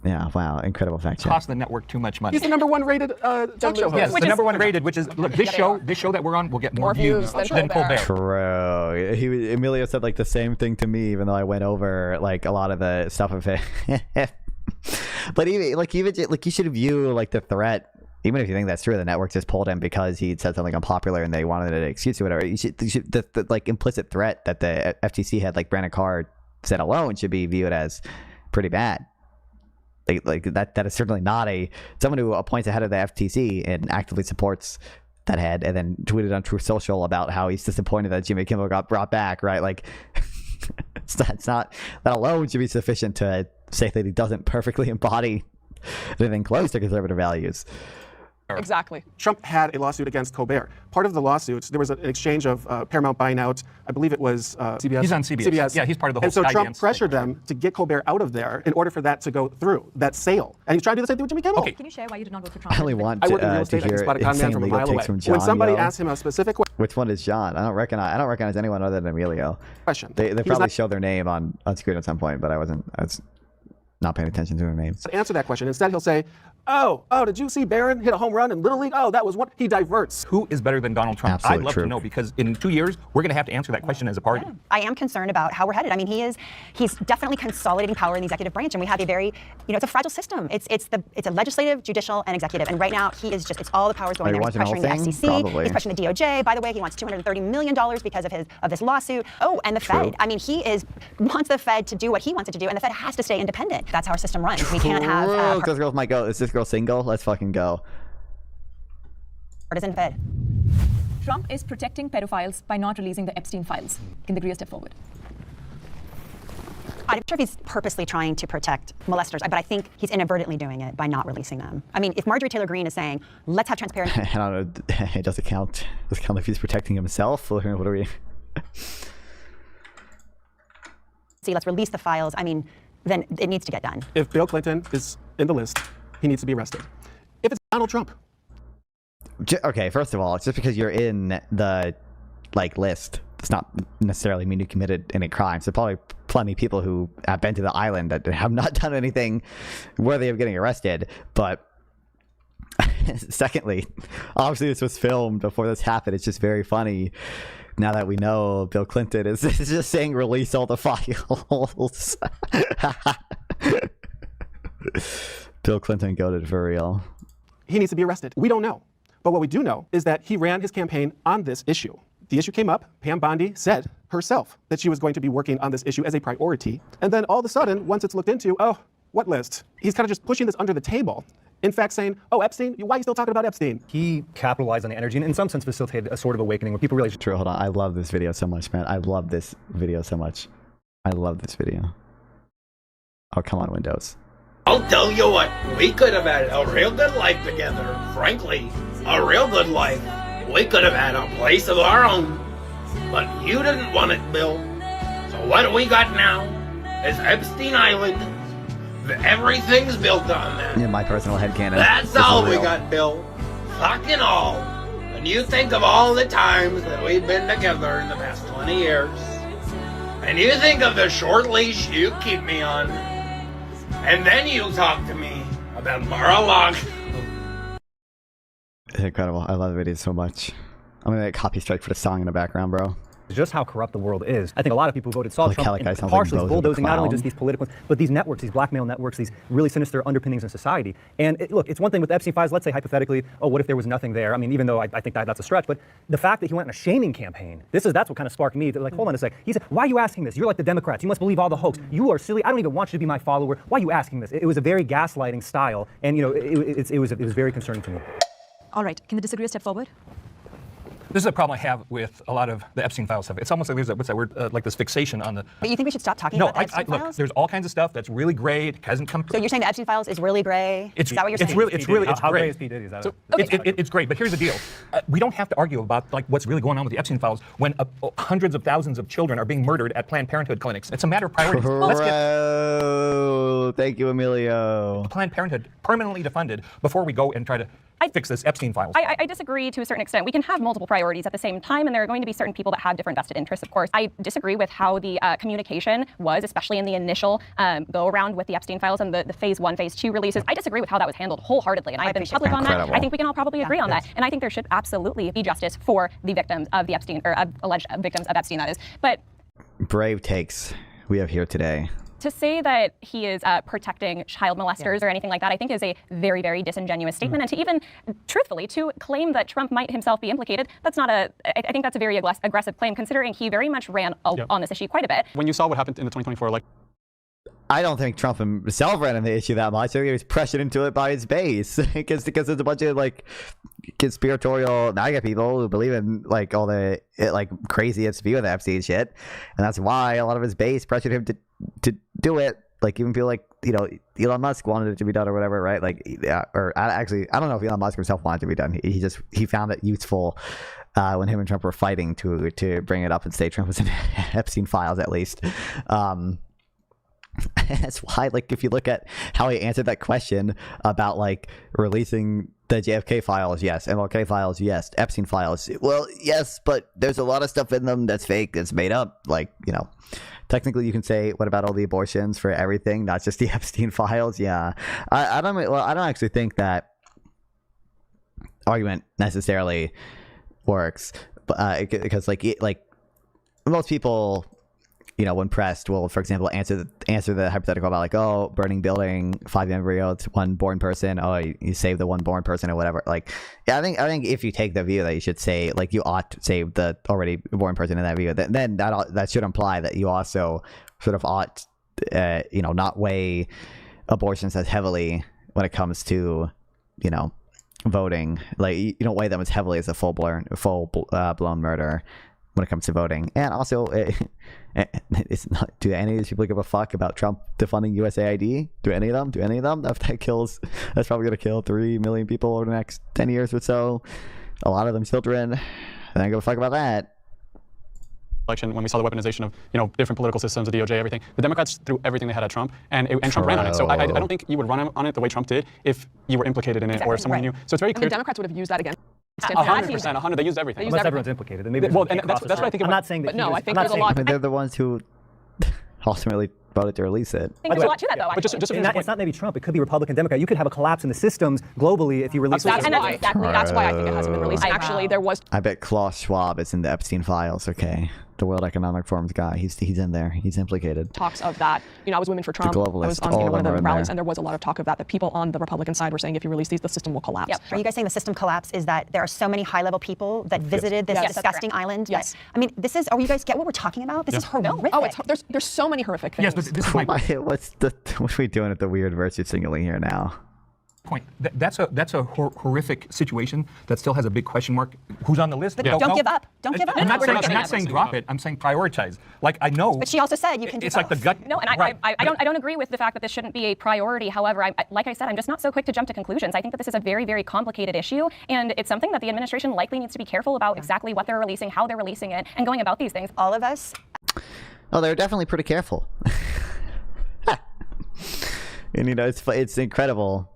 Yeah, wow, incredible fact check. Cost the network too much money. He's the #1 rated talk show host. Yes, the #1 rated, which is, look, this show that we're on will get more views than Colbert. True. Emilio said like the same thing to me, even though I went over like a lot of the stuff of it. But even you should view like the threat. Even if you think that's true, the network just pulled him because he said something unpopular and they wanted an excuse or whatever. You should the like implicit threat that the FTC had, like Brandon Carr said alone, should be viewed as pretty bad. Like that is certainly not someone who appoints a head of the FTC and actively supports that head, and then tweeted on Truth Social about how he's disappointed that Jimmy Kimmel got brought back, right? Like it's not that alone should be sufficient to say that he doesn't perfectly embody anything close to conservative values. Exactly. Trump had a lawsuit against Colbert. Part of the lawsuit, there was an exchange of Paramount buying out, I believe it was CBS. He's on CBS. Yeah, he's part of the whole And so Trump Skydance pressured them to get Colbert out of there in order for that to go through, that sale. And he's trying to do the same thing with Jimmy Kimmel. Okay. Can you share why you did not vote for Trump? I only want I work in real to estate. I can hear spot a con man insane from a legal mile takes away. from John. When somebody Yo. asks him a specific Which one is John? I don't recognize anyone other than Emilio. question, They he was probably not- show their name on screen at some point, but I was not paying attention to their names. to answer that question. Instead, he'll say, oh, did you see Barron hit a home run in Little League? Oh, that was one. He diverts. Who is better than Donald Trump? Absolute I'd love truth. to know, because in 2 years, we're going to have to answer that question as a party. I am concerned about how we're headed. I mean, he's definitely consolidating power in the executive branch, and we have a very, it's a fragile system. It's a legislative, judicial, and executive. And right now, it's all the powers going Are you there. He's watching the whole pressuring the thing? FCC. Probably. He's pressuring the DOJ. By the way, he wants $230 million because of this lawsuit. Oh, and the Fed. I mean, he wants the Fed to do what he wants it to do, and the Fed has to stay independent. That's how our system runs. We can't have Those girls might go. Is this girl single? Let's fucking go. partisan Fed. Trump is protecting pedophiles by not releasing the Epstein files. Can they agree a step forward? I'm not sure if he's purposely trying to protect molesters, but I think he's inadvertently doing it by not releasing them. I mean, if Marjorie Taylor Greene is saying, let's have transparency. I don't know. It doesn't count. Does it count if he's protecting himself? What are we? Let's release the files. I mean, then it needs to get done. If Bill Clinton is in the list, he needs to be arrested. If it's Donald Trump. Okay, first of all, it's just because you're in the list does not necessarily mean you committed any crimes. There's probably plenty of people who have been to the island that have not done anything worthy of getting arrested. But secondly, obviously this was filmed before this happened. It's just very funny now that we know Bill Clinton is just saying release all the files. Bill Clinton goated for real. He needs to be arrested. We don't know. But what we do know is that he ran his campaign on this issue. The issue came up. Pam Bondi said herself that she was going to be working on this issue as a priority. And then all of a sudden, once it's looked into, oh, what list? He's kind of just pushing this under the table. In fact, saying, oh, Epstein, why are you still talking about Epstein? He capitalized on the energy and in some sense facilitated a sort of awakening where people realized. True, hold on. I love this video so much, man. I love this video so much. I love this video. Oh, come on, Windows. I'll tell you what, we could have had a real good life together. Frankly, a real good life. We could have had a place of our own. But you didn't want it, Bill. So what we got now is Epstein Island. Everything's built on that. Yeah, my personal headcanon. That's This is all we real. got, Bill. Fucking all. And you think of all the times that we've been together in the past 20 years. And you think of the short leash you keep me on. And then you talk to me about Mar-a-Lago. It's incredible. I love the video so much. I'm gonna get a copy strike for the song in the background, bro. Just how corrupt the world is. I think a lot of people voted saw The Trump Calicut sounds like partially Bozo the bulldozing not only Clown. just these political, but these networks, these blackmail networks, these really sinister underpinnings in society. And look, it's one thing with the Epstein files. Let's say hypothetically, oh, what if there was nothing there? I mean, even though I think that's a stretch, but the fact that he went on a shaming campaign, that's what kind of sparked me to hold on a sec. He said, why are you asking this? You're like the Democrats. You must believe all the hoax. You are silly. I don't even want you to be my follower. Why are you asking this? It was a very gaslighting style, and it was very concerning to me. All right, can the disagree a step forward? This is a problem I have with a lot of the Epstein file stuff. It's almost like there's what's that word? Like this fixation on the. But you think we should stop talking about the Epstein files? Look, there's all kinds of stuff that's really gray. It hasn't come. So you're saying the Epstein files is really gray? Is that what you're saying? It's really How gray. gray is P. Diddy? Is that It's great, but here's the deal: we don't have to argue about like what's really going on with the Epstein files when hundreds of thousands of children are being murdered at Planned Parenthood clinics. It's a matter of priorities. Thank you, Emilio. Planned Parenthood permanently defunded before we go and try to fix this Epstein files. I disagree to a certain extent. We can have multiple priorities at the same time, and there are going to be certain people that have different vested interests, of course. I disagree with how the communication was, especially in the initial go-around with the Epstein files and the phase 1, phase 2 releases. I disagree with how that was handled wholeheartedly, and I've been public on that. I think we can all probably agree on that. And I think there should absolutely be justice for the victims of the Epstein, or alleged victims of Epstein, that is. But brave takes we have here today. to say that he is protecting child molesters or anything like that, I think is a very, very disingenuous statement. And to even, truthfully, to claim that Trump might himself be implicated, that's not I think that's a very aggressive claim, considering he very much ran on this issue quite a bit. When you saw what happened in the 2024 election, I don't think Trump himself ran on the issue that much. I think he was pressured into it by his base because there's a bunch of like conspiratorial MAGA people who believe in like all the craziest view of the Epstein shit, and that's why a lot of his base pressured him to do it. Like even people like Elon Musk wanted it to be done or whatever, right? Like or actually I don't know if Elon Musk himself wanted it to be done. He found it useful when him and Trump were fighting to bring it up and say Trump was in Epstein files at least. That's why, like, if you look at how he answered that question about like releasing the JFK files, yes, MLK files, yes, Epstein files, well, yes, but there's a lot of stuff in them that's fake, that's made up. Like, technically you can say, what about all the abortions for everything, not just the Epstein files? Yeah, I don't actually think that argument necessarily works, but because like most people, when pressed, will, for example, answer the hypothetical about like, oh, burning building, 5 embryos, 1 born person, oh, you save the 1 born person or whatever. Like, yeah, I think if you take the view that you should say, like, you ought to save the already born person in that view, then that should imply that you also sort of ought, not weigh abortions as heavily when it comes to, voting. Like, you don't weigh them as heavily as a full blown murder when it comes to voting. And also, it's not, do any of these people give a fuck about Trump defunding USAID? Do any of them? That's probably going to kill 3 million people over the next 10 years or so. A lot of them children. They don't give a fuck about that. Election, when we saw the weaponization of different political systems, the DOJ, everything, the Democrats threw everything they had at Trump, and Trump ran on it. So I don't think you would run on it the way Trump did if you were implicated in it or if someone knew. So it's very clear. The Democrats would have used that again. 100%, 100. They used everything. Unless everyone's implicated, then maybe. Well, and that's what I think. I'm not saying that. But no, I think there's a lot. They're the ones who ultimately voted to release it. I think there's a lot to that, though. But just it's not maybe Trump. It could be Republican, Democrat. You could have a collapse in the systems globally if you release it. That's why I think it hasn't been released. Actually, there was. I bet Klaus Schwab is in the Epstein files. Okay, the World Economic Forum's guy. He's in there. He's implicated. Talks of that. I was Women for Trump. The globalists. I was on one of the rallies, and there was a lot of talk of that. The people on the Republican side were saying if you release these, the system will collapse. Yep. Are you guys saying the system collapse is that there are so many high-level people that visited this disgusting island? Yes. I mean, you guys get what we're talking about? This is horrific. Oh, there's so many horrific things. Yes, but this is my what are we doing at the weird virtue signaling here now? point. That's a horrific situation that still has a big question mark. Who's on the list? But don't give up. Don't give up. I'm not saying drop it. I'm saying prioritize. Like I know. But she also said you can do It's like the gut. No, and I don't agree with the fact that this shouldn't be a priority. However, like I said, I'm just not so quick to jump to conclusions. I think that this is a very, very complicated issue, and it's something that the administration likely needs to be careful about exactly what they're releasing, how they're releasing it, and going about these things. All of us. Oh, they're definitely pretty careful. And it's incredible.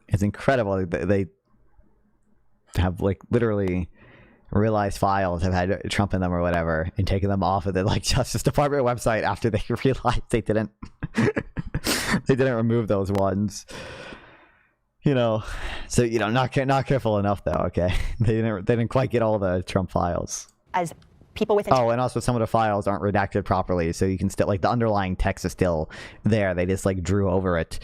It's incredible. They have like literally realized files have had Trump in them or whatever, and taken them off of the Justice Department website after they realized they didn't remove those ones. So not careful enough though. Okay, they didn't quite get all the Trump files. As people with and also some of the files aren't redacted properly, so you can still the underlying text is still there. They just drew over it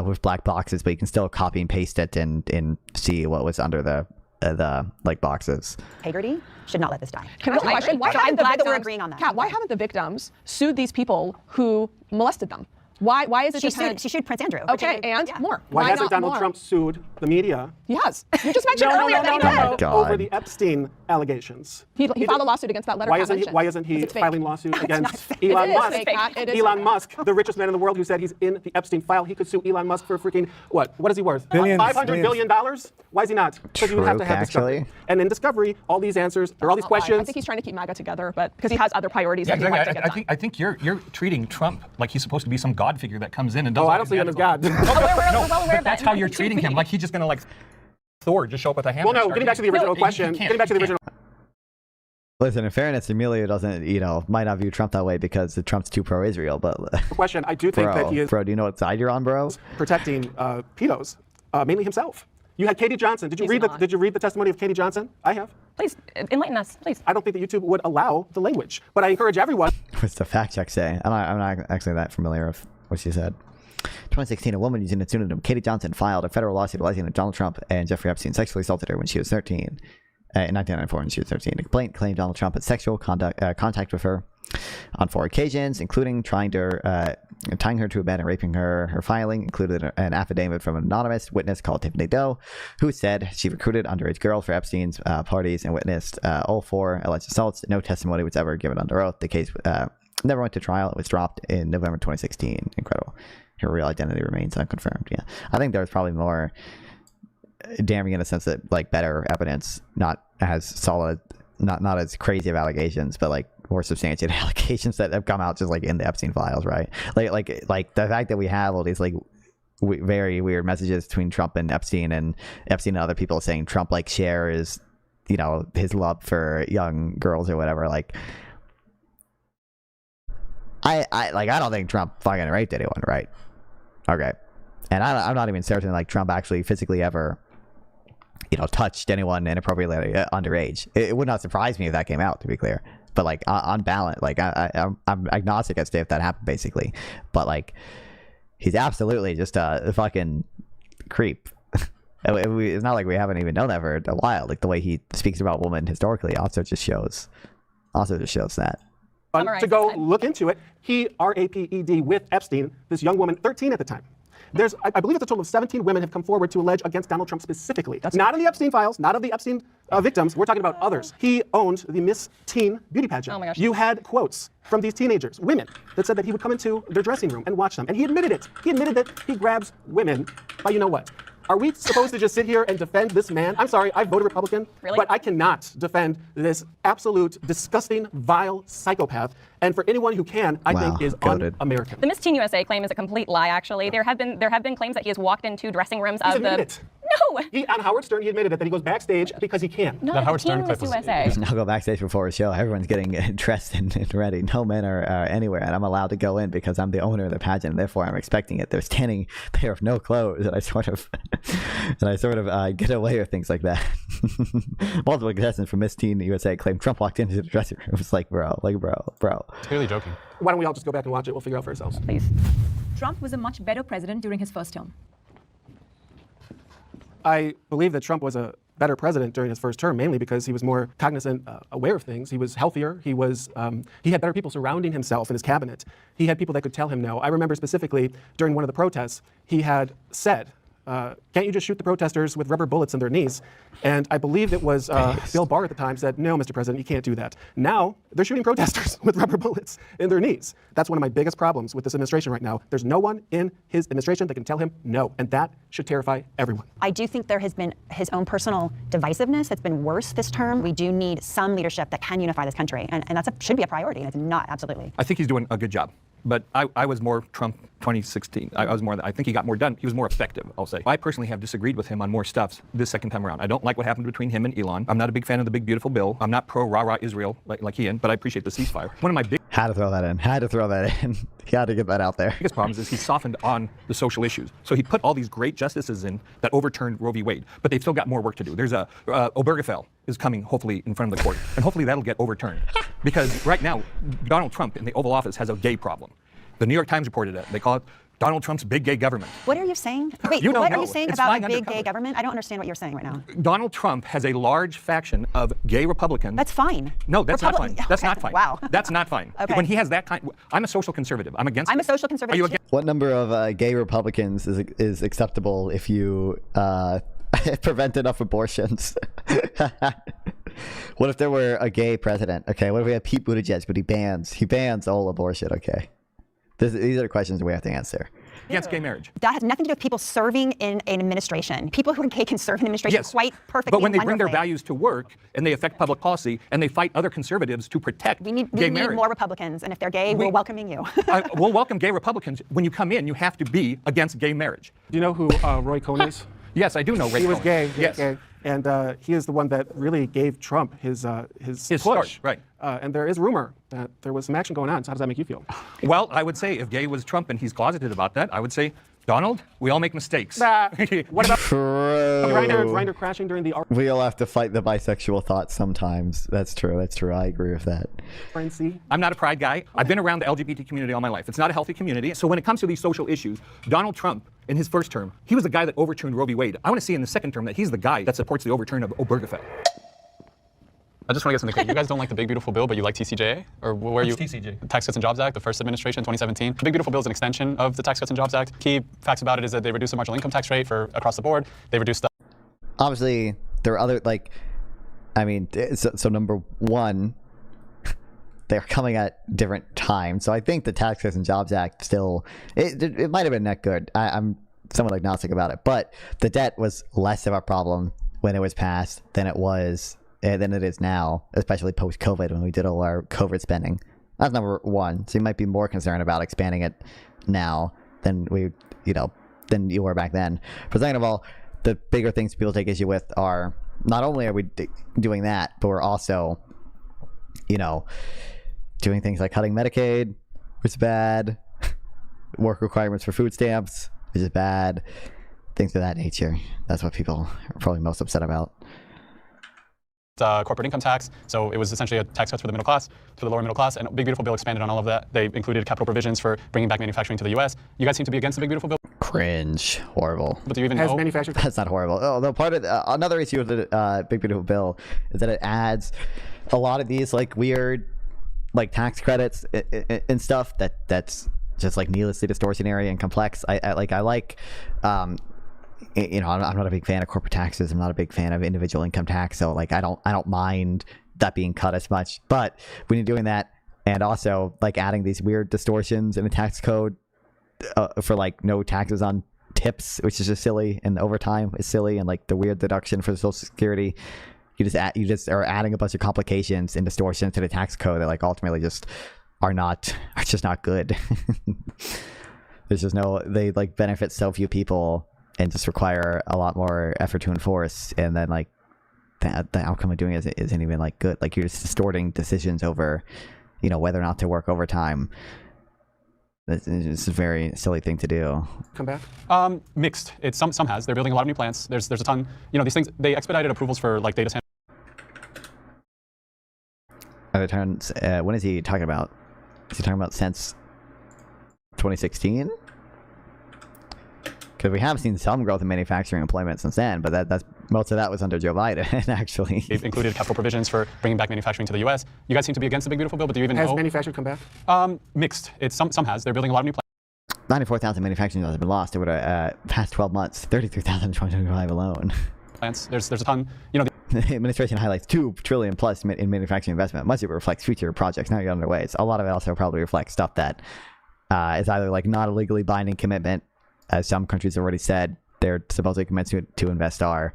with black boxes, but you can still copy and paste it and see what was under the boxes. Integrity should not let this die. Can I ask a question? Why haven't the victims, we're agreeing on that. Kat, why haven't the victims sued these people who molested them? Why is it She sued Prince Andrew. Okay, and more. Why hasn't not Donald more? Trump sued the media? He has. You just mentioned earlier that he did. Over the Epstein allegations. He filed a lawsuit against that letter. Why isn't he filing lawsuit against Elon It is Musk? fake, Pat. It is Elon fake. Musk, the richest man in the world, who said he's in the Epstein file. He could sue Elon Musk for freaking what? What is he worth? Billions, $500 billions. billion? Why is he not? Because you would have to have Discovery. actually. And in Discovery, all these answers, or all these I questions. think he's trying to keep MAGA together, but because he has other priorities Yeah, that he'd like to exactly. get I think you're treating Trump like he's supposed to be some god figure that comes in and does. Oh, all I don't these see him as magical- God. No, We're well aware of that's that. how you're treating him. Like he's just gonna like Thor just show up with a hammer. Well, no, and start getting back to the eating. original No, question. you can't. Getting back to the original. Listen, in fairness, Emilio doesn't, might not view Trump that way because Trump's too pro-Israel, but question, I do think bro, that he is bro, do you know what side you're on, bro? protecting pedos, mainly himself. You had Katie Johnson. Did you read the testimony of Katie Johnson? I have. Please enlighten us, please. I don't think that YouTube would allow the language, but I encourage everyone. What's the fact check say? I'm not actually that familiar with what she said. 2016, a woman using the pseudonym Katie Johnson filed a federal lawsuit alleging that Donald Trump and Jeffrey Epstein sexually assaulted her when she was 13. In 1994, when she was 13. The complaint claimed Donald Trump had sexual contact with her on 4 occasions, including tying her to a bed and raping her. Her filing included an affidavit from an anonymous witness called Tiffany Doe, who said she recruited underage girls for Epstein's parties and witnessed all 4 alleged assaults. No testimony was ever given under oath. The case never went to trial. It was dropped in November 2016. Incredible. Her real identity remains unconfirmed. Yeah, I think there's probably more damning in a sense that like better evidence, not as solid, not as crazy of allegations, but like more substantiated allegations that have come out just like in the Epstein files, right? Like the fact that we have all these like very weird messages between Trump and Epstein and other people saying Trump like shares, his love for young girls or whatever. Like, I don't think Trump fucking raped anyone, right? Okay, and I'm not even certain like Trump actually physically ever, touched anyone inappropriately underage. It would not surprise me if that came out, to be clear. But like on balance, like I'm agnostic as to if that happened, basically. But like, he's absolutely just a fucking creep. It's not like we haven't even known that for a while. Like the way he speaks about women historically also just shows that. To go look into it, he raped with Epstein, this young woman, 13 at the time. I believe it's a total of 17 women have come forward to allege against Donald Trump specifically. That's not in the Epstein files, not of the Epstein victims. We're talking about others. He owned the Miss Teen beauty pageant. Oh my gosh. You had quotes from these teenagers, women, that said that he would come into their dressing room and watch them. And he admitted it. He admitted that he grabs women by you know what. Are we supposed to just sit here and defend this man? I'm sorry, I voted Republican, but I cannot defend this absolute, disgusting, vile psychopath. And for anyone who can, I think is un-American. The Miss Teen USA claim is a complete lie, actually. There have been claims that he has walked into dressing rooms He's of the... admitted it. No! On Howard Stern, he admitted it, that he goes backstage because he can. No, Howard Stern Miss USA. I'll go backstage before a show. Everyone's getting dressed and ready. No men are anywhere, and I'm allowed to go in because I'm the owner of the pageant. And therefore, I'm expecting it. They're standing there with no clothes, and I sort of get away with things like that. Multiple contestants from Miss Teen USA claim Trump walked into the dressing room. It's like, bro. It's clearly joking. Why don't we all just go back and watch it? We'll figure out for ourselves. Please. Trump was a much better president during his first term. I believe that Trump was a better president during his first term, mainly because he was more cognizant, aware of things. He was healthier. He had better people surrounding himself in his cabinet. He had people that could tell him no. I remember specifically during one of the protests, he had said, can't you just shoot the protesters with rubber bullets in their knees? And I believe it was Bill Barr at the time said, no, Mr. President, you can't do that. Now they're shooting protesters with rubber bullets in their knees. That's one of my biggest problems with this administration right now. There's no one in his administration that can tell him no, and that should terrify everyone. I do think there has been his own personal divisiveness that's been worse this term. We do need some leadership that can unify this country, and that should be a priority, and it's not, absolutely. I think he's doing a good job. But I was more Trump 2016. I think he got more done. He was more effective, I'll say. I personally have disagreed with him on more stuff this second time around. I don't like what happened between him and Elon. I'm not a big fan of the big beautiful bill. I'm not pro rah-rah Israel like he is, but I appreciate the ceasefire. One of my big Had to throw that in. Had to get that out there. biggest problems is he softened on the social issues. So he put all these great justices in that overturned Roe v. Wade, but they've still got more work to do. There's Obergefell is coming hopefully in front of the court, and hopefully that'll get overturned. Because right now, Donald Trump in the Oval Office has a gay problem. The New York Times reported it. They call it Donald Trump's big gay government. What are you saying? Wait, You don't what are know. you saying It's about flying a big undercover. gay government? I don't understand what you're saying right now. Donald Trump has a large faction of gay Republicans. That's fine. No, that's not fine. That's Okay, not fine. wow. That's not fine. Okay. When he has that kind, I'm a social conservative. I'm against. I'm a social conservative. Are you too. against? What number of gay Republicans is acceptable if you prevent enough abortions? What if there were a gay president? Okay, what if we have Pete Buttigieg, but he bans all abortion? Okay, these are the questions we have to answer. Against gay marriage. That has nothing to do with people serving in an administration. People who are gay can serve in administration Yes. quite perfectly. But when they and bring their wonderfully. values to work and they affect public policy and they fight other conservatives to protect we need gay marriage. more Republicans, and if they're gay, we're welcoming you. We'll welcome gay Republicans. When you come in, you have to be against gay marriage. Do you know who Roy Cohn is? Yes, I do know Ray He was Cohn. gay. Yes. Gay. And he is the one that really gave Trump his push. start, right. And there is rumor that there was some action going on. So how does that make you feel? Well, I would say if gay was Trump and he's closeted about that, I would say, Donald, we all make mistakes. What about True. Grindr crashing during the We all have to fight the bisexual thought sometimes. That's true. I agree with that. RNC? I'm not a pride guy. I've been around the LGBT community all my life. It's not a healthy community. So when it comes to these social issues, Donald Trump, in his first term, he was the guy that overturned Roe v. Wade. I want to see in the second term that he's the guy that supports the overturn of Obergefell. I just want to get something clear. You guys don't like the Big Beautiful Bill, but you like TCJA? Or where you? TCJ? The Tax Cuts and Jobs Act, the first administration, 2017. The Big Beautiful Bill is an extension of the Tax Cuts and Jobs Act. Key facts about it is that they reduced the marginal income tax rate for across the board. They reduced the. Obviously, there are other so number one, they're coming at different times. So I think the Tax Cuts and Jobs Act still it might have been net good. I'm somewhat agnostic about it, but the debt was less of a problem when it was passed than it is now, especially post-COVID when we did all our COVID spending. That's number one. So you might be more concerned about expanding it now than than you were back then. But second of all, the bigger things people take issue with are not only are we doing that, but we're also, doing things like cutting Medicaid, which is bad, work requirements for food stamps, which is bad, things of that nature. That's what people are probably most upset about. Corporate income tax, so it was essentially a tax cut for the middle class, for the lower middle class, and Big Beautiful Bill expanded on all of that. They included capital provisions for bringing back manufacturing to the U.S. You guys seem to be against the Big Beautiful Bill. Cringe, horrible. But do you even Has know? manufacturing? That's not horrible. Oh, the part of another issue with the Big Beautiful Bill is that it adds a lot of these weird tax credits and stuff that's just needlessly distortionary and complex. I like. I'm not a big fan of corporate taxes. I'm not a big fan of individual income tax. So I don't mind that being cut as much. But when you're doing that and also adding these weird distortions in the tax code for no taxes on tips, which is just silly, and overtime is silly, and the weird deduction for Social Security, you just are adding a bunch of complications and distortions to the tax code that ultimately just are just not good. There's just they benefit so few people and just require a lot more effort to enforce, and then the outcome of doing it isn't even good. You're just distorting decisions over whether or not to work overtime. It's a very silly thing to do. Come back? Mixed. It's some has. They're building a lot of new plants. There's a ton. These things, they expedited approvals for data centers. When is he talking about? Is he talking about since 2016? Because we have seen some growth in manufacturing employment since then, but that's most of that was under Joe Biden, actually. They've included capital provisions for bringing back manufacturing to the U.S. You guys seem to be against the Big Beautiful Bill, but do you even know? Has manufacturing come back? Mixed. It's some has. They're building a lot of new plants. 94,000 manufacturing jobs have been lost over the past 12 months. 33,000 in 2025 alone. Plants. There's a ton. The administration highlights $2 trillion plus in manufacturing investment. Much of it reflects future projects not yet underway. A lot of it also probably reflects stuff that is either not a legally binding commitment, as some countries have already said they're supposedly committed to invest are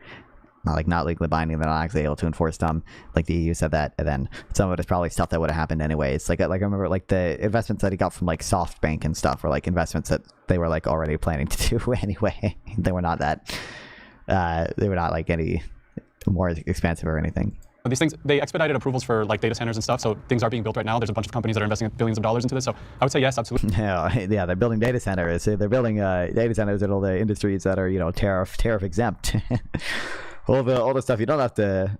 not legally binding. They're not actually able to enforce them. The EU said that, and then some of it is probably stuff that would have happened anyways. I remember the investments that he got from SoftBank and stuff were investments that they were already planning to do anyway. They were not that. They were not any more expensive or anything. These things, they expedited approvals for data centers and stuff, so things are being built right now. There's a bunch of companies that are investing billions of dollars into this, so I would say yes, absolutely. Yeah, they're building data centers. They're building data centers in all the industries that are tariff exempt. all the stuff you don't have to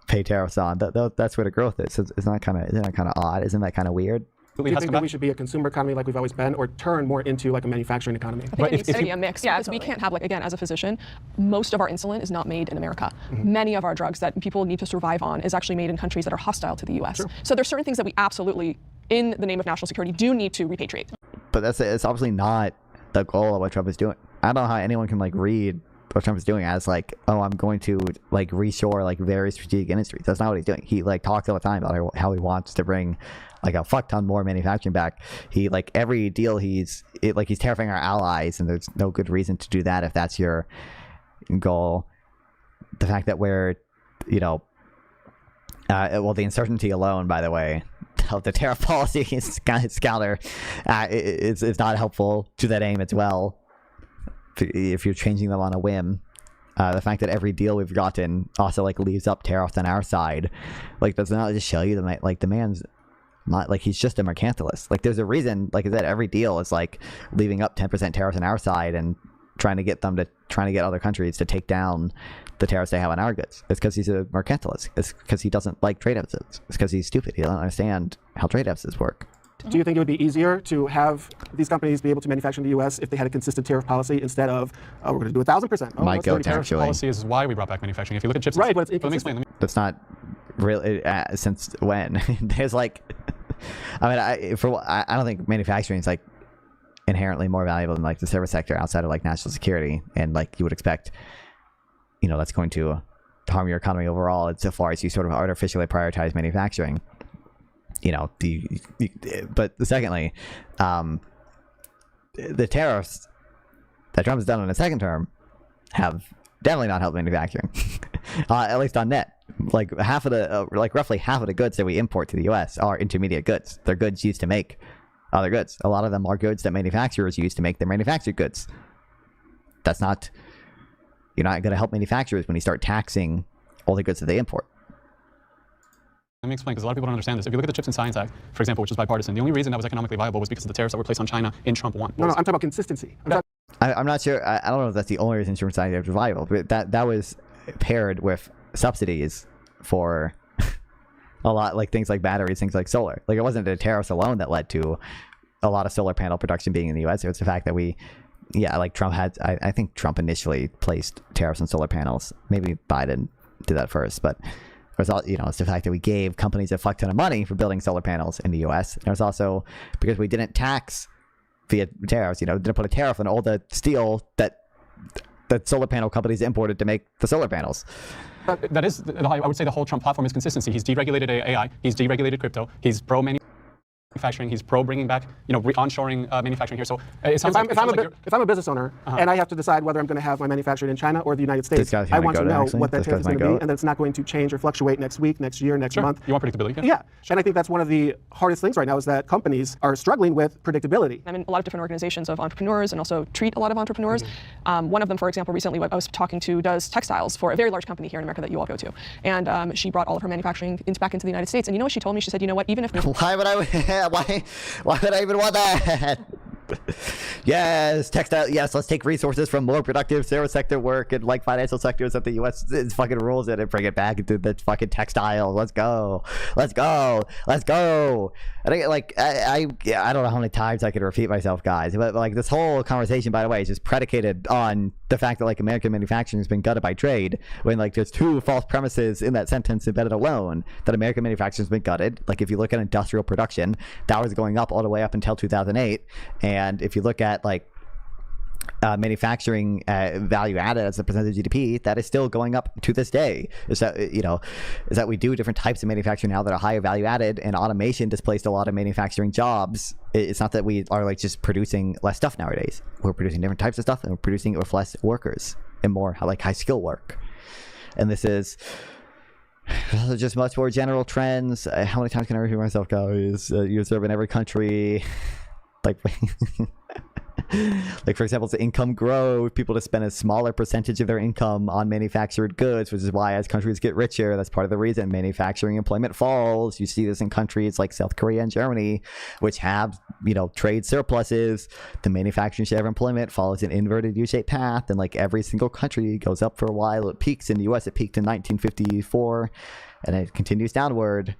pay tariffs on. That's where the growth is. Isn't that kind of odd? Isn't that kind of weird? Do you think that we should be a consumer economy like we've always been, or turn more into like a manufacturing economy? I think it needs to be a mix. Yeah, we can't have, like, again, as a physician, most of our insulin is not made in America. Many of our drugs that people need to survive on is actually made in countries that are hostile to the U.S. So there's certain things that we absolutely, in the name of national security, do need to repatriate. But it's obviously not the goal of what Trump is doing. I don't know how anyone can like read what Trump is doing as like, oh, I'm going to like reshore like very strategic industries. That's not what he's doing. He like talks all the time about how he wants to bring like a fuck ton more manufacturing back. He like every deal he's terrifying our allies, and there's no good reason to do that if that's your goal. The fact that we're, well, the uncertainty alone, by the way, of the tariff policy is counter. It's not helpful to that aim as well. If you're changing them on a whim, the fact that every deal we've gotten also like leaves up tariffs on our side, like does not just show you that like the man's not like he's just a mercantilist. Like there's a reason, like I said, every deal is like leaving up 10% tariffs on our side and trying to get other countries to take down the tariffs they have on our goods. It's because he's a mercantilist. It's because he doesn't like trade deficits. It's because he's stupid. He doesn't understand how trade deficits work. Do you think it would be easier to have these companies be able to manufacture in the U.S. if they had a consistent tariff policy instead of, we're going to do 1,000%? Might go actually. Policy is why we brought back manufacturing. If you look at chips, right? But it's inconsistent. That's not really since when. There's like, I don't think manufacturing is like inherently more valuable than like the service sector outside of like national security, and like you would expect, that's going to harm your economy overall insofar as you sort of artificially prioritize manufacturing. But secondly, the tariffs that Trump has done in his second term have definitely not helped manufacturing, at least on net. Like roughly half of the goods that we import to the U.S. are intermediate goods. They're goods used to make other goods. A lot of them are goods that manufacturers use to make their manufactured goods. You're not going to help manufacturers when you start taxing all the goods that they import. Let me explain, because a lot of people don't understand this. If you look at the Chips and Science Act, for example, which was bipartisan, the only reason that was economically viable was because of the tariffs that were placed on China in Trump 1. No, I'm talking about consistency. I'm not sure. I don't know if that's the only reason Chips and Science Act was viable, but that was paired with subsidies for a lot, like things like batteries, things like solar. Like it wasn't the tariffs alone that led to a lot of solar panel production being in the U.S. It was the fact that Trump had, I think Trump initially placed tariffs on solar panels. Maybe Biden did that first, but it was it's the fact that we gave companies a fuck ton of money for building solar panels in the U.S. And it was also because we didn't tax via tariffs, didn't put a tariff on all the steel that solar panel companies imported to make the solar panels. That is, I would say the whole Trump platform is consistency. He's deregulated AI, he's deregulated crypto, he's pro-manufacturing, he's pro bringing back, onshoring manufacturing here. So it sounds if I'm a business owner and I have to decide whether I'm going to have my manufacturing in China or the United States, I want to know what that tariff is going to be, and that it's not going to change or fluctuate next week, next year, next month. You want predictability? Yeah. And I think that's one of the hardest things right now is that companies are struggling with predictability. I'm in a lot of different organizations of entrepreneurs and also treat a lot of entrepreneurs. One of them, for example, recently I was talking to does textiles for a very large company here in America that you all go to. And she brought all of her manufacturing back into the United States. And you know what she told me? She said, even if... Why would I even want that? Yes, textile. Yes, let's take resources from more productive service sector work and like financial sectors that the U.S. fucking rules it and bring it back into the fucking textile. Let's go. I think I don't know how many times I could repeat myself, guys, but like this whole conversation, by the way, is just predicated on the fact that like American manufacturing has been gutted by trade. When like there's two false premises in that sentence embedded alone, that American manufacturing has been gutted. Like if you look at industrial production, that was going up all the way up until 2008. And if you look at like manufacturing value added as a percentage of GDP, that is still going up to this day. Is that we do different types of manufacturing now that are higher value added, and automation displaced a lot of manufacturing jobs. It's not that we are like just producing less stuff nowadays. We're producing different types of stuff, and we're producing it with less workers and more like high skill work. And this is just much more general trends. How many times can I repeat myself, guys? You observe in every country. Like for example, as income grows, people to spend a smaller percentage of their income on manufactured goods, which is why as countries get richer, that's part of the reason manufacturing employment falls. You see this in countries like South Korea and Germany, which have trade surpluses. The manufacturing share of employment follows an inverted U-shaped path, and like every single country goes up for a while. It peaks in the U.S. It peaked in 1954, and it continues downward.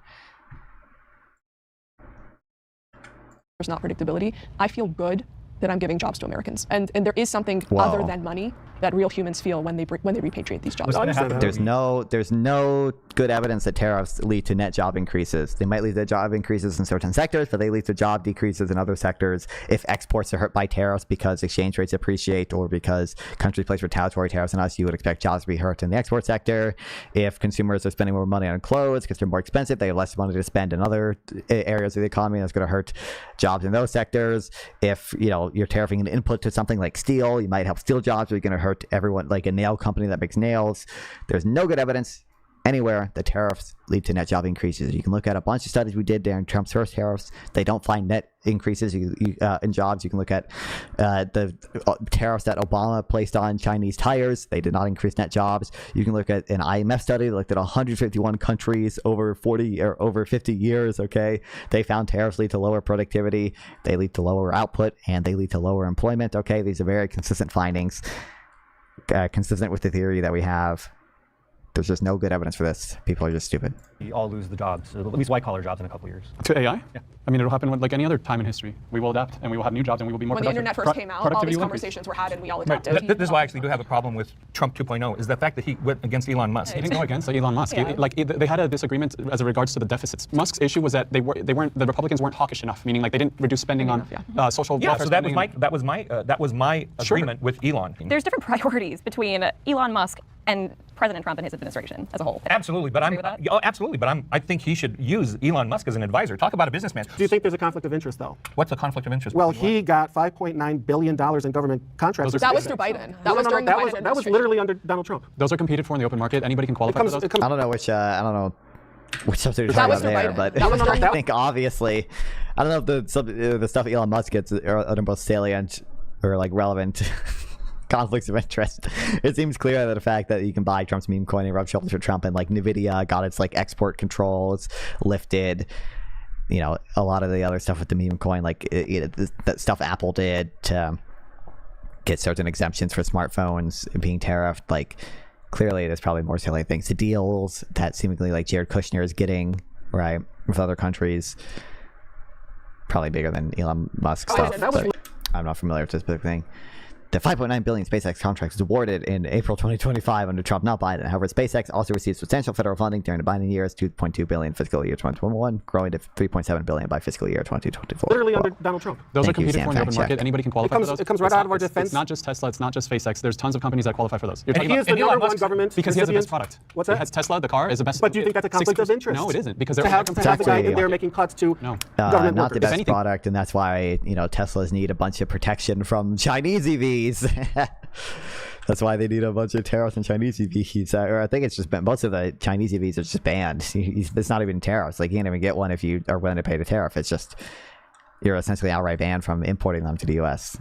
there's not predictability, I feel good that I'm giving jobs to Americans. And there is something other than money that real humans feel when they repatriate these jobs. There's no good evidence that tariffs lead to net job increases. They might lead to job increases in certain sectors, but they lead to job decreases in other sectors. If exports are hurt by tariffs because exchange rates appreciate or because countries place retaliatory tariffs on us, you would expect jobs to be hurt in the export sector. If consumers are spending more money on clothes because they're more expensive, they have less money to spend in other areas of the economy. That's going to hurt jobs in those sectors. If you're tariffing an input to something like steel, you might help steel jobs, but you're going to hurt everyone, like a nail company that makes nails. There's no good evidence anywhere that tariffs lead to net job increases. You can look at a bunch of studies we did during Trump's first tariffs. They don't find net increases in jobs. You can look at the tariffs that Obama placed on Chinese tires. They did not increase net jobs. You can look at an IMF study that looked at 151 countries over 40 or over 50 years. Okay, they found tariffs lead to lower productivity, they lead to lower output, and they lead to lower employment. Okay, these are very consistent findings, consistent with the theory that we have. There's just no good evidence for this. People are just stupid. We all lose the jobs, at least white-collar jobs, in a couple of years. To AI? Yeah. I mean, it'll happen like any other time in history. We will adapt, and we will have new jobs, and we will be more productive. When the internet first came out, all these conversations were had, and we all adapted. Right. This is why I actually do have a problem with Trump 2.0, is the fact that he went against Elon Musk. He didn't go against Elon Musk. Yeah. They had a disagreement as regards to the deficits. Musk's issue was that the Republicans weren't hawkish enough, meaning like they didn't reduce spending on social welfare. So that was my agreement with Elon. There's different priorities between Elon Musk and President Trump and his administration as a whole. Absolutely, but I think he should use Elon Musk as an advisor. Talk about a businessman. Do you think there's a conflict of interest, though? What's a conflict of interest? Well, he got $5.9 billion in government contracts. That was through Biden. That was during the Biden administration. That was literally under Donald Trump. Those are competed for in the open market. Anybody can qualify for those. I don't know which subsidy you're talking about there, but I think obviously, I don't know if the stuff Elon Musk gets are both salient or like relevant conflicts of interest. It seems clear that the fact that you can buy Trump's meme coin and rub shoulders with Trump, and like Nvidia got its like export controls lifted. A lot of the other stuff with the meme coin, like that stuff Apple did to get certain exemptions for smartphones being tariffed, like clearly there's probably more salient things. The deals that seemingly like Jared Kushner is getting, right, with other countries, probably bigger than Elon Musk stuff. But I'm not familiar with this specific thing. The $5.9 billion SpaceX contract was awarded in April 2025 under Trump, not Biden. However, SpaceX also received substantial federal funding during the Biden years, $2.2 billion fiscal year 2021, growing to $3.7 billion by fiscal year 2024. Literally under Donald Trump. Those are competed for in the open market. Anybody can qualify for those. It comes right out of our defense. It's not just Tesla. It's not just SpaceX. There's tons of companies that qualify for those. And he is the number one government because he has the best product. What's that? He has Tesla. The car is the best. But do you think that's a conflict of interest? No, it isn't, because to have the guy in there making cuts to government not the best product, and that's why Teslas need a bunch of protection from Chinese EVs. That's why they need a bunch of tariffs on Chinese EVs. Or I think it's just most of the Chinese EVs are just banned. It's not even tariffs. Like you can't even get one if you are willing to pay the tariff. It's just you're essentially outright banned from importing them to the U.S.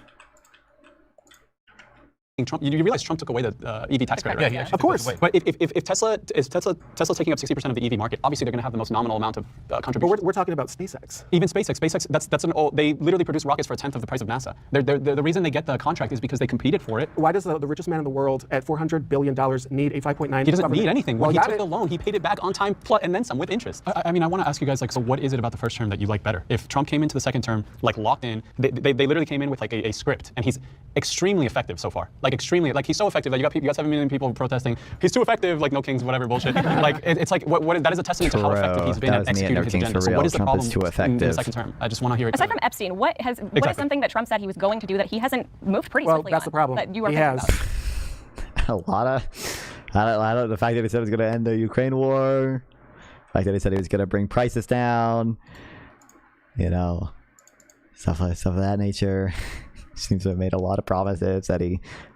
Trump, you realize Trump took away the EV tax credit, right? Yeah, of course. But if Tesla's taking up 60% of the EV market, obviously they're going to have the most nominal amount of contribution. But we're talking about SpaceX. Even SpaceX, that's an old. They literally produce rockets for a tenth of the price of NASA. The reason they get the contract is because they competed for it. Why does the richest man in the world at $400 billion need a 5.9? He doesn't need anything. When he took the loan, he paid it back on time and then some with interest. I mean, I want to ask you guys, like, so what is it about the first term that you like better? If Trump came into the second term, like locked in, they literally came in with like a script, and he's extremely effective so far. Like extremely, like he's so effective that you got 7 million people protesting. He's too effective, like no kings, whatever bullshit. Like it's like what that is a testament to how effective he's been at executing his agenda. So what is the problem in the second term? I just want to hear it. Aside from Epstein, what is something that Trump said he was going to do that he hasn't moved pretty swiftly on? Well, that's the problem. That you are he has a lot of. I don't. The fact that he said he was going to end the Ukraine war. The fact that he said he was going to bring prices down. Stuff of that nature. Seems to have made a lot of promises that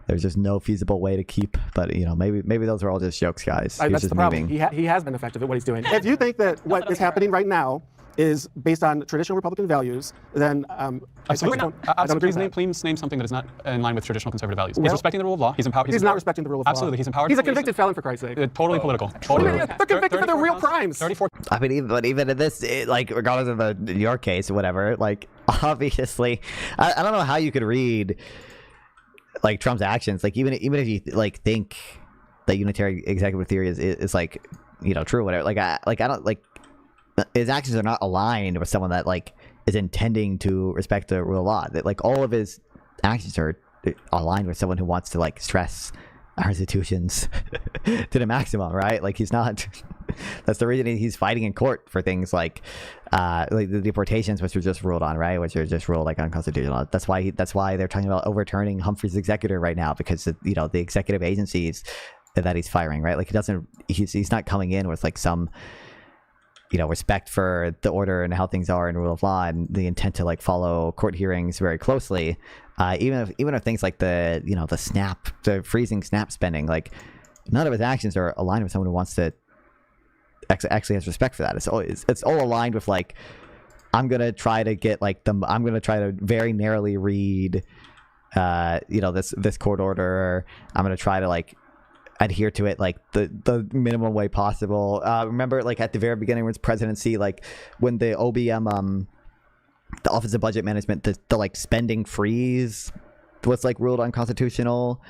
there's just no feasible way to keep. But maybe those are all just jokes, guys. That's the problem. He has been effective at what he's doing. If you think that what is happening right now is based on traditional Republican values, then I don't agree with that. Please name something that is not in line with traditional conservative values. He's respecting the rule of law. He's empowered. He's not respecting the rule of law. Absolutely, he's empowered. He's a convicted felon, for Christ's sake. Totally political. Totally. They're convicted for their real crimes. 34. I mean, even in this, like regardless of the New York case or whatever, like obviously, I don't know how you could read like Trump's actions. Like even if you like think that unitary executive theory is like true, whatever. Like I don't like. His actions are not aligned with someone that like is intending to respect the rule of law. That like all of his actions are aligned with someone who wants to like stress our institutions to the maximum, right? Like he's not. That's the reason he's fighting in court for things like the deportations, which were just ruled on, right? Which are just ruled like unconstitutional. That's why they're talking about overturning Humphrey's executive right now, because you know the executive agencies that he's firing, right? Like he's not coming in with like some, you know, respect for the order and how things are and rule of law and the intent to like follow court hearings very closely. Even if things like the freezing SNAP spending, like none of his actions are aligned with someone who wants to actually has respect for that. It's all aligned with like, I'm gonna try to very narrowly read, this court order. I'm gonna try to like adhere to it like the minimum way possible. Remember, like at the very beginning of his presidency, like when the OBM, the Office of Budget Management, the like spending freeze was like ruled unconstitutional,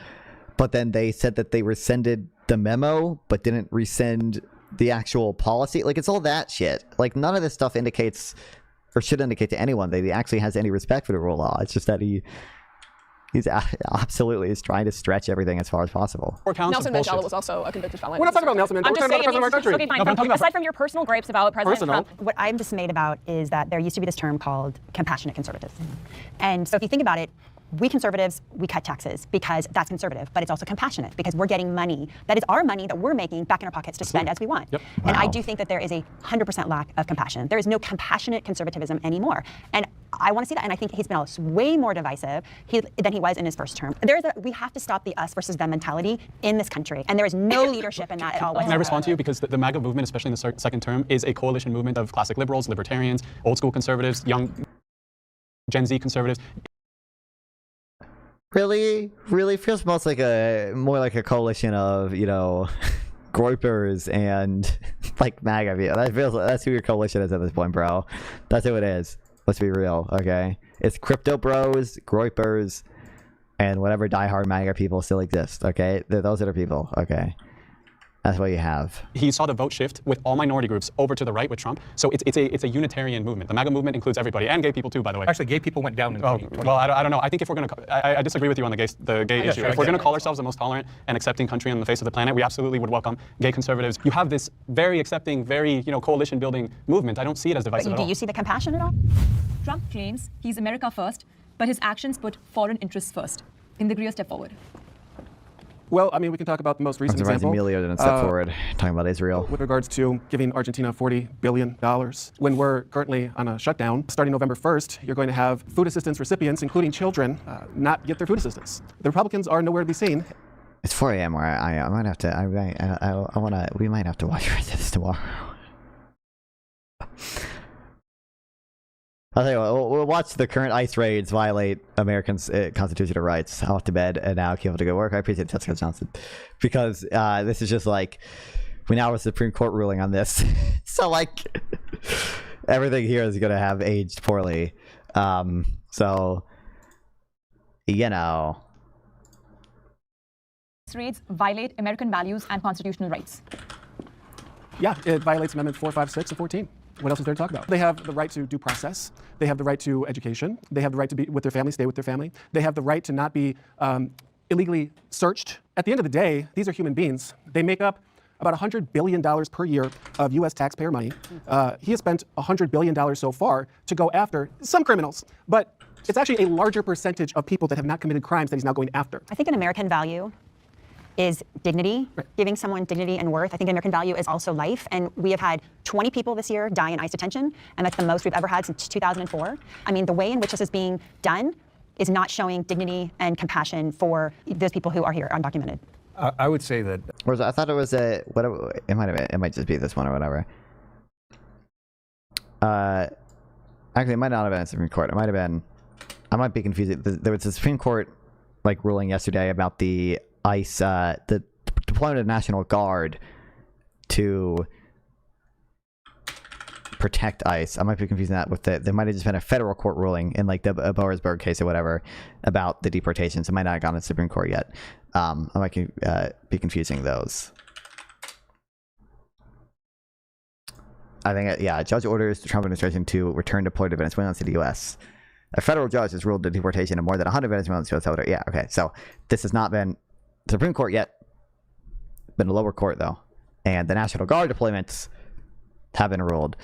but then they said that they rescinded the memo but didn't rescind the actual policy. Like it's all that shit. Like none of this stuff indicates or should indicate to anyone that he actually has any respect for the rule of law. It's just that he's absolutely is trying to stretch everything as far as possible. Nelson Mandela was also a convicted felon. We're not talking about Nelson Mandela. We're talking about the president of our country. Okay, fine. Aside from your personal gripes about President Trump, what I'm dismayed about is that there used to be this term called compassionate conservatism. And so if you think about it, we conservatives, we cut taxes because that's conservative, but it's also compassionate because we're getting money that is our money that we're making back in our pockets to spend as we want. Yep. And I do think that there is a 100% lack of compassion. There is no compassionate conservatism anymore. And I want to see that. And I think he's been way more divisive than he was in his first term. We have to stop the us versus them mentality in this country. And there is no leadership in that at all whatsoever. Can I respond to you? Because the MAGA movement, especially in the second term, is a coalition movement of classic liberals, libertarians, old school conservatives, young Gen Z conservatives. Really feels more like a coalition of, you know, groypers and like MAGA people. That's who your coalition is at this point, bro. That's who it is. Let's be real, okay? It's crypto bros, groypers, and whatever diehard MAGA people still exist, okay? Those are the people, okay? That's what you have. He saw the vote shift with all minority groups over to the right with Trump. So it's a Unitarian movement. The MAGA movement includes everybody, and gay people too, by the way. Actually, gay people went down in 2020. Well, I don't know. I think if we're going to, I disagree with you on the gay issue. If we're going to call ourselves the most tolerant and accepting country on the face of the planet, we absolutely would welcome gay conservatives. You have this very accepting, very coalition building movement. I don't see it as divisive at all. Do you see the compassion at all? Trump claims he's America first, but his actions put foreign interests first. Can they agree a step forward? Well, I mean, we can talk about the most recent example. Emilio didn't step forward, talking about Israel. With regards to giving Argentina $40 billion. When we're currently on a shutdown, starting November 1st, you're going to have food assistance recipients, including children, not get their food assistance. The Republicans are nowhere to be seen. It's 4 a.m. where I might have to, we might have to watch this tomorrow. I'll tell you what, we'll watch the current ICE raids violate Americans' constitutional rights. I'm off to bed and now able to go work. I appreciate Jessica Johnson. Because this is just like, we now have a Supreme Court ruling on this. So like, everything here is going to have aged poorly. So, you know. Raids violate American values and constitutional rights. Yeah, it violates Amendments 4, 5, 6, and 14. What else is there to talk about? They have the right to due process. They have the right to education. They have the right to be with their family, stay with their family. They have the right to not be illegally searched. At the end of the day, these are human beings. They make up about $100 billion per year of U.S. taxpayer money. He has spent $100 billion so far to go after some criminals, but it's actually a larger percentage of people that have not committed crimes that he's now going after. I think an American value is dignity, giving someone dignity and worth. I think an American value is also life. And we have had 20 people this year die in ICE detention, and that's the most we've ever had since 2004. I mean, the way in which this is being done is not showing dignity and compassion for those people who are here undocumented. I would say that. I thought it was it might just be this one or whatever. Actually, it might not have been a Supreme Court. It might have been. I might be confused. There was a Supreme Court like ruling yesterday about the ICE, the deployment of National Guard to protect ICE. I might be confusing that with there might have just been a federal court ruling in like the Bowersburg case or whatever about the deportations. It might not have gone to the Supreme Court yet. I might be confusing those. I think, yeah, a judge orders the Trump administration to return deployed Venezuelans to the U.S. A federal judge has ruled the deportation of more than 100 Venezuelans to El Salvador. Yeah, okay. So this has not been the Supreme Court yet. Been a lower court, though. And the National Guard deployments have been ruled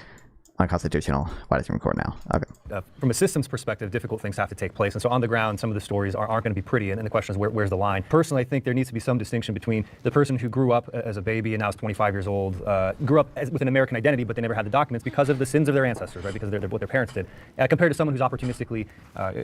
unconstitutional by the Supreme Court now. Okay. From a systems perspective, difficult things have to take place. And so on the ground, some of the stories aren't going to be pretty. And the question is, where's the line? Personally, I think there needs to be some distinction between the person who grew up as a baby and now is 25 years old, grew up with an American identity, but they never had the documents because of the sins of their ancestors, right? Because of what their parents did, compared to someone who's opportunistically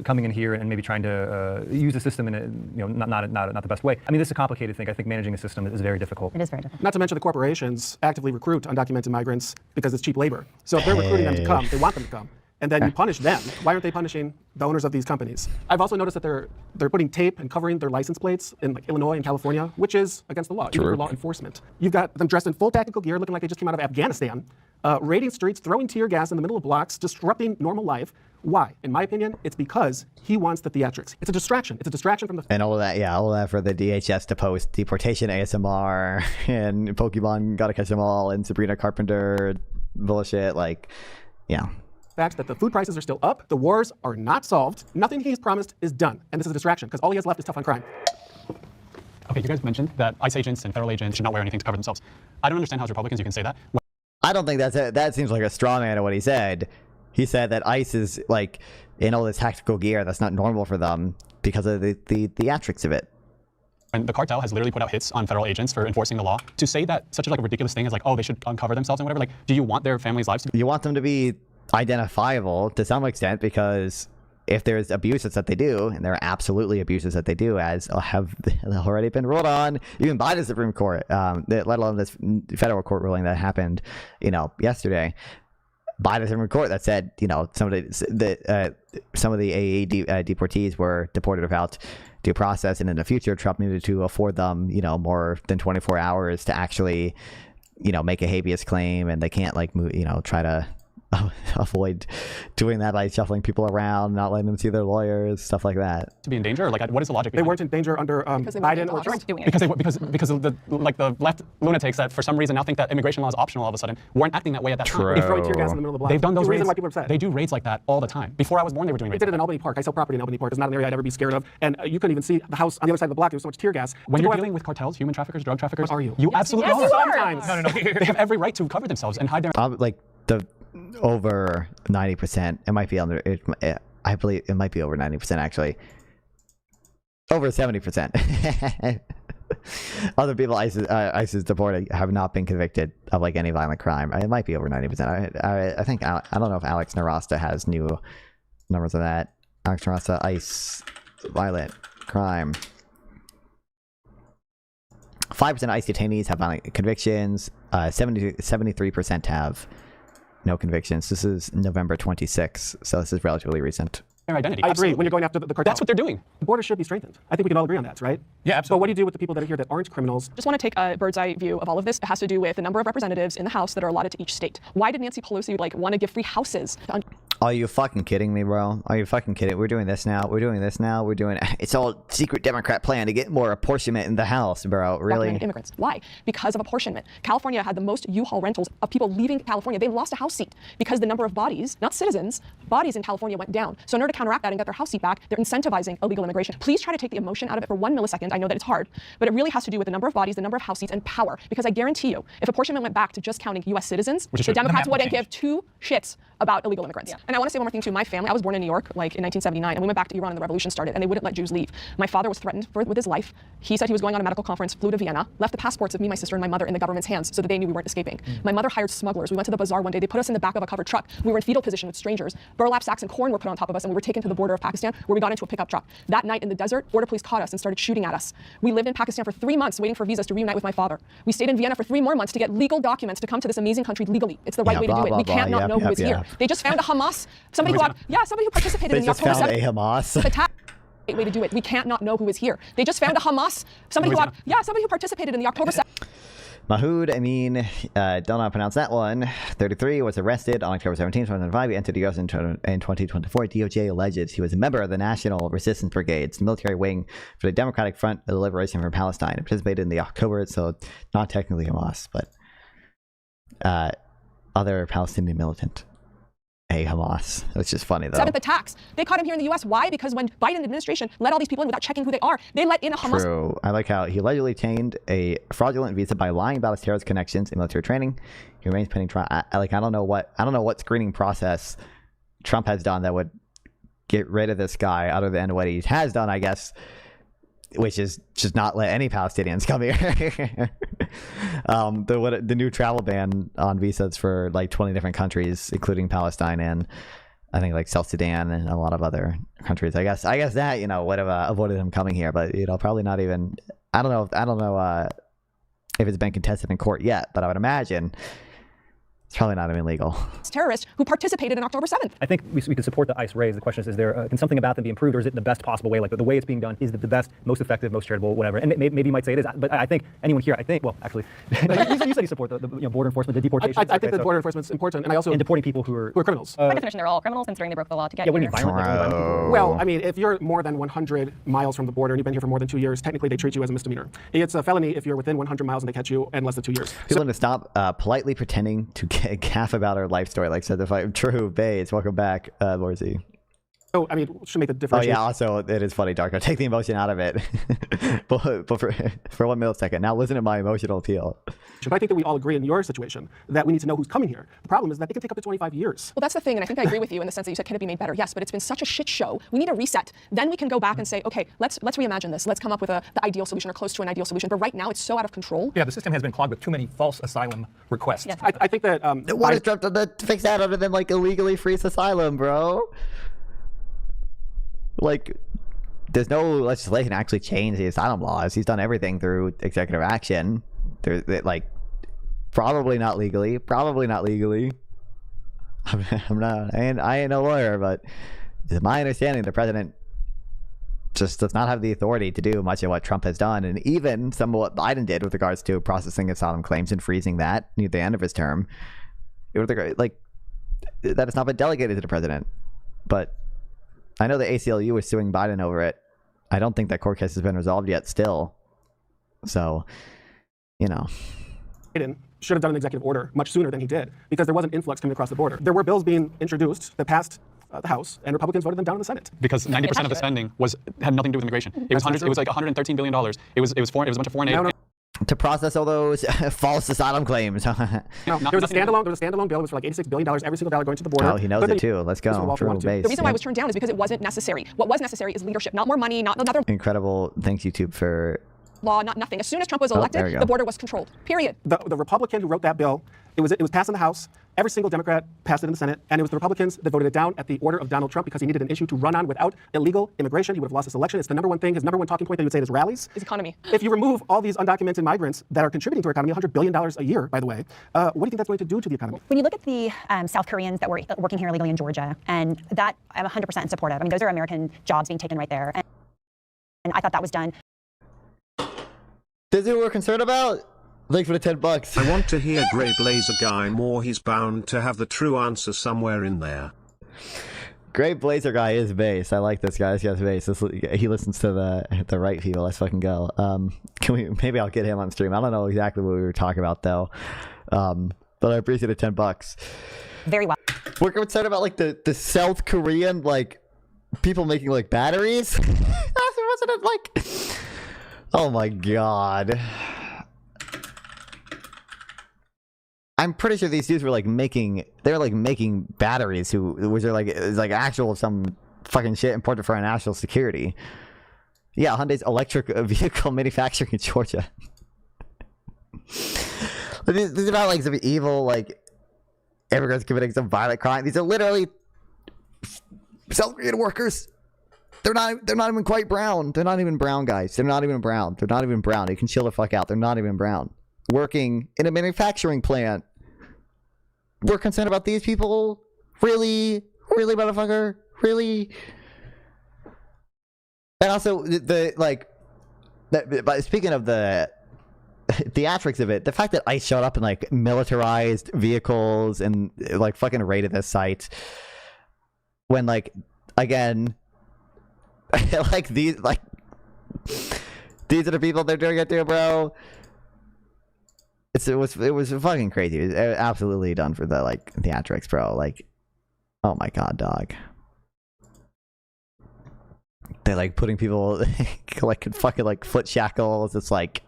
coming in here and maybe trying to use the system in a, not the best way. I mean, this is a complicated thing. I think managing a system is very difficult. It is very difficult. Not to mention the corporations actively recruit undocumented migrants because it's cheap labor. So if they're recruiting them to come, they want them to come. And then you punish them. Why aren't they punishing the owners of these companies? I've also noticed that they're putting tape and covering their license plates in like Illinois and California, which is against the law, even for law enforcement. You've got them dressed in full tactical gear, looking like they just came out of Afghanistan, raiding streets, throwing tear gas in the middle of blocks, disrupting normal life. Why? In my opinion, it's because he wants the theatrics. It's a distraction. It's a distraction from the... And all of that, yeah, all of that for the DHS to post deportation ASMR and Pokemon Gotta Catch Them All and Sabrina Carpenter bullshit, like, yeah. Fact that the food prices are still up, the wars are not solved, nothing he's promised is done, and this is a distraction because all he has left is tough on crime. Okay, you guys mentioned that ICE agents and federal agents should not wear anything to cover themselves. I don't understand how as Republicans you can say that. I don't think that seems like a straw man of what he said. He said that ICE is like in all this tactical gear that's not normal for them because of the theatrics of it. And the cartel has literally put out hits on federal agents for enforcing the law. To say that such a ridiculous thing is like, oh, they should uncover themselves and whatever. Like, do you want their families' lives to be? You want them to be identifiable to some extent because if there's abuses that they do, and there are absolutely abuses that they do, as have already been ruled on, even by the Supreme Court, let alone this federal court ruling that happened, yesterday, by the Supreme Court that said, some of the AAA deportees were deported without due process, and in the future, Trump needed to afford them, more than 24 hours to actually, make a habeas claim, and they can't try to avoid doing that by shuffling people around, not letting them see their lawyers, stuff like that. To be in danger? Like, what is the logic? They weren't in danger under Biden or Trump. Because of the left lunatics that for some reason now think that immigration law is optional all of a sudden weren't acting that way at that time. They throw tear gas in the middle of the block. They've done those raids. Why people are upset. They do raids like that all the time. Before I was born, they were doing raids. They did it in Albany Park. I sell property in Albany Park. It's not an area I'd ever be scared of. And you couldn't even see the house on the other side of the block. There was so much tear gas. When you're dealing with cartels, human traffickers, drug traffickers, what are you? You absolutely are. Sometimes. No. They have every right to cover themselves and hide their. Over 90%. It might be under. I believe it might be over 90% actually. Over 70%. Other people ISIS deported have not been convicted of any violent crime. It might be over 90%. I think I don't know if Alex Narasta has new numbers of that. Alex Narasta, ICE, violent crime. 5% ICE detainees have violent convictions. 73% have no convictions. This is November 26, so this is relatively recent. Their identity. I agree. When you're going after the cartel, that's what they're doing. The border should be strengthened. I think we can all agree on that, right? Yeah, absolutely. But what do you do with the people that are here that aren't criminals? Just want to take a bird's eye view of all of this. It has to do with the number of representatives in the House that are allotted to each state. Why did Nancy Pelosi want to give free houses to Are you fucking kidding me, bro? Are you fucking kidding? We're doing this now. We're doing this now. We're doing... It's all secret Democrat plan to get more apportionment in the House, bro. Really? Immigrants. Why? Because of apportionment. California had the most U-Haul rentals of people leaving California. They lost a House seat because the number of bodies, not citizens, bodies in California went down. So in order to counteract that and get their House seat back, they're incentivizing illegal immigration. Please try to take the emotion out of it for 1 millisecond. I know that it's hard, but it really has to do with the number of bodies, the number of House seats, and power. Because I guarantee you, if apportionment went back to just counting U.S. citizens, the Democrats wouldn't give two shits about illegal immigrants. Yeah. And I want to say one more thing too. My family, I was born in New York, in 1979, and we went back to Iran and the revolution started, and they wouldn't let Jews leave. My father was threatened with his life. He said he was going on a medical conference, flew to Vienna, left the passports of me, my sister, and my mother in the government's hands so that they knew we weren't escaping. My mother hired smugglers. We went to the bazaar one day. They put us in the back of a covered truck. We were in fetal position with strangers. Burlap sacks and corn were put on top of us, and we were taken to the border of Pakistan, where we got into a pickup truck. That night in the desert, border police caught us and started shooting at us. We lived in Pakistan for 3 months waiting for visas to reunite with my father. We stayed in Vienna for 3 more months to get legal documents to come to this amazing country legally. It's the right way to do it. We can't not know who is here. They just found a Hamas. Somebody who participated in the October 7th. They just found a Hamas. Attack. Way to do it. We can't not know who is here. They just found a Hamas. Somebody who participated in the October 7th. Mahood, don't know how to pronounce that one. 33 was arrested on October 17, 2005. He entered the U.S. in 2024. DOJ alleges he was a member of the National Resistance Brigades, military wing for the Democratic Front of the Liberation for Palestine. He participated in the October, so not technically Hamas, but other Palestinian militant. Hamas, which is funny though. 7th attacks. They caught him here in the U.S. Why? Because when Biden administration let all these people in without checking who they are, they let in a Hamas. True. I like how he allegedly obtained a fraudulent visa by lying about his terrorist connections and military training. He remains pending trial. I don't know what screening process Trump has done that would get rid of this guy, other than what he has done, I guess, which is just not let any Palestinians come here. The new travel ban on visas for like 20 different countries, including Palestine and I think like South Sudan and a lot of other countries. I guess that, you know, would have avoided him coming here, but you know, probably not even. I don't know if it's been contested in court yet, but I would imagine it's probably not even legal. Terrorists who participated in October 7th. I think we can support the ICE raise. The question is there can something about them be improved, or is it the best possible way? Like the way it's being done is the best, most effective, most charitable, whatever. And maybe you might say it is, but I think anyone here, well, actually, you said you support the border enforcement, the deportation. I think that border enforcement is important, and I also and deporting people who are criminals. By definition, they're all criminals, considering they broke the law to get what do here. you mean, violent people? Well, I mean, if you're more than 100 miles from the border and you've been here for more than 2 years, technically they treat you as a misdemeanor. It's a felony if you're within 100 miles and they catch you in less than 2 years. People need to stop politely pretending to gaff about our life story, like said if I'm true. Bays, welcome back, Morsey. Oh, I mean, should make a difference. Oh yeah, also it is funny, Darko. Take the emotion out of it. but for 1 millisecond, now listen to my emotional appeal. But I think that we all agree in your situation that we need to know who's coming here. The problem is that it can take up to 25 years. Well, that's the thing, and I think I agree with you in the sense that you said, can it be made better? Yes, but it's been such a shit show. We need a reset. Then we can go back and say, okay, let's reimagine this. Let's come up with the ideal solution or close to an ideal solution. But right now, it's so out of control. Yeah, the system has been clogged with too many false asylum requests. Yes. I think that what is Trump done to fix that other than like illegally freeze asylum, bro? Like, there's no legislation to actually change the asylum laws. He's done everything through executive action. There's like, probably not legally. I ain't no lawyer, but it's my understanding the president just does not have the authority to do much of what Trump has done, and even some of what Biden did with regards to processing asylum claims and freezing that near the end of his term. Like, that has not been delegated to the president. But I know the ACLU is suing Biden over it. I don't think that court case has been resolved yet still. So, you know. Biden should have done an executive order much sooner than he did, because there was an influx coming across the border. There were bills being introduced that passed the House, and Republicans voted them down in the Senate. Because 90% of the spending had nothing to do with immigration. It was like $113 billion. It was a bunch of foreign aid. To process all those false asylum claims. No, there was a standalone bill. It was for like $86 billion, every single dollar going to the border. Oh, he knows it too. Let's go. The reason why it was turned down is because it wasn't necessary. What was necessary is leadership, not more money, not another incredible. Thanks, YouTube, for law, not nothing. As soon as Trump was elected, the border was controlled. Period. The Republican who wrote that bill, it was passed in the House. Every single Democrat passed it in the Senate, and it was the Republicans that voted it down at the order of Donald Trump because he needed an issue to run on without illegal immigration. He would have lost this election. It's the number one thing, his number one talking point that he would say at his rallies. His economy. If you remove all these undocumented migrants that are contributing to our economy, $100 billion a year, by the way, what do you think that's going to do to the economy? When you look at the South Koreans that were working here illegally in Georgia, and that I'm 100% in support of. I mean, those are American jobs being taken right there. And I thought that was done. This is what we're concerned about? Thanks for the $10. I want to hear Grey Blazer Guy more. He's bound to have the true answer somewhere in there. Grey Blazer Guy is base. I like this guy. This guy's base. He listens to the right people. Let's fucking go. Maybe I'll get him on stream. I don't know exactly what we were talking about though. But I appreciate the $10. Very well. We're concerned about like the South Korean like people making like batteries. Wasn't it like? Oh my god. I'm pretty sure these dudes were like making batteries which are like, it's like actual some fucking shit important for our national security. Yeah, Hyundai's electric vehicle manufacturing in Georgia. These are not like some evil like immigrants committing some violent crime. These are literally South Korean workers. They're not even quite brown. They're not even brown, guys. They're not even brown. They're not even brown. You can chill the fuck out. They're not even brown. Working in a manufacturing plant. We're concerned about these people? Really? Really, motherfucker? Really? And also, but speaking of the theatrics of it, the fact that ICE showed up in like militarized vehicles and like fucking raided this site when like, again, like these are the people they're doing it to, bro. it was fucking crazy. It was absolutely done for the like theatrics, bro. Like, oh my god, dog. They're like putting people like in fucking like foot shackles. It's like,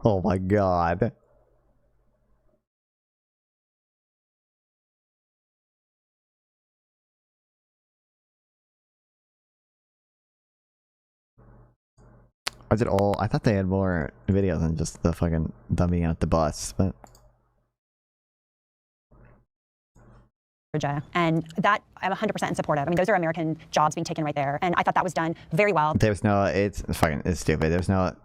oh my god. Was it all? I thought they had more videos than just the fucking them being at the bus, but. And that I'm 100% in support of. I mean, those are American jobs being taken right there, and I thought that was done very well. There's no, it's stupid. There's no,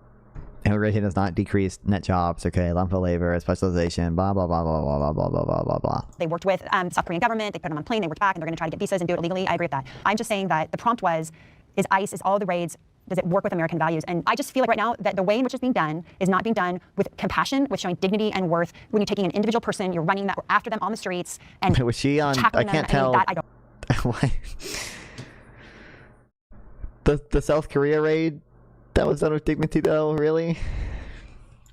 immigration does not decrease net jobs. Okay, lump of labor, specialization, blah blah blah blah blah blah blah blah blah blah blah. They worked with South Korean government. They put them on a plane. They worked back, and they're going to try to get visas and do it legally. I agree with that. I'm just saying that the prompt was, is ICE, is all the raids, does it work with American values? And I just feel like right now that the way in which it's being done is not being done with compassion, with showing dignity and worth. When you're taking an individual person, you're running that after them on the streets and was she on? I can't tell. That I don't. Why? The South Korea raid that was done with dignity, though. Really?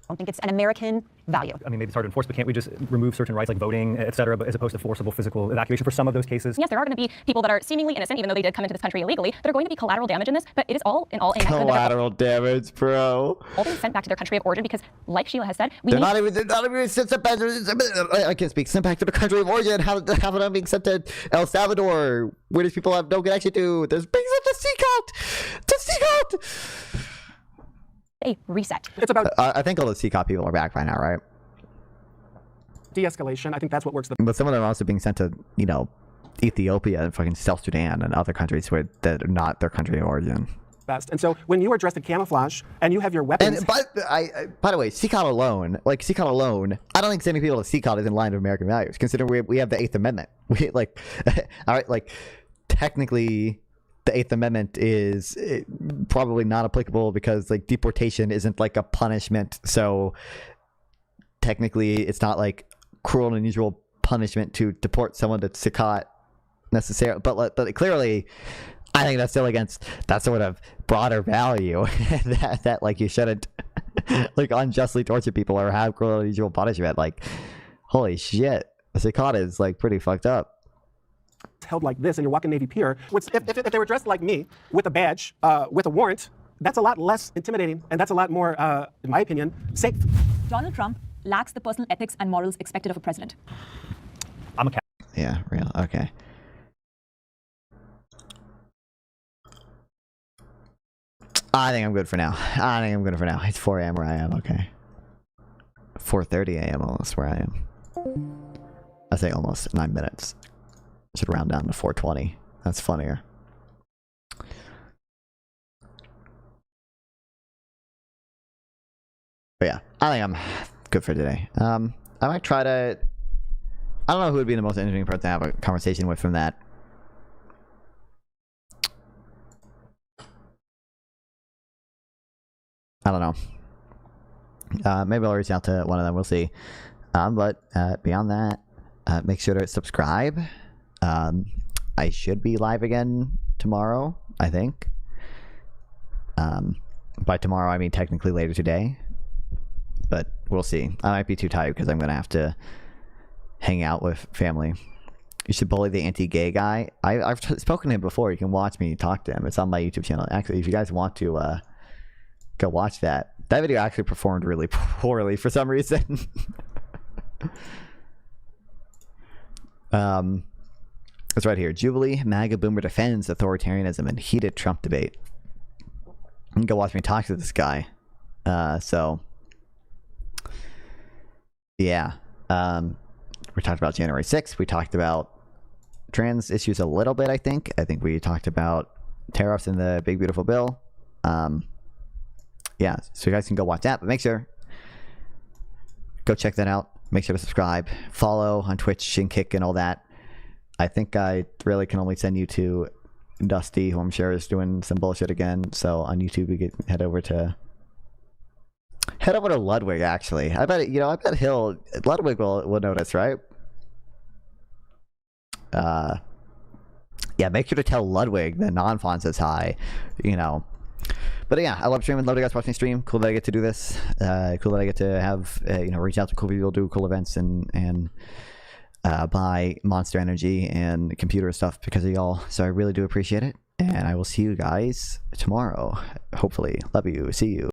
I don't think it's an American value. I mean, maybe it's hard to enforce, but can't we just remove certain rights like voting, et cetera, but as opposed to forcible physical evacuation for some of those cases? Yes, there are going to be people that are seemingly innocent, even though they did come into this country illegally, that are going to be collateral damage in this, but it is all in collateral damage, bro. All being sent back to their country of origin because, like Sheila has said, they're not even sent back. I can't speak. Sent back to the country of origin. How are they being sent to El Salvador, where these people have no connection to? There's being sent to Seacoast. A reset. It's about. I think all the CCOP people are back by now, right? De-escalation. I think that's what works. But some of them are also being sent to, you know, Ethiopia and fucking South Sudan and other countries where that are not their country of origin. Best. And so when you are dressed in camouflage and you have your weapons. And by the way, CCOT alone, I don't think sending people to CCOT is in line with American values. Considering we have the 8th Amendment. We like, all right, like technically. The 8th Amendment is probably not applicable because like deportation isn't like a punishment. So technically it's not like cruel and unusual punishment to deport someone to Sikot necessarily. But clearly I think that's still against that sort of broader value that like you shouldn't like unjustly torture people or have cruel and unusual punishment. Like, holy shit. Sikot is like pretty fucked up. Held like this and you're walking Navy Pier, if they were dressed like me with a badge, with a warrant, that's a lot less intimidating and that's a lot more, in my opinion, safe. Donald Trump lacks the personal ethics and morals expected of a president. I'm a cat. Yeah, real. Okay. I think I'm good for now. It's 4 a.m. where I am. Okay. 4:30 a.m. almost where I am. I say almost 9 minutes. Should round down to 4:20. That's funnier. But yeah, I think I'm good for today. I might try to. I don't know who would be the most interesting person to have a conversation with from that. I don't know. Maybe I'll reach out to one of them. We'll see. But beyond that, make sure to subscribe. I should be live again tomorrow, I think. By tomorrow, I mean technically later today. But we'll see. I might be too tired because I'm going to have to hang out with family. You should bully the anti-gay guy. I've spoken to him before. You can watch me talk to him. It's on my YouTube channel. Actually, if you guys want to go watch that. That video actually performed really poorly for some reason. It's right here. Jubilee, MAGA boomer defends authoritarianism in heated Trump debate. You can go watch me talk to this guy. So, yeah. We talked about January 6th. We talked about trans issues a little bit, I think. I think we talked about tariffs in the Big Beautiful Bill. Yeah, so you guys can go watch that. But make sure, go check that out. Make sure to subscribe. Follow on Twitch and Kick and all that. I think I really can only send you to Dusty, who I'm sure is doing some bullshit again. So on YouTube, we can head over to Ludwig. Actually, I bet Ludwig will notice, right? Yeah, make sure to tell Ludwig that Non-Fon says hi. You know, But yeah, I love streaming. Love you guys watching me stream. Cool that I get to do this. Cool that I get to have reach out to cool people, do cool events, and buy Monster Energy and computer stuff because of y'all. So I really do appreciate it. And I will see you guys tomorrow. Hopefully. Love you. See you.